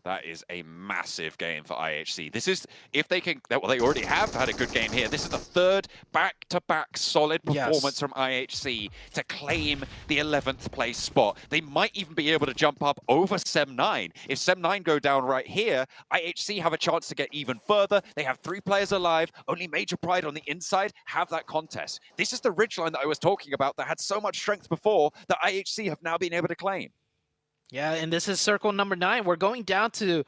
That is a massive game for IHC. This is, if they can, well, they already have had a good game here. This is the 3rd back-to-back solid performance from IHC to claim the 11th place spot. They might even be able to jump up over Sem9. If Sem9 go down right here, IHC have a chance to get even further. They have 3 players alive. Only Major Pride on the inside have that contest. This is the ridgeline that I was talking about that had so much strength before that IHC have now been able to claim. Yeah, and this is circle number 9. We're going down to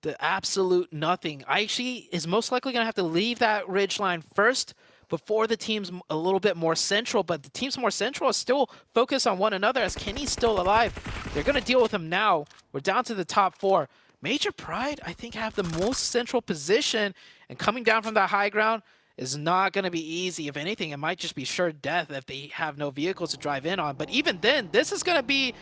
the absolute nothing. IHC is most likely going to have to leave that ridge line first before the team's a little bit more central, but the team's more central is still focused on one another as Kenny's still alive. They're going to deal with him now. We're down to the top 4. Major Pride, I think, have the most central position, and coming down from that high ground is not going to be easy. If anything, it might just be sure death if they have no vehicles to drive in on. But even then, this is going to be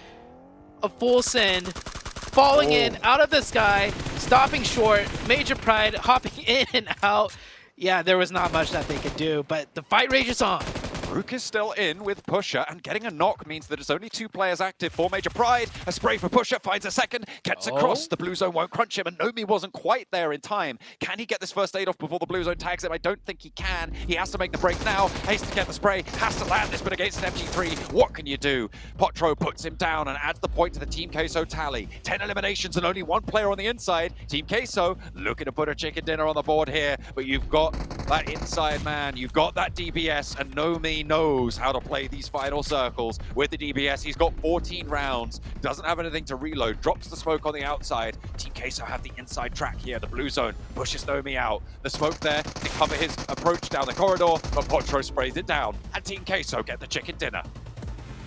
a full send, falling in out of the sky, stopping short. Major Pride hopping in and out. Yeah, there was not much that they could do, but the fight rages on. Rook is still in with Pusher, and getting a knock means that it's only 2 players active for Major Pride. A spray for Pusher, finds a second, gets across. The blue zone won't crunch him, and Nomi wasn't quite there in time. Can he get this first aid off before the blue zone tags him? I don't think he can. He has to make the break now. Has to get the spray, has to land this, but against an MG3, what can you do? Potro puts him down and adds the point to the Team Queso tally. 10 eliminations and only 1 player on the inside. Team Queso looking to put a chicken dinner on the board here, but you've got that inside man, you've got that DBS, and Nomi knows how to play these final circles with the DBS. He's got 14 rounds, doesn't have anything to reload, drops the smoke on the outside. Team Queso have the inside track here. The blue zone pushes Nomi out. The smoke there to cover his approach down the corridor, but Potro sprays it down, and Team Queso get the chicken dinner.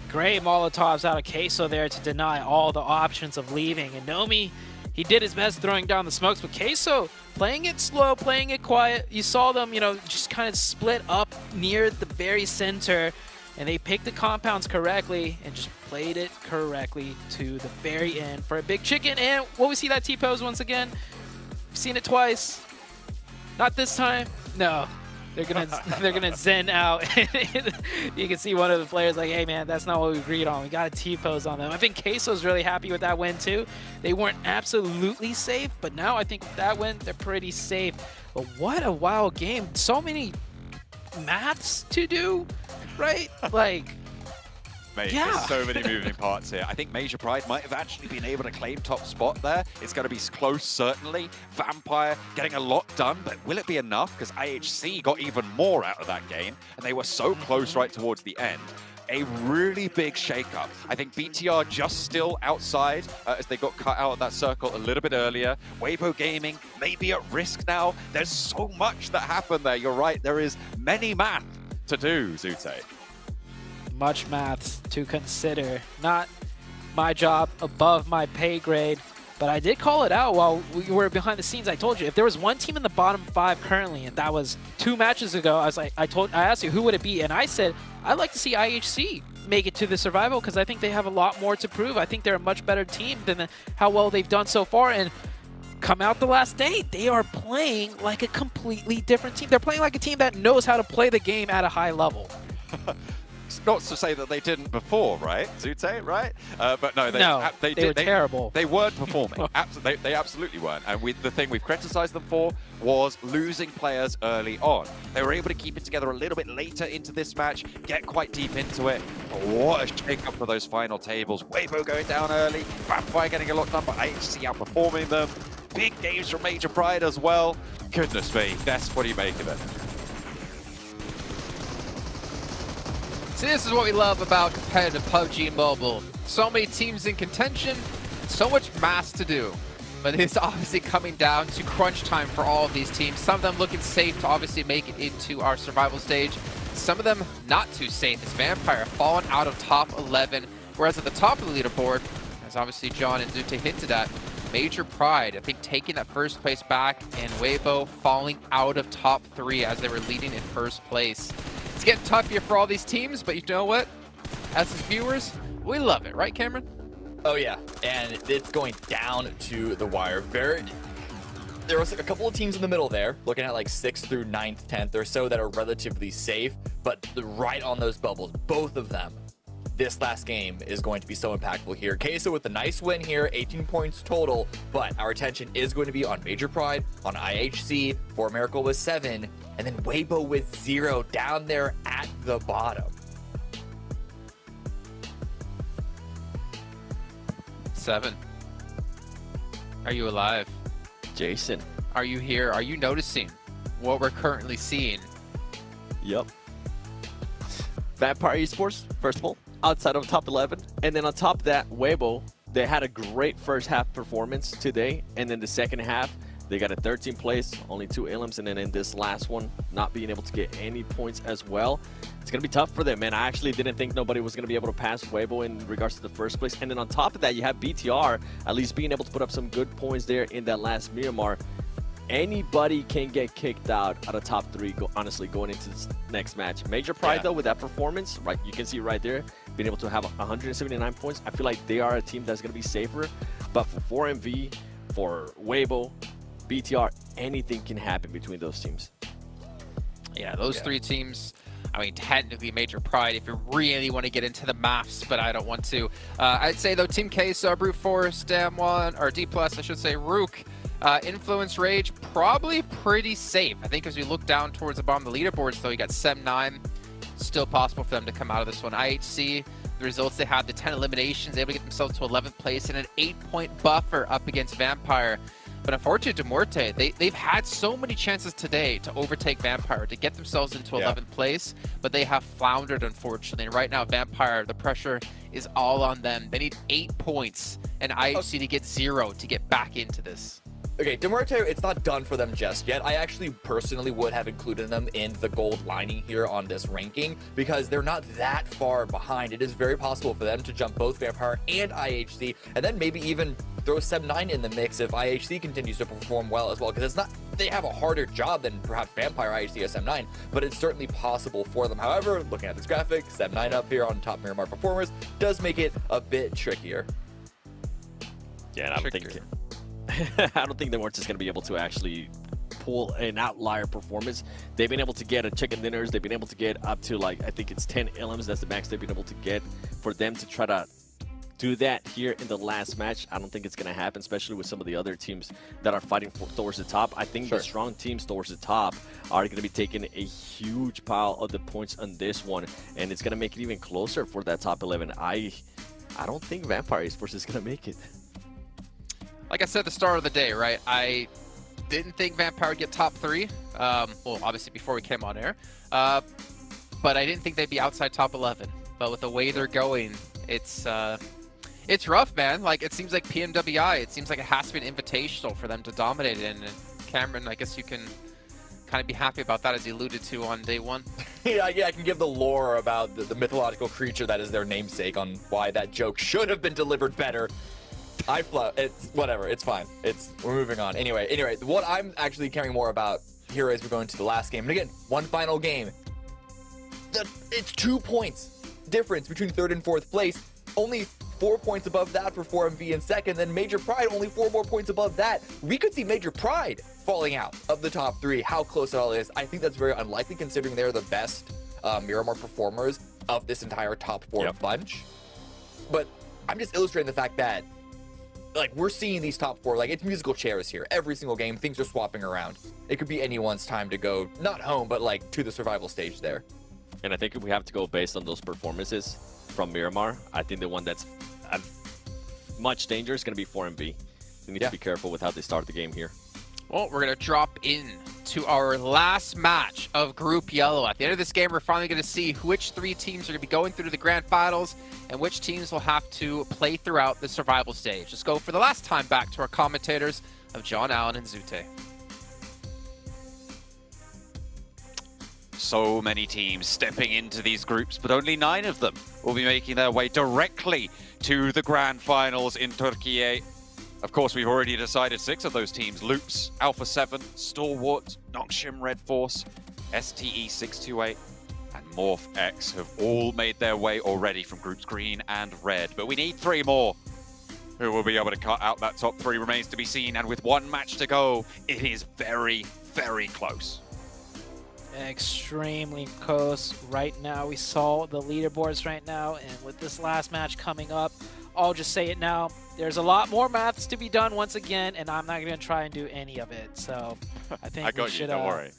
Great Molotovs out of Queso there to deny all the options of leaving. And Nomi, he did his best throwing down the smokes, but Queso playing it slow, playing it quiet. You saw them, you know, just kind of split up near the very center, and they picked the compounds correctly and just played it correctly to the very end for a big chicken. And will we see that T-pose once again? We've seen it twice. Not this time. No. They're gonna zen out. You can see one of the players like, hey man, that's not what we agreed on. We got a T-pose on them. I think Queso's really happy with that win too. They weren't absolutely safe, but now I think with that win, they're pretty safe. But what a wild game. So many maths to do, right? Like, Mate, yeah. There's so many moving parts here. I think Major Pride might have actually been able to claim top spot there. It's going to be close, certainly. Vampire getting a lot done, but will it be enough? Because IHC got even more out of that game, and they were so close right towards the end. A really big shakeup. I think BTR just still outside as they got cut out of that circle a little bit earlier. Weibo Gaming may be at risk now. There's so much that happened there. You're right. There is many math to do, Zute. Much maths to consider. Not my job, above my pay grade, but I did call it out while we were behind the scenes. I told you, if there was one team in the bottom 5 currently, and that was 2 matches ago, I was like, I asked you who would it be, and I said I'd like to see IHC make it to the survival because I think they have a lot more to prove. I think they're a much better team than how well they've done so far, and come out the last day, they are playing like a completely different team. They're playing like a team that knows how to play the game at a high level. It's not to say that they didn't before, right? Zute, right? But no, they were terrible. They weren't performing. They absolutely weren't. And the thing we've criticized them for was losing players early on. They were able to keep it together a little bit later into this match, get quite deep into it. What a shake-up for those final tables. Weibo going down early, Vampire getting a lot done, but IHC outperforming them. Big games from Major Pride as well. Goodness me, Ness, what do you make of it? See, this is what we love about competitive PUBG Mobile. So many teams in contention, so much mass to do. But it's obviously coming down to crunch time for all of these teams. Some of them looking safe to obviously make it into our survival stage. Some of them not too safe as Vampire fallen out of top 11. Whereas at the top of the leaderboard, as obviously John and Zute hinted at, Major Pride, I think, taking that first place back, and Weibo falling out of top 3 as they were leading in first place. It's getting tough here for all these teams, but you know what? As his viewers, we love it, right, Cameron? Oh yeah, and it's going down to the wire. There was a couple of teams in the middle there, looking at like 6th through 9th, 10th or so that are relatively safe, but right on those bubbles, both of them. This last game is going to be so impactful here. Queso with a nice win here, 18 points total, but our attention is going to be on Major Pride, on IHC, For Miracle with 7, and then Weibo with 0 down there at the bottom. 7. Are you alive? Jason. Are you here? Are you noticing what we're currently seeing? Yep. Vampire Esports, first of all, outside of top 11. And then on top of that, Weibo, they had a great first half performance today. And then the second half, they got a 13th place, only 2 elims. And then in this last one, not being able to get any points as well. It's going to be tough for them, man. I actually didn't think nobody was going to be able to pass Weibo in regards to the first place. And then on top of that, you have BTR at least being able to put up some good points there in that last Miramar. Anybody can get kicked out of top 3, honestly, going into this next match. Major Pride, though, with that performance, right, you can see right there, being able to have 179 points. I feel like they are a team that's going to be safer. But for 4MV, for Weibo, BTR, anything can happen between those teams. Yeah, those 3 teams, I mean, technically Major Pride if you really want to get into the maths, but I don't want to. I'd say, though, Team Queso, Brute Force, Dam1, or D+, I should say, Rook, Influence Rage, probably pretty safe. I think as we look down towards the bottom of the leaderboards, though, you got 7-9. Still possible for them to come out of this one. IHC, the results they had, the 10 eliminations, able to get themselves to 11th place and an 8-point buffer up against Vampire. But unfortunately, Demorte, they've had so many chances today to overtake Vampire, to get themselves into 11th place, but they have floundered, unfortunately. And right now, Vampire, the pressure is all on them. They need 8 points and IHC to get 0 to get back into this. Okay, Demorte, it's not done for them just yet. I actually personally would have included them in the gold lining here on this ranking because they're not that far behind. It is very possible for them to jump both Vampire and IHC, and then maybe even throw 7-9 in the mix if IHC continues to perform well as well, because it's not, they have a harder job than perhaps Vampire, IHC, or 7-9, but it's certainly possible for them. However, looking at this graphic, 7-9 up here on top Miramar performers does make it a bit trickier. Yeah, and I don't think the Morts is going to be able to actually pull an outlier performance. They've been able to get a chicken dinners. They've been able to get up to, like, I think it's 10 elims. That's the max they've been able to get. For them to try to do that here in the last match, I don't think it's going to happen, especially with some of the other teams that are fighting towards the top. I think the strong teams towards the top are going to be taking a huge pile of the points on this one, and it's going to make it even closer for that top 11. I don't think Vampire Esports is going to make it. Like I said at the start of the day, right, I didn't think Vampire would get top 3. Well, obviously before we came on air. But I didn't think they'd be outside top 11. But with the way they're going, it's rough, man. Like, it seems like PMWI, it seems like it has to be an invitational for them to dominate it. And Cameron, I guess you can kind of be happy about that, as you alluded to on day 1. Yeah, I can give the lore about the mythological creature that is their namesake on why that joke should have been delivered better. It's whatever, it's fine. We're moving on. Anyway, what I'm actually caring more about here as we're going to the last game. And again, one final game. It's 2 points difference between 3rd and 4th place. Only 4 points above that for 4MV in second, then Major Pride only 4 more points above that. We could see Major Pride falling out of the top 3. How close it all is, I think that's very unlikely considering they're the best Miramar performers of this entire top 4 bunch. But I'm just illustrating the fact that like we're seeing these top 4, like it's musical chairs here. Every single game, things are swapping around. It could be anyone's time to go, not home, but like to the survival stage there. And I think if we have to go based on those performances from Miramar, I think the one that's much danger is going to be 4MV. They need to be careful with how they start the game here. Well, we're going to drop in to our last match of Group Yellow. At the end of this game, we're finally going to see which 3 teams are going to be going through to the Grand Finals and which teams will have to play throughout the survival stage. Let's go for the last time back to our commentators of John Allen and Zute. So many teams stepping into these groups, but only 9 of them will be making their way directly to the Grand Finals in Türkiye. Of course, we've already decided 6 of those teams. Loops, Alpha 7, Stalwart, Nongshim Red Force, STE 628, and Morph X have all made their way already from groups green and red. But we need 3 more. Who will be able to cut out that top 3 remains to be seen. And with 1 match to go, it is very, very close. Extremely close right now. We saw the leaderboards right now, and with this last match coming up, I'll just say it now, there's a lot more maths to be done once again, and I'm not going to try and do any of it. So I think I got we should, you, don't worry.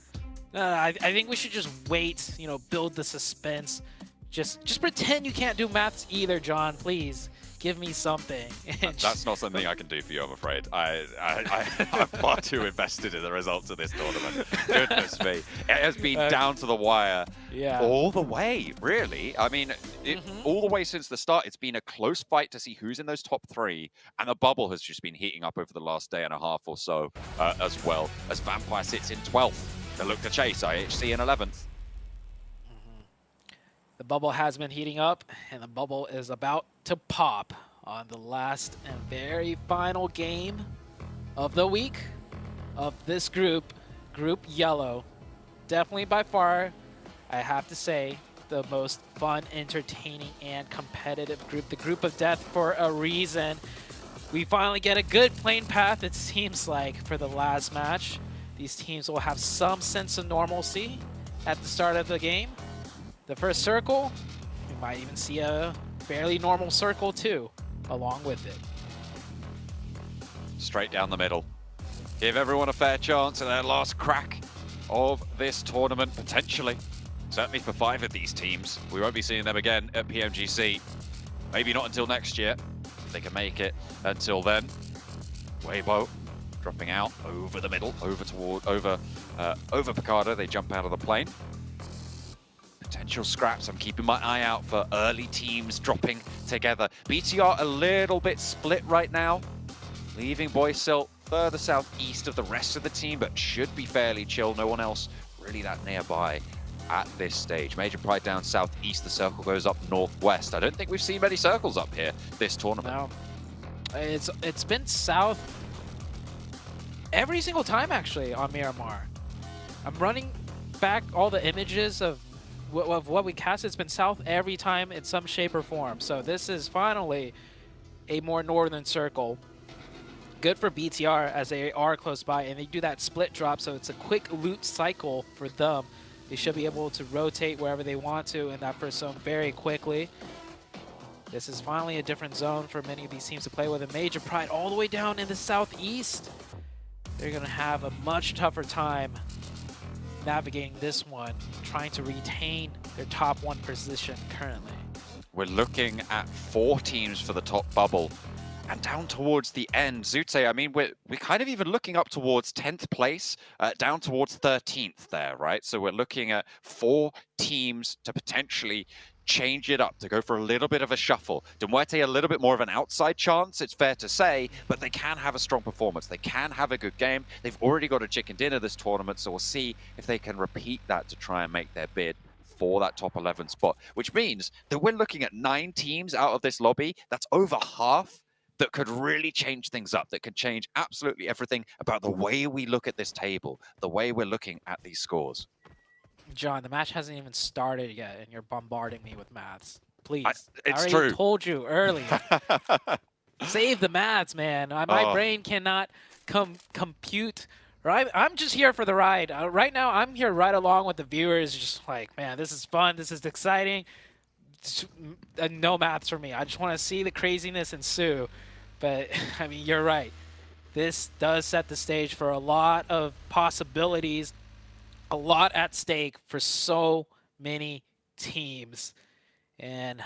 I think we should just wait, you know, build the suspense. Just pretend you can't do maths either, John, please. Give me something. That's not something I can do for you, I'm afraid. I'm far too invested in the results of this tournament. Goodness me. It has been down to the wire all the way, really. I mean, all the way since the start, it's been a close fight to see who's in those top 3. And the bubble has just been heating up over the last day and a half or so as well, as Vampire sits in 12th. They look to chase IHC in 11th. The bubble has been heating up, and the bubble is about to pop on the last and very final game of the week of this group, Group Yellow. Definitely by far, I have to say, the most fun, entertaining, and competitive group. The group of death for a reason. We finally get a good playing path, it seems like, for the last match. These teams will have some sense of normalcy at the start of the game. The first circle, we might even see a fairly normal circle too, along with it. Straight down the middle. Give everyone a fair chance at their last crack of this tournament, potentially. Certainly for 5 of these teams. We won't be seeing them again at PMGC. Maybe not until next year, if they can make it until then. Weibo dropping out over the middle, over Picardo. They jump out of the plane. Potential scraps. I'm keeping my eye out for early teams dropping together. BTR a little bit split right now, leaving Boysil further southeast of the rest of the team, but should be fairly chill. No one else really that nearby at this stage. Major Pride down southeast. The circle goes up northwest. I don't think we've seen many circles up here this tournament. No. It's been south every single time actually on Miramar. I'm running back all the images of what we cast. It's been south every time in some shape or form. So this is finally a more northern circle. Good for BTR as they are close by, and they do that split drop, so it's a quick loot cycle for them. They should be able to rotate wherever they want to in that first zone very quickly. This is finally a different zone for many of these teams to play with. A Major Pride all the way down in the southeast. They're going to have a much tougher time navigating this one, trying to retain their top 1 position currently. We're looking at 4 teams for the top bubble. And down towards the end, Zute, I mean, we're kind of even looking up towards 10th place, down towards 13th there, right? So we're looking at 4 teams to potentially change it up, to go for a little bit of a shuffle. Demuerte a little bit more of an outside chance, it's fair to say, but they can have a strong performance. They can have a good game. They've already got a chicken dinner this tournament, so we'll see if they can repeat that to try and make their bid for that top 11 spot, which means that we're looking at 9 teams out of this lobby. That's over half that could really change things up, that could change absolutely everything about the way we look at this table, the way we're looking at these scores. John, the match hasn't even started yet, and you're bombarding me with maths. please. It's I already true. told you earlier. Save the maths, man. My brain cannot compute. Right? I'm just here for the ride. Right now, I'm here right along with the viewers. Just like, man, this is fun. This is exciting. No maths for me. I just want to see the craziness ensue. But, I mean, you're right. This does set the stage for a lot of possibilities, a lot at stake for so many teams. And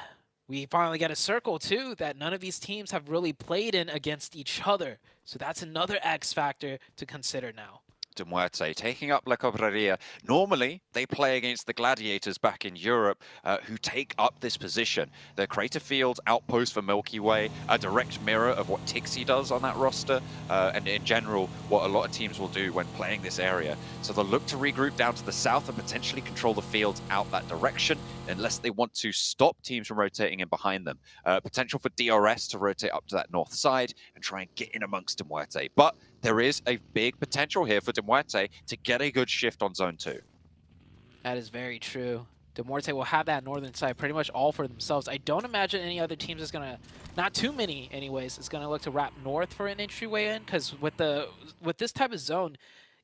we finally get a circle, too, that none of these teams have really played in against each other. So that's another X factor to consider now. De Muerte taking up La Cobreria. Normally, they play against the Gladiators back in Europe, who take up this position. The Crater Field outpost for Milky Way, a direct mirror of what Tixi does on that roster, and in general, what a lot of teams will do when playing this area. So they'll look to regroup down to the south and potentially control the fields out that direction, unless they want to stop teams from rotating in behind them. Potential for DRS to rotate up to that north side and try and get in amongst De Muerte. But there is a big potential here for De Muerte to get a good shift on Zone 2. That is very true. De Muerte will have that northern side pretty much all for themselves. I don't imagine any other teams is going to, not too many anyways, is going to look to wrap north for an entryway in, because with this type of zone,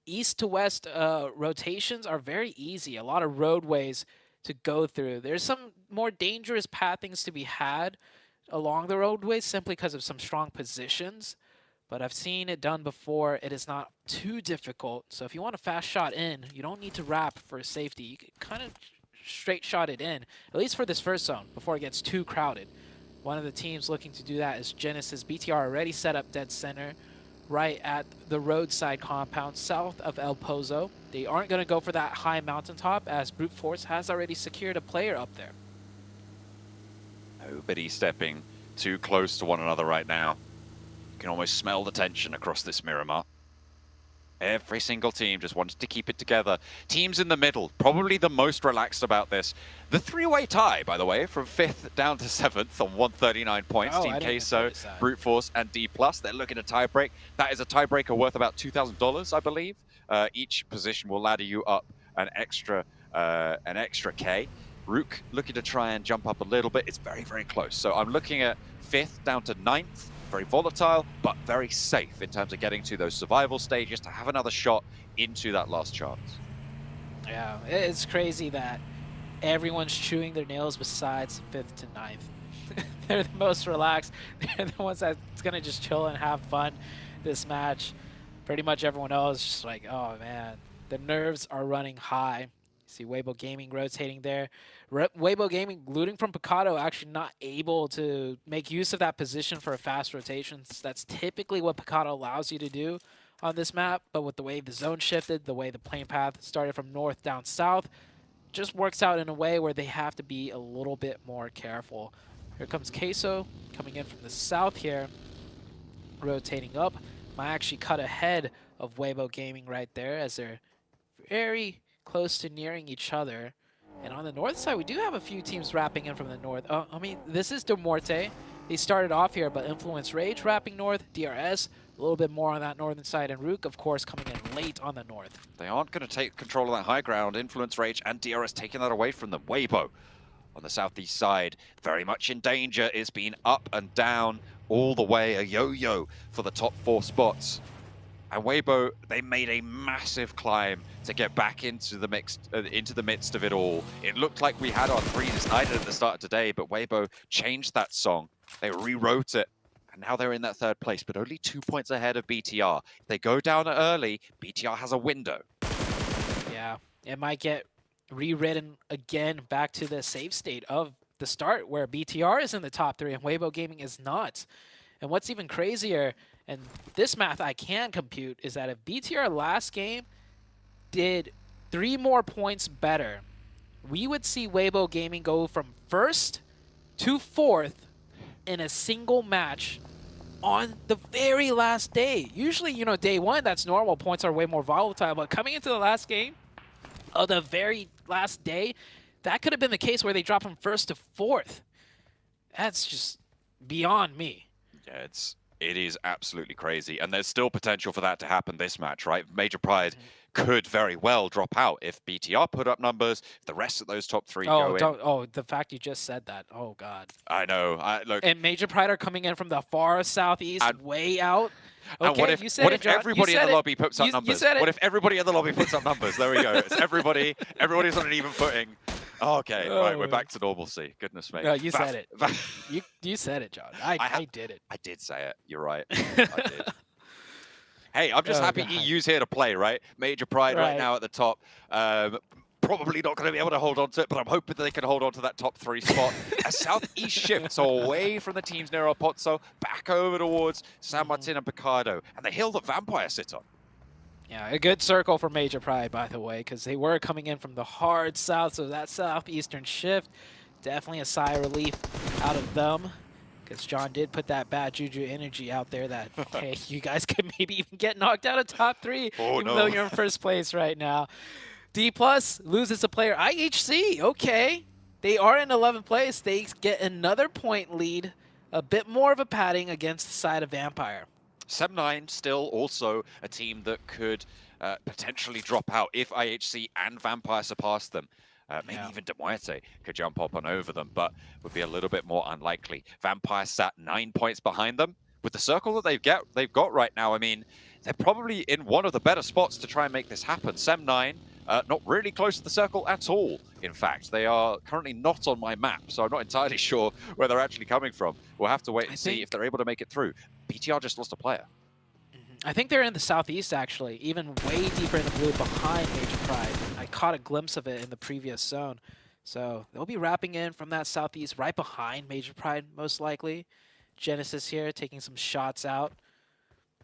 east to west rotations are very easy. A lot of roadways to go through. There's some more dangerous pathings to be had along the roadways simply because of some strong positions. But I've seen it done before. It is not too difficult. So if you want a fast shot in, you don't need to wrap for safety. You can kind of straight shot it in, at least for this first zone, before it gets too crowded. One of the teams looking to do that is Genesis. BTR already set up dead center right at the roadside compound south of El Pozo. They aren't going to go for that high mountaintop, as Brute Force has already secured a player up there. Nobody stepping too close to one another right now. You can almost smell the tension across this Miramar. Every single team just wanted to keep it together. Teams in the middle, probably the most relaxed about this. The three-way tie, by the way, from 5th down to 7th on 139 points. Team Queso, Brute Force, and D+. They're looking to tiebreak. That is a tiebreaker worth about $2,000, I believe. Each position will ladder you up an extra K. Rook looking to try and jump up a little bit. It's very, very close. So I'm looking at 5th down to 9th. Very volatile, but very safe in terms of getting to those survival stages to have another shot into that last chance. Yeah, it's crazy that everyone's chewing their nails besides 5th to 9th. They're the most relaxed. They're the ones that's going to just chill and have fun this match. Pretty much everyone else just like, oh man, the nerves are running high. See Weibo Gaming rotating there. Weibo Gaming looting from Picado, actually not able to make use of that position for a fast rotation. That's typically what Picado allows you to do on this map, but with the way the zone shifted, the way the plane path started from north down south, just works out in a way where they have to be a little bit more careful. Here comes Queso coming in from the south here, rotating up. Might actually cut ahead of Weibo Gaming right there, as they're very close to nearing each other. And on the north side, we do have a few teams wrapping in from the north. I mean, this is De Muerte. They started off here, but Influence Rage wrapping north, DRS a little bit more on that northern side, and Rook, of course, coming in late on the north. They aren't going to take control of that high ground. Influence Rage and DRS taking that away from them. Weibo on the southeast side, very much in danger. It's been up and down all the way, a yo-yo for the top 4 spots. And Weibo, they made a massive climb to get back into the midst of it all. It looked like we had our 3 decided at the start of today, but Weibo changed that song. They rewrote it, and now they're in that 3rd place, but only 2 points ahead of BTR. If they go down early, BTR has a window. Yeah, it might get rewritten again back to the save state of the start, where BTR is in the top 3 and Weibo Gaming is not. And what's even crazier, and this math I can compute, is that if BTR last game did 3 more points better, we would see Weibo Gaming go from 1st to 4th in a single match on the very last day. Usually, you know, day 1, that's normal. Points are way more volatile. But coming into the last game of the very last day, that could have been the case where they drop from 1st to 4th. That's just beyond me. Yeah, it is absolutely crazy, and there's still potential for that to happen this match, right? Major Pride could very well drop out if BTR put up numbers, if the rest of those top 3 go in. Oh, the fact you just said that. Oh, God. I know. Look, and Major Pride are coming in from the far southeast, way out. Okay, and what if, you said what it, if John. everybody in the lobby puts up numbers? You said it. What if everybody in the lobby puts up numbers? There we go. It's everybody's on an even footing. Okay, right, we're back to normalcy. Goodness me. No, you said it. You said it, John. I did it. I did say it. You're right. I did. Hey, I'm just happy EU's here to play, right? Major Pride right now at the top. Probably not going to be able to hold on to it, but I'm hoping that they can hold on to that top 3 spot. As Southeast shifts away from the teams near El Pozzo, back over towards San Martin and Picardo, and the hill that Vampire sit on. Yeah, a good circle for Major Pride, by the way, because they were coming in from the hard south, so that southeastern shift, definitely a sigh of relief out of them. Because John did put that bad juju energy out there that, hey, you guys could maybe even get knocked out of top 3, even though you're in first place right now. D+ loses a player. IHC, okay. They are in 11th place. They get another point lead, a bit more of a padding against the side of Vampire. 7-9 still also a team that could potentially drop out if IHC and Vampire surpass them. Maybe even De Muerte could jump up and over them, but would be a little bit more unlikely. Vampire sat 9 points behind them. With the circle that they've got right now, I mean, they're probably in one of the better spots to try and make this happen. 7-9, not really close to the circle at all, in fact. They are currently not on my map, so I'm not entirely sure where they're actually coming from. We'll have to wait and see if they're able to make it through. BTR just lost a player. I think they're in the southeast, actually, even way deeper in the blue behind Major Pride. I caught a glimpse of it in the previous zone. So they'll be wrapping in from that southeast right behind Major Pride, most likely. Genesis here taking some shots out.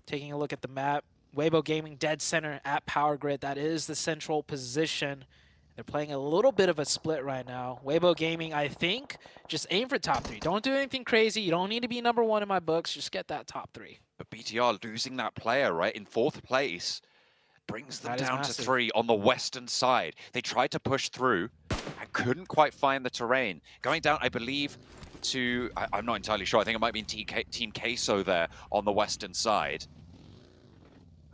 Taking a look at the map. Weibo Gaming dead center at Power Grid. That is the central position. They're playing a little bit of a split right now. Weibo Gaming, I think, just aim for top 3. Don't do anything crazy. You don't need to be #1 in my books. Just get that top 3. But BTR losing that player, right, in 4th place, brings them down to massive. 3 on the western side. They tried to push through and couldn't quite find the terrain. Going down, I believe, to... I'm not entirely sure. I think it might be Team Queso there on the western side.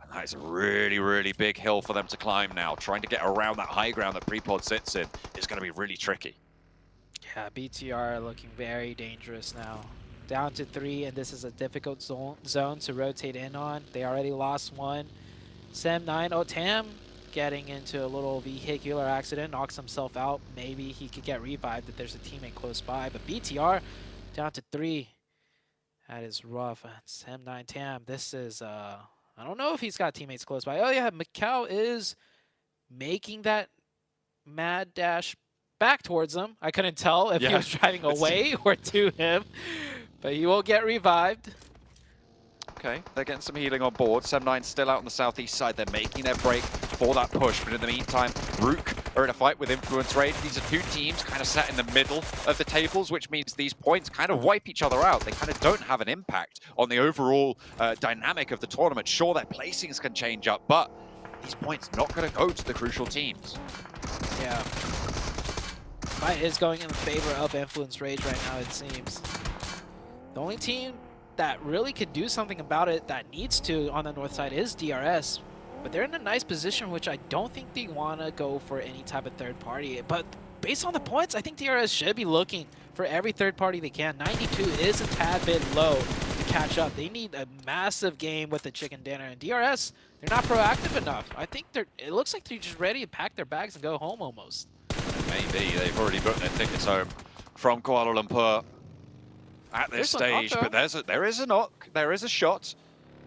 And that is a really, really big hill for them to climb now. Trying to get around that high ground that Prepod sits in is going to be really tricky. Yeah, BTR looking very dangerous now. Down to 3, and this is a difficult zone to rotate in on. They already lost 1. Sem9, oh, Tam getting into a little vehicular accident, knocks himself out. Maybe he could get revived if there's a teammate close by, but BTR down to 3. That is rough. Sem9 Tam, this is, I don't know if he's got teammates close by. Oh yeah, Macau is making that mad dash back towards him. I couldn't tell if he was driving away or to him. But he will get revived. Okay, they're getting some healing on board. 7-9 still out on the southeast side. They're making their break for that push. But in the meantime, Rook are in a fight with Influence Rage. These are 2 teams kind of sat in the middle of the tables, which means these points kind of wipe each other out. They kind of don't have an impact on the overall dynamic of the tournament. Sure, their placings can change up, but these points not going to go to the crucial teams. Yeah. Fight is going in the favor of Influence Rage right now, it seems. The only team that really could do something about it that needs to on the north side is DRS. But they're in a nice position, which I don't think they want to go for any type of third party. But based on the points, I think DRS should be looking for every third party they can. 92 is a tad bit low to catch up. They need a massive game with the chicken dinner. And DRS, they're not proactive enough. I think it looks like they're just ready to pack their bags and go home almost. Maybe. They've already booked their tickets home from Kuala Lumpur at this stage, but there is a knock, there is a shot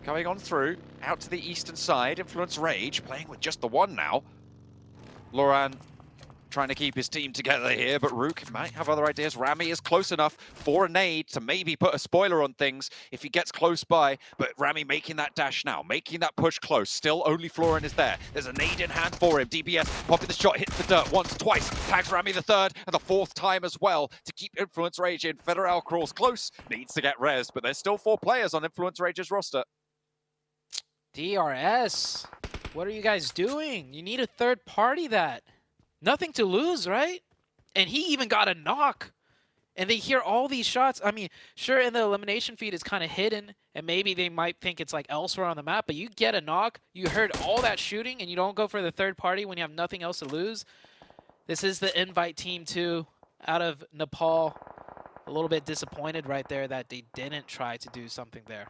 going on through, out to the eastern side. Influence Rage playing with just the 1 now. Loran trying to keep his team together here, but Rook might have other ideas. Rami is close enough for a nade to maybe put a spoiler on things if he gets close by, but Rami making that dash now, making that push close. Still only Florin is there. There's a nade in hand for him. DBS popping the shot, hits the dirt once, twice, tags Rami the 3rd and the 4th time as well to keep Influence Rage in. Federal crawls close, needs to get rezzed, but there's still 4 players on Influence Rage's roster. DRS, what are you guys doing? You need a third party that. Nothing to lose, right? And he even got a knock. And they hear all these shots. I mean, sure, in the elimination feed, it's kind of hidden, and maybe they might think it's like elsewhere on the map, but you get a knock, you heard all that shooting, and you don't go for the third party when you have nothing else to lose. This is the invite team, too, out of Nepal. A little bit disappointed right there that they didn't try to do something there.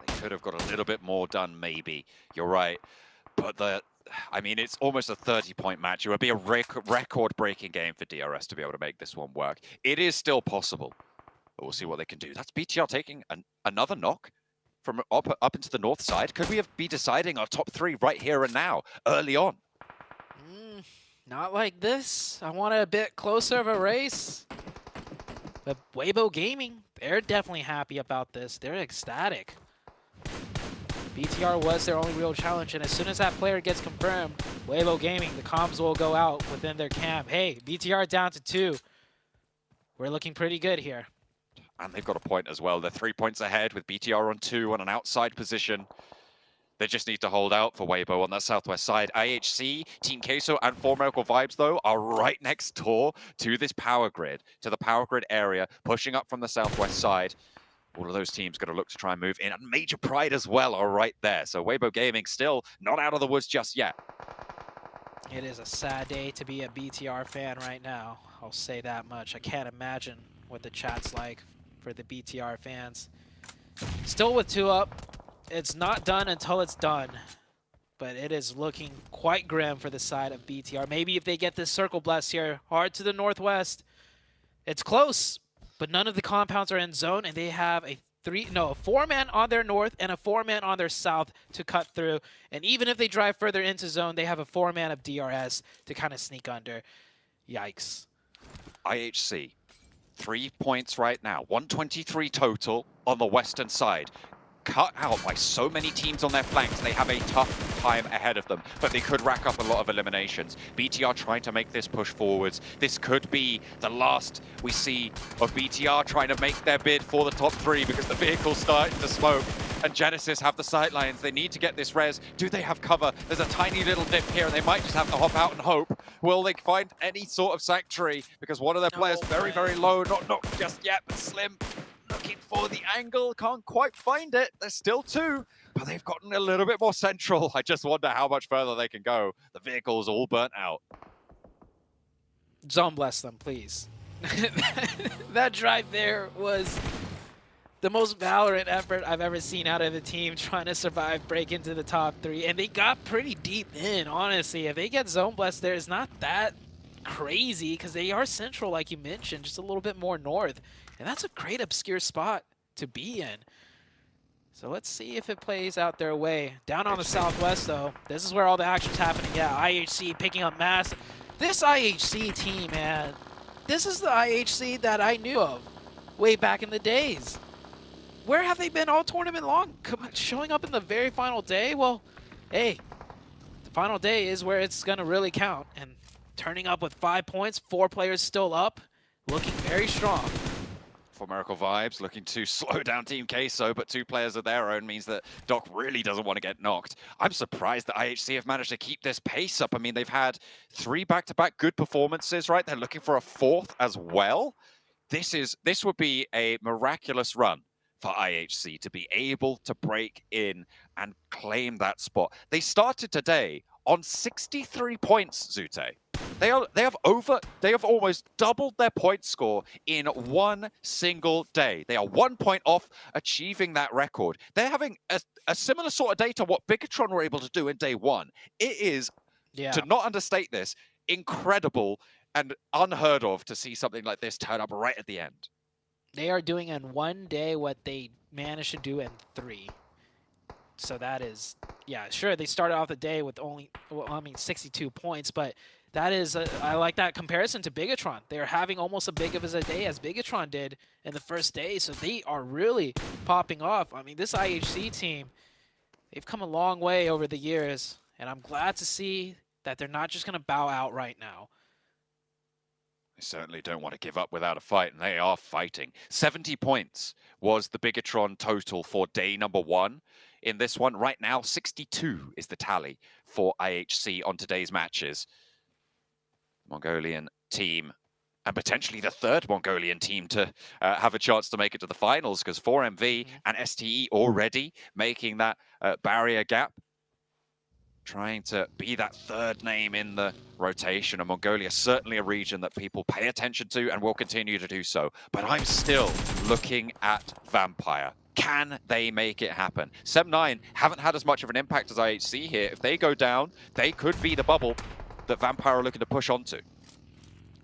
They could have got a little bit more done, maybe. You're right. But I mean, it's almost a 30-point match. It would be a record-breaking game for DRS to be able to make this one work. It is still possible, but we'll see what they can do. That's BTR taking another knock from up into the north side. Could we be deciding our top 3 right here and now, early on? Not like this. I want a bit closer of a race. But Weibo Gaming, they're definitely happy about this. They're ecstatic. BTR was their only real challenge, and as soon as that player gets confirmed, Weibo Gaming, the comms will go out within their camp. Hey, BTR down to 2. We're looking pretty good here. And they've got a point as well. They're 3 points ahead with BTR on 2 on an outside position. They just need to hold out for Weibo on that southwest side. IHC, Team Queso, and 4 Miracle Vibes, though, are right next door to this power grid, to the power grid area, pushing up from the southwest side. All of those teams going to look to try and move in. And Major Pride as well are right there. So Weibo Gaming still not out of the woods just yet. It is a sad day to be a BTR fan right now. I'll say that much. I can't imagine what the chat's like for the BTR fans. Still with 2 up. It's not done until it's done. But it is looking quite grim for the side of BTR. Maybe if they get this circle blast here, hard to the northwest. It's close. But none of the compounds are in zone, and they have a 4-man on their north and a 4-man on their south to cut through. And even if they drive further into zone, they have a 4-man of DRS to kind of sneak under. Yikes. IHC, 3 points right now, 123 total on the western side. Cut out by so many teams on their flanks, they have a tough time ahead of them, but they could rack up a lot of eliminations. BTR trying to make this push forwards. This could be the last we see of BTR trying to make their bid for the top 3 because the vehicle's starting to smoke and Genesis have the sightlines. They need to get this res. Do they have cover? There's a tiny little dip here and they might just have to hop out and hope. Will they find any sort of sanctuary? Because one of their players very, very low, not knocked just yet, but Slim looking for the angle, can't quite find it. There's still 2, but they've gotten a little bit more central. I just wonder how much further they can go. The vehicle's all burnt out. Zone bless them, please. That drive there was the most Valorant effort I've ever seen out of a team trying to survive, break into the top 3, and they got pretty deep in, honestly. If they get zone blessed there, it's not that crazy because they are central, like you mentioned, just a little bit more north. And that's a great obscure spot to be in. So let's see if it plays out their way. Down on the southwest, though, this is where all the action's happening. Yeah, IHC picking up mass. This IHC team, man, this is the IHC that I knew of way back in the days. Where have they been all tournament long? Showing up in the very final day? Well, hey, the final day is where it's going to really count. And turning up with 5 points, 4 players still up, looking very strong. For Miracle Vibes, looking to slow down Team Queso, but 2 players of their own means that Doc really doesn't want to get knocked. I'm surprised that IHC have managed to keep this pace up. I mean, they've had 3 back-to-back good performances, right? They're looking for a 4th as well. This would be a miraculous run for IHC to be able to break in and claim that spot. They started today on 63 points, Zute. They have almost doubled their point score in one single day. They are 1 point off achieving that record. They're having a similar sort of day to what Bigatron were able to do in day 1. It is, to not understate this, incredible and unheard of to see something like this turn up right at the end. They are doing in one day what they managed to do in 3. So that is, yeah, sure, they started off the day with only, 62 points, but that is, I like that comparison to Bigatron. They're having almost as big of a day as Bigatron did in the first day, so they are really popping off. I mean, this IHC team, they've come a long way over the years, and I'm glad to see that they're not just going to bow out right now. They certainly don't want to give up without a fight, and they are fighting. 70 points was the Bigatron total for day number 1. In this one, right now, 62 is the tally for IHC on today's matches. Mongolian team and potentially the third Mongolian team to have a chance to make it to the finals, because 4MV and STE already making that barrier gap, trying to be that third name in the rotation. And Mongolia is certainly a region that people pay attention to and will continue to do so. But I'm still looking at Vampire. Can they make it happen? Sem9 haven't had as much of an impact as IHC here. If they go down, they could be the bubble that Vampire are looking to push onto.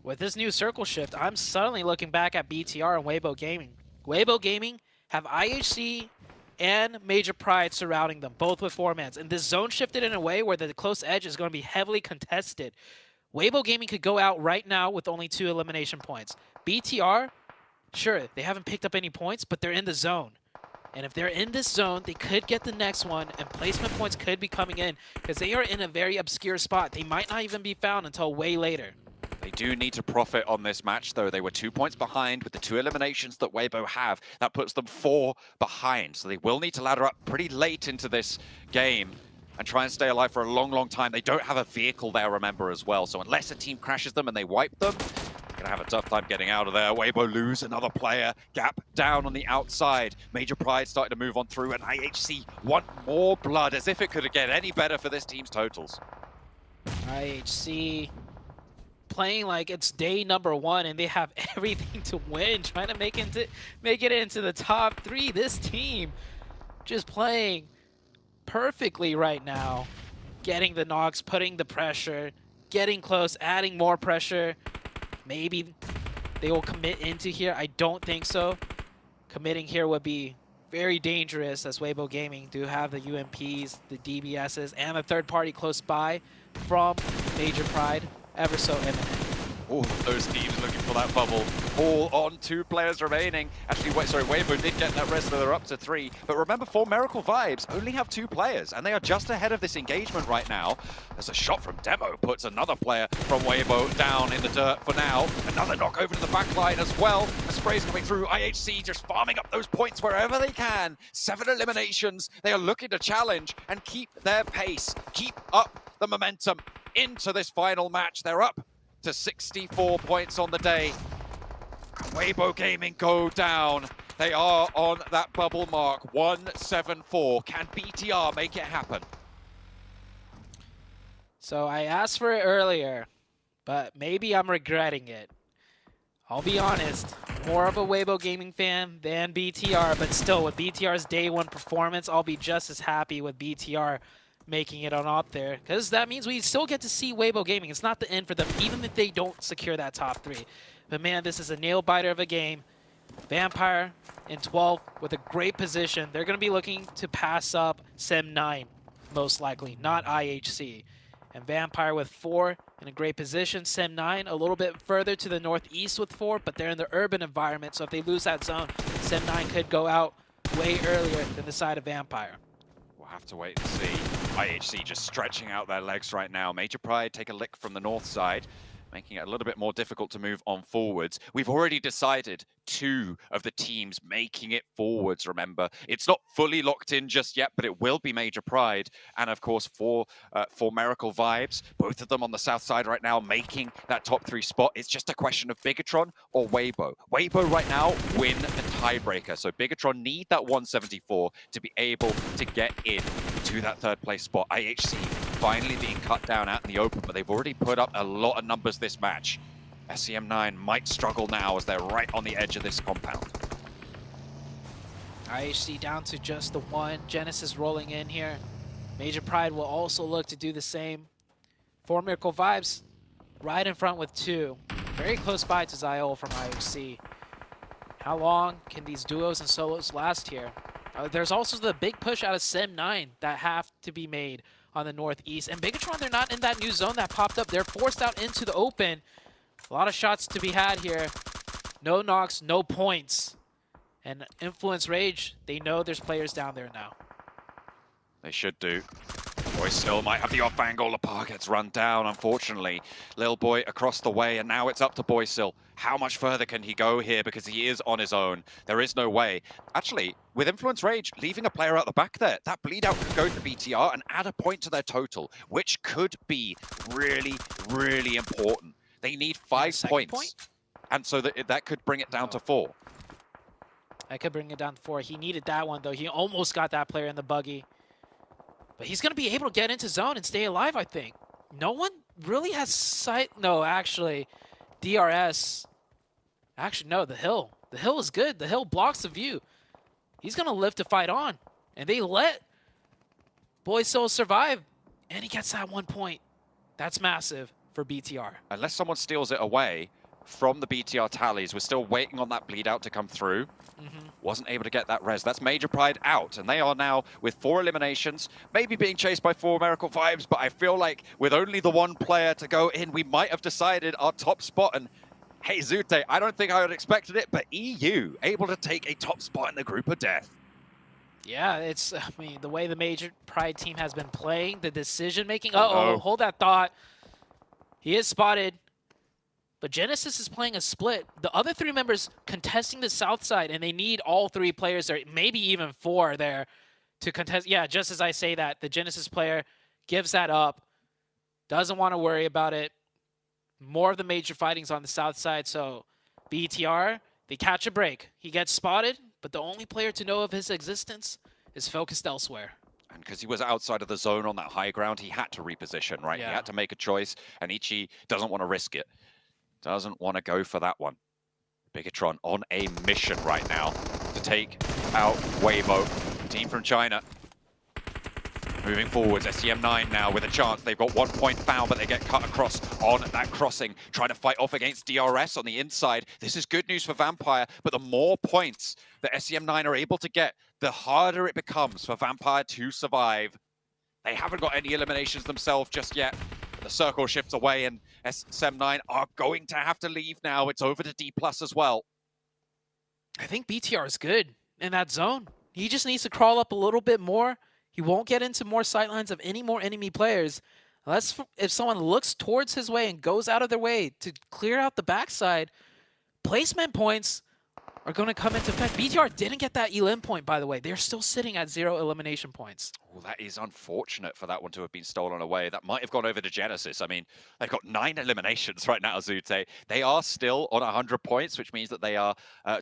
With this new circle shift, I'm suddenly looking back at BTR and Weibo Gaming. Weibo Gaming have IHC and Major Pride surrounding them, both with formats. And this zone shifted in a way where the close edge is going to be heavily contested. Weibo Gaming could go out right now with only 2 elimination points. BTR, sure, they haven't picked up any points, but they're in the zone. And if they're in this zone, they could get the next one, and placement points could be coming in, because they are in a very obscure spot. They might not even be found until way later. They do need to profit on this match, though. They were 2 points behind with the 2 eliminations that Weibo have. That puts them 4 behind, so they will need to ladder up pretty late into this game and try and stay alive for a long, long time. They don't have a vehicle there, remember, as well. So unless a team crashes them and they wipe them, they're gonna have a tough time getting out of there. Weibo lose another player. Gap down on the outside. Major Pride starting to move on through, and IHC want more blood, as if it could get any better for this team's totals. IHC playing like it's day number 1 and they have everything to win, trying to make it into the top 3. This team just playing perfectly right now, getting the knocks, putting the pressure, getting close, adding more pressure. Maybe they will commit into here. I don't think so. Committing here would be very dangerous, as Weibo Gaming do have the UMPs, the DBSs, and a third party close by from Major Pride. Ever so imminent. All of those teams looking for that bubble. All on 2 players remaining. Actually, Weibo did get that rest, so they're up to 3. But remember, 4 Miracle Vibes only have 2 players, and they are just ahead of this engagement right now. As a shot from Demo puts another player from Weibo down in the dirt for now. Another knock over to the back line as well. The spray's coming through. IHC just farming up those points wherever they can. 7 eliminations. They are looking to challenge and keep their pace. Keep up the momentum into this final match. They're up to 64 points on the day. Weibo Gaming go down. They are on that bubble mark, 174. Can BTR make it happen? So I asked for it earlier, but maybe I'm regretting it. I'll be honest, more of a Weibo Gaming fan than BTR, but still, with BTR's day 1 performance, I'll be just as happy with BTR making it on up there, because that means we still get to see Weibo Gaming. It's not the end for them, even if they don't secure that top 3. But man, this is a nail-biter of a game. Vampire in 12 with a great position. They're going to be looking to pass up Sem9, most likely, not IHC. And Vampire with 4 in a great position. Sem9 a little bit further to the northeast with 4, but they're in the urban environment, so if they lose that zone, Sem9 could go out way earlier than the side of Vampire. We'll have to wait and see. IHC just stretching out their legs right now. Major Pride take a lick from the north side, making it a little bit more difficult to move on forwards. We've already decided 2 of the teams making it forwards, remember. It's not fully locked in just yet, but it will be Major Pride. And of course, for Miracle Vibes, both of them on the south side right now, making that top 3 spot. It's just a question of Bigatron or Weibo. Weibo right now win the tiebreaker. So Bigatron need that 174 to be able to get in to that 3rd place spot. IHC finally being cut down out in the open, but they've already put up a lot of numbers this match. SEM9 might struggle now as they're right on the edge of this compound. IHC down to just the 1. Genesis rolling in here. Major Pride will also look to do the same. 4 Miracle Vibes right in front with 2. Very close by to Ziol from IHC. How long can these duos and solos last here? There's also the big push out of Sem9 that have to be made on the northeast. And Bigatron, they're not in that new zone that popped up. They're forced out into the open. A lot of shots to be had here. No knocks, no points. And Influence Rage, they know there's players down there now. They should do. Boy still might have the off angle. Lepar gets run down, unfortunately. Lil Boy across the way, and now it's up to Boysil. How much further can he go here? Because he is on his own. There is no way. Actually, with Influence Rage, leaving a player out the back there, that bleed out could go to BTR and add a point to their total, which could be really, really important. They need 5 points And so that could bring it down to 4. I could bring it down to 4. He needed that one, though. He almost got that player in the buggy. But he's going to be able to get into zone and stay alive, I think. No one really has sight. No, actually, DRS. Actually, no, the hill. The hill is good. The hill blocks the view. He's going to live to fight on. And they let Boy Soul survive. And he gets that 1 point. That's massive for BTR. Unless someone steals it away from the BTR tallies, we're still waiting on that bleed out to come through. Wasn't able to get that res. That's Major Pride out, and they are now with 4 eliminations, maybe being chased by 4 Miracle Vibes, but I feel like with only the 1 player to go in, we might have decided our top spot. And hey, Zute, I don't think I would have expected it, but EU able to take a top spot in the group of death. Yeah, it's, I mean, the way the Major Pride team has been playing, the decision-making. Uh-oh, hold that thought. He is spotted. But Genesis is playing a split. The other 3 members contesting the south side, and they need all 3 players there, maybe even 4 there to contest. Yeah, just as I say that, the Genesis player gives that up, doesn't want to worry about it. More of the major fighting's on the south side, so BTR, they catch a break. He gets spotted, but the only player to know of his existence is focused elsewhere. And because he was outside of the zone on that high ground, he had to reposition, right? Yeah. He had to make a choice, and Ichi doesn't want to risk it. Doesn't want to go for that one. Bigatron on a mission right now to take out Weibo. Team from China. Moving forwards, SCM9 now with a chance. They've got 1 point found, but they get cut across on that crossing. Trying to fight off against DRS on the inside. This is good news for Vampire, but the more points that SCM9 are able to get, the harder it becomes for Vampire to survive. They haven't got any eliminations themselves just yet. The circle shifts away, and SCM9 are going to have to leave now. It's over to D+ as well. I think BTR is good in that zone. He just needs to crawl up a little bit more. He won't get into more sightlines of any more enemy players. Unless if someone looks towards his way and goes out of their way to clear out the backside, placement points are going to come into effect. BTR didn't get that elim point, by the way. They're still sitting at 0 elimination points. Oh, that is unfortunate for that one to have been stolen away. That might have gone over to Genesis. I mean, they've got 9 eliminations right now, Zute. They are still on 100 points, which means that they are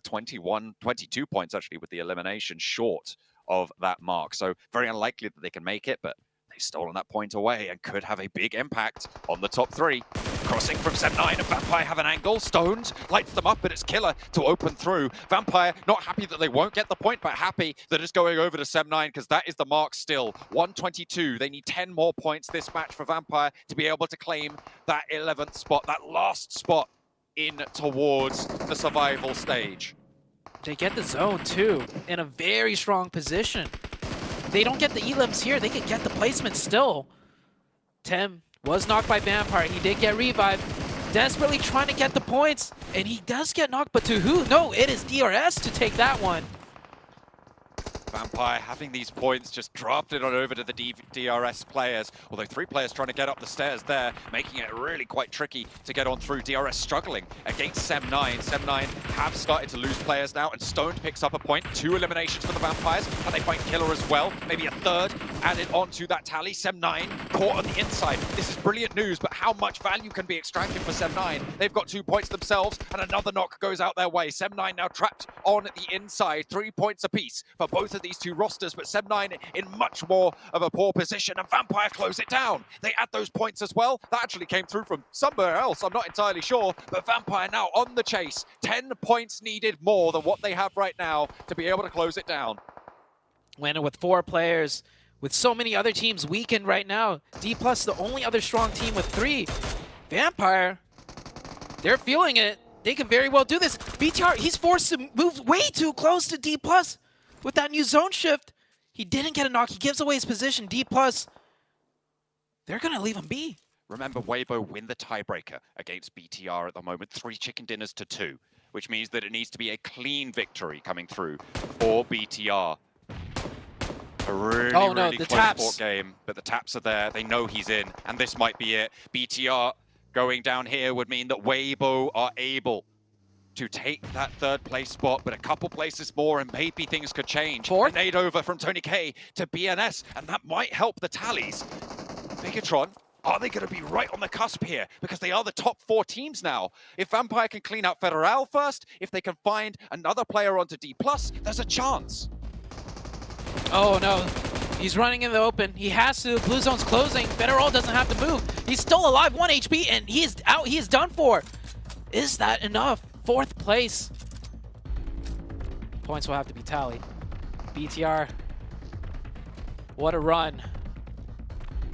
22 points actually with the elimination short of that mark. So very unlikely that they can make it, but they've stolen that point away and could have a big impact on the top 3. Crossing from SCM9, and Vampire have an angle. Stoned lights them up, but it's Killer to open through. Vampire not happy that they won't get the point, but happy that it's going over to SCM9 because that is the mark still. 122. They need 10 more points this match for Vampire to be able to claim that 11th spot, that last spot in towards the survival stage. They get the zone, too, in a very strong position. They don't get the elims here. They can get the placement still. Tem was knocked by Vampire. He did get revived. Desperately trying to get the points. And he does get knocked, but to who? No, it is DRS to take that one. Vampire having these points just drafted on over to the DRS players. Although 3 players trying to get up the stairs there, making it really quite tricky to get on through. DRS struggling against SCM9. SCM9 have started to lose players now, and Stoned picks up a point. 2 eliminations for the Vampires, and they find Killer as well. Maybe a 3rd added onto that tally. SCM9 caught on the inside. This is brilliant news, but how much value can be extracted for SCM9? They've got 2 points themselves, and another knock goes out their way. SCM9 now trapped on the inside. 3 points apiece for both of these 2 rosters, but SCM9 in much more of a poor position, and Vampire close it down. They add those points as well. That actually came through from somewhere else, I'm not entirely sure, but Vampire now on the chase. 10 points needed more than what they have right now to be able to close it down. When with 4 players, with so many other teams weakened right now, D+, the only other strong team with 3. Vampire, they're feeling it. They could very well do this. BTR, he's forced to move way too close to D+. With that new zone shift, he didn't get a knock. He gives away his position. D+, they're going to leave him be. Remember, Weibo win the tiebreaker against BTR at the moment. 3 chicken dinners to 2, which means that it needs to be a clean victory coming through for BTR. A really close sport game, but the taps are there. They know he's in, and this might be it. BTR going down here would mean that Weibo are able to take that 3rd place spot, but a couple places more and maybe things could change. 4th? A nade over from Tony K to BNS, and that might help the tallies. Bigatron Are they going to be right on the cusp here? Because they are the top 4 teams now. If Vampire can clean out Federal first, if they can find another player onto D+, there's a chance. Oh no, he's running in the open. He has to. Blue zone's closing. Federal doesn't have to move. He's still alive, 1 HP, and he is out. He is done for. Is that enough? 4th place. Points will have to be tallied. BTR, what a run.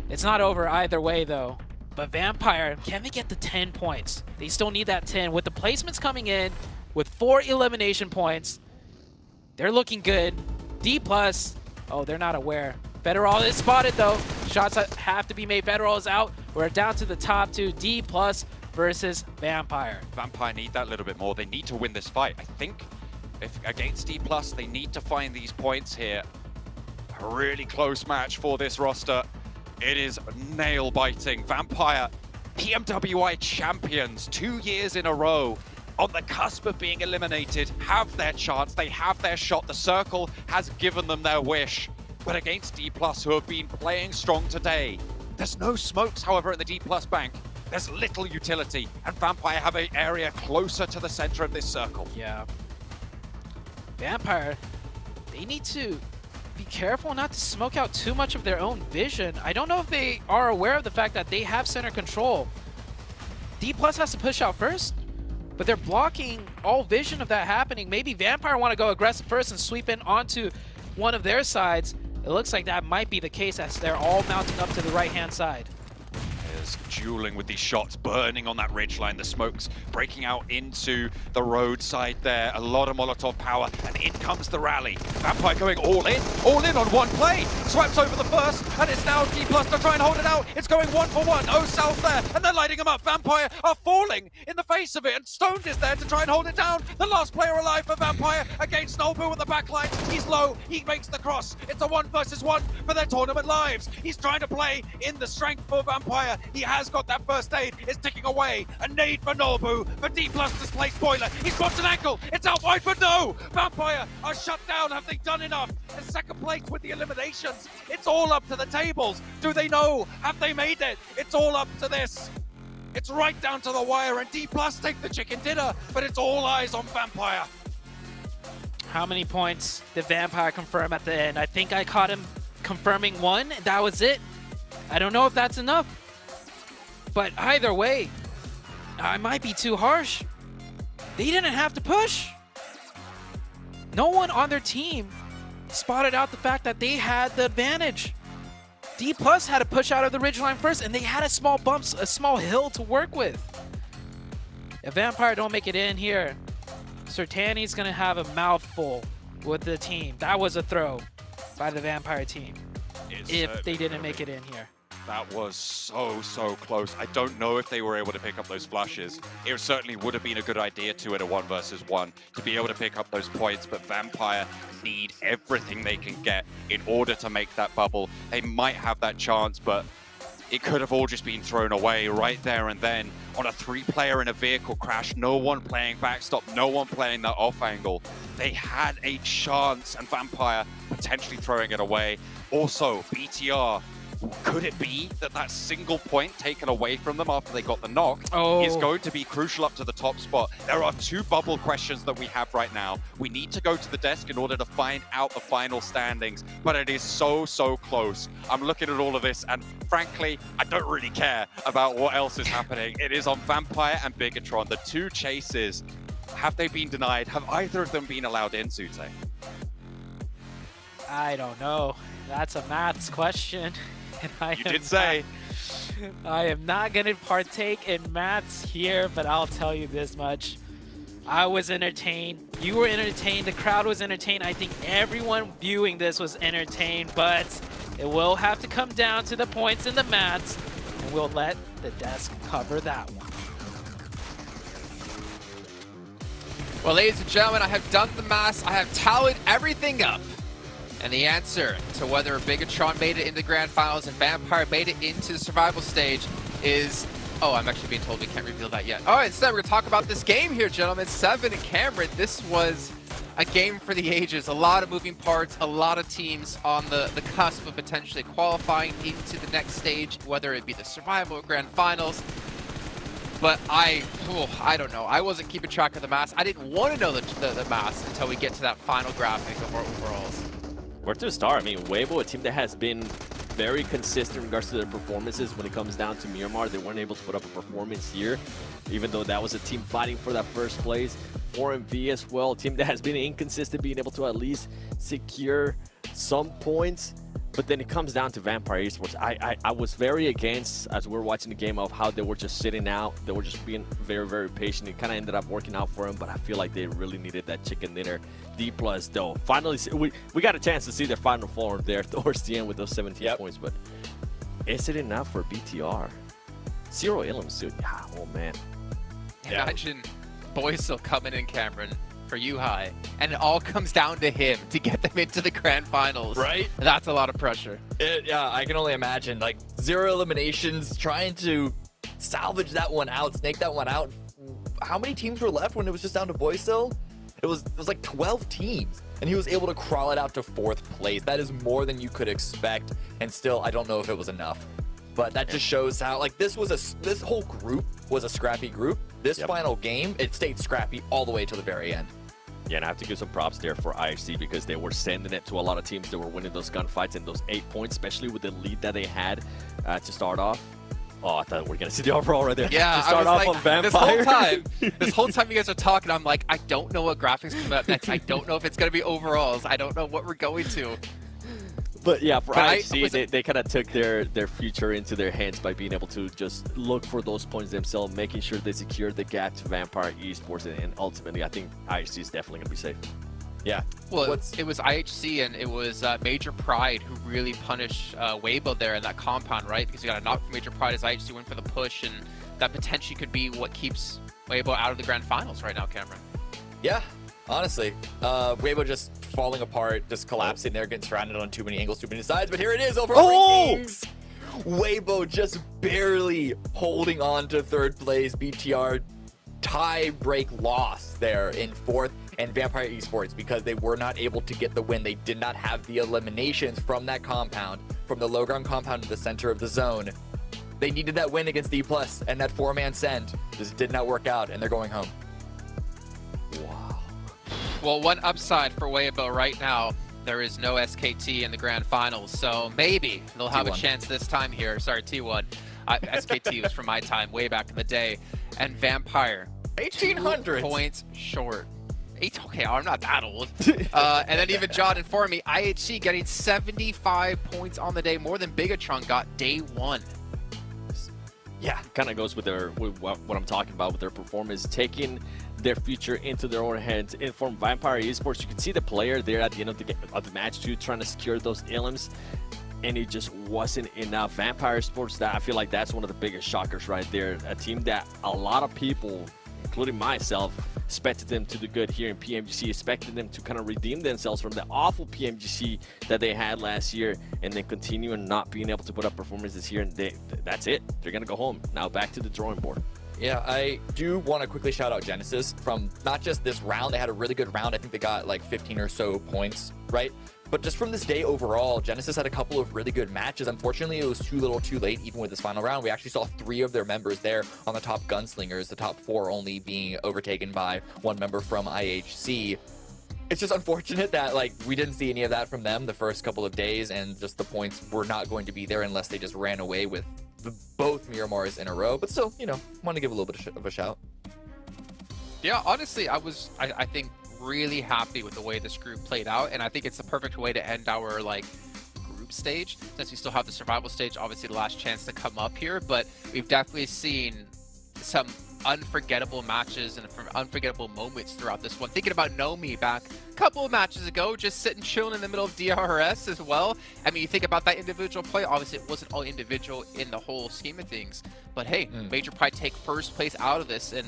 It's not over either way though. But Vampire, can they get the 10 points? They still need that 10. With the placements coming in, with 4 elimination points, they're looking good. D+, oh, they're not aware. Federal is spotted though. Shots have to be made. Federal is out. We're down to the top 2. D+ versus Vampire. Vampire need that little bit more. They need to win this fight. I think if against D+, they need to find these points here. A really close match for this roster. It is nail-biting. Vampire, PMWI champions, 2 years in a row, on the cusp of being eliminated, have their chance, they have their shot. The circle has given them their wish. But against D+, who have been playing strong today, there's no smokes, however, in the D+ bank. There's little utility, and Vampire have an area closer to the center of this circle. Yeah. Vampire, they need to be careful not to smoke out too much of their own vision. I don't know if they are aware of the fact that they have center control. D+ has to push out first, but they're blocking all vision of that happening. Maybe Vampire want to go aggressive first and sweep in onto one of their sides. It looks like that might be the case as they're all mounting up to the right-hand side. Dueling with these shots, burning on that ridgeline, the smokes breaking out into the roadside there. A lot of Molotov power, and in comes the rally. Vampire going all in on one play. Swipes over the first, and it's now D+ to try and hold it out. It's going 1 for 1. Oh, South there, and they're lighting him up. Vampire are falling in the face of it, and Stoned is there to try and hold it down. The last player alive for Vampire against Nobu with the backline. He's low, he makes the cross. It's a 1 versus 1 for their tournament lives. He's trying to play in the strength for Vampire. He has got that first aid. It's ticking away. A nade for Nobu. For D+ display spoiler. He's got an ankle. It's out wide, but no! Vampire are shut down. Have they done enough? And second place with the eliminations. It's all up to the tables. Do they know? Have they made it? It's all up to this. It's right down to the wire, and D+ take the chicken dinner, but it's all eyes on Vampire. How many points did Vampire confirm at the end? I think I caught him confirming 1. That was it. I don't know if that's enough. But either way, I might be too harsh. They didn't have to push. No one on their team spotted out the fact that they had the advantage. D+ had to push out of the ridgeline first, and they had a small bumps, a small hill to work with. If Vampire don't make it in here, Sertani's gonna have a mouthful with the team. That was a throw by the Vampire team if they didn't make it in here. That was so close. I don't know if they were able to pick up those flashes. It certainly would have been a good idea to, in a 1 versus 1, to be able to pick up those points, but Vampire need everything they can get in order to make that bubble. They might have that chance, but it could have all just been thrown away right there and then on a 3-player in a vehicle crash. No one playing backstop, no one playing that off angle. They had a chance, and Vampire potentially throwing it away. Also, BTR, could it be that that single point taken away from them after they got the knock is going to be crucial up to the top spot? There are 2 bubble questions that we have right now. We need to go to the desk in order to find out the final standings, but it is so close. I'm looking at all of this, and frankly, I don't really care about what else is happening. It is on Vampire and Bigatron, the 2 chases. Have they been denied? Have either of them been allowed in, Sute? I don't know. That's a maths question. You did say. I am not going to partake in maths here, but I'll tell you this much. I was entertained. You were entertained. The crowd was entertained. I think everyone viewing this was entertained, but it will have to come down to the points and the maths, and we'll let the desk cover that one. Well, ladies and gentlemen, I have done the maths. I have tallied everything up. And the answer to whether Bigatron made it into Grand Finals and Vampire made it into the survival stage is... Oh, I'm actually being told we can't reveal that yet. All right, instead we're going to talk about this game here, gentlemen. Seven and Cameron, this was a game for the ages. A lot of moving parts, a lot of teams on the cusp of potentially qualifying into the next stage, whether it be the Survival or Grand Finals. But I don't know. I wasn't keeping track of the mass. I didn't want to know the mass until we get to that final graphic of our overalls. Where to start? I mean, Weibo, a team that has been very consistent in regards to their performances when it comes down to Myanmar. They weren't able to put up a performance here, even though that was a team fighting for that first place. 4MV as well, a team that has been inconsistent, being able to at least secure some points. But then it comes down to Vampire Esports. I was very against, as we were watching the game, of how they were just sitting out. They were just being very, very patient. It kind of ended up working out for them, but I feel like they really needed that chicken dinner. D+, though. Finally, we got a chance to see their final form there towards the end with those 17 points, but is it enough for BTR? 0 Ilums, dude. Yeah, oh, man. Imagine Boys still coming in, Cameron, for U-High, and it all comes down to him to get them into the Grand Finals. Right? That's a lot of pressure. Yeah, I can only imagine. Like, 0 eliminations, trying to salvage that one out, snake that one out. How many teams were left when it was just down to Boys still? It was like 12 teams, and he was able to crawl it out to 4th place. That is more than you could expect, and still, I don't know if it was enough. But that just shows how, like, this whole group was a scrappy group. This final game, it stayed scrappy all the way to the very end. Yeah, and I have to give some props there for IHC because they were sending it to a lot of teams that were winning those gunfights and those 8 points, especially with the lead that they had to start off. Oh, I thought we were going to see the overall right there. Yeah, to start off like, on Vampire. This whole time you guys are talking, I'm like, I don't know what graphics come up next. I don't know if it's going to be overalls. I don't know what we're going to. But yeah, for IHC, they kind of took their future into their hands by being able to just look for those points themselves, making sure they secure the gap to Vampire Esports, and ultimately, I think IHC is definitely going to be safe. Yeah. Well, it was IHC and it was Major Pride who really punished Weibo there in that compound, right? Because you got a knock from Major Pride as IHC went for the push, and that potentially could be what keeps Weibo out of the Grand Finals right now, Cameron. Yeah. Honestly, Weibo just falling apart, just collapsing there, getting surrounded on too many angles, too many sides. But here it is, overall rankings. Weibo just barely holding on to 3rd place. BTR tie-break loss there in 4th, and Vampire Esports, because they were not able to get the win. They did not have the eliminations from that compound, from the low ground compound to the center of the zone. They needed that win against D+, and that 4-man send just did not work out, and they're going home. Well, one upside for Weibo right now, there is no SKT in the Grand Finals, so maybe they'll have a chance this time here. Sorry, T1. SKT was from my time, way back in the day. And Vampire, 1800 points short. Okay, I'm not that old. And then even John informed me, IHC getting 75 points on the day, more than Bigatron got day 1. Yeah, kind of goes with what I'm talking about with their performance, taking their future into their own hands. And from Vampire Esports, you can see the player there at the end of the match too, trying to secure those Ilums, and it just wasn't enough. Vampire Esports, that I feel like that's one of the biggest shockers right there. A team that a lot of people, including myself, expected them to do good here in PMGC, expected them to kind of redeem themselves from the awful PMGC that they had last year, and then continue and not being able to put up performances here, and that's it. They're going to go home. Now back to the drawing board. Yeah, I do want to quickly shout out Genesis from not just this round. They had a really good round. I think they got like 15 or so points, right? But just from this day overall, Genesis had a couple of really good matches. Unfortunately, it was too little too late, even with this final round. We actually saw 3 of their members there on the top gunslingers, the top 4 only being overtaken by 1 member from IHC. It's just unfortunate that like we didn't see any of that from them the first couple of days, and just the points were not going to be there unless they just ran away with both Miramars in a row. But still, you know, want to give a little bit of a shout. Yeah, honestly, I think really happy with the way this group played out, and I think it's the perfect way to end our like group stage, since we still have the survival stage, obviously the last chance to come up here. But we've definitely seen some unforgettable matches and unforgettable moments throughout this one. Thinking about Nomi back a couple of matches ago, just sitting chilling in the middle of DRS as well. I mean, you think about that individual play, obviously it wasn't all individual in the whole scheme of things, but hey, Major Pride take 1st place out of this, and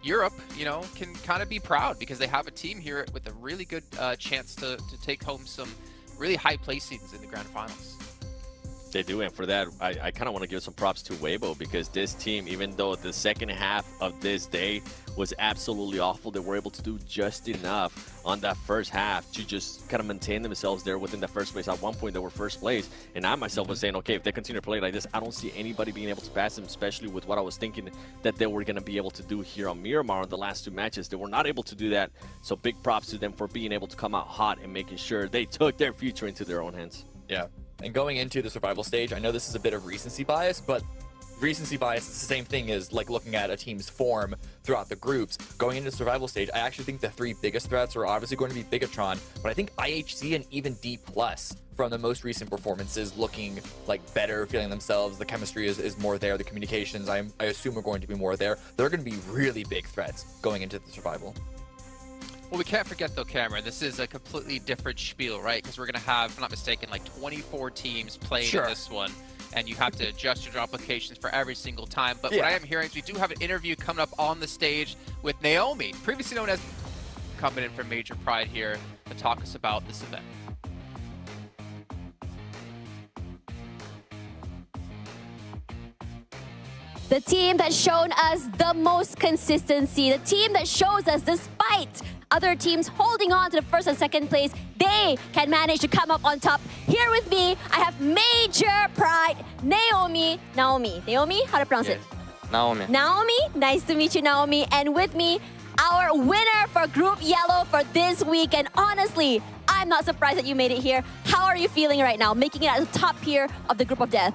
Europe, you know, can kind of be proud because they have a team here with a really good chance to take home some really high placings in the Grand Finals. They do, and for that, I kind of want to give some props to Weibo, because this team, even though the second half of this day was absolutely awful, they were able to do just enough on that first half to just kind of maintain themselves there within the first place. At one point, they were first place, and I myself was saying, okay, if they continue to play like this, I don't see anybody being able to pass them, especially with what I was thinking that they were going to be able to do here on Miramar in the last 2 matches. They were not able to do that, so big props to them for being able to come out hot and making sure they took their future into their own hands. Yeah. And going into the survival stage, I know this is a bit of recency bias, but recency bias is the same thing as like looking at a team's form throughout the groups. Going into the survival stage, I actually think the 3 biggest threats are obviously going to be Bigatron, but I think IHC and even D+ from the most recent performances looking like better, feeling themselves. The chemistry is more there. The communications, I assume, are going to be more there. They're going to be really big threats going into the survival. Well, we can't forget though, Cameron, this is a completely different spiel, right? Because we're going to have, if I'm not mistaken, like 24 teams playing in this one, and you have to adjust your applications for every single time. But what I am hearing is we do have an interview coming up on the stage with Naomi, previously known as, coming in from Major Pride here to talk us about this event. The team that's shown us the most consistency, the team that shows us despite other teams holding on to the first and second place, they can manage to come up on top. Here with me, I have Major Pride, Naomi, how to pronounce it? Naomi. Naomi, nice to meet you, Naomi. And with me, our winner for Group Yellow for this week. And honestly, I'm not surprised that you made it here. How are you feeling right now, making it at the top here of the Group of Death?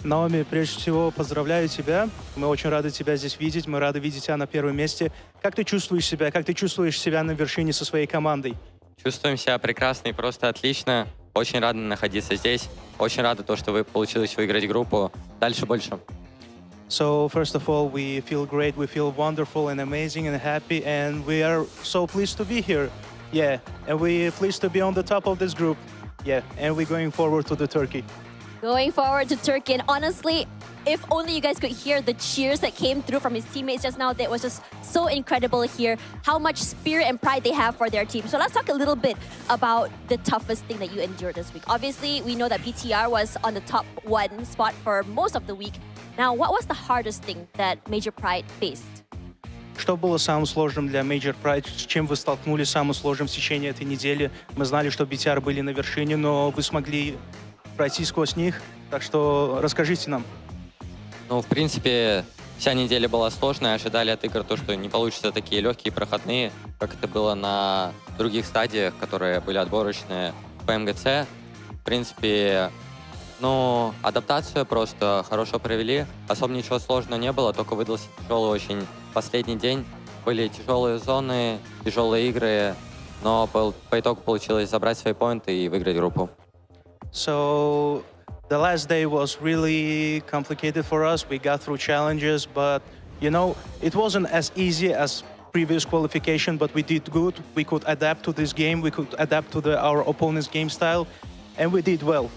Наоми, прежде всего, поздравляю тебя. Мы очень рады тебя здесь видеть. Мы рады видеть тебя на первом месте. Как ты чувствуешь себя? Как ты чувствуешь себя на вершине со своей командой? Чувствуем себя прекрасно и просто отлично. Очень рады находиться здесь. Очень рады то, что вы получилось выиграть группу. Дальше больше. So, first of all, we feel great. We feel wonderful and amazing and happy. And we are so pleased to be here. Yeah. And we're pleased to be on the top of this group. Yeah. And we're going forward to the Turkey. Going forward to Turkey, and honestly, if only you guys could hear the cheers that came through from his teammates just now, that was just so incredible here, how much spirit and pride they have for their team. So let's talk a little bit about the toughest thing that you endured this week. Obviously, we know that BTR was on the top 1 spot for most of the week. Now, what was the hardest thing that Major Pride faced? Что было самым сложным для Major Pride? С чем вы столкнулись самым сложным в течение этой недели? Мы знали, что BTR были на вершине, но вы смогли пройти сквозь них, так что расскажите нам. Ну, в принципе, вся неделя была сложная, ожидали от игр то, что не получится такие легкие проходные, как это было на других стадиях, которые были отборочные в PMGC. В принципе, ну, адаптацию просто хорошо провели, особо ничего сложного не было, только выдался тяжелый очень последний день. Были тяжелые зоны, тяжелые игры, но по итогу получилось забрать свои поинты и выиграть группу. So the last day was really complicated for us. We got through challenges, but you know, it wasn't as easy as previous qualification, but we did good. We could adapt to this game. We could adapt to our opponent's game style, and we did well.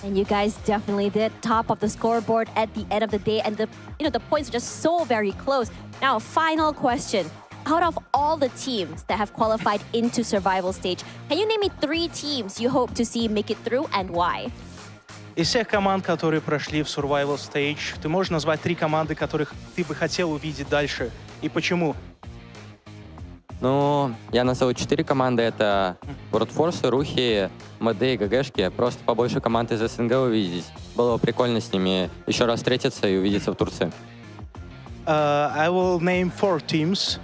And you guys definitely did, top of the scoreboard at the end of the day, and the points are just so very close. Now, final question. Out of all the teams that have qualified into survival stage, can you name me 3 teams you hope to see make it through and why? Из всех команд, которые прошли в Survival Stage, ты можешь назвать 3 команды, которых ты бы хотел увидеть дальше, и почему? Ну, я назову 4 команды. Это Брутфорсы, Рухи, МД и ГГшки. Просто побольше команд из СНГ увидеть. Было бы прикольно с ними еще раз встретиться и увидеться в Турции. I will name 4 teams.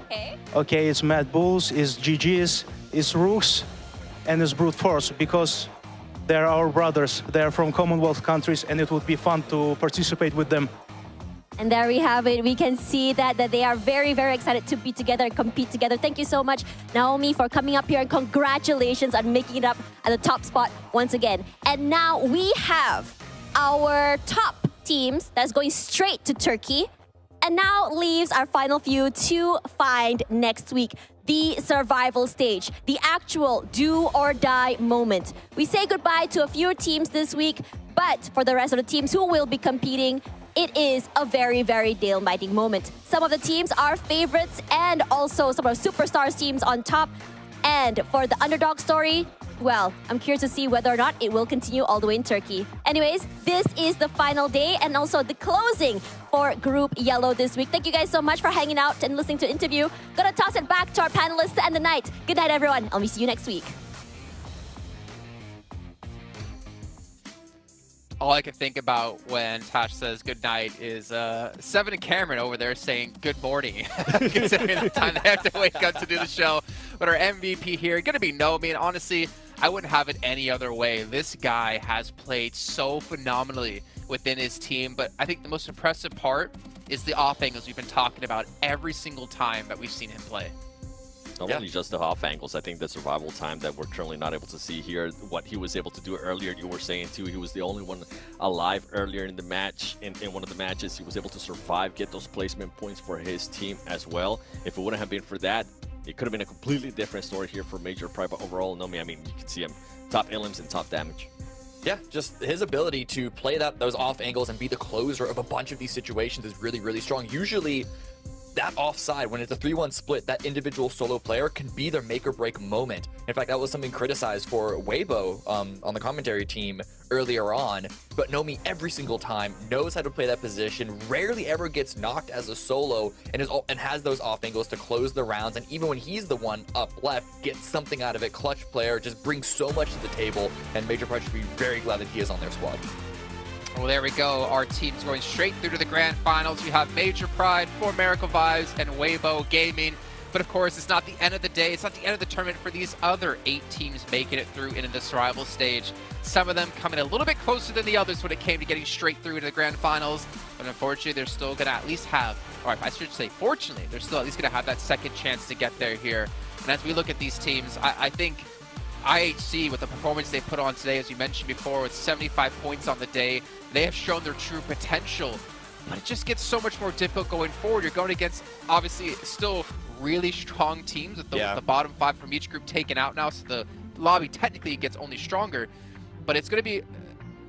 Okay, it's Mad Bulls, it's GG's, it's Rooks, and it's Brute Force, because they're our brothers. They're from Commonwealth countries, and it would be fun to participate with them. And there we have it. We can see that they are very, very excited to be together and compete together. Thank you so much, Naomi, for coming up here, and congratulations on making it up at the top spot once again. And now we have our top teams that's going straight to Turkey. And now leaves our final few to find next week. The survival stage, the actual do or die moment. We say goodbye to a few teams this week, but for the rest of the teams who will be competing, it is a very, very nail-biting moment. Some of the teams are favorites and also some of our superstars teams on top. And for the underdog story, Well, I'm curious to see whether or not it will continue all the way in Turkey. Anyways, this is the final day and also the closing for Group Yellow this week. Thank you guys so much for hanging out and listening to the interview. Gonna toss it back to our panelists to end the night. Good night, everyone. I'll see you next week. All I can think about when Tash says good night is Seven and Cameron over there saying good morning, considering the time they have to wake up to do the show. But our MVP here, gonna be No. I mean, honestly, I wouldn't have it any other way. This guy has played so phenomenally within his team, but I think the most impressive part is the off angles we've been talking about every single time that we've seen him play. Not only just the off angles, I think the survival time that we're currently not able to see here, what he was able to do earlier, you were saying too, he was the only one alive earlier in the match. In one of the matches, he was able to survive, get those placement points for his team as well. If it wouldn't have been for that, it could have been a completely different story here for Major Pride, but overall, Nomi, I mean, you can see him top elims and top damage. Yeah, just his ability to play those off angles and be the closer of a bunch of these situations is really, really strong. Usually, that offside, when it's a 3-1 split, that individual solo player can be their make or break moment. In fact, that was something criticized for Weibo on the commentary team earlier on. But Nomi, every single time, knows how to play that position, rarely ever gets knocked as a solo, and has those off angles to close the rounds. And even when he's the one up left, gets something out of it. Clutch player, just brings so much to the table, and Major Pride should be very glad that he is on their squad. Well, there we go. Our team's going straight through to the Grand Finals. We have Major Pride, For Miracle Vibes, and Weibo Gaming. But of course, it's not the end of the day. It's not the end of the tournament for these other 8 teams making it through into the survival stage. Some of them coming a little bit closer than the others when it came to getting straight through to the Grand Finals. But unfortunately, they're still going to at least have, or I should say, fortunately, they're still at least going to have that second chance to get there here. And as we look at these teams, I think IHC, with the performance they put on today, as you mentioned before, with 75 points on the day, they have shown their true potential. But it just gets so much more difficult going forward. You're going against, obviously, still really strong teams with the bottom 5 from each group taken out now, so the lobby technically gets only stronger. But it's going to be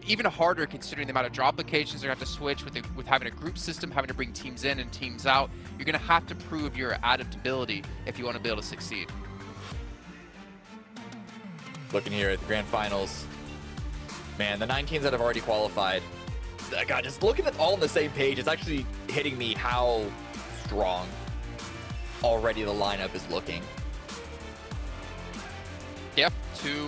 even harder considering the amount of drop locations they're going to have to switch with having a group system, having to bring teams in and teams out. You're going to have to prove your adaptability if you want to be able to succeed. Looking here at the Grand Finals, man, the 9 teams that have already qualified, God, just looking at all on the same page, it's actually hitting me how strong already the lineup is looking. Yep,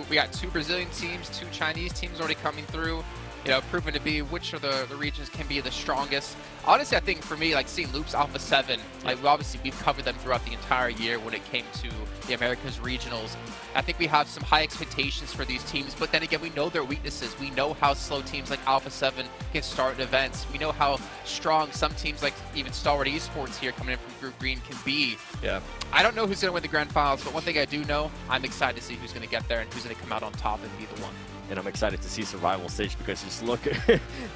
we got 2 Brazilian teams, 2 Chinese teams already coming through. You know, proven to be which of the regions can be the strongest. Honestly, I think for me, like seeing Loops Alpha 7, like we've covered them throughout the entire year when it came to the Americas regionals. I think we have some high expectations for these teams, but then again, we know their weaknesses. We know how slow teams like Alpha 7 can start events. We know how strong some teams like even Stalwart Esports here coming in from Group Green can be. Yeah. I don't know who's going to win the Grand Finals, but one thing I do know, I'm excited to see who's going to get there and who's going to come out on top and be the one. And I'm excited to see survival stage because just look,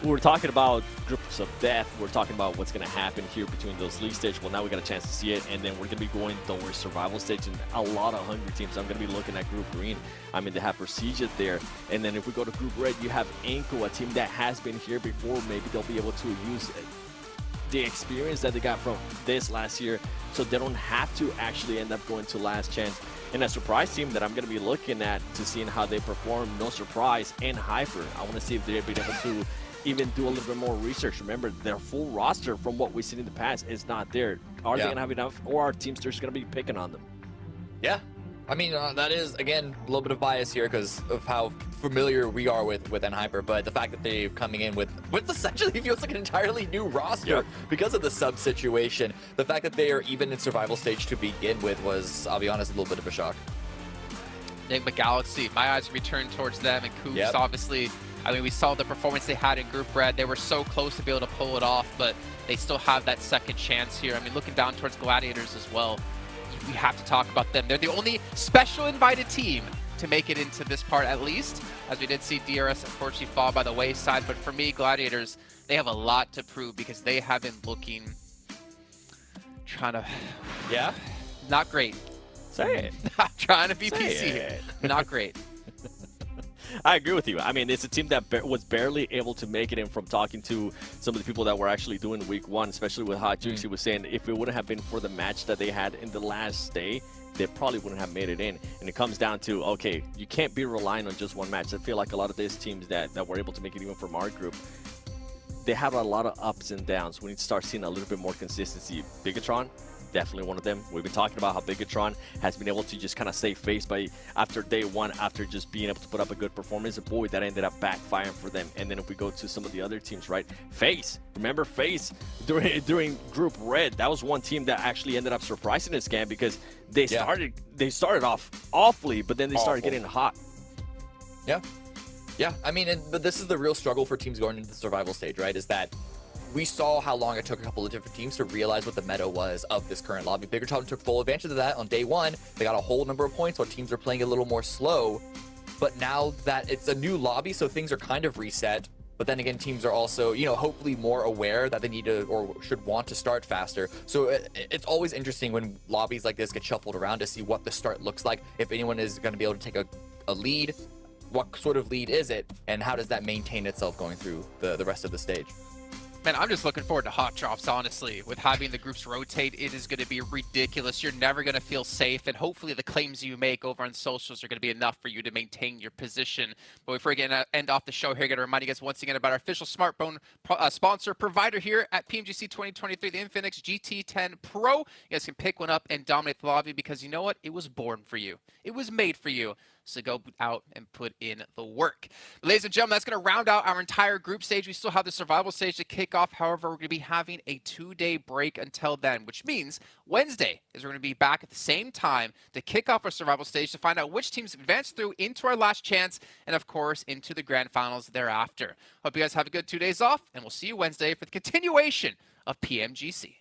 we're talking about groups of death. We're talking about what's going to happen here between those league stage. Well, now we got a chance to see it, and then we're going to be going towards survival stage and a lot of hungry teams. I'm going to be looking at Group Green. I mean, they have Prestigious there. And then if we go to Group Red, you have Inco, a team that has been here before. Maybe they'll be able to use the experience that they got from this last year so they don't have to actually end up going to last chance. And a surprise team that I'm going to be looking at to seeing how they perform, No Surprise, and Hyper. I want to see if they're able to even do a little bit more research. Remember, their full roster from what we've seen in the past is not there. Are they going to have enough, or are teams just going to be picking on them? Yeah. I mean, that is, again, a little bit of bias here because of how familiar we are with Hyper, but the fact that they're coming in with essentially feels like an entirely new roster because of the sub situation. The fact that they are even in survival stage to begin with was, I'll be honest, a little bit of a shock. Enigma Galaxy, my eyes be turned towards them, and Coops, obviously, I mean, we saw the performance they had in Group Red. They were so close to be able to pull it off, but they still have that second chance here. I mean, looking down towards Gladiators as well, we have to talk about them. They're the only special invited team to make it into this part, at least, as we did see DRS unfortunately fall by the wayside. But for me, Gladiators, they have a lot to prove because they have been looking, not great. Say it. Not trying to be PC here. Not great. I agree with you. I mean, it's a team that was barely able to make it in from talking to some of the people that were actually doing week 1, especially with how Juicy was saying if it wouldn't have been for the match that they had in the last day, they probably wouldn't have made it in. And it comes down to, okay, you can't be relying on just one match. I feel like a lot of these teams that were able to make it even from our group, they have a lot of ups and downs. We need to start seeing a little bit more consistency. Bigatron, definitely one of them. We've been talking about how Bigatron has been able to just kind of save face after day one, after just being able to put up a good performance. And boy, that ended up backfiring for them. And then if we go to some of the other teams, right? FaZe, remember FaZe during Group Red? That was one team that actually ended up surprising this game because they started off awfully, but then they started getting hot. Yeah. Yeah, I mean, but this is the real struggle for teams going into the survival stage, right? Is that we saw how long it took a couple of different teams to realize what the meta was of this current lobby. Bigatron took full advantage of that on day one. They got a whole number of points while teams are playing a little more slow. But now that it's a new lobby, so things are kind of reset. But then again, teams are also, you know, hopefully more aware that they need to or should want to start faster. So it's always interesting when lobbies like this get shuffled around to see what the start looks like. If anyone is going to be able to take a lead, what sort of lead is it, and how does that maintain itself going through the rest of the stage? Man, I'm just looking forward to hot drops, honestly. With having the groups rotate, it is going to be ridiculous. You're never going to feel safe, and hopefully the claims you make over on socials are going to be enough for you to maintain your position. But before we get to end off the show here, I got to remind you guys once again about our official smartphone sponsor provider here at PMGC 2023, the Infinix GT10 Pro. You guys can pick one up and dominate the lobby because you know what? It was born for you. It was made for you. So go out and put in the work. Ladies and gentlemen, that's going to round out our entire group stage. We still have the survival stage to kick off. However, we're going to be having a 2-day break until then, which means Wednesday is we're going to be back at the same time to kick off our survival stage to find out which teams advance through into our last chance and, of course, into the grand finals thereafter. Hope you guys have a good 2 days off, and we'll see you Wednesday for the continuation of PMGC.